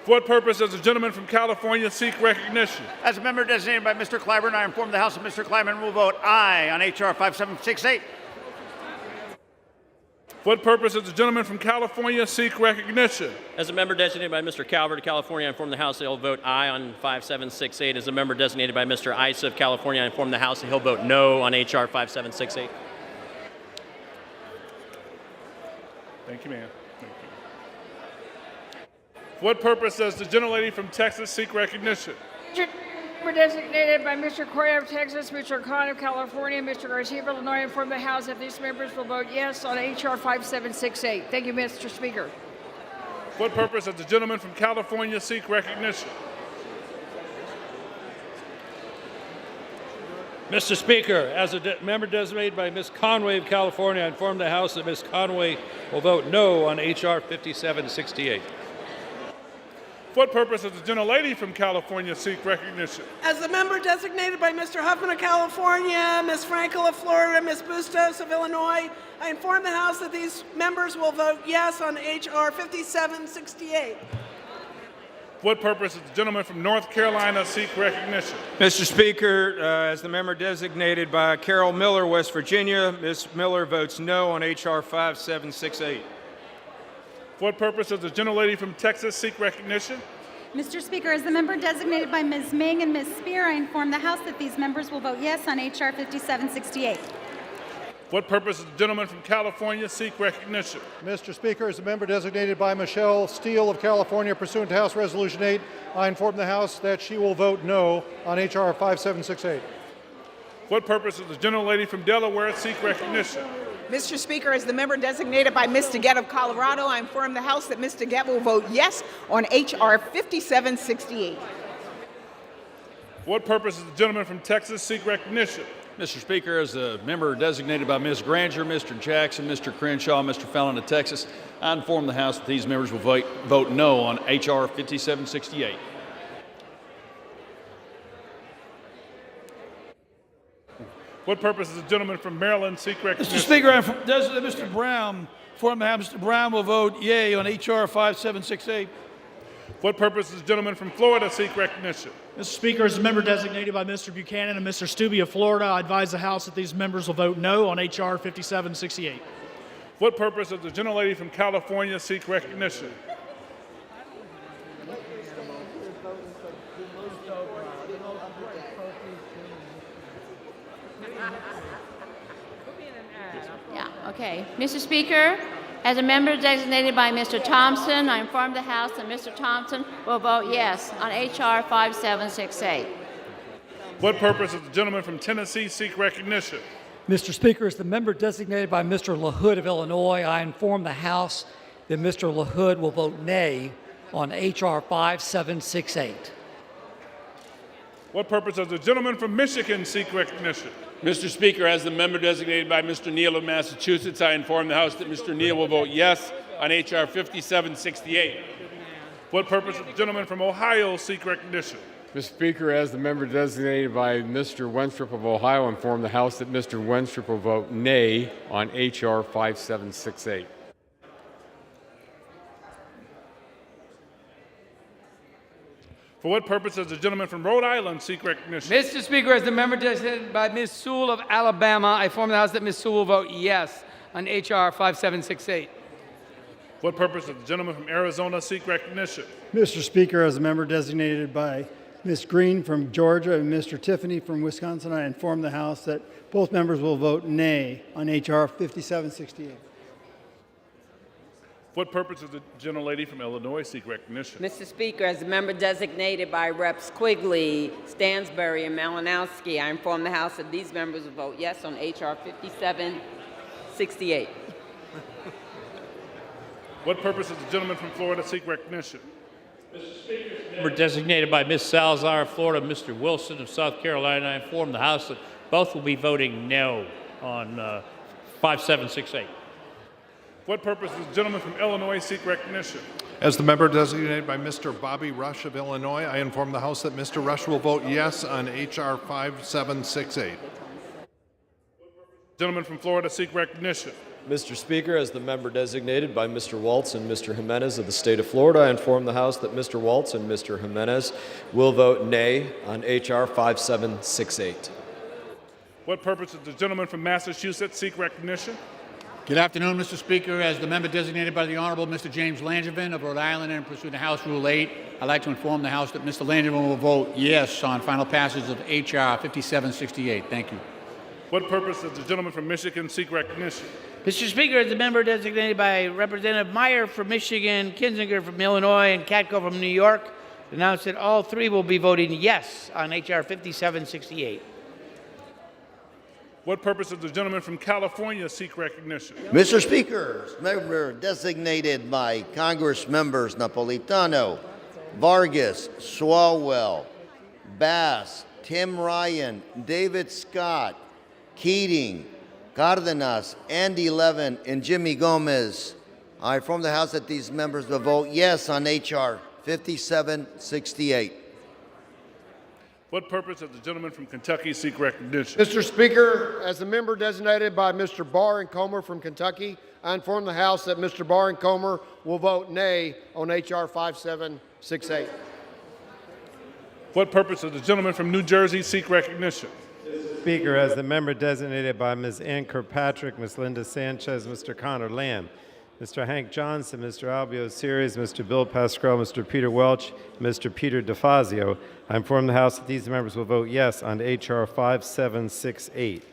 For what purpose does the gentleman from California seek recognition? As a member designated by Mr. Clyburn, I inform the House that Mr. Clyburn will vote aye on H.R. 5768. For what purpose does the gentleman from California seek recognition? As a member designated by Mr. Calvert of California, I inform the House that he'll vote aye on 5768. As a member designated by Mr. Issa of California, I inform the House that he'll vote no on H.R. 5768. Thank you, ma'am. Thank you. For what purpose does the gentlelady from Texas seek recognition? Member designated by Mr. Correa of Texas, Mr. Khan of California, Mr. Garcia of Illinois, inform the House that these members will vote yes on H.R. 5768. Thank you, Mr. Speaker. For what purpose does the gentleman from California seek recognition? Mr. Speaker, as a member designated by Ms. Conway of California, I inform the House that Ms. Conway will vote no on H.R. 5768. For what purpose does the gentlelady from California seek recognition? As a member designated by Mr. Huffman of California, Ms. Frankel of Florida, Ms. Bustos of Illinois, I inform the House that these members will vote yes on H.R. 5768. For what purpose does the gentleman from North Carolina seek recognition? Mr. Speaker, as the member designated by Carol Miller, West Virginia, Ms. Miller votes no on H.R. 5768. For what purpose does the gentlelady from Texas seek recognition? Mr. Speaker, as the member designated by Ms. Ming and Ms. Spear, I inform the House that these members will vote yes on H.R. 5768. For what purpose does the gentleman from California seek recognition? Mr. Speaker, as a member designated by Michelle Steele of California, pursuant to House Resolution 8, I inform the House that she will vote no on H.R. 5768. For what purpose does the gentlelady from Delaware seek recognition? Mr. Speaker, as the member designated by Ms. DeGette of Colorado, I inform the House that Ms. DeGette will vote yes on H.R. 5768. For what purpose does the gentleman from Texas seek recognition? Mr. Speaker, as a member designated by Ms. Granger, Mr. Jackson, Mr. Crenshaw, Mr. Fallon of Texas, I inform the House that these members will vote no on H.R. 5768. What purpose does the gentleman from Maryland seek recognition? Mr. Speaker, I designate Mr. Brown. Inform the House Mr. Brown will vote yea on H.R. 5768. What purpose does the gentleman from Florida seek recognition? Mr. Speaker, as a member designated by Mr. Buchanan and Mr. Stubbe of Florida, I advise the House that these members will vote no on H.R. 5768. What purpose does the gentlelady from California seek recognition? Yeah, okay. Mr. Speaker, as a member designated by Mr. Thompson, I inform the House that Mr. Thompson will vote yes on H.R. 5768. What purpose does the gentleman from Tennessee seek recognition? Mr. Speaker, as the member designated by Mr. LaHood of Illinois, I inform the House that Mr. LaHood will vote nay on H.R. 5768. What purpose does the gentleman from Michigan seek recognition? Mr. Speaker, as the member designated by Mr. Neal of Massachusetts, I inform the House that Mr. Neal will vote yes on H.R. 5768. What purpose does the gentleman from Ohio seek recognition? Mr. Speaker, as the member designated by Mr. Wenstrup of Ohio, I inform the House that Mr. Wenstrup will vote nay on H.R. 5768. For what purpose does the gentleman from Rhode Island seek recognition? Mr. Speaker, as the member designated by Ms. Sewell of Alabama, I inform the House that Ms. Sewell will vote yes on H.R. 5768. What purpose does the gentleman from Arizona seek recognition? Mr. Speaker, as a member designated by Ms. Green from Georgia and Mr. Tiffany from Wisconsin, I inform the House that both members will vote nay on H.R. 5768. What purpose does the gentlelady from Illinois seek recognition? Mr. Speaker, as a member designated by Reps Quigley, Stansbury, and Malinowski, I inform the House that these members will vote yes on H.R. 5768. What purpose does the gentleman from Florida seek recognition? Mr. Speaker, member designated by Ms. Salazar of Florida, Mr. Wilson of South Carolina, I inform the House that both will be voting no on 5768. What purpose does the gentleman from Illinois seek recognition? As the member designated by Mr. Bobby Rush of Illinois, I inform the House that Mr. Rush will vote yes on H.R. 5768. Gentleman from Florida seek recognition. Mr. Speaker, as the member designated by Mr. Waltz and Mr. Jimenez of the state of Florida, I inform the House that Mr. Waltz and Mr. Jimenez will vote nay on H.R. 5768. What purpose does the gentleman from Massachusetts seek recognition? Good afternoon, Mr. Speaker. As the member designated by the Honorable Mr. James Langevin of Rhode Island and pursuant to House Rule 8, I'd like to inform the House that Mr. Langevin will vote yes on final passage of H.R. 5768. Thank you. What purpose does the gentleman from Michigan seek recognition? Mr. Speaker, as the member designated by Representative Meyer from Michigan, Kinzinger from Illinois, and Katko from New York, announce that all three will be voting yes on H.R. 5768. What purpose does the gentleman from California seek recognition? Mr. Speaker, member designated by Congress members Napolitano, Vargas, Swalwell, Bass, Tim Ryan, David Scott, Keating, Cardenas, Andy Levin, and Jimmy Gomez. I inform the House that these members will vote yes on H.R. 5768. What purpose does the gentleman from Kentucky seek recognition? Mr. Speaker, as the member designated by Mr. Barr and Comer from Kentucky, I inform the House that Mr. Barr and Comer will vote nay on H.R. 5768. What purpose does the gentleman from New Jersey seek recognition? Speaker, as the member designated by Ms. Ann Kirkpatrick, Ms. Linda Sanchez, Mr. Connor Lamb, Mr. Hank Johnson, Mr. Albio Series, Mr. Bill Pascrell, Mr. Peter Welch, Mr. Peter DeFazio, I inform the House that these members will vote yes on H.R. 5768.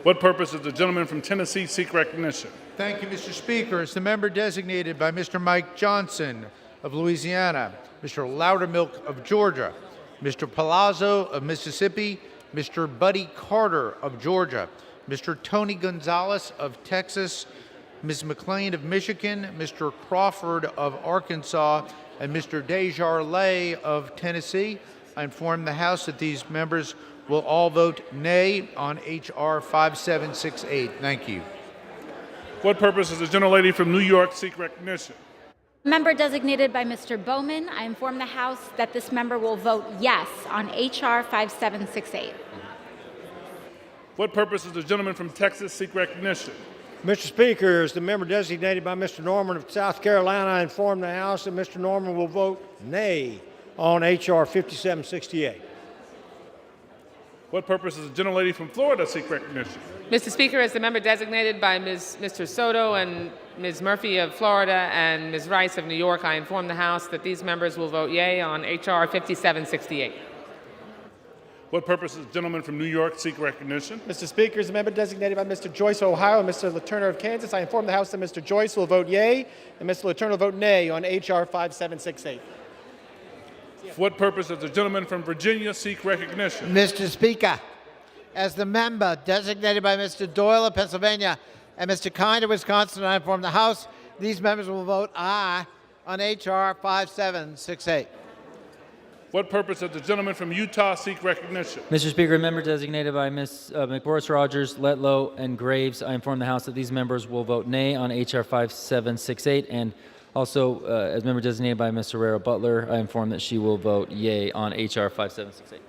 What purpose does the gentleman from Tennessee seek recognition? Thank you, Mr. Speaker. As the member designated by Mr. Mike Johnson of Louisiana, Mr. Loudermilk of Georgia, Mr. Palazzo of Mississippi, Mr. Buddy Carter of Georgia, Mr. Tony Gonzalez of Texas, Ms. McLean of Michigan, Mr. Crawford of Arkansas, and Mr. Desjardins of Tennessee. I inform the House that these members will all vote nay on H.R. 5768. Thank you. What purpose does the gentlelady from New York seek recognition? Member designated by Mr. Bowman, I inform the House that this member will vote yes on H.R. 5768. What purpose does the gentleman from Texas seek recognition? Mr. Speaker, as the member designated by Mr. Norman of South Carolina, I inform the House that Mr. Norman will vote nay on H.R. 5768. What purpose does the gentlelady from Florida seek recognition? Mr. Speaker, as the member designated by Mr. Soto and Ms. Murphy of Florida and Ms. Rice of New York, I inform the House that these members will vote yea on H.R. 5768. What purpose does the gentleman from New York seek recognition? Mr. Speaker, as a member designated by Mr. Joyce of Ohio and Mr. Letourneau of Kansas, I inform the House that Mr. Joyce will vote yea and Mr. Letourneau will vote nay on H.R. 5768. For what purpose does the gentleman from Virginia seek recognition? Mr. Speaker, as the member designated by Mr. Doyle of Pennsylvania and Mr. Kind of Wisconsin, I inform the House these members will vote aye on H.R. 5768. What purpose does the gentleman from Utah seek recognition? Mr. Speaker, a member designated by Ms. McBoris Rogers, Letlow, and Graves, I inform the House that these members will vote nay on H.R. 5768. And also, as member designated by Ms. Herrera Butler, I inform that she will vote yea on H.R. 5768.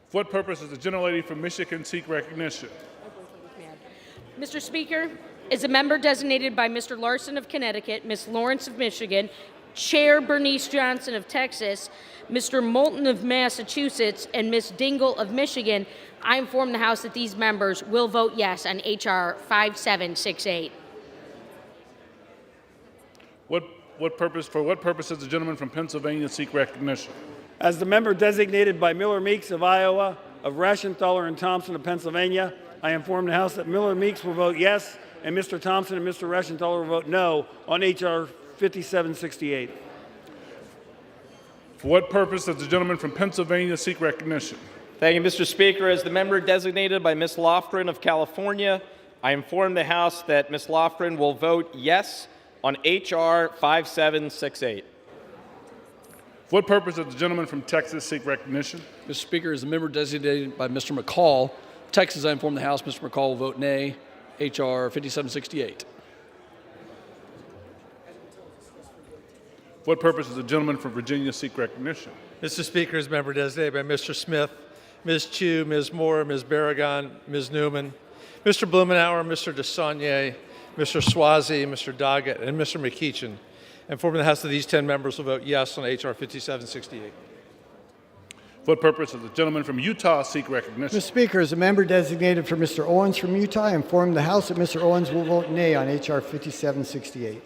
For what purpose does the gentlelady from Michigan seek recognition? Mr. Speaker, as a member designated by Mr. Larson of Connecticut, Ms. Lawrence of Michigan, Chair Bernice Johnson of Texas, Mr. Moulton of Massachusetts, and Ms. Dingle of Michigan, I inform the House that these members will vote yes on H.R. 5768. For what purpose does the gentleman from Pennsylvania seek recognition? As the member designated by Miller Meeks of Iowa, of Reschenthaler and Thompson of Pennsylvania, I inform the House that Miller Meeks will vote yes, and Mr. Thompson and Mr. Reschenthaler will vote no on H.R. 5768. For what purpose does the gentleman from Pennsylvania seek recognition? Thank you, Mr. Speaker. As the member designated by Ms. Lofgren of California, I inform the House that Ms. Lofgren will vote yes on H.R. 5768. For what purpose does the gentleman from Texas seek recognition? Mr. Speaker, as the member designated by Mr. McCall, Texas, I inform the House Mr. McCall will vote nay. H.R. 5768. For what purpose does the gentleman from Virginia seek recognition? Mr. Speaker, as member designated by Mr. Smith, Ms. Chu, Ms. Moore, Ms. Barragan, Ms. Newman, Mr. Blumenauer, Mr. DeSaulnier, Mr. Swazi, Mr. Doggett, and Mr. McEachin. Informing the House that these 10 members will vote yes on H.R. 5768. For what purpose does the gentleman from Utah seek recognition? Mr. Speaker, as a member designated for Mr. Owens from Utah, I inform the House that Mr. Owens will vote nay on H.R. 5768.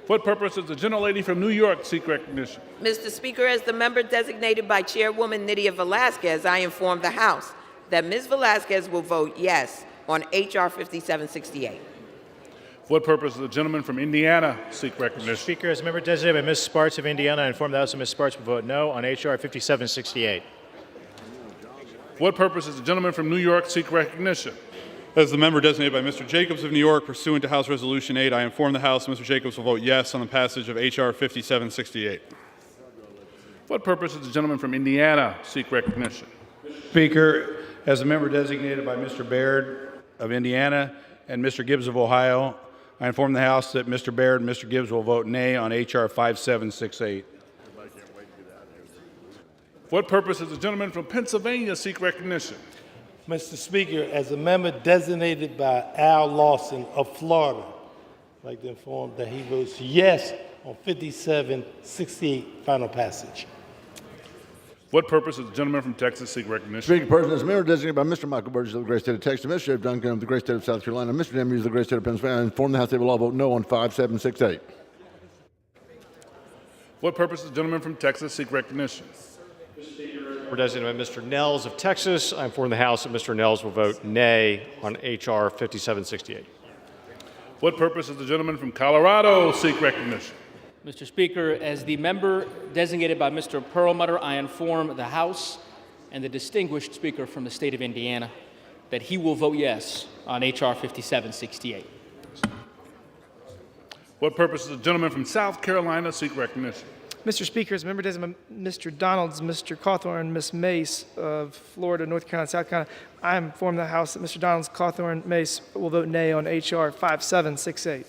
For what purpose does the gentlelady from New York seek recognition? Mr. Speaker, as the member designated by Chairwoman Nydia Velasquez, I inform the House that Ms. Velasquez will vote yes on H.R. 5768. For what purpose does the gentleman from Indiana seek recognition? Mr. Speaker, as a member designated by Ms. Sparks of Indiana, I inform the House that Ms. Sparks will vote no on H.R. 5768. For what purpose does the gentleman from New York seek recognition? As the member designated by Mr. Jacobs of New York, pursuant to House Resolution 8, I inform the House Mr. Jacobs will vote yes on the passage of H.R. 5768. For what purpose does the gentleman from Indiana seek recognition? Speaker, as a member designated by Mr. Baird of Indiana and Mr. Gibbs of Ohio, I inform the House that Mr. Baird and Mr. Gibbs will vote nay on H.R. 5768. For what purpose does the gentleman from Pennsylvania seek recognition? Mr. Speaker, as a member designated by Al Lawson of Florida, I'd like to inform that he votes yes on 5768 final passage. What purpose does the gentleman from Texas seek recognition? Speaking person, as a member designated by Mr. Michael Burgess of the great state of Texas, Mr. Jeff Duncan of the great state of South Carolina, Mr. Demuth of the great state of Pennsylvania, I inform the House they will all vote no on 5768. What purpose does the gentleman from Texas seek recognition? We're designated by Mr. Nels of Texas. I inform the House that Mr. Nels will vote nay on H.R. 5768. What purpose does the gentleman from Colorado seek recognition? Mr. Speaker, as the member designated by Mr. Perlmutter, I inform the House and the distinguished speaker from the state of Indiana that he will vote yes on H.R. 5768. What purpose does the gentleman from South Carolina seek recognition? Mr. Speaker, as a member designated by Mr. Donalds, Mr. Cawthorn, Ms. Mace of Florida, North Carolina, South Carolina, I inform the House that Mr. Donalds, Cawthorn, Mace will vote nay on H.R. 5768.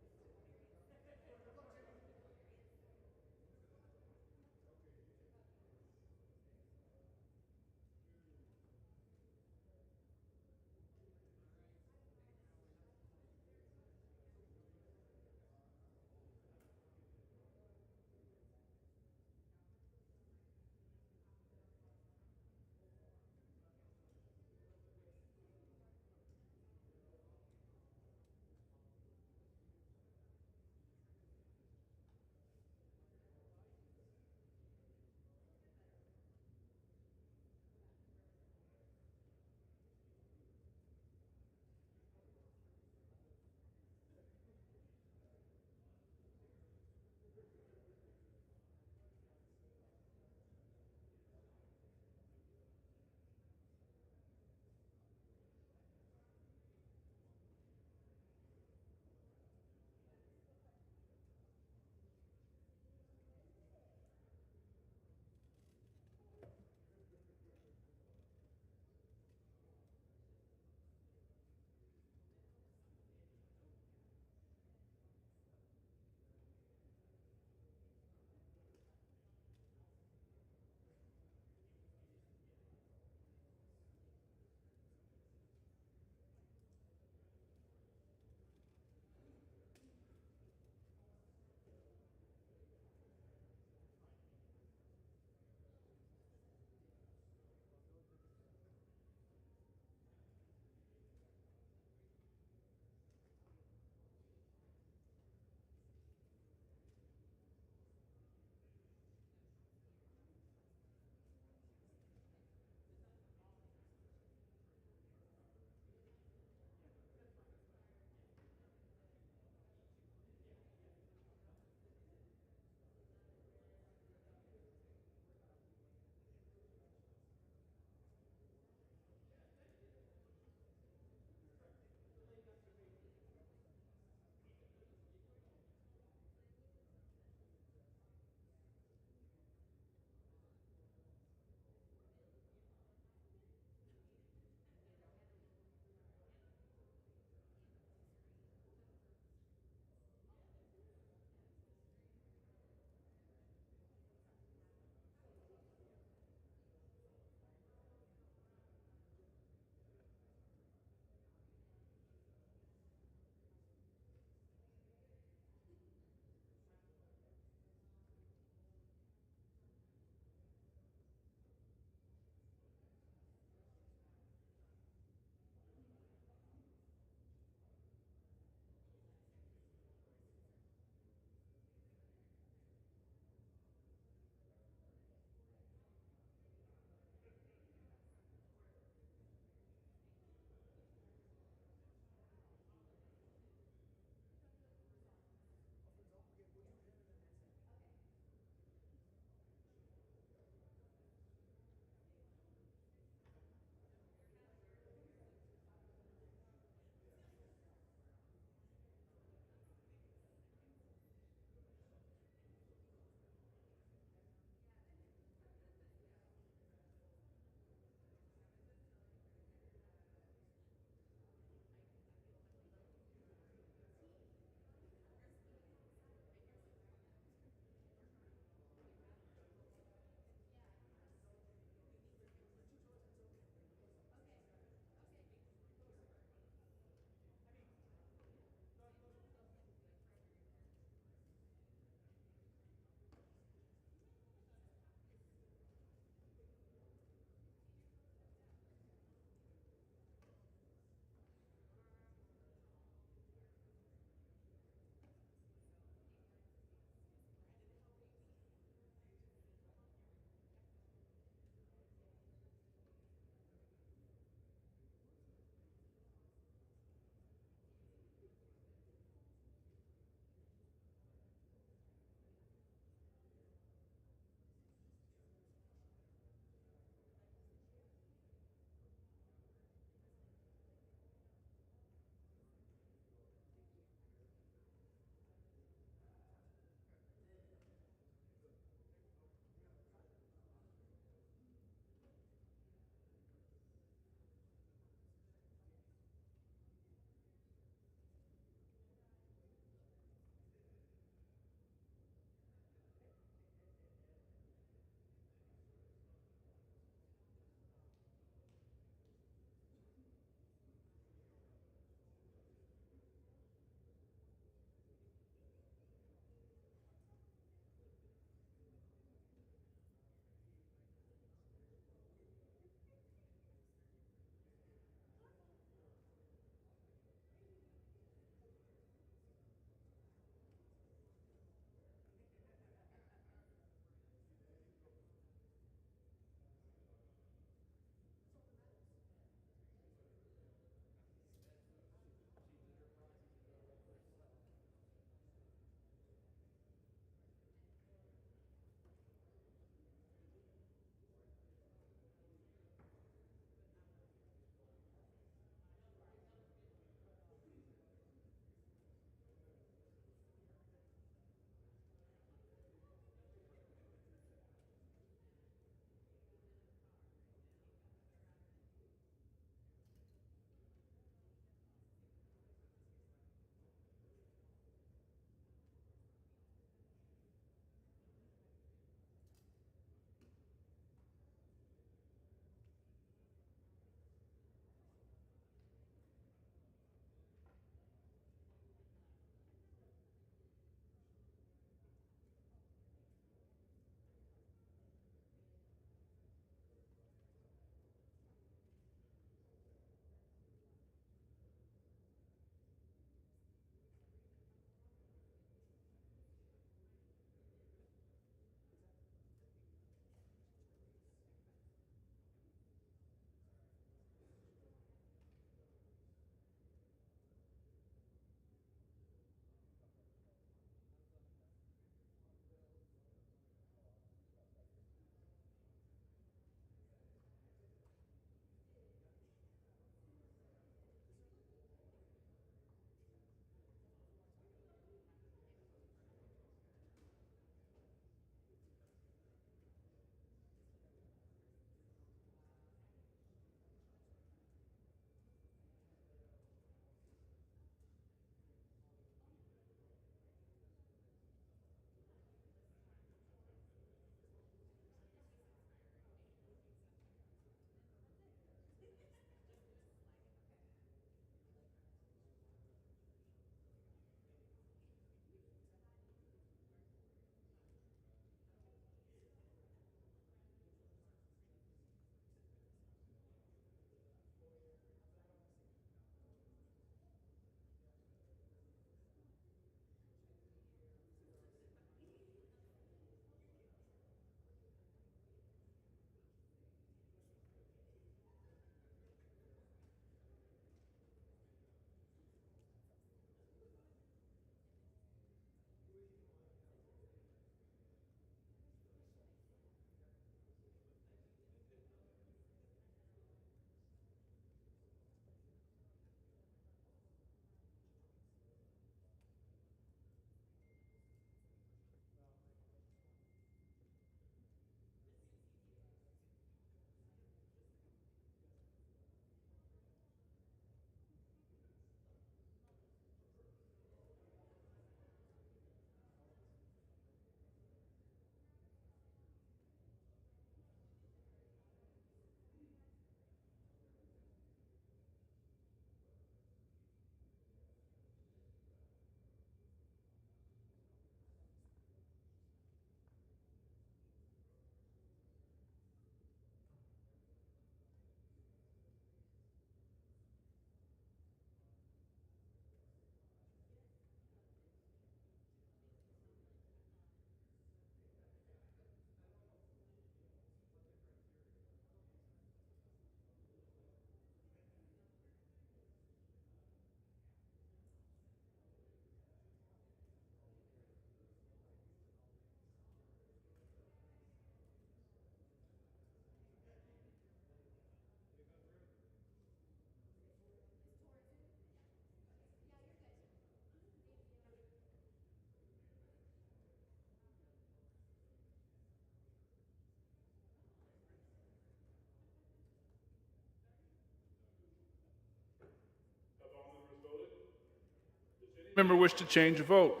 Member wish to change a vote?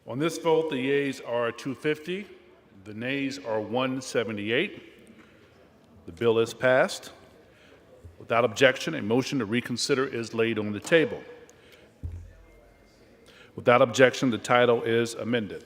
On this vote, the yeas are 250, the nays are 178. The bill is passed. Without objection, a motion to reconsider is laid on the table. Without objection, the title is amended.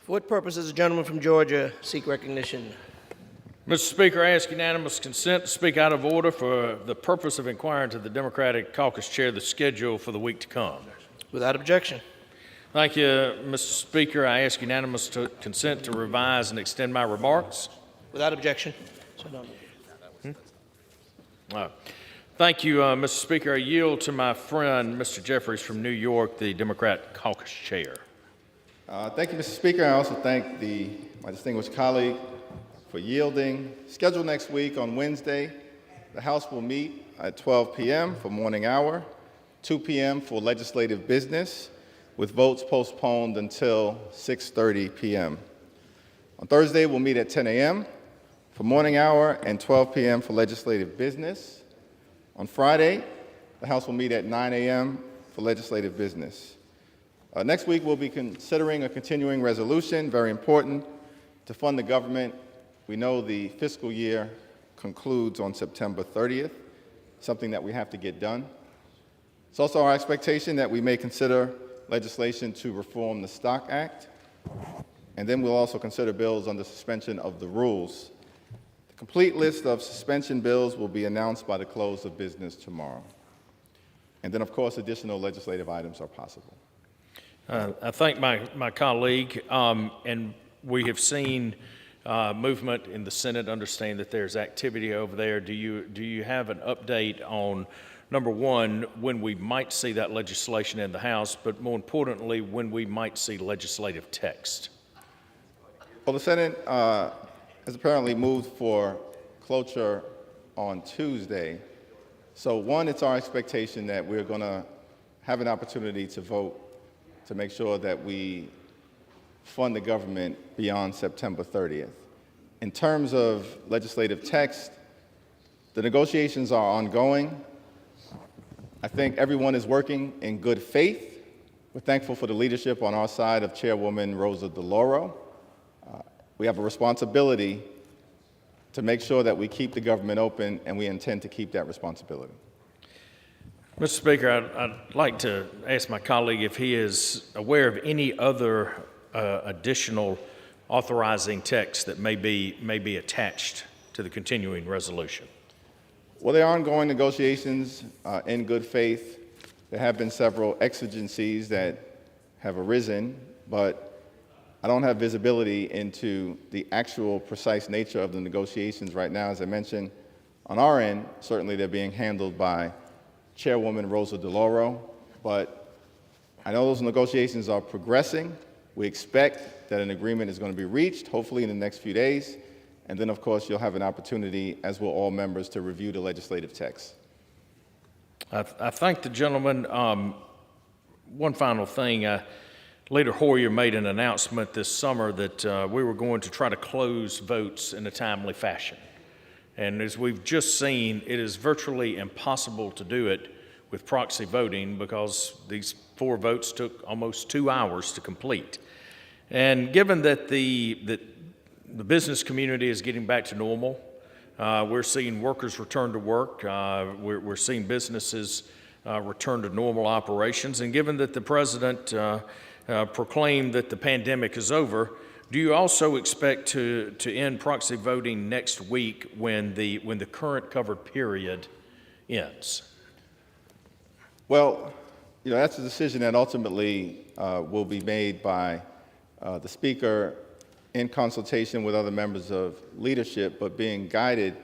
For what purpose does the gentleman from Georgia seek recognition? Mr. Speaker, I ask unanimous consent to speak out of order for the purpose of inquiring to the Democratic Caucus Chair the schedule for the week to come. Without objection. Thank you, Mr. Speaker. I ask unanimous consent to revise and extend my remarks. Without objection. Thank you, Mr. Speaker. I yield to my friend, Mr. Jeffries from New York, the Democrat Caucus Chair. Thank you, Mr. Speaker. I also thank my distinguished colleague for yielding. Scheduled next week on Wednesday, the House will meet at 12 p.m. for morning hour, 2 p.m. for legislative business, with votes postponed until 6:30 p.m. On Thursday, we'll meet at 10 a.m. for morning hour and 12 p.m. for legislative business. On Friday, the House will meet at 9 a.m. for legislative business. Next week, we'll be considering a continuing resolution, very important, to fund the government. We know the fiscal year concludes on September 30th, something that we have to get done. It's also our expectation that we may consider legislation to reform the Stock Act, and then we'll also consider bills on the suspension of the rules. The complete list of suspension bills will be announced by the close of business tomorrow. And then, of course, additional legislative items are possible. I thank my colleague, and we have seen movement in the Senate. Understand that there's activity over there. Do you have an update on, number one, when we might see that legislation in the House, but more importantly, when we might see legislative text? Well, the Senate has apparently moved for cloture on Tuesday. So one, it's our expectation that we're going to have an opportunity to vote to make sure that we fund the government beyond September 30th. In terms of legislative text, the negotiations are ongoing. I think everyone is working in good faith. We're thankful for the leadership on our side of Chairwoman Rosa DeLauro. We have a responsibility to make sure that we keep the government open, and we intend to keep that responsibility. Mr. Speaker, I'd like to ask my colleague if he is aware of any other additional authorizing text that may be attached to the continuing resolution. Well, there are ongoing negotiations in good faith. There have been several exigencies that have arisen, but I don't have visibility into the actual precise nature of the negotiations right now. As I mentioned, on our end, certainly they're being handled by Chairwoman Rosa DeLauro, but I know those negotiations are progressing. We expect that an agreement is going to be reached, hopefully in the next few days, and then, of course, you'll have an opportunity, as will all members, to review the legislative text. I thank the gentleman. One final thing. Leader Hoyer made an announcement this summer that we were going to try to close votes in a timely fashion. And as we've just seen, it is virtually impossible to do it with proxy voting because these 4 votes took almost 2 hours to complete. And given that the business community is getting back to normal, we're seeing workers return to work, we're seeing businesses return to normal operations. And given that the president proclaimed that the pandemic is over, do you also expect to end proxy voting next week when the current covered period ends? Well, that's a decision that ultimately will be made by the Speaker in consultation with other members of leadership, but being guided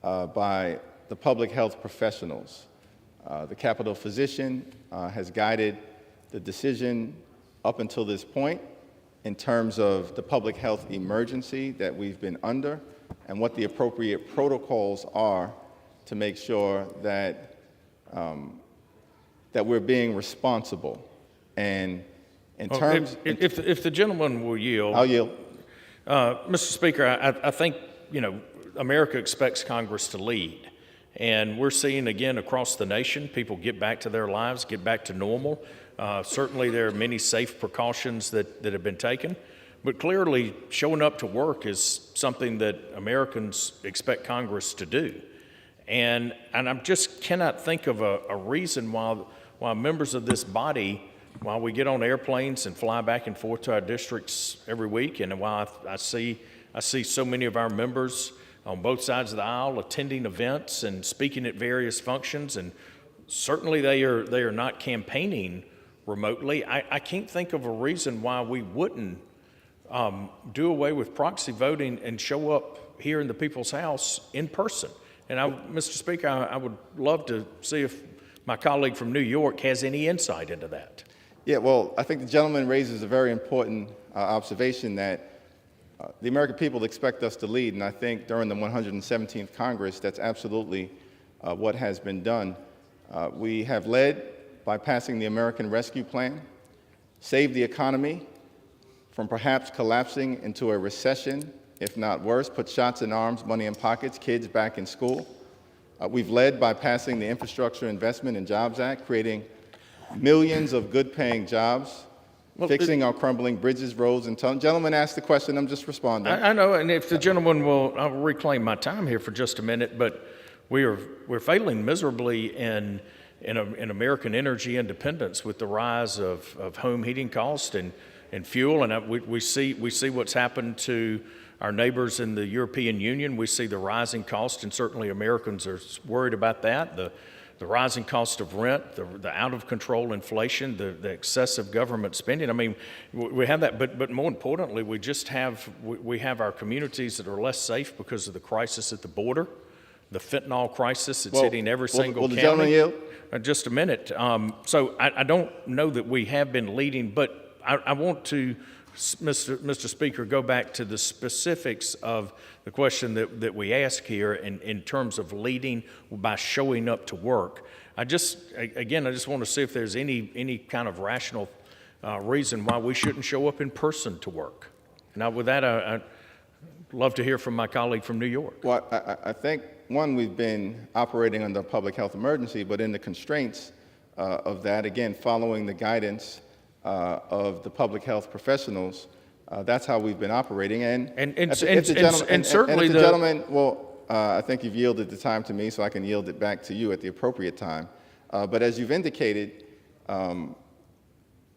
by the public health professionals. The Capitol physician has guided the decision up until this point in terms of the public health emergency that we've been under and what the appropriate protocols are to make sure that that we're being responsible. And in terms... If the gentleman will yield... I'll yield. Mr. Speaker, I think, America expects Congress to lead. And we're seeing again across the nation, people get back to their lives, get back to normal. Certainly there are many safe precautions that have been taken, but clearly showing up to work is something that Americans expect Congress to do. And I just cannot think of a reason why members of this body, while we get on airplanes and fly back and forth to our districts every week, and while I see so many of our members on both sides of the aisle attending events and speaking at various functions, and certainly they are not campaigning remotely. I can't think of a reason why we wouldn't do away with proxy voting and show up here in the People's House in person. And Mr. Speaker, I would love to see if my colleague from New York has any insight into that. Yeah, well, I think the gentleman raises a very important observation that the American people expect us to lead, and I think during the 117th Congress, that's absolutely what has been done. We have led by passing the American Rescue Plan, saved the economy from perhaps collapsing into a recession, if not worse, put shots in arms, money in pockets, kids back in school. We've led by passing the Infrastructure Investment and Jobs Act, creating millions of good-paying jobs, fixing our crumbling bridges, roads, and tunnels. Gentleman asked the question, I'm just responding. I know, and if the gentleman will, I'll reclaim my time here for just a minute, but we're failing miserably in American energy independence with the rise of home heating costs and fuel, and we see what's happened to our neighbors in the European Union. We see the rising cost, and certainly Americans are worried about that. The rising cost of rent, the out-of-control inflation, the excessive government spending. I mean, we have that, but more importantly, we have our communities that are less safe because of the crisis at the border, the fentanyl crisis that's hitting every single county. Will the gentleman yield? Just a minute. So I don't know that we have been leading, but I want to, Mr. Speaker, go back to the specifics of the question that we ask here in terms of leading by showing up to work. I just want to see if there's any kind of rational reason why we shouldn't show up in person to work. Now, with that, I'd love to hear from my colleague from New York. Well, I think, one, we've been operating under a public health emergency, but in the constraints of that, again, following the guidance of the public health professionals, that's how we've been operating. I think you've yielded the time to me, so I can yield it back to you at the appropriate time. But as you've indicated, No,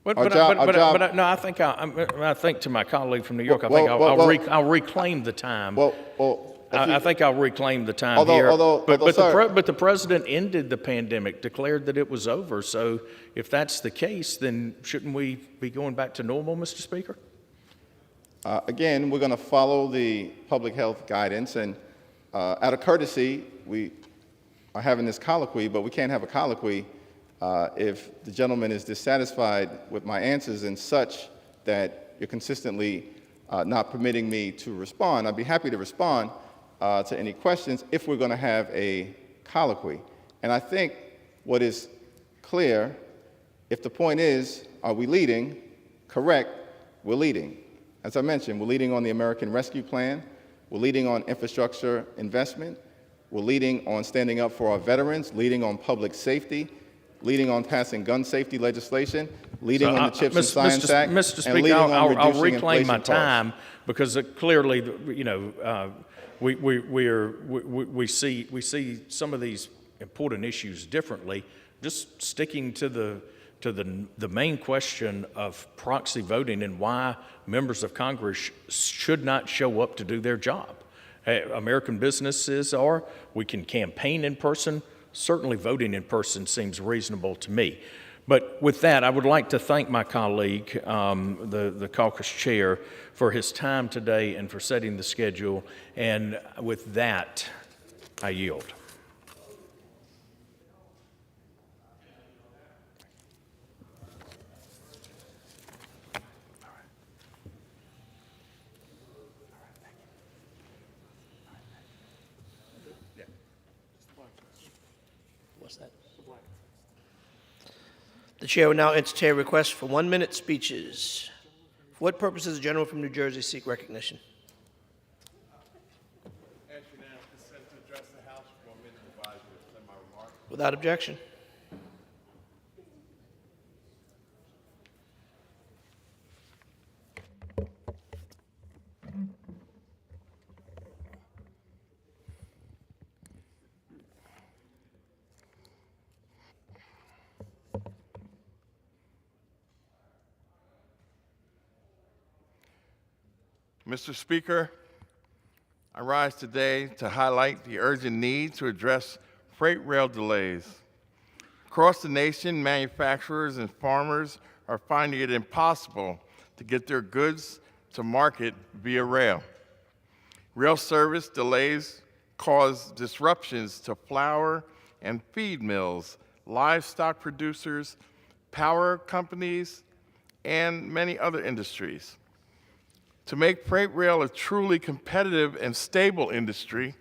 I think to my colleague from New York, I'll reclaim the time. I think I'll reclaim the time here. But the president ended the pandemic, declared that it was over. So if that's the case, then shouldn't we be going back to normal, Mr. Speaker? Again, we're going to follow the public health guidance, and out of courtesy, we are having this colloquy, but we can't have a colloquy if the gentleman is dissatisfied with my answers and such that you're consistently not permitting me to respond. I'd be happy to respond to any questions if we're going to have a colloquy. And I think what is clear, if the point is, are we leading? Correct, we're leading. As I mentioned, we're leading on the American Rescue Plan. We're leading on infrastructure investment. We're leading on standing up for our veterans, leading on public safety, leading on passing gun safety legislation, leading on the Chips and Science Act, Mr. Speaker, and leading on I'll reducing reclaim my inflation time costs. because clearly, we see some of these important issues differently. just sticking to the main question of proxy voting and why members of Congress should not show up to do their job. American businesses we can campaign in person. Certainly voting in person seems reasonable to me. But with that, I would like to thank my colleague, the caucus chair, for his time today and for setting the schedule. And with that, I yield. What's that? The chair will now entertain a request for 1-minute speeches. For what purpose does the gentleman from New Jersey seek recognition? Without objection. Mr. Speaker, I rise today to highlight the urgent need to address freight rail delays. Across the nation, manufacturers and farmers are finding it impossible to get their goods to market via rail. Rail service delays cause disruptions to flour and feed mills, livestock producers, power companies, and many other industries. To make freight rail a truly competitive and stable industry,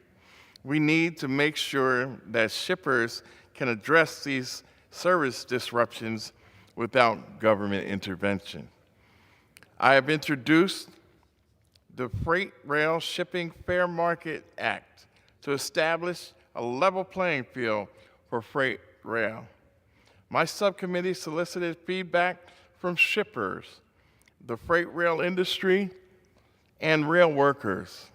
we need to make sure that shippers can address these service disruptions without government intervention. I have introduced the Freight Rail Shipping Fair Market Act to establish a level playing field for freight rail. My subcommittee solicited feedback from shippers, the freight rail industry, and rail workers.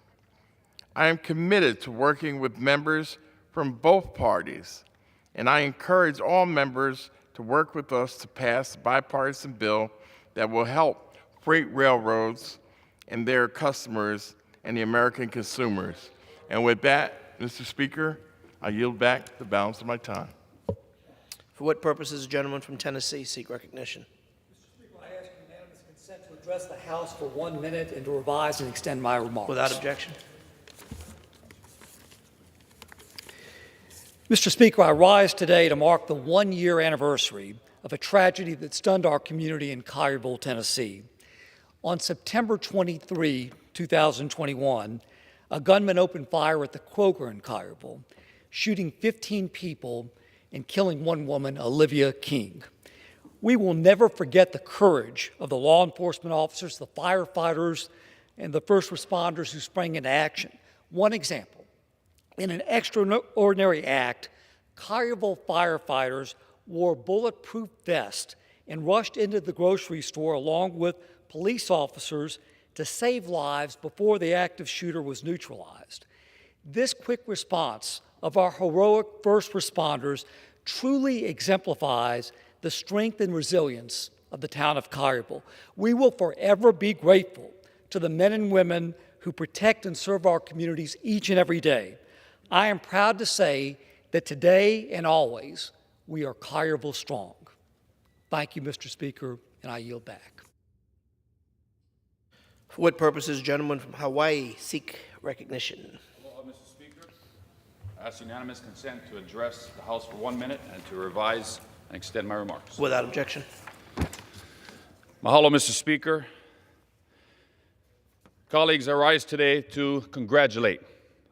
I am committed to working with members from both parties, and I encourage all members to work with us to pass a bipartisan bill that will help freight railroads and their customers and the American consumers. And with that, Mr. Speaker, I yield back the balance of my time. For what purpose does the gentleman from Tennessee seek recognition? I ask unanimous consent to address the House for 1 minute and to revise and extend my remarks. Without objection. Mr. Speaker, I rise today to mark the 1-year anniversary of a tragedy that stunned our community in Collierville, Tennessee. On September 23, 2021, a gunman opened fire at the Kroger in Collierville, shooting 15 people and killing one woman, Olivia King. We will never forget the courage of the law enforcement officers, the firefighters, and the first responders who sprang into action. One example, in an extraordinary act, Collierville firefighters wore bulletproof vests and rushed into the grocery store along with police officers to save lives before the active shooter was neutralized. This quick response of our heroic first responders truly exemplifies the strength and resilience of the town of Collierville. We will forever be grateful to the men and women who protect and serve our communities each and every day. I am proud to say that today and always, we are Collierville strong. Thank you, Mr. Speaker, and I yield back. For what purpose does the gentleman from Hawaii seek recognition? Mr. Speaker, I ask unanimous consent to address the House for 1 minute and to revise and extend my remarks. Without objection. Mahalo, Mr. Speaker. Colleagues, I rise today to congratulate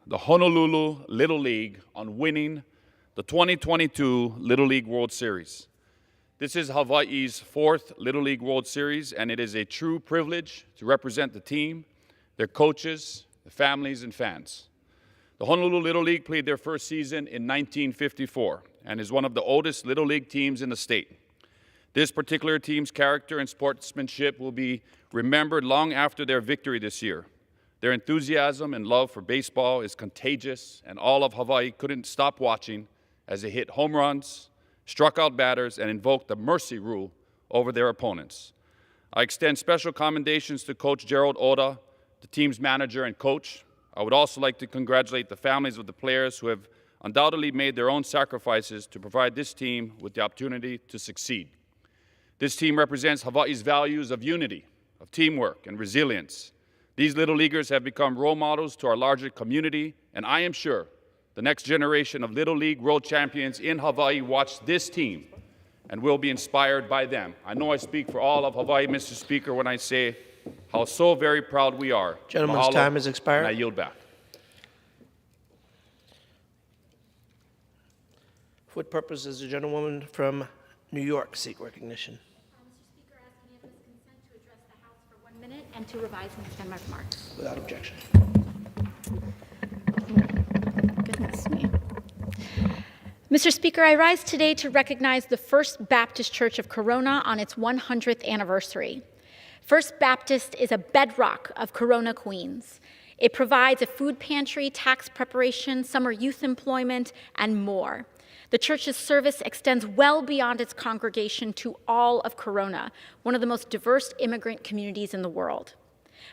the Honolulu Little League on winning the 2022 Little League World Series. This is Hawaii's 4th Little League World Series, and it is a true privilege to represent the team, their coaches, the families, and fans. The Honolulu Little League played their first season in 1954 and is one of the oldest Little League teams in the state. This particular team's character and sportsmanship will be remembered long after their victory this year. Their enthusiasm and love for baseball is contagious, and all of Hawaii couldn't stop watching as they hit home runs, struck out batters, and invoked the mercy rule over their opponents. I extend special commendations to Coach Gerald Oda, the team's manager and coach. I would also like to congratulate the families of the players who have undoubtedly made their own sacrifices to provide this team with the opportunity to succeed. This team represents Hawaii's values of unity, of teamwork, and resilience. These Little Leaguers have become role models to our larger community, and I am sure the next generation of Little League world champions in Hawaii watch this team and will be inspired by them. I know I speak for all of Hawaii, Mr. Speaker, when I say how so very proud we are. Gentleman's Mahalo, time has expired. And I yield back. For what purpose does the gentlewoman from New York seek recognition? Mr. Speaker, asking if it's consent to address the House for 1 minute and to revise and extend my remarks. Without objection. Goodness me. Mr. Speaker, I rise today to recognize the First Baptist Church of Corona on its 100th anniversary. First Baptist is a bedrock of Corona Queens. It provides a food pantry, tax preparation, summer youth employment, and more. The church's service extends well beyond its congregation to all of Corona, one of the most diverse immigrant communities in the world.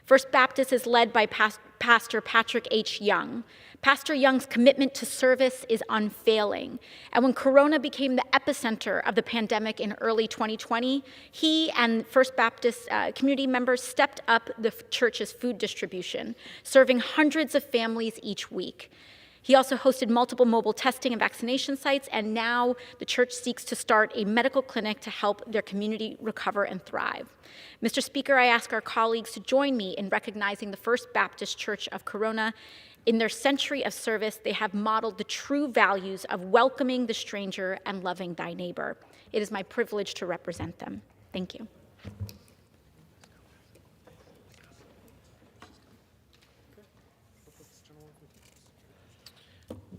First Baptist is led by Pastor Patrick H. Young. Pastor Young's commitment to service is unfailing. And when Corona became the epicenter of the pandemic in early 2020, he and First Baptist community members stepped up the church's food distribution, serving hundreds of families each week. He also hosted multiple mobile testing and vaccination sites, and now the church seeks to start a medical clinic to help their community recover and thrive. Mr. Speaker, I ask our colleagues to join me in recognizing the First Baptist Church of Corona. In their century of service, they have modeled the true values of welcoming the stranger and loving thy neighbor. It is my privilege to represent them. Thank you.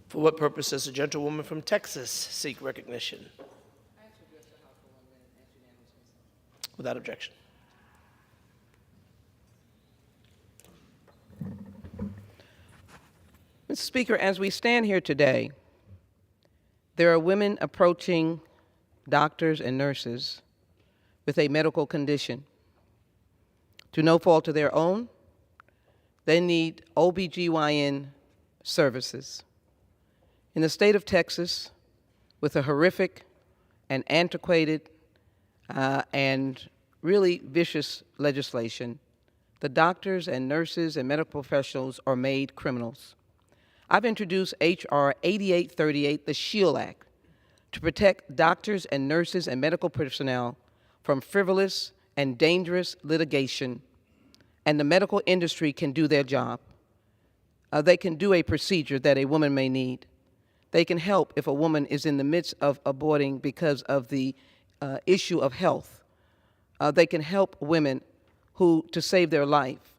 For what purpose does the gentlewoman from Texas seek recognition? Without objection. Mr. Speaker, as we stand here today, there are women approaching doctors and nurses with a medical condition. To no fault of their own, they need OBGYN services. In the state of Texas, with a horrific and antiquated and really vicious legislation, the doctors and nurses and medical professionals are made criminals. I've introduced H.R. 8838, the SHIELD Act, to protect doctors and nurses and medical personnel from frivolous and dangerous litigation, and the medical industry can do their job. They can do a procedure that a woman may need. They can help if a woman is in the midst of aborting because of the issue of health. They can help women who, to save their life,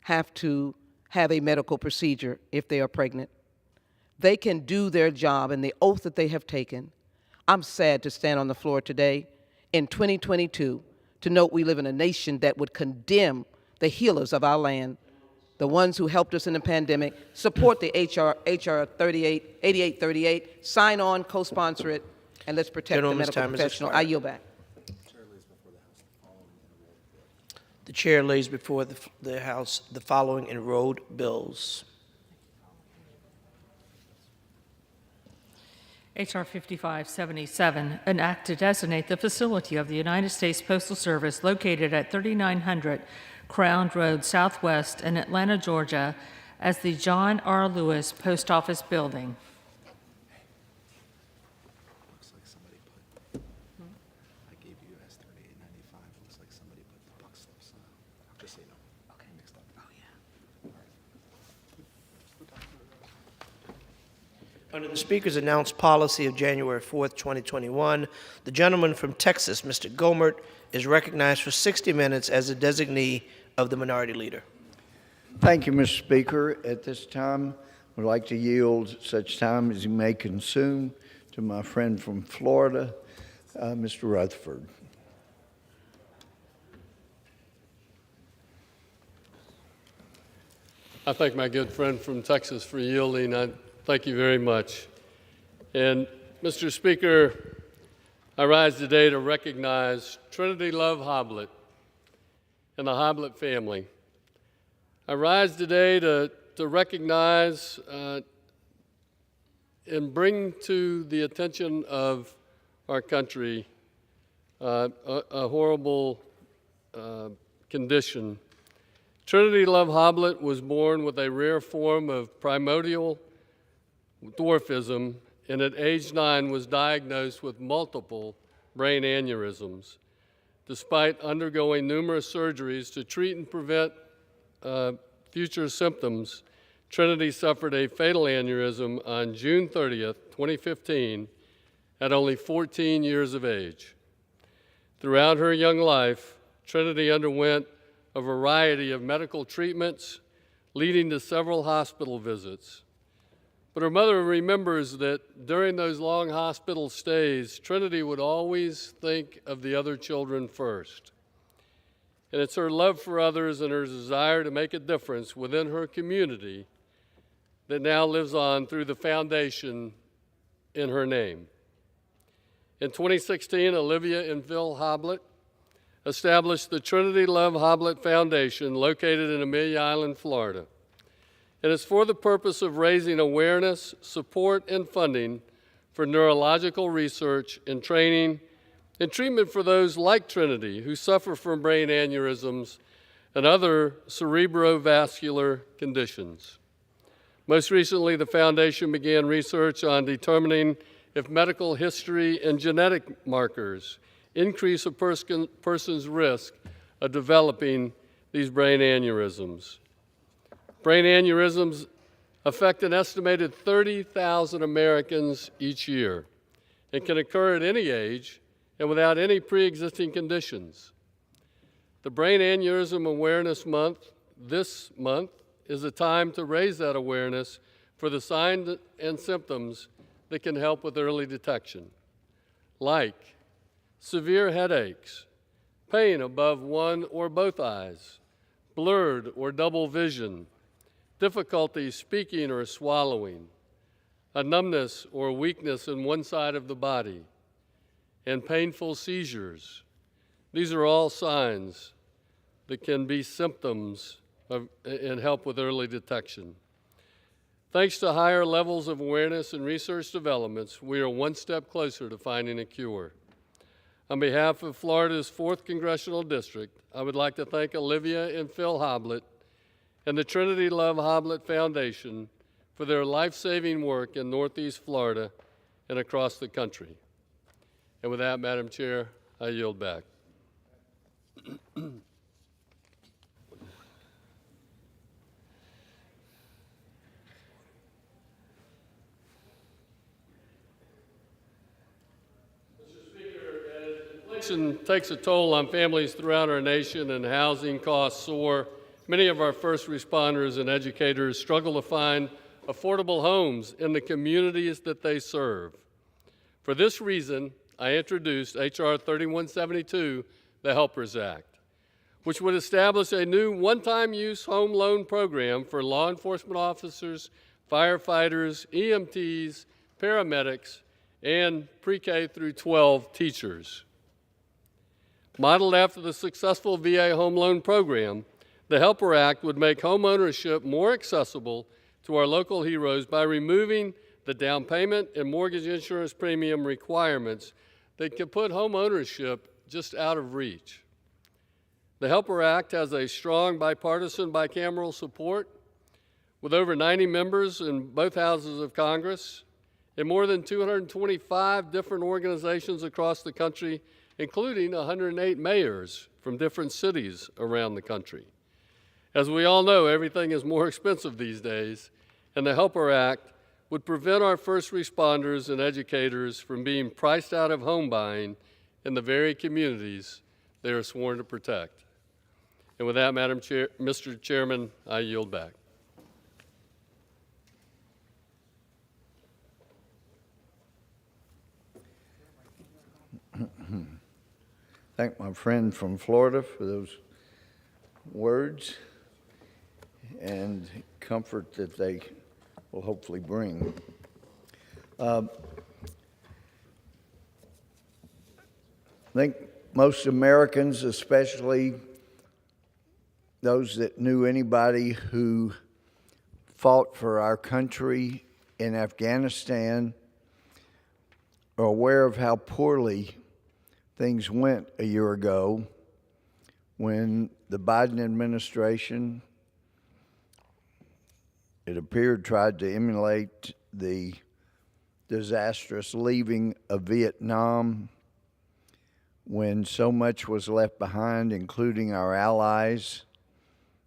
have to have a medical procedure if they are pregnant. They can do their job, and the oath that they have taken. I'm sad to stand on the floor today in 2022 to note we live in a nation that would condemn the healers of our land, the ones who helped us in the pandemic, support the HR 8838, sign on, co-sponsor it, and let's protect the medical professional. I yield back. The chair lays before the House the following enrolled bills. H.R. 5577, an act to designate the facility of the United States Postal Service located at 3900 Crown Road Southwest in Atlanta, Georgia, as the John R. Lewis Post Office Building. Looks like somebody put, I gave you as 3895. Looks like somebody put the buck slips on. Just so you know. Okay. Mixed up. Oh, yeah. Under the Speaker's announced policy of January 4th, 2021, the gentleman from Texas, Mr. Gomert, is recognized for 60 minutes as a designee of the Minority Leader. Thank you, Mr. Speaker. At this time, I would like to yield such time as you may consume to my friend from Florida, Mr. Rutherford. I thank my good friend from Texas for yielding. I thank you very much. And Mr. Speaker, I rise today to recognize Trinity Love Hoblet and the Hoblet family. I rise today to recognize and bring to the attention of our country a horrible condition. Trinity Love Hoblet was born with a rare form of primordial dwarfism, and at age 9 was diagnosed with multiple brain aneurysms. Despite undergoing numerous surgeries to treat and prevent future symptoms, Trinity suffered a fatal aneurysm on June 30th, 2015, at only 14 years of age. Throughout her young life, Trinity underwent a variety of medical treatments, leading to several hospital visits. But her mother remembers that during those long hospital stays, Trinity would always think of the other children first. And it's her love for others and her desire to make a difference within her community that now lives on through the foundation in her name. In 2016, Olivia and Phil Hoblet established the Trinity Love Hoblet Foundation located in Amelia Island, Florida. It is for the purpose of raising awareness, support, and funding for neurological research and training and treatment for those like Trinity who suffer from brain aneurysms and other cerebrovascular conditions. Most recently, the foundation began research on determining if medical history and genetic markers increase a person's risk of developing these brain aneurysms. Brain aneurysms affect an estimated 30,000 Americans each year and can occur at any age and without any pre-existing conditions. The Brain Aneurysm Awareness Month this month is a time to raise that awareness for the signs and symptoms that can help with early detection, like severe headaches, pain above one or both eyes, blurred or double vision, difficulty speaking or swallowing, a numbness or weakness in one side of the body, and painful seizures. These are all signs that can be symptoms and help with early detection. Thanks to higher levels of awareness and research developments, we are one step closer to finding a cure. On behalf of Florida's 4th Congressional District, I would like to thank Olivia and Phil Hoblet and the Trinity Love Hoblet Foundation for their life-saving work in Northeast Florida and across the country. And with that, Madam Chair, I yield back. Inflation takes a toll on families throughout our nation and housing costs soar. Many of our first responders and educators struggle to find affordable homes in the communities that they serve. For this reason, I introduced H.R. 3172, the Helpers Act, which would establish a new one-time use home loan program for law enforcement officers, firefighters, EMTs, paramedics, and pre-K through 12 teachers. Modeled after the successful VA home loan program, the Helper Act would make home ownership more accessible to our local heroes by removing the down payment and mortgage insurance premium requirements that could put home ownership just out of reach. The Helper Act has a strong bipartisan bicameral support with over 90 members in both houses of Congress and more than 225 different organizations across the country, including 108 mayors from different cities around the country. As we all know, everything is more expensive these days, and the Helper Act would prevent our first responders and educators from being priced out of home buying in the very communities they are sworn to protect. And with that, Mr. Chairman, I yield back. Thank my friend from Florida for those words and comfort that they will hopefully bring. I think most Americans, especially those that knew anybody who fought for our country in Afghanistan, are aware of how poorly things went a year ago when the Biden administration, it appeared, tried to emulate the disastrous leaving of Vietnam, when so much was left behind, including our allies.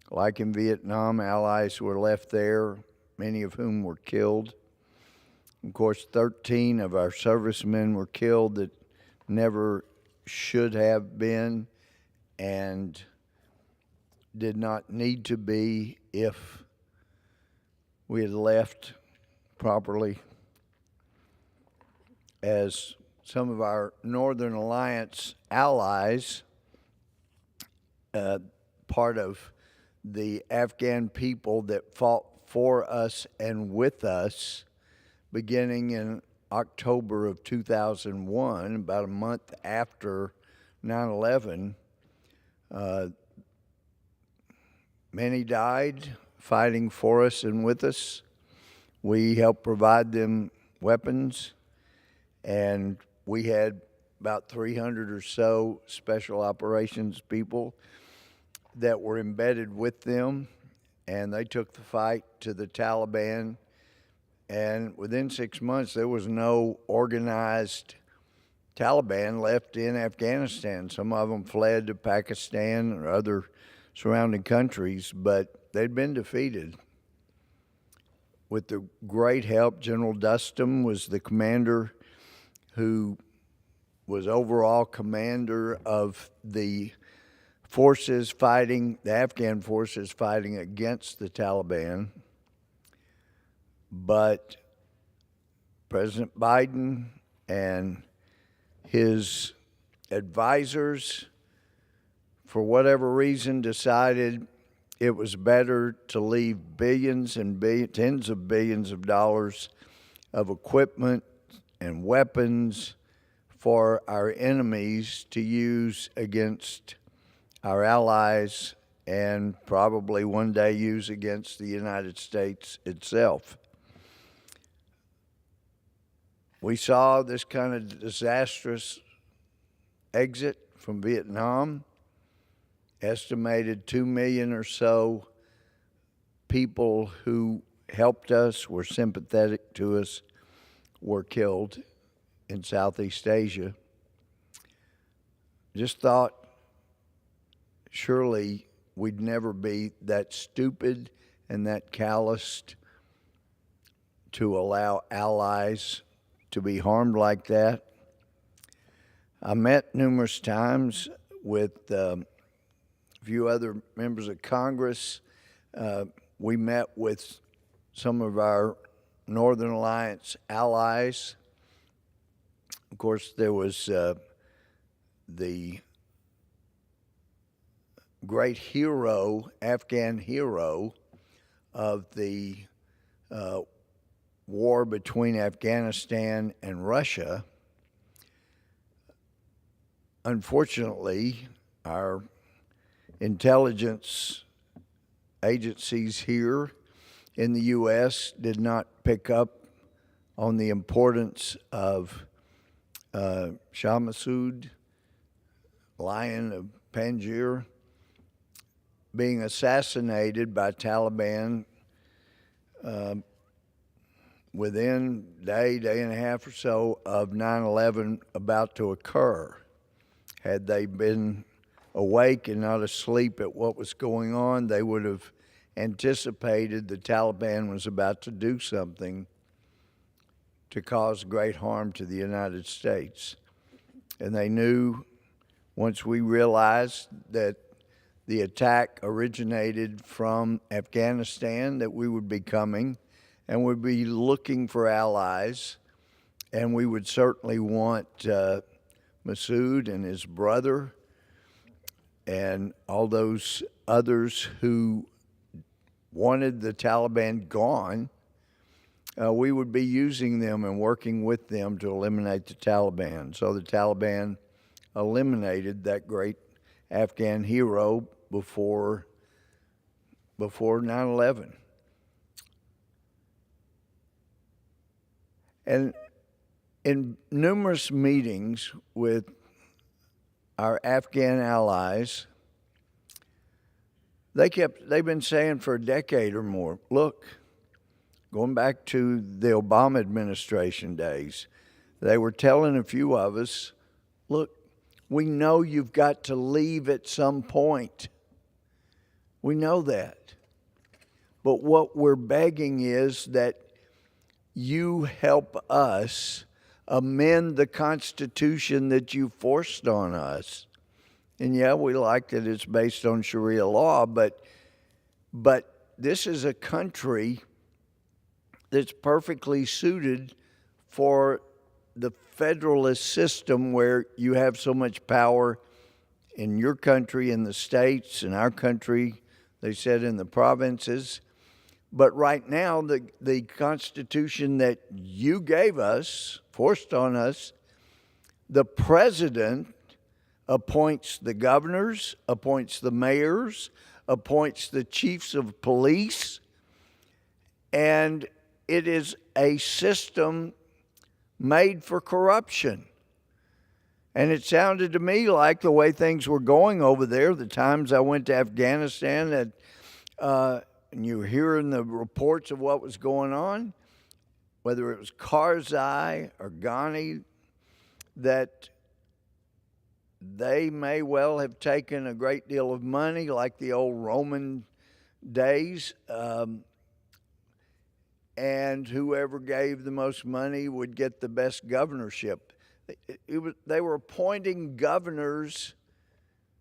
Like in Vietnam, allies were left there, many of whom were killed. Of course, 13 of our servicemen were killed that never should have been and did not need to be if we had left properly. As some of our Northern Alliance allies, part of the Afghan people that fought for us and with us, beginning in October of 2001, about a month after 9/11, many died fighting for us and with us. We helped provide them weapons, and we had about 300 or so special operations people that were embedded with them, and they took the fight to the Taliban. And within 6 months, there was no organized Taliban left in Afghanistan. Some of them fled to Pakistan or other surrounding countries, but they'd been defeated. With the great help, General Dustin was the commander who was overall commander of the forces fighting, the Afghan forces fighting against the Taliban. But President Biden and his advisors, for whatever reason, decided it was better to leave billions and tens of billions of dollars of equipment and weapons for our enemies to use against our allies and probably one day use against the United States itself. We saw this kind of disastrous exit from Vietnam. Estimated 2 million or so people who helped us, were sympathetic to us, were killed in Southeast Asia. Just thought surely we'd never be that stupid and that calloused to allow allies to be harmed like that. I met numerous times with a few other members of Congress. We met with some of our Northern Alliance allies. Of course, there was the great hero, Afghan hero of the war between Afghanistan and Russia. Unfortunately, our intelligence agencies here in the U.S. did not pick up on the importance of Shah Massoud, Lion of Panjshir, being assassinated by Taliban within day and a half or so of 9/11 about to occur. Had they been awake and not asleep at what was going on, they would have anticipated the Taliban was about to do something to cause great harm to the United States. And they knew, once we realized that the attack originated from Afghanistan, that we would be coming and would be looking for allies, and we would certainly want Massoud and his brother and all those others who wanted the Taliban gone. We would be using them and working with them to eliminate the Taliban. So the Taliban eliminated that great Afghan hero before 9/11. And in numerous meetings with our Afghan allies, they've been saying for a decade or more, look, going back to the Obama administration days, they were telling a few of us, look, we know you've got to leave at some point. We know that. But what we're begging is that you help us amend the Constitution that you forced on us. And yeah, we like that it's based on Sharia law, but this is a country that's perfectly suited for the federalist system where you have so much power in your country, in the states, in our country, they said in the provinces. But right now, the Constitution that you gave us, forced on us, the president appoints the governors, appoints the mayors, appoints the chiefs of police, and it is a system made for corruption. And it sounded to me like the way things were going over there, the times I went to Afghanistan, that and you were hearing the reports of what was going on, whether it was Karzai or Ghani, that they may well have taken a great deal of money like the old Roman days, and whoever gave the most money would get the best governorship. They were appointing governors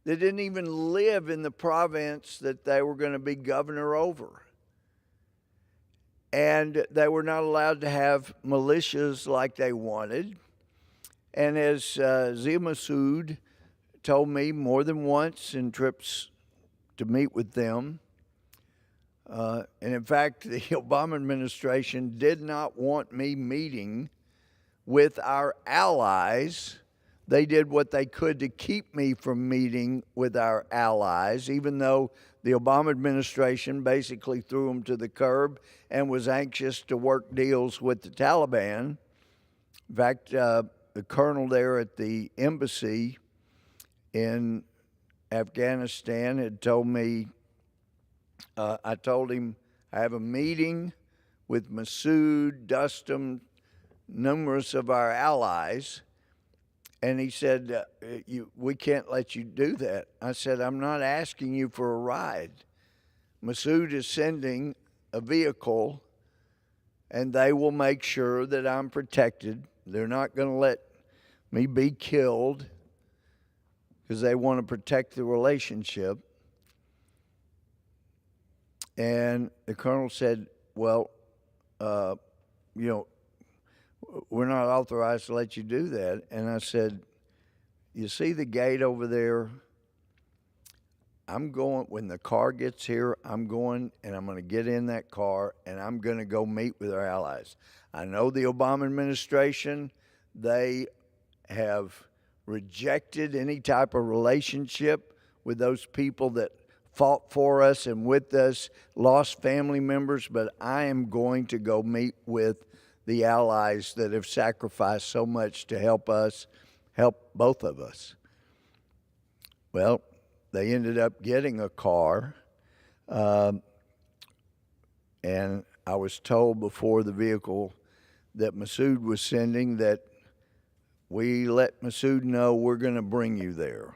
that didn't even live in the province that they were going to be governor over. And they were not allowed to have militias like they wanted. And as Zia Massoud told me more than once in trips to meet with them, and in fact, the Obama administration did not want me meeting with our allies. They did what they could to keep me from meeting with our allies, even though the Obama administration basically threw them to the curb and was anxious to work deals with the Taliban. In fact, the colonel there at the embassy in Afghanistan had told me, I told him I have a meeting with Massoud, Dustin, numerous of our allies. And he said, we can't let you do that. I said, I'm not asking you for a ride. Massoud is sending a vehicle, and they will make sure that I'm protected. They're not going to let me be killed because they want to protect the relationship. And the colonel said, well, we're not authorized to let you do that. And I said, you see the gate over there? I'm going, when the car gets here, I'm going and I'm going to get in that car and I'm going to go meet with our allies. I know the Obama administration, they have rejected any type of relationship with those people that fought for us and with us, lost family members, but I am going to go meet with the allies that have sacrificed so much to help us, help both of us. Well, they ended up getting a car, and I was told before the vehicle that Massoud was sending that we let Massoud know we're going to bring you there.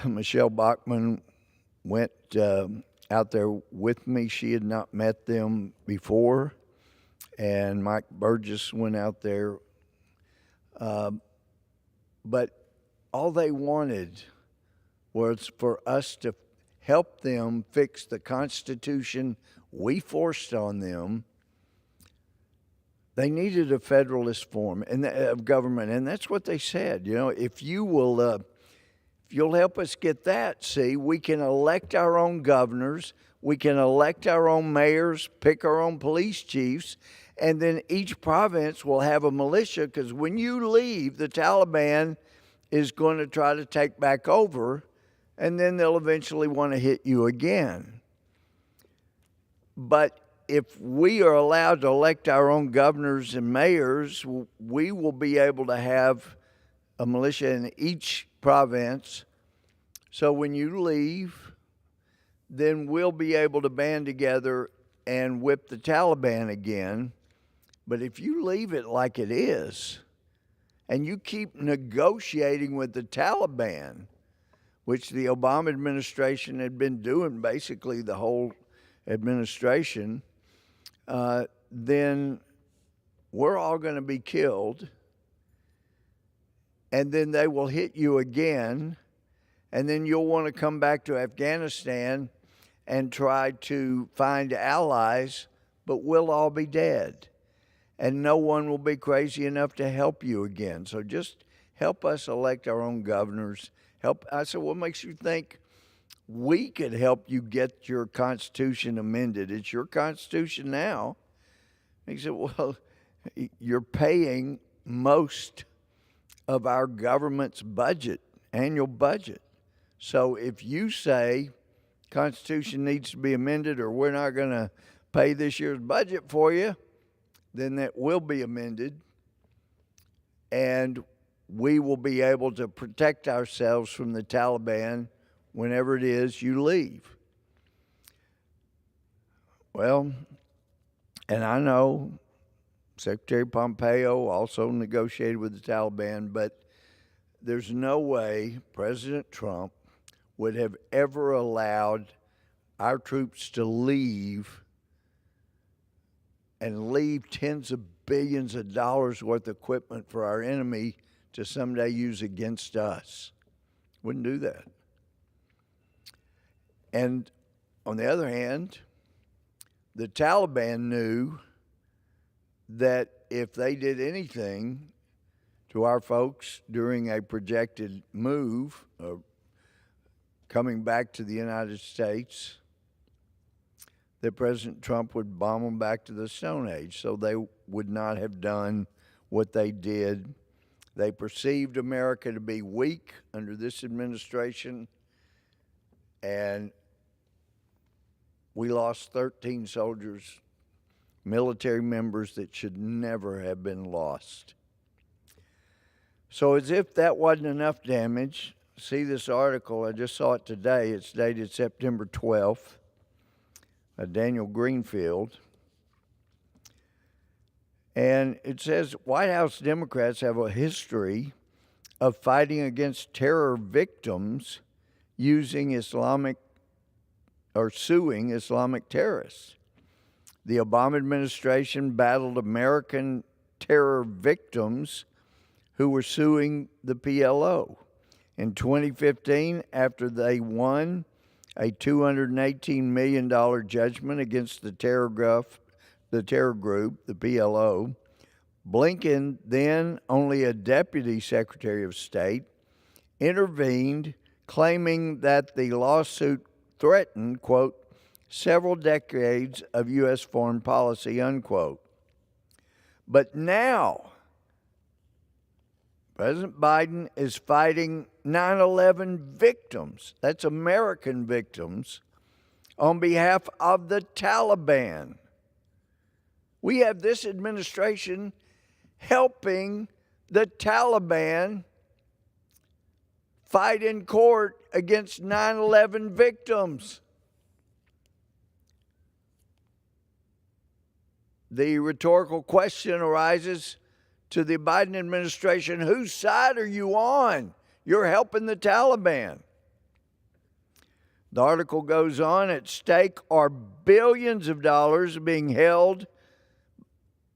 Michelle Bachmann went out there with me. She had not met them before, and Mike Burgess went out there. But all they wanted was for us to help them fix the Constitution we forced on them. They needed a federalist form of government, and that's what they said. You know, if you will, if you'll help us get that, see, we can elect our own governors, we can elect our own mayors, pick our own police chiefs, And then each province will have a militia, because when you leave, the Taliban is going to try to take back over, and then they'll eventually want to hit you again. But if we are allowed to elect our own governors and mayors, we will be able to have a militia in each province. So when you leave, then we'll be able to band together and whip the Taliban again. But if you leave it like it is, and you keep negotiating with the Taliban, which the Obama administration had been doing basically the whole administration, then we're all going to be killed. And then they will hit you again. And then you'll want to come back to Afghanistan and try to find allies, but we'll all be dead. And no one will be crazy enough to help you again. So just help us elect our own governors. I said, what makes you think we could help you get your Constitution amended? It's your Constitution now. He said, well, you're paying most of our government's budget, annual budget. So if you say Constitution needs to be amended, or we're not going to pay this year's budget for you, then that will be amended, and we will be able to protect ourselves from the Taliban whenever it is you leave. Well, and I know Secretary Pompeo also negotiated with the Taliban, but there's no way President Trump would have ever allowed our troops to leave and leave tens of billions of dollars worth of equipment for our enemy to someday use against us. Wouldn't do that. And on the other hand, the Taliban knew that if they did anything to our folks during a projected move, coming back to the United States, that President Trump would bomb them back to the Stone Age. So they would not have done what they did. They perceived America to be weak under this administration, and we lost 13 soldiers, military members that should never have been lost. So as if that wasn't enough damage, see this article, I just saw it today, it's dated September 12th, Daniel Greenfield. And it says, White House Democrats have a history of fighting against terror victims using suing Islamic terrorists. The Obama administration battled American terror victims who were suing the PLO. In 2015, after they won a $218 million judgment against the terror group, the PLO, Blinken, then only a deputy secretary of state, intervened, claiming that the lawsuit threatened, quote, several decades of U.S. foreign policy, unquote. But now, President Biden is fighting 9/11 victims, that's American victims, on behalf of the Taliban. We have this administration helping the Taliban fight in court against 9/11 victims. The rhetorical question arises to the Biden administration, whose side are you on? You're helping the Taliban. The article goes on, at stake are billions of dollars being held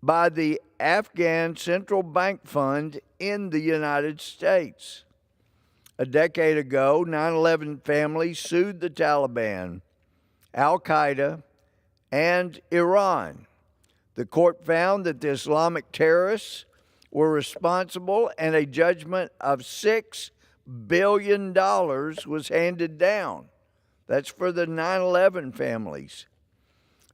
by the Afghan Central Bank Fund in the United States. A decade ago, 9/11 families sued the Taliban, Al-Qaeda, and Iran. The court found that the Islamic terrorists were responsible, and a judgment of $6 billion was handed down. That's for the 9/11 families.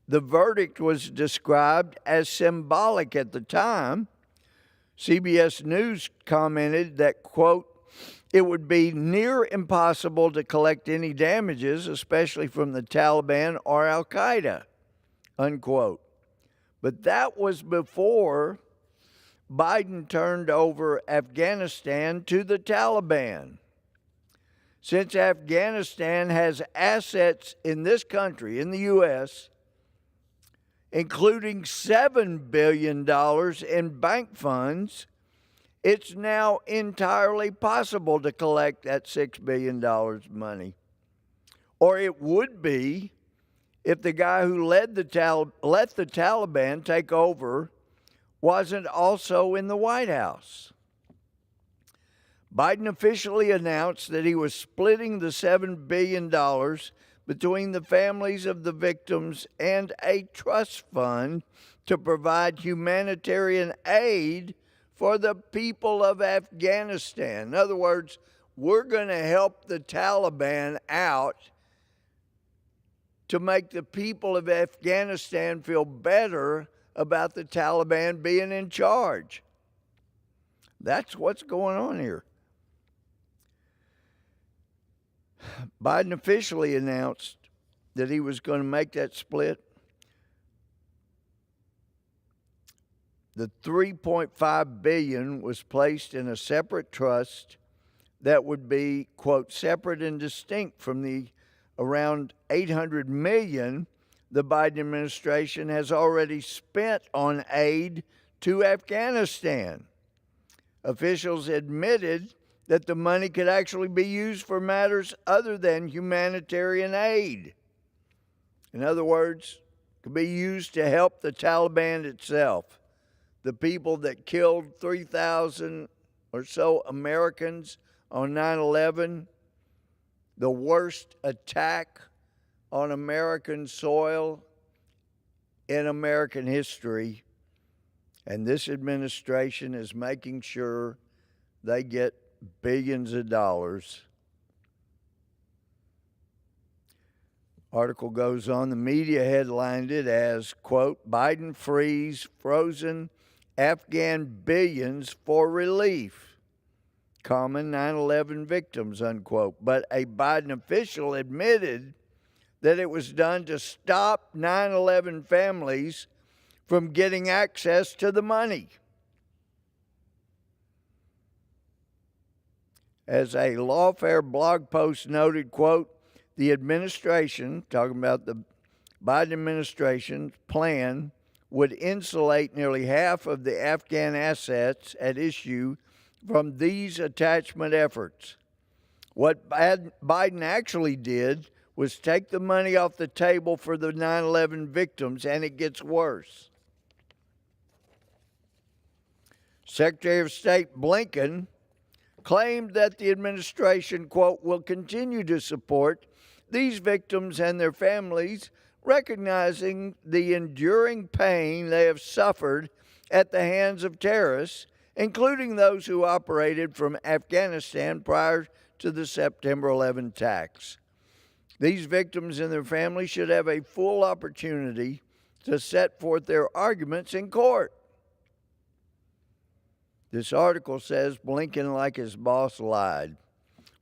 The verdict was described as symbolic at the time. CBS News commented that, quote, it would be near impossible to collect any damages, especially from the Taliban or Al-Qaeda, unquote. But that was before Biden turned over Afghanistan to the Taliban. Since Afghanistan has assets in this country, in the U.S., including $7 billion in bank funds, it's now entirely possible to collect that $6 billion money. Or it would be if the guy who let the Taliban take over wasn't also in the White House. Biden officially announced that he was splitting the $7 billion between the families of the victims and a trust fund to provide humanitarian aid for the people of Afghanistan. In other words, we're going to help the Taliban out to make the people of Afghanistan feel better about the Taliban being in charge. That's what's going on here. Biden officially announced that he was going to make that split. The $3.5 billion was placed in a separate trust that would be, quote, separate and distinct from the around $800 million the Biden administration has already spent on aid to Afghanistan. Officials admitted that the money could actually be used for matters other than humanitarian aid. In other words, it could be used to help the Taliban itself, the people that killed 3,000 or so Americans on 9/11, the worst attack on American soil in American history. And this administration is making sure they get billions of dollars. Article goes on, the media headlined it as, quote, Biden frees frozen Afghan billions for relief, common 9/11 victims, unquote. But a Biden official admitted that it was done to stop 9/11 families from getting access to the money. As a Lawfare blog post noted, quote, the administration, talking about the Biden administration's plan, would insulate nearly half of the Afghan assets at issue from these attachment efforts. What Biden actually did was take the money off the table for the 9/11 victims, and it gets worse. Secretary of State Blinken claimed that the administration, quote, will continue to support these victims and their families, recognizing the enduring pain they have suffered at the hands of terrorists, including those who operated from Afghanistan prior to the September 11 attacks. These victims and their families should have a full opportunity to set forth their arguments in court. This article says Blinken, like his boss, lied.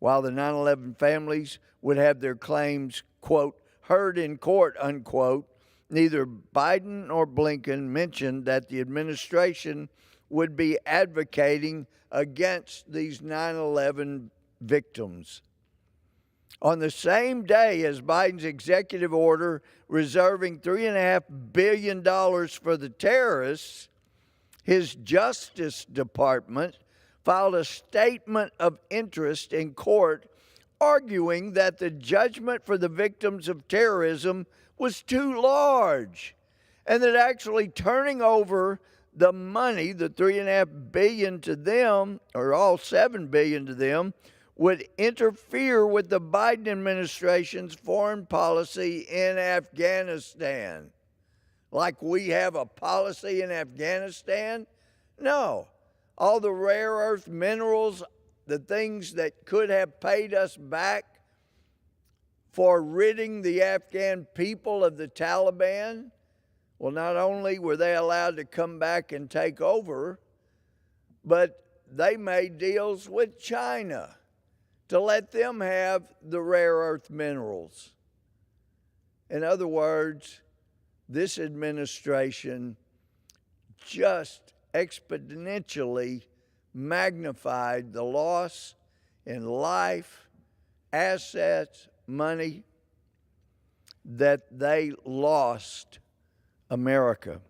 While the 9/11 families would have their claims, quote, heard in court, unquote, neither Biden nor Blinken mentioned that the administration would be advocating against these 9/11 victims. On the same day as Biden's executive order reserving $3.5 billion for the terrorists, his Justice Department filed a statement of interest in court arguing that the judgment for the victims of terrorism was too large and that actually turning over the money, the $3.5 billion to them, or all $7 billion to them, would interfere with the Biden administration's foreign policy in Afghanistan. Like we have a policy in Afghanistan? No. All the rare earth minerals, the things that could have paid us back for ridding the Afghan people of the Taliban, Well, not only were they allowed to come back and take over, but they made deals with China to let them have the rare earth minerals. In other words, this administration just exponentially magnified the loss in life, assets, money that they lost America.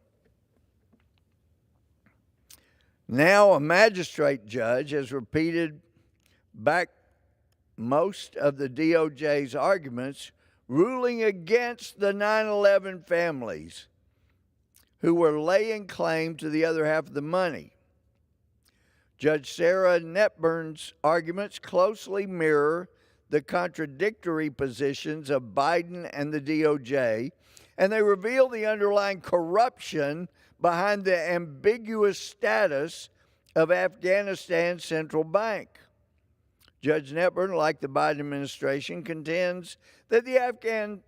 Now, a magistrate judge has repeated back most of the DOJ's arguments, ruling against the 9/11 families who were laying claim to the other half of the money. Judge Sarah Netburn's arguments closely mirror the contradictory positions of Biden and the DOJ, and they reveal the underlying corruption behind the ambiguous status of Afghanistan's central bank. Judge Netburn, like the Biden administration, contends that the Afghan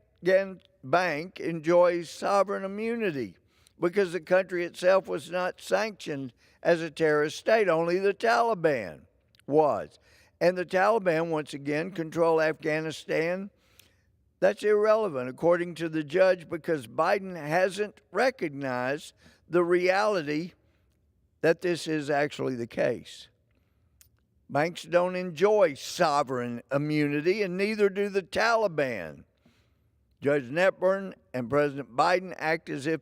bank enjoys sovereign immunity because the country itself was not sanctioned as a terrorist state. Only the Taliban was. And the Taliban, once again, control Afghanistan. That's irrelevant, according to the judge, because Biden hasn't recognized the reality that this is actually the case. Banks don't enjoy sovereign immunity, and neither do the Taliban. Judge Netburn and President Biden act as if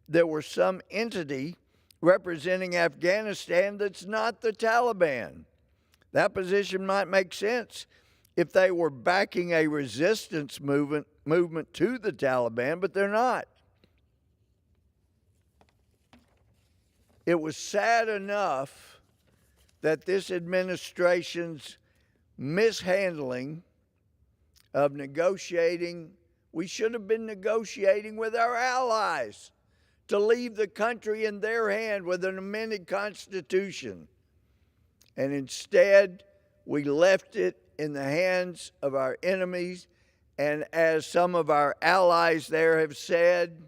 there were some entity representing Afghanistan that's not the Taliban. That position might make sense if they were backing a resistance movement to the Taliban, but they're not. It was sad enough that this administration's mishandling of negotiating, we should have been negotiating with our allies to leave the country in their hand with an amended constitution. And instead, we left it in the hands of our enemies. And as some of our allies there have said,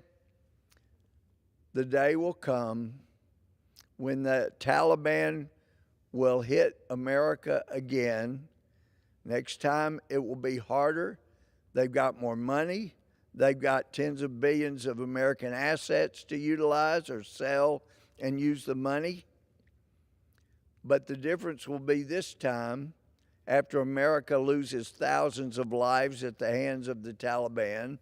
the day will come when the Taliban will hit America again. Next time, it will be harder. They've got more money. They've got tens of billions of American assets to utilize or sell and use the money. But the difference will be this time, after America loses thousands of lives at the hands of the Taliban,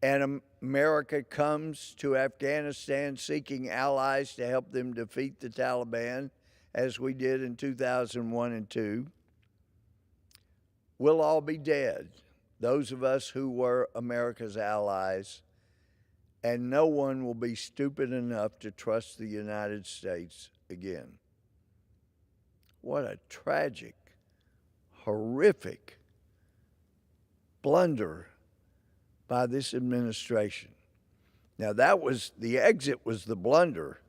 and America comes to Afghanistan seeking allies to help them defeat the Taliban, as we did in 2001 and 2, we'll all be dead, those of us who were America's allies, and no one will be stupid enough to trust the United States again. What a tragic, horrific blunder by this administration. Now, the exit was the blunder,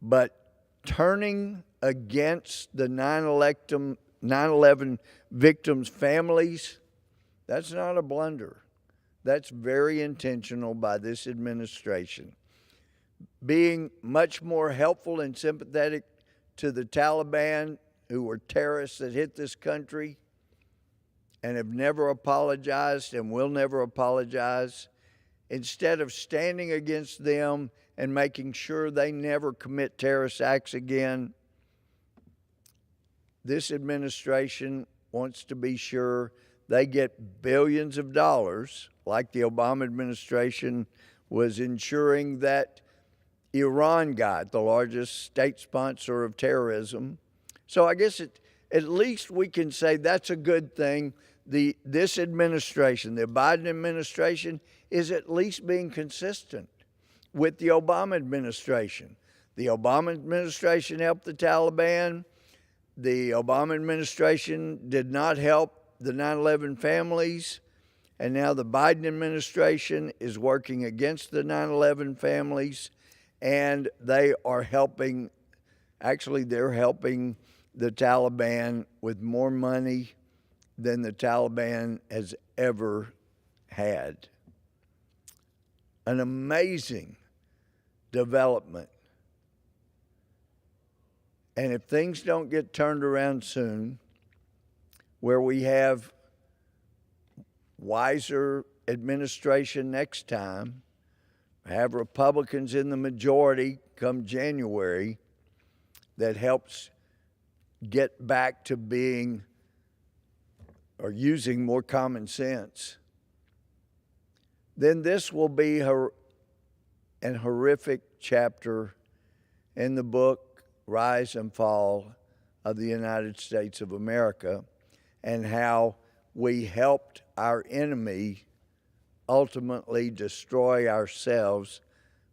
but turning against the 9/11 victims' families, that's not a blunder. That's very intentional by this administration. Being much more helpful and sympathetic to the Taliban, who were terrorists that hit this country and have never apologized and will never apologize, instead of standing against them and making sure they never commit terrorist acts again, this administration wants to be sure they get billions of dollars, like the Obama administration was ensuring that Iran got, the largest state sponsor of terrorism. So I guess at least we can say that's a good thing. This administration, the Biden administration, is at least being consistent with the Obama administration. The Obama administration helped the Taliban. The Obama administration did not help the 9/11 families. And now the Biden administration is working against the 9/11 families. And they are helping, actually, they're helping the Taliban with more money than the Taliban has ever had. an amazing development. And if things don't get turned around soon, where we have wiser administration next time, have Republicans in the majority come January, that helps get back to being or using more common sense, then this will be an horrific chapter in the book Rise and Fall of the United States of America, and how we helped our enemy ultimately destroy ourselves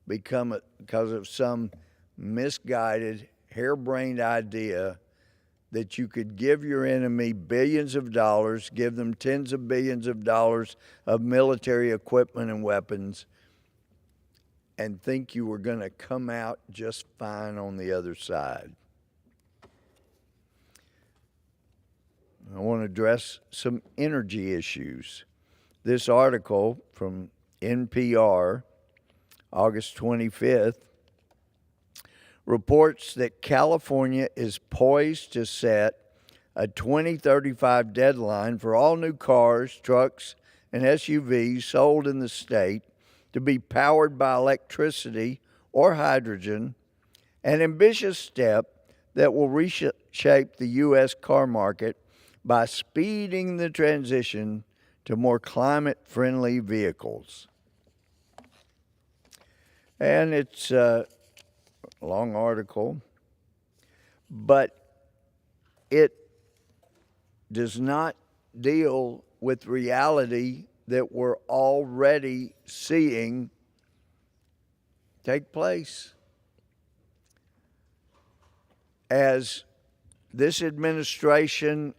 because of some misguided, harebrained idea that you could give your enemy billions of dollars, give them tens of billions of dollars of military equipment and weapons, and think you were going to come out just fine on the other side. I want to address some energy issues. This article from NPR, August 25th, reports that California is poised to set a 2035 deadline for all new cars, trucks, and SUVs sold in the state to be powered by electricity or hydrogen, an ambitious step that will reshape the U.S. car market by speeding the transition to more climate-friendly vehicles. And it's a long article, but it does not deal with reality that we're already seeing take place. As this administration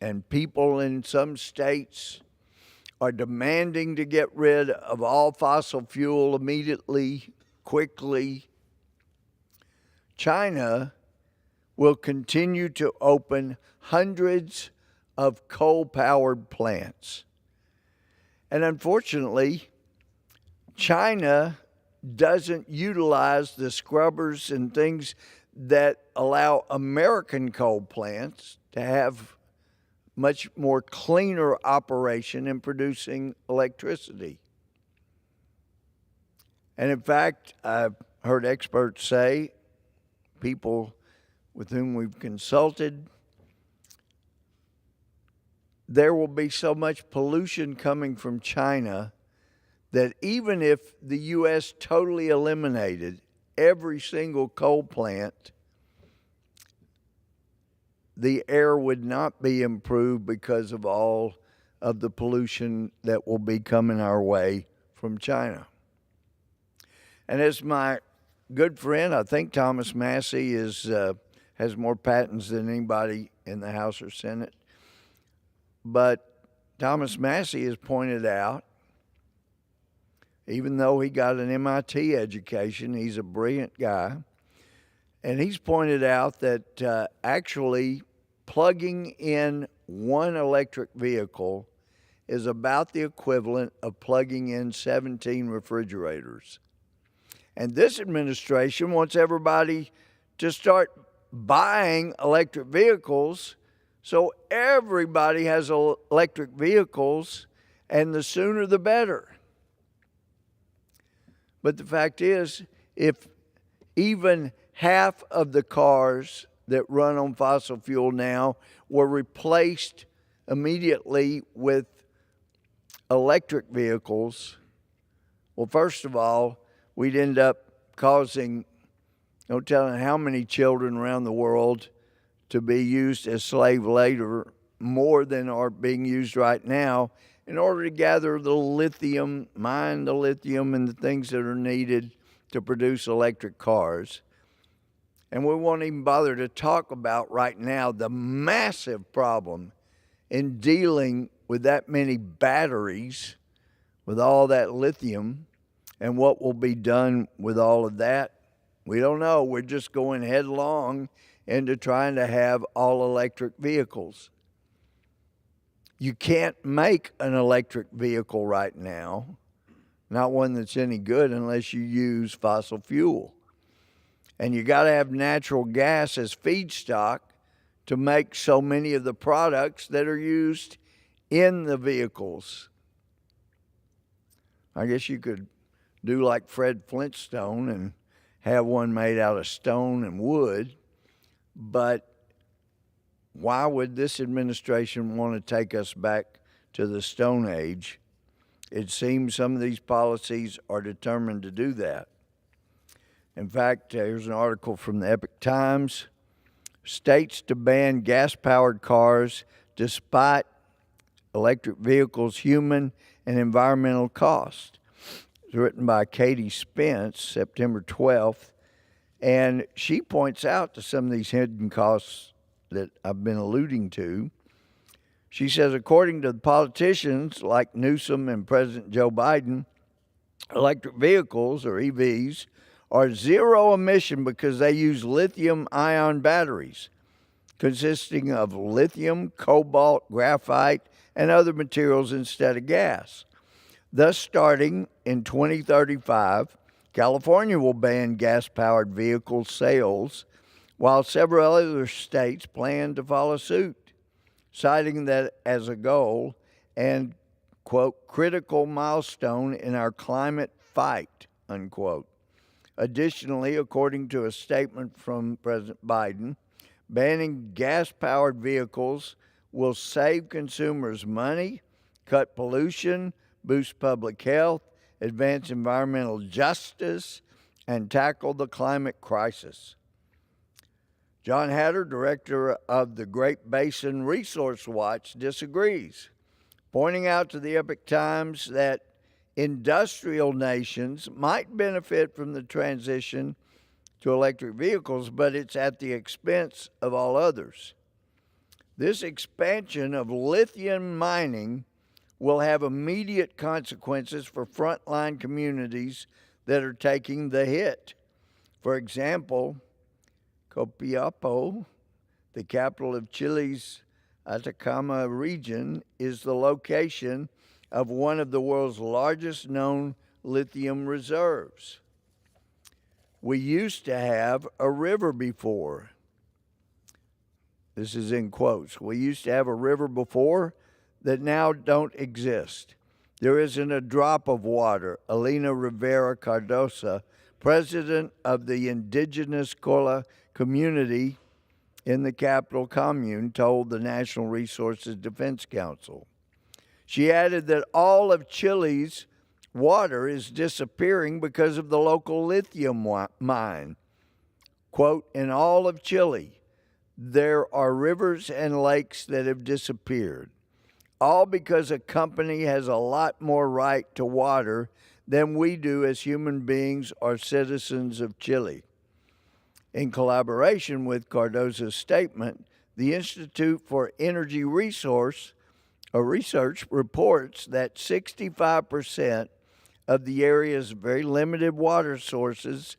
and people in some states are demanding to get rid of all fossil fuel immediately, quickly, China will continue to open hundreds of coal-powered plants. And unfortunately, China doesn't utilize the scrubbers and things that allow American coal plants to have much more cleaner operation in producing electricity. And in fact, I've heard experts say, people with whom we've consulted, there will be so much pollution coming from China that even if the U.S. totally eliminated every single coal plant, the air would not be improved because of all of the pollution that will be coming our way from China. And as my good friend, I think Thomas Massey has more patents than anybody in the House or Senate, but Thomas Massey has pointed out, even though he got an MIT education, he's a brilliant guy, and he's pointed out that actually plugging in one electric vehicle is about the equivalent of plugging in 17 refrigerators. And this administration wants everybody to start buying electric vehicles so everybody has electric vehicles, and the sooner the better. But the fact is, if even half of the cars that run on fossil fuel now were replaced immediately with electric vehicles, well, first of all, we'd end up causing no telling how many children around the world to be used as slave labor, more than are being used right now, in order to gather the lithium, mine the lithium and the things that are needed to produce electric cars. And we won't even bother to talk about right now the massive problem in dealing with that many batteries, with all that lithium, and what will be done with all of that. We don't know. We're just going headlong into trying to have all electric vehicles. You can't make an electric vehicle right now not one that's any good unless you use fossil fuel. And you got to have natural gas as feedstock to make so many of the products that are used in the vehicles. I guess you could do like Fred Flintstone and have one made out of stone and wood, but why would this administration want to take us back to the Stone Age? It seems some of these policies are determined to do that. In fact, here's an article from the Epoch Times. States to ban gas-powered cars despite electric vehicles' human and environmental cost. It's written by Katie Spence, September 12th, and she points out to some of these hidden costs that I've been alluding to. She says, according to the politicians like Newsom and President Joe Biden, electric vehicles, or EVs, are zero emission because they use lithium-ion batteries consisting of lithium, cobalt, graphite, and other materials instead of gas. Thus, starting in 2035, California will ban gas-powered vehicle sales, while several other states plan to follow suit, citing that as a goal and, quote, critical milestone in our climate fight, unquote. Additionally, according to a statement from President Biden, banning gas-powered vehicles will save consumers money, cut pollution, boost public health, advance environmental justice, and tackle the climate crisis. John Hatter, director of the Great Basin Resource Watch, disagrees, pointing out to the Epoch Times that industrial nations might benefit from the transition to electric vehicles, but it's at the expense of all others. This expansion of lithium mining will have immediate consequences for frontline communities that are taking the hit. For example, Copiapo, the capital of Chile's Atacama region, is the location of one of the world's largest known lithium reserves. We used to have a river before. This is in quotes. We used to have a river before that now don't exist. There isn't a drop of water. Elena Rivera Cardosa, president of the indigenous Cola community in the capital commune, told the National Resources Defense Council. She added that all of Chile's water is disappearing because of the local lithium mine. Quote, in all of Chile, there are rivers and lakes that have disappeared, all because a company has a lot more right to water than we do as human beings or citizens of Chile. In collaboration with Cardoso's statement, the Institute for Energy Research reports that 65% of the area's very limited water sources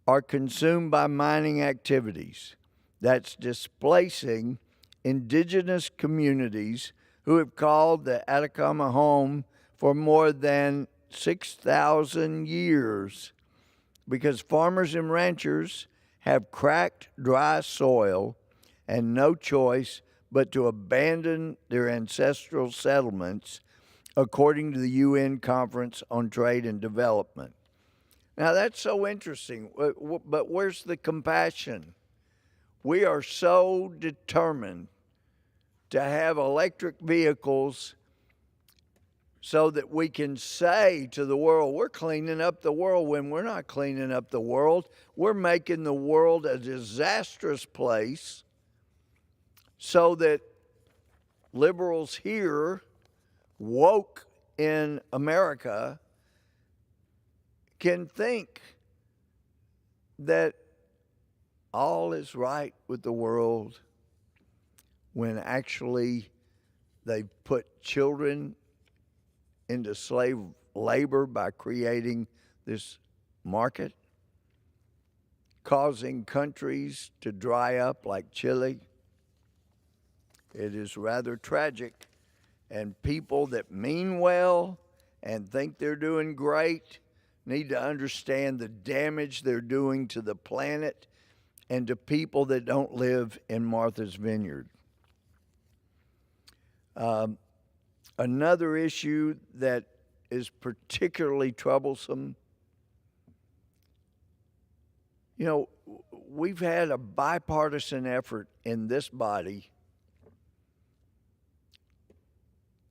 are consumed by mining activities. That's displacing indigenous communities who have called the Atacama home for more than 6,000 years, because farmers and ranchers have cracked, dry soil and no choice but to abandon their ancestral settlements, according to the UN Conference on Trade and Development. Now, that's so interesting, but where's the compassion? We are so determined to have electric vehicles so that we can say to the world, we're cleaning up the world, when we're not cleaning up the world. We're making the world a disastrous place so that liberals here, woke in America, can think that all is right with the world when actually they've put children into slave labor by creating this market, causing countries to dry up like Chile. It is rather tragic, and people that mean well and think they're doing great need to understand the damage they're doing to the planet and to people that don't live in Martha's Vineyard. Another issue that is particularly troublesome, you know, we've had a bipartisan effort in this body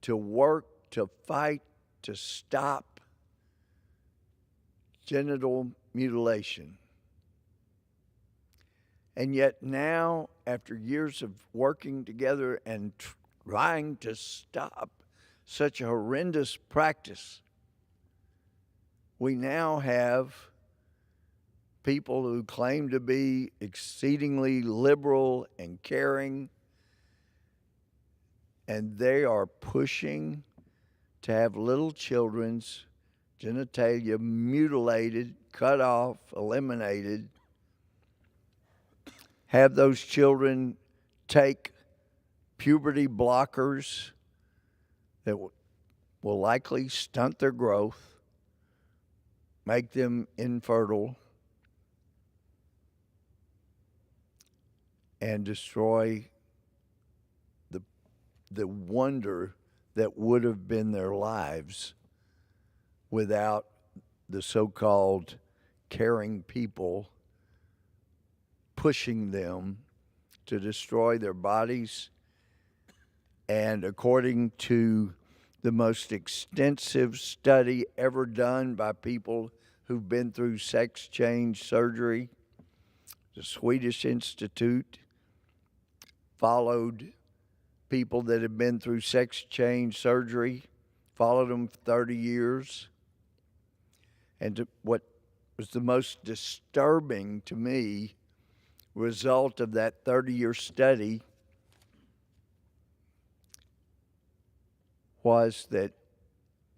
to work, to fight, to stop genital mutilation. And yet now, after years of working together and trying to stop such a horrendous practice, we now have people who claim to be exceedingly liberal and caring, and they are pushing to have little children's genitalia mutilated, cut off, eliminated, have those children take puberty blockers that will likely stunt their growth, make them infertile, and destroy the wonder that would have been their lives without the so-called caring people pushing them to destroy their bodies. And according to the most extensive study ever done by people who've been through sex change surgery, the Swedish Institute followed people that have been through sex change surgery, followed them for 30 years. And what was the most disturbing to me result of that 30-year study was that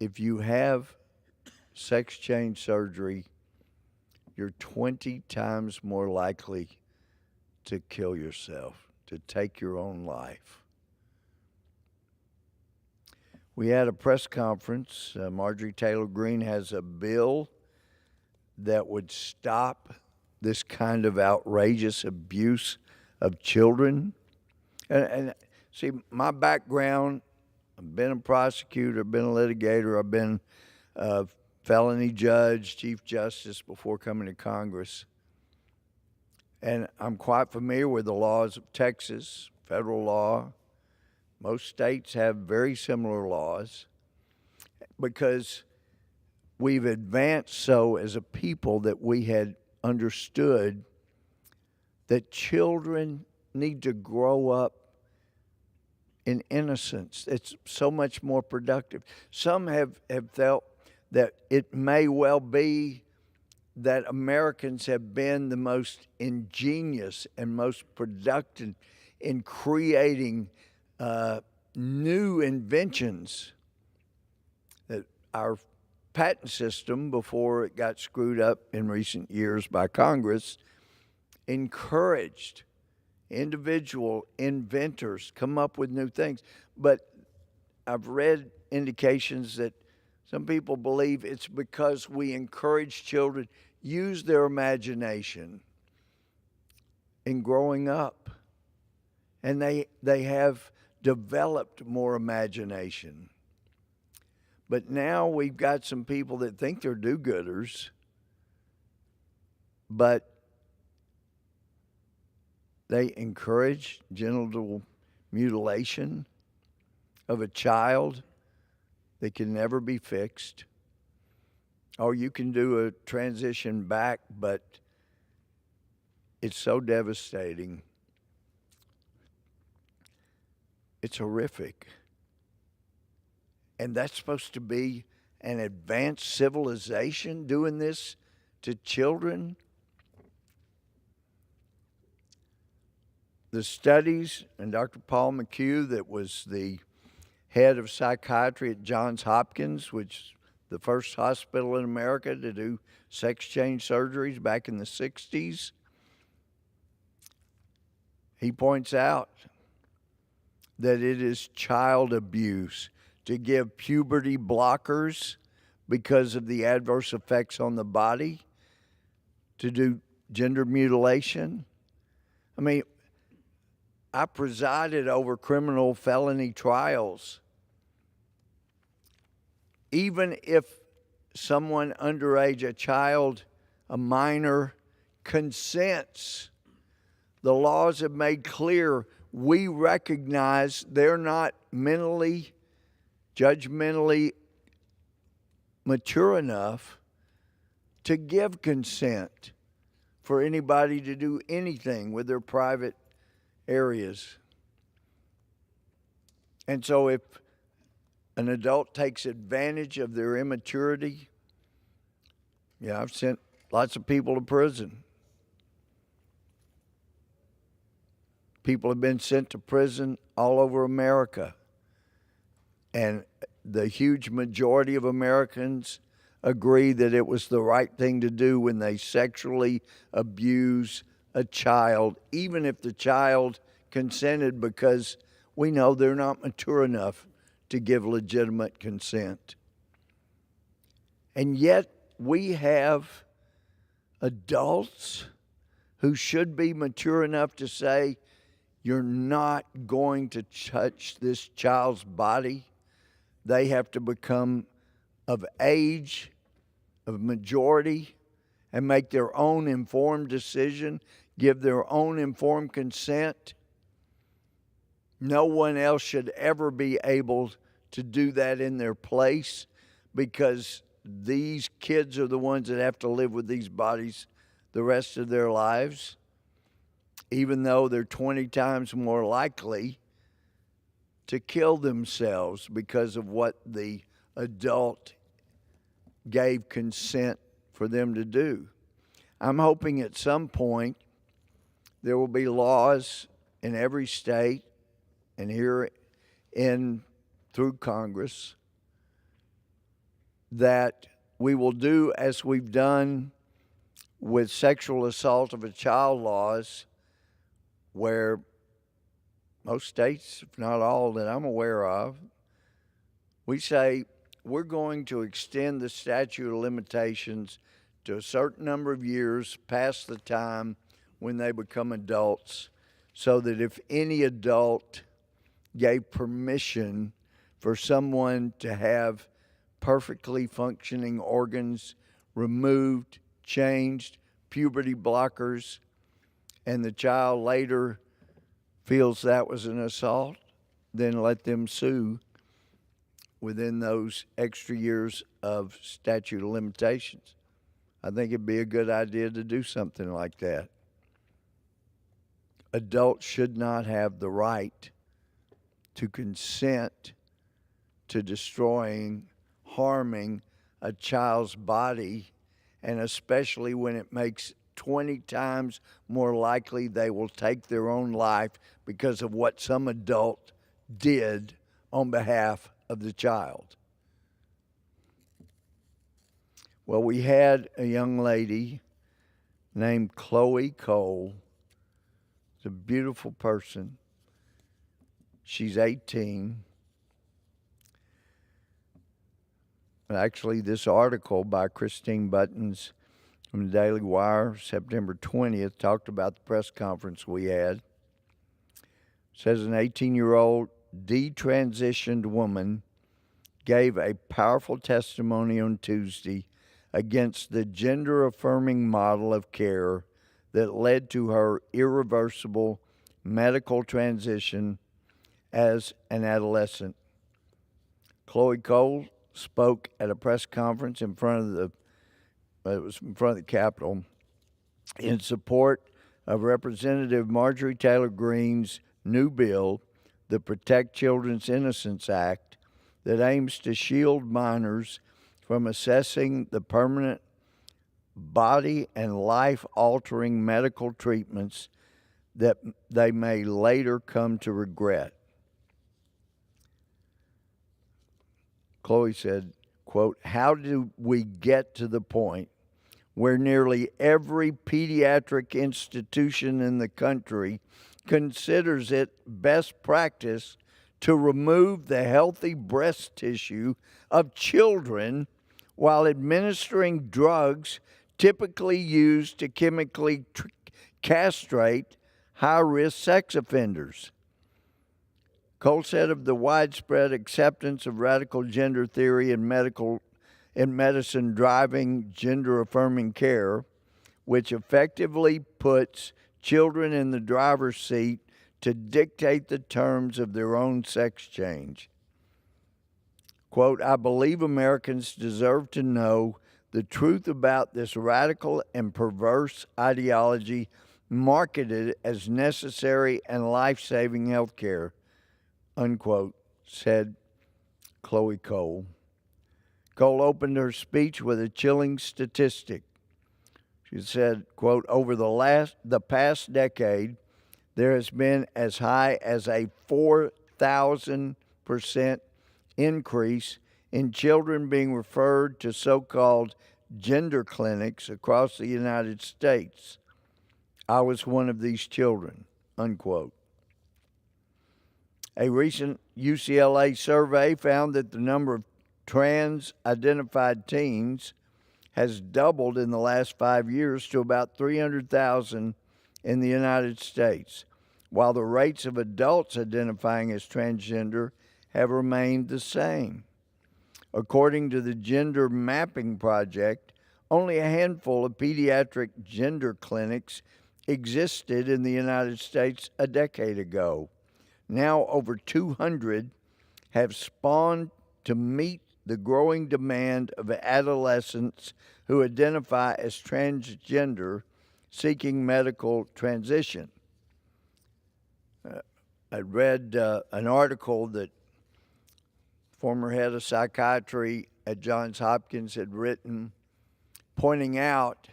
if you have sex change surgery, you're 20 times more likely to kill yourself, to take your own life. We had a press conference. Marjorie Taylor Greene has a bill that would stop this kind of outrageous abuse of children. And see, my background, I've been a prosecutor, been a litigator, I've been a felony judge, chief justice before coming to Congress. And I'm quite familiar with the laws of Texas, federal law. Most states have very similar laws because we've advanced so as a people that we had understood that children need to grow up in innocence. It's so much more productive. Some have felt that it may well be that Americans have been the most ingenious and most productive in creating new inventions, that our patent system, before it got screwed up in recent years by Congress, encouraged individual inventors come up with new things. But I've read indications that some people believe it's because we encourage children use their imagination in growing up, and they have developed more imagination. But now we've got some people that think they're do-gooders, but they encourage genital mutilation of a child that can never be fixed. Or you can do a transition back, but it's so devastating. It's horrific. And that's supposed to be an advanced civilization doing this to children? The studies, and Dr. Paul McHugh, that was the head of psychiatry at Johns Hopkins, which is the first hospital in America to do sex change surgeries back in the 60s, he points out that it is child abuse to give puberty blockers because of the adverse effects on the body to do gender mutilation. I mean, I presided over criminal felony trials. Even if someone underage, a child, a minor, consents, the laws have made clear we recognize they're not mentally, judgmentally mature enough to give consent for anybody to do anything with their private areas. And so if an adult takes advantage of their immaturity, yeah, I've sent lots of people to prison. People have been sent to prison all over America. And the huge majority of Americans agree that it was the right thing to do when they sexually abuse a child, even if the child consented, because we know they're not mature enough to give legitimate consent. And yet we have adults who should be mature enough to say, you're not going to touch this child's body. They have to become of age, of majority, and make their own informed decision, give their own informed consent. No one else should ever be able to do that in their place, because these kids are the ones that have to live with these bodies the rest of their lives, even though they're 20 times more likely to kill themselves because of what the adult gave consent for them to do. I'm hoping at some point there will be laws in every state and here through Congress that we will do as we've done with sexual assault of a child laws, where most states, if not all that I'm aware of, we say we're going to extend the statute of limitations to a certain number of years past the time when they become adults, so that if any adult gave permission for someone to have perfectly functioning organs removed, changed, puberty blockers, and the child later feels that was an assault, then let them sue within those extra years of statute of limitations. I think it'd be a good idea to do something like that. Adults should not have the right to consent to destroying, harming a child's body, and especially when it makes 20 times more likely they will take their own life because of what some adult did on behalf of the child. Well, we had a young lady named Chloe Cole. She's a beautiful person. She's 18. Actually, this article by Christine Buttons from the Daily Wire, September 20th, talked about the press conference we had. It says an 18-year-old detransitioned woman gave a powerful testimony on Tuesday against the gender-affirming model of care that led to her irreversible medical transition as an adolescent. Chloe Cole spoke at a press conference in front of the Capitol in support of Representative Marjorie Taylor Greene's new bill, the Protect Children's Innocence Act, that aims to shield minors from assessing the permanent body and life-altering medical treatments that they may later come to regret. Chloe said, quote, "How do we get to the point where nearly every pediatric institution in the country considers it best practice to remove the healthy breast tissue of children while administering drugs typically used to chemically castrate high-risk sex offenders. Cole said of the widespread acceptance of radical gender theory in medicine driving gender-affirming care, which effectively puts children in the driver's seat to dictate the terms of their own sex change. Quote, I believe Americans deserve to know the truth about this radical and perverse ideology marketed as necessary and life-saving health care, unquote, said Chloe Cole. Cole opened her speech with a chilling statistic. She said, quote, over the past decade, there has been as high as a 4,000% increase in children being referred to so-called gender clinics across the United States. I was one of these children, unquote. A recent UCLA survey found that the number of trans-identified teens has doubled in the last 5 years to about 300,000 in the United States, while the rates of adults identifying as transgender have remained the same. According to the Gender Mapping Project, only a handful of pediatric gender clinics existed in the United States a decade ago. Now over 200 have spawned to meet the growing demand of adolescents who identify as transgender seeking medical transition. I read an article that former head of psychiatry at Johns Hopkins had written, pointing out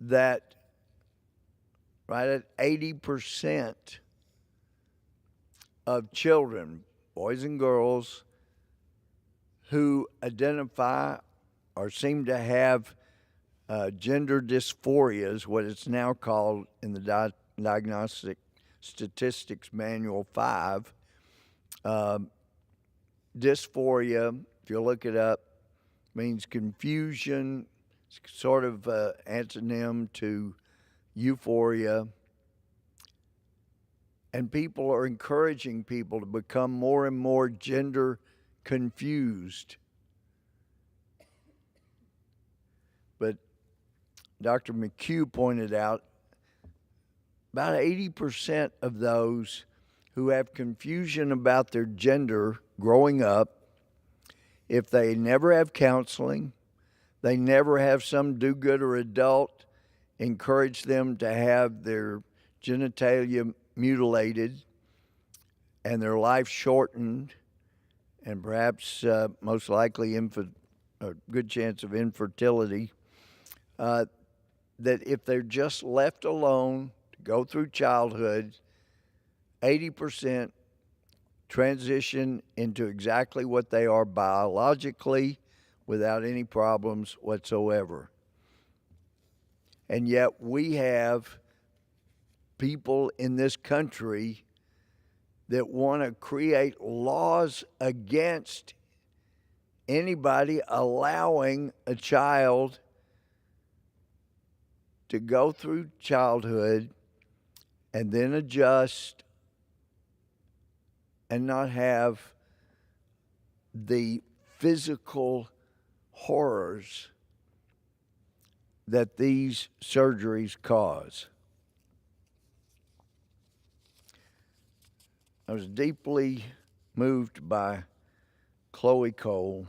that right at 80% of children, boys and girls, who identify or seem to have gender dysphoria, is what it's now called in the Diagnostic Statistics Manual 5. Dysphoria, if you look it up, means confusion, sort of antonym to euphoria. And people are encouraging people to become more and more gender confused. But Dr. McHugh pointed out about 80% of those who have confusion about their gender growing up, if they never have counseling, they never have some do-gooder adult encourage them to have their genitalia mutilated and their life shortened, and perhaps most likely a good chance of infertility, that if they're just left alone to go through childhood, 80% transition into exactly what they are biologically without any problems whatsoever. And yet we have people in this country that want to create laws against anybody allowing a child to go through childhood and then adjust and not have the physical horrors that these surgeries cause. I was deeply moved by Chloe Cole.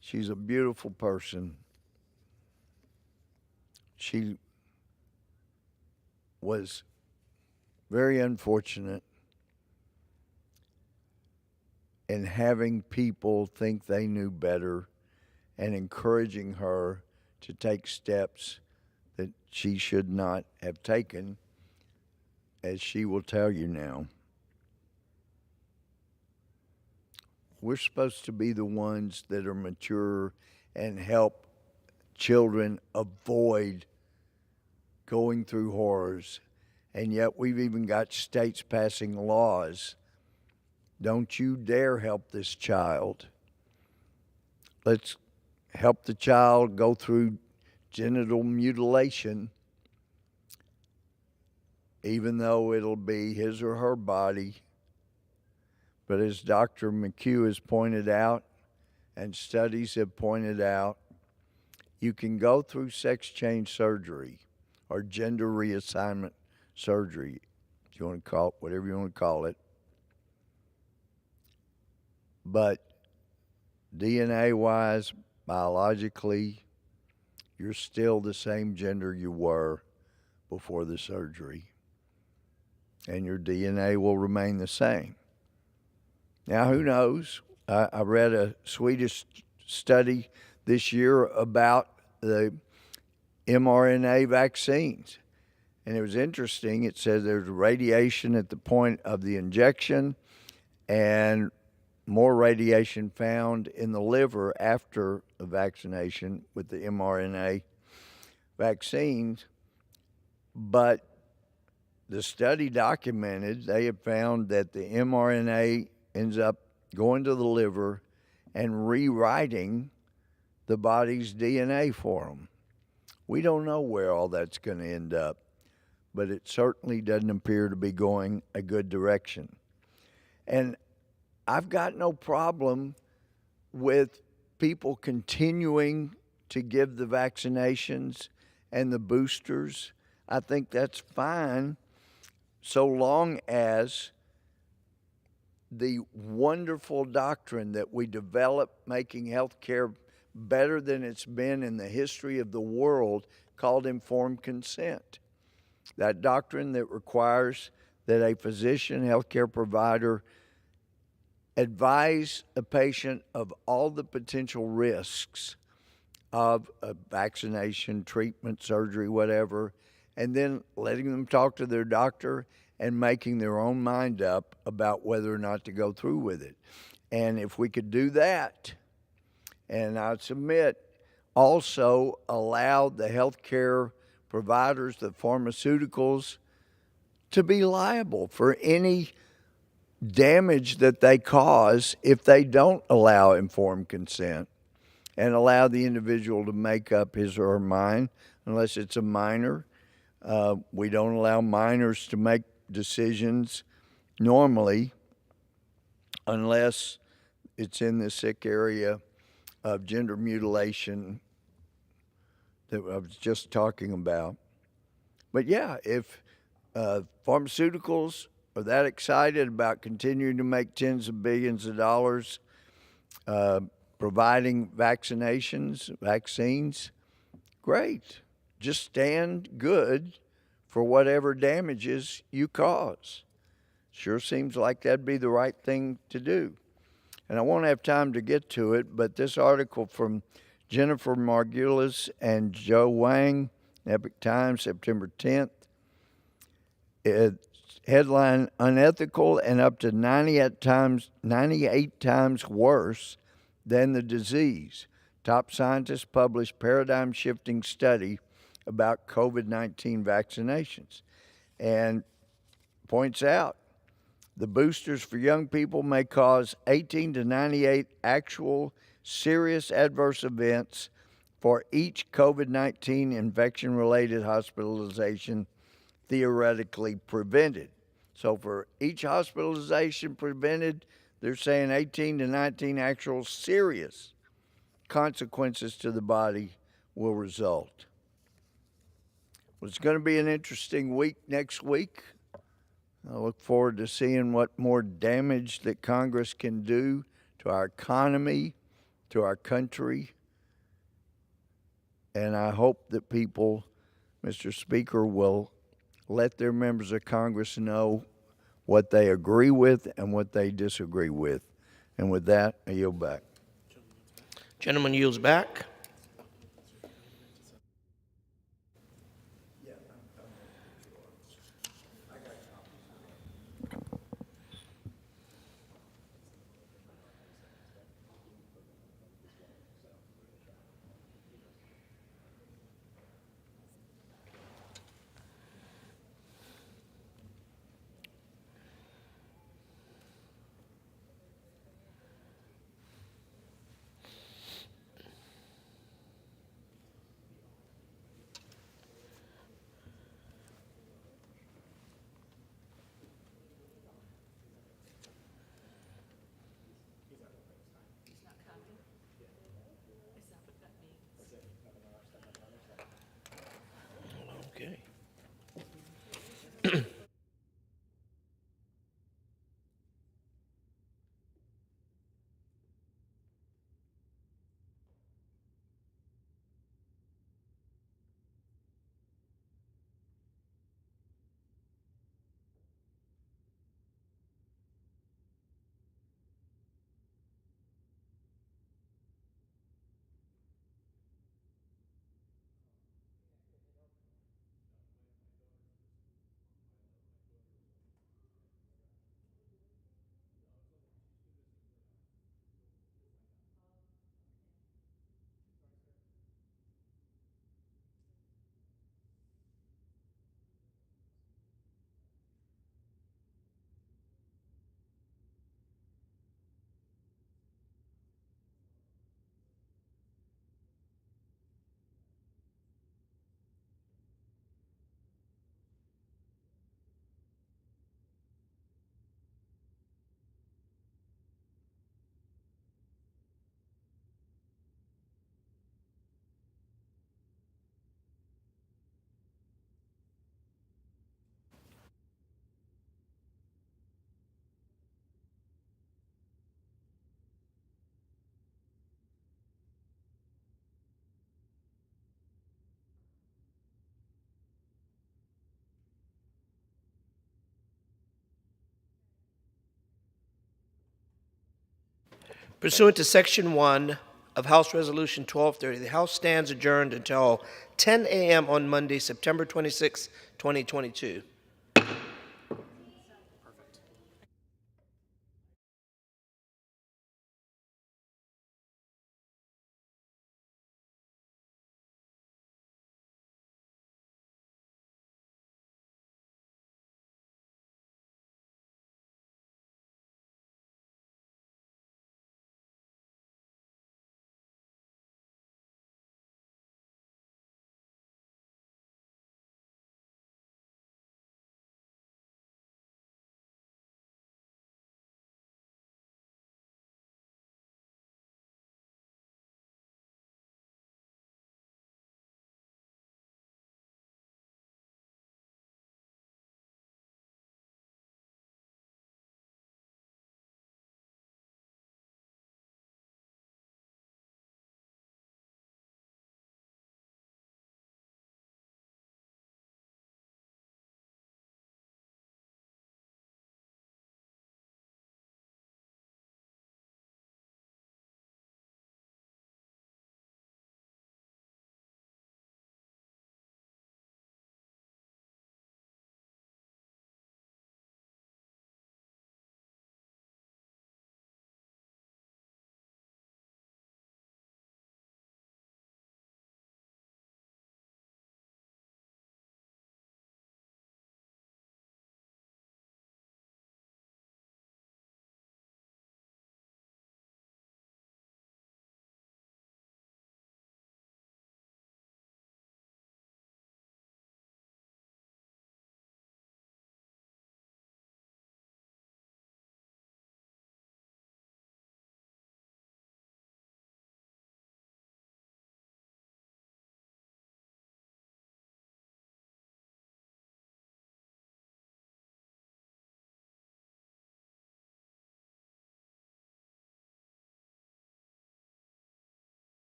She's a beautiful person. She was very unfortunate in having people think they knew better and encouraging her to take steps that she should not have taken, as she will tell you now. We're supposed to be the ones that are mature and help children avoid going through horrors, and yet we've even got states passing laws. Don't you dare help this child. let's help the child go through genital mutilation, even though it'll be his or her body. But as Dr. McHugh has pointed out, and studies have pointed out, you can go through sex change surgery or gender reassignment surgery, if you want to call it, whatever you want to call it. But DNA-wise, biologically, you're still the same gender you were before the surgery. And your DNA will remain the same. Now, who knows? I read a Swedish study this year about the mRNA vaccines. And it was interesting. It said there's radiation at the point of the injection and more radiation found in the liver after the vaccination with the mRNA vaccines. But the study documented they have found that the mRNA ends up going to the liver and rewriting the body's DNA for them. We don't know where all that's going to end up, but it certainly doesn't appear to be going a good direction. And I've got no problem with people continuing to give the vaccinations and the boosters. I think that's fine, so long as the wonderful doctrine that we developed making health care better than it's been in the history of the world, called informed consent. That doctrine that requires that a physician, healthcare provider, advise a patient of all the potential risks of a vaccination, treatment, surgery, whatever, and then letting them talk to their doctor and making their own mind up about whether or not to go through with it. And if we could do that, and I submit, also allow the healthcare providers, the pharmaceuticals, to be liable for any damage that they cause if they don't allow informed consent and allow the individual to make up his or her mind, unless it's a minor. We don't allow minors to make decisions normally unless it's in the sick area of gender mutilation that I was just talking about. But yeah, if pharmaceuticals are that excited about continuing to make tens of billions of dollars providing vaccines, great. Just stand good for whatever damages you cause. Sure seems like that'd be the right thing to do. And I won't have time to get to it, but this article from Jennifer Margulis and Joe Wang, Epoch Times, September 10th, headline, unethical and up to 98 times worse than the disease. Top scientists published paradigm-shifting study about COVID-19 vaccinations, and points out the boosters for young people may cause 18 to 98 actual serious adverse events for each COVID-19 infection-related hospitalization theoretically prevented. So for each hospitalization prevented, they're saying 18 to 19 actual serious consequences to the body will result. Well, it's going to be an interesting week next week. I look forward to seeing what more damage that Congress can do to our economy, to our country. And I hope that people, Mr. Speaker, will let their members of Congress know what they agree with and what they disagree with. And with that, I yield back. Gentleman yields back. Pursuant to Section 1 of House Resolution 1230, the House stands adjourned until 10 a.m. on Monday, September 26, 2022.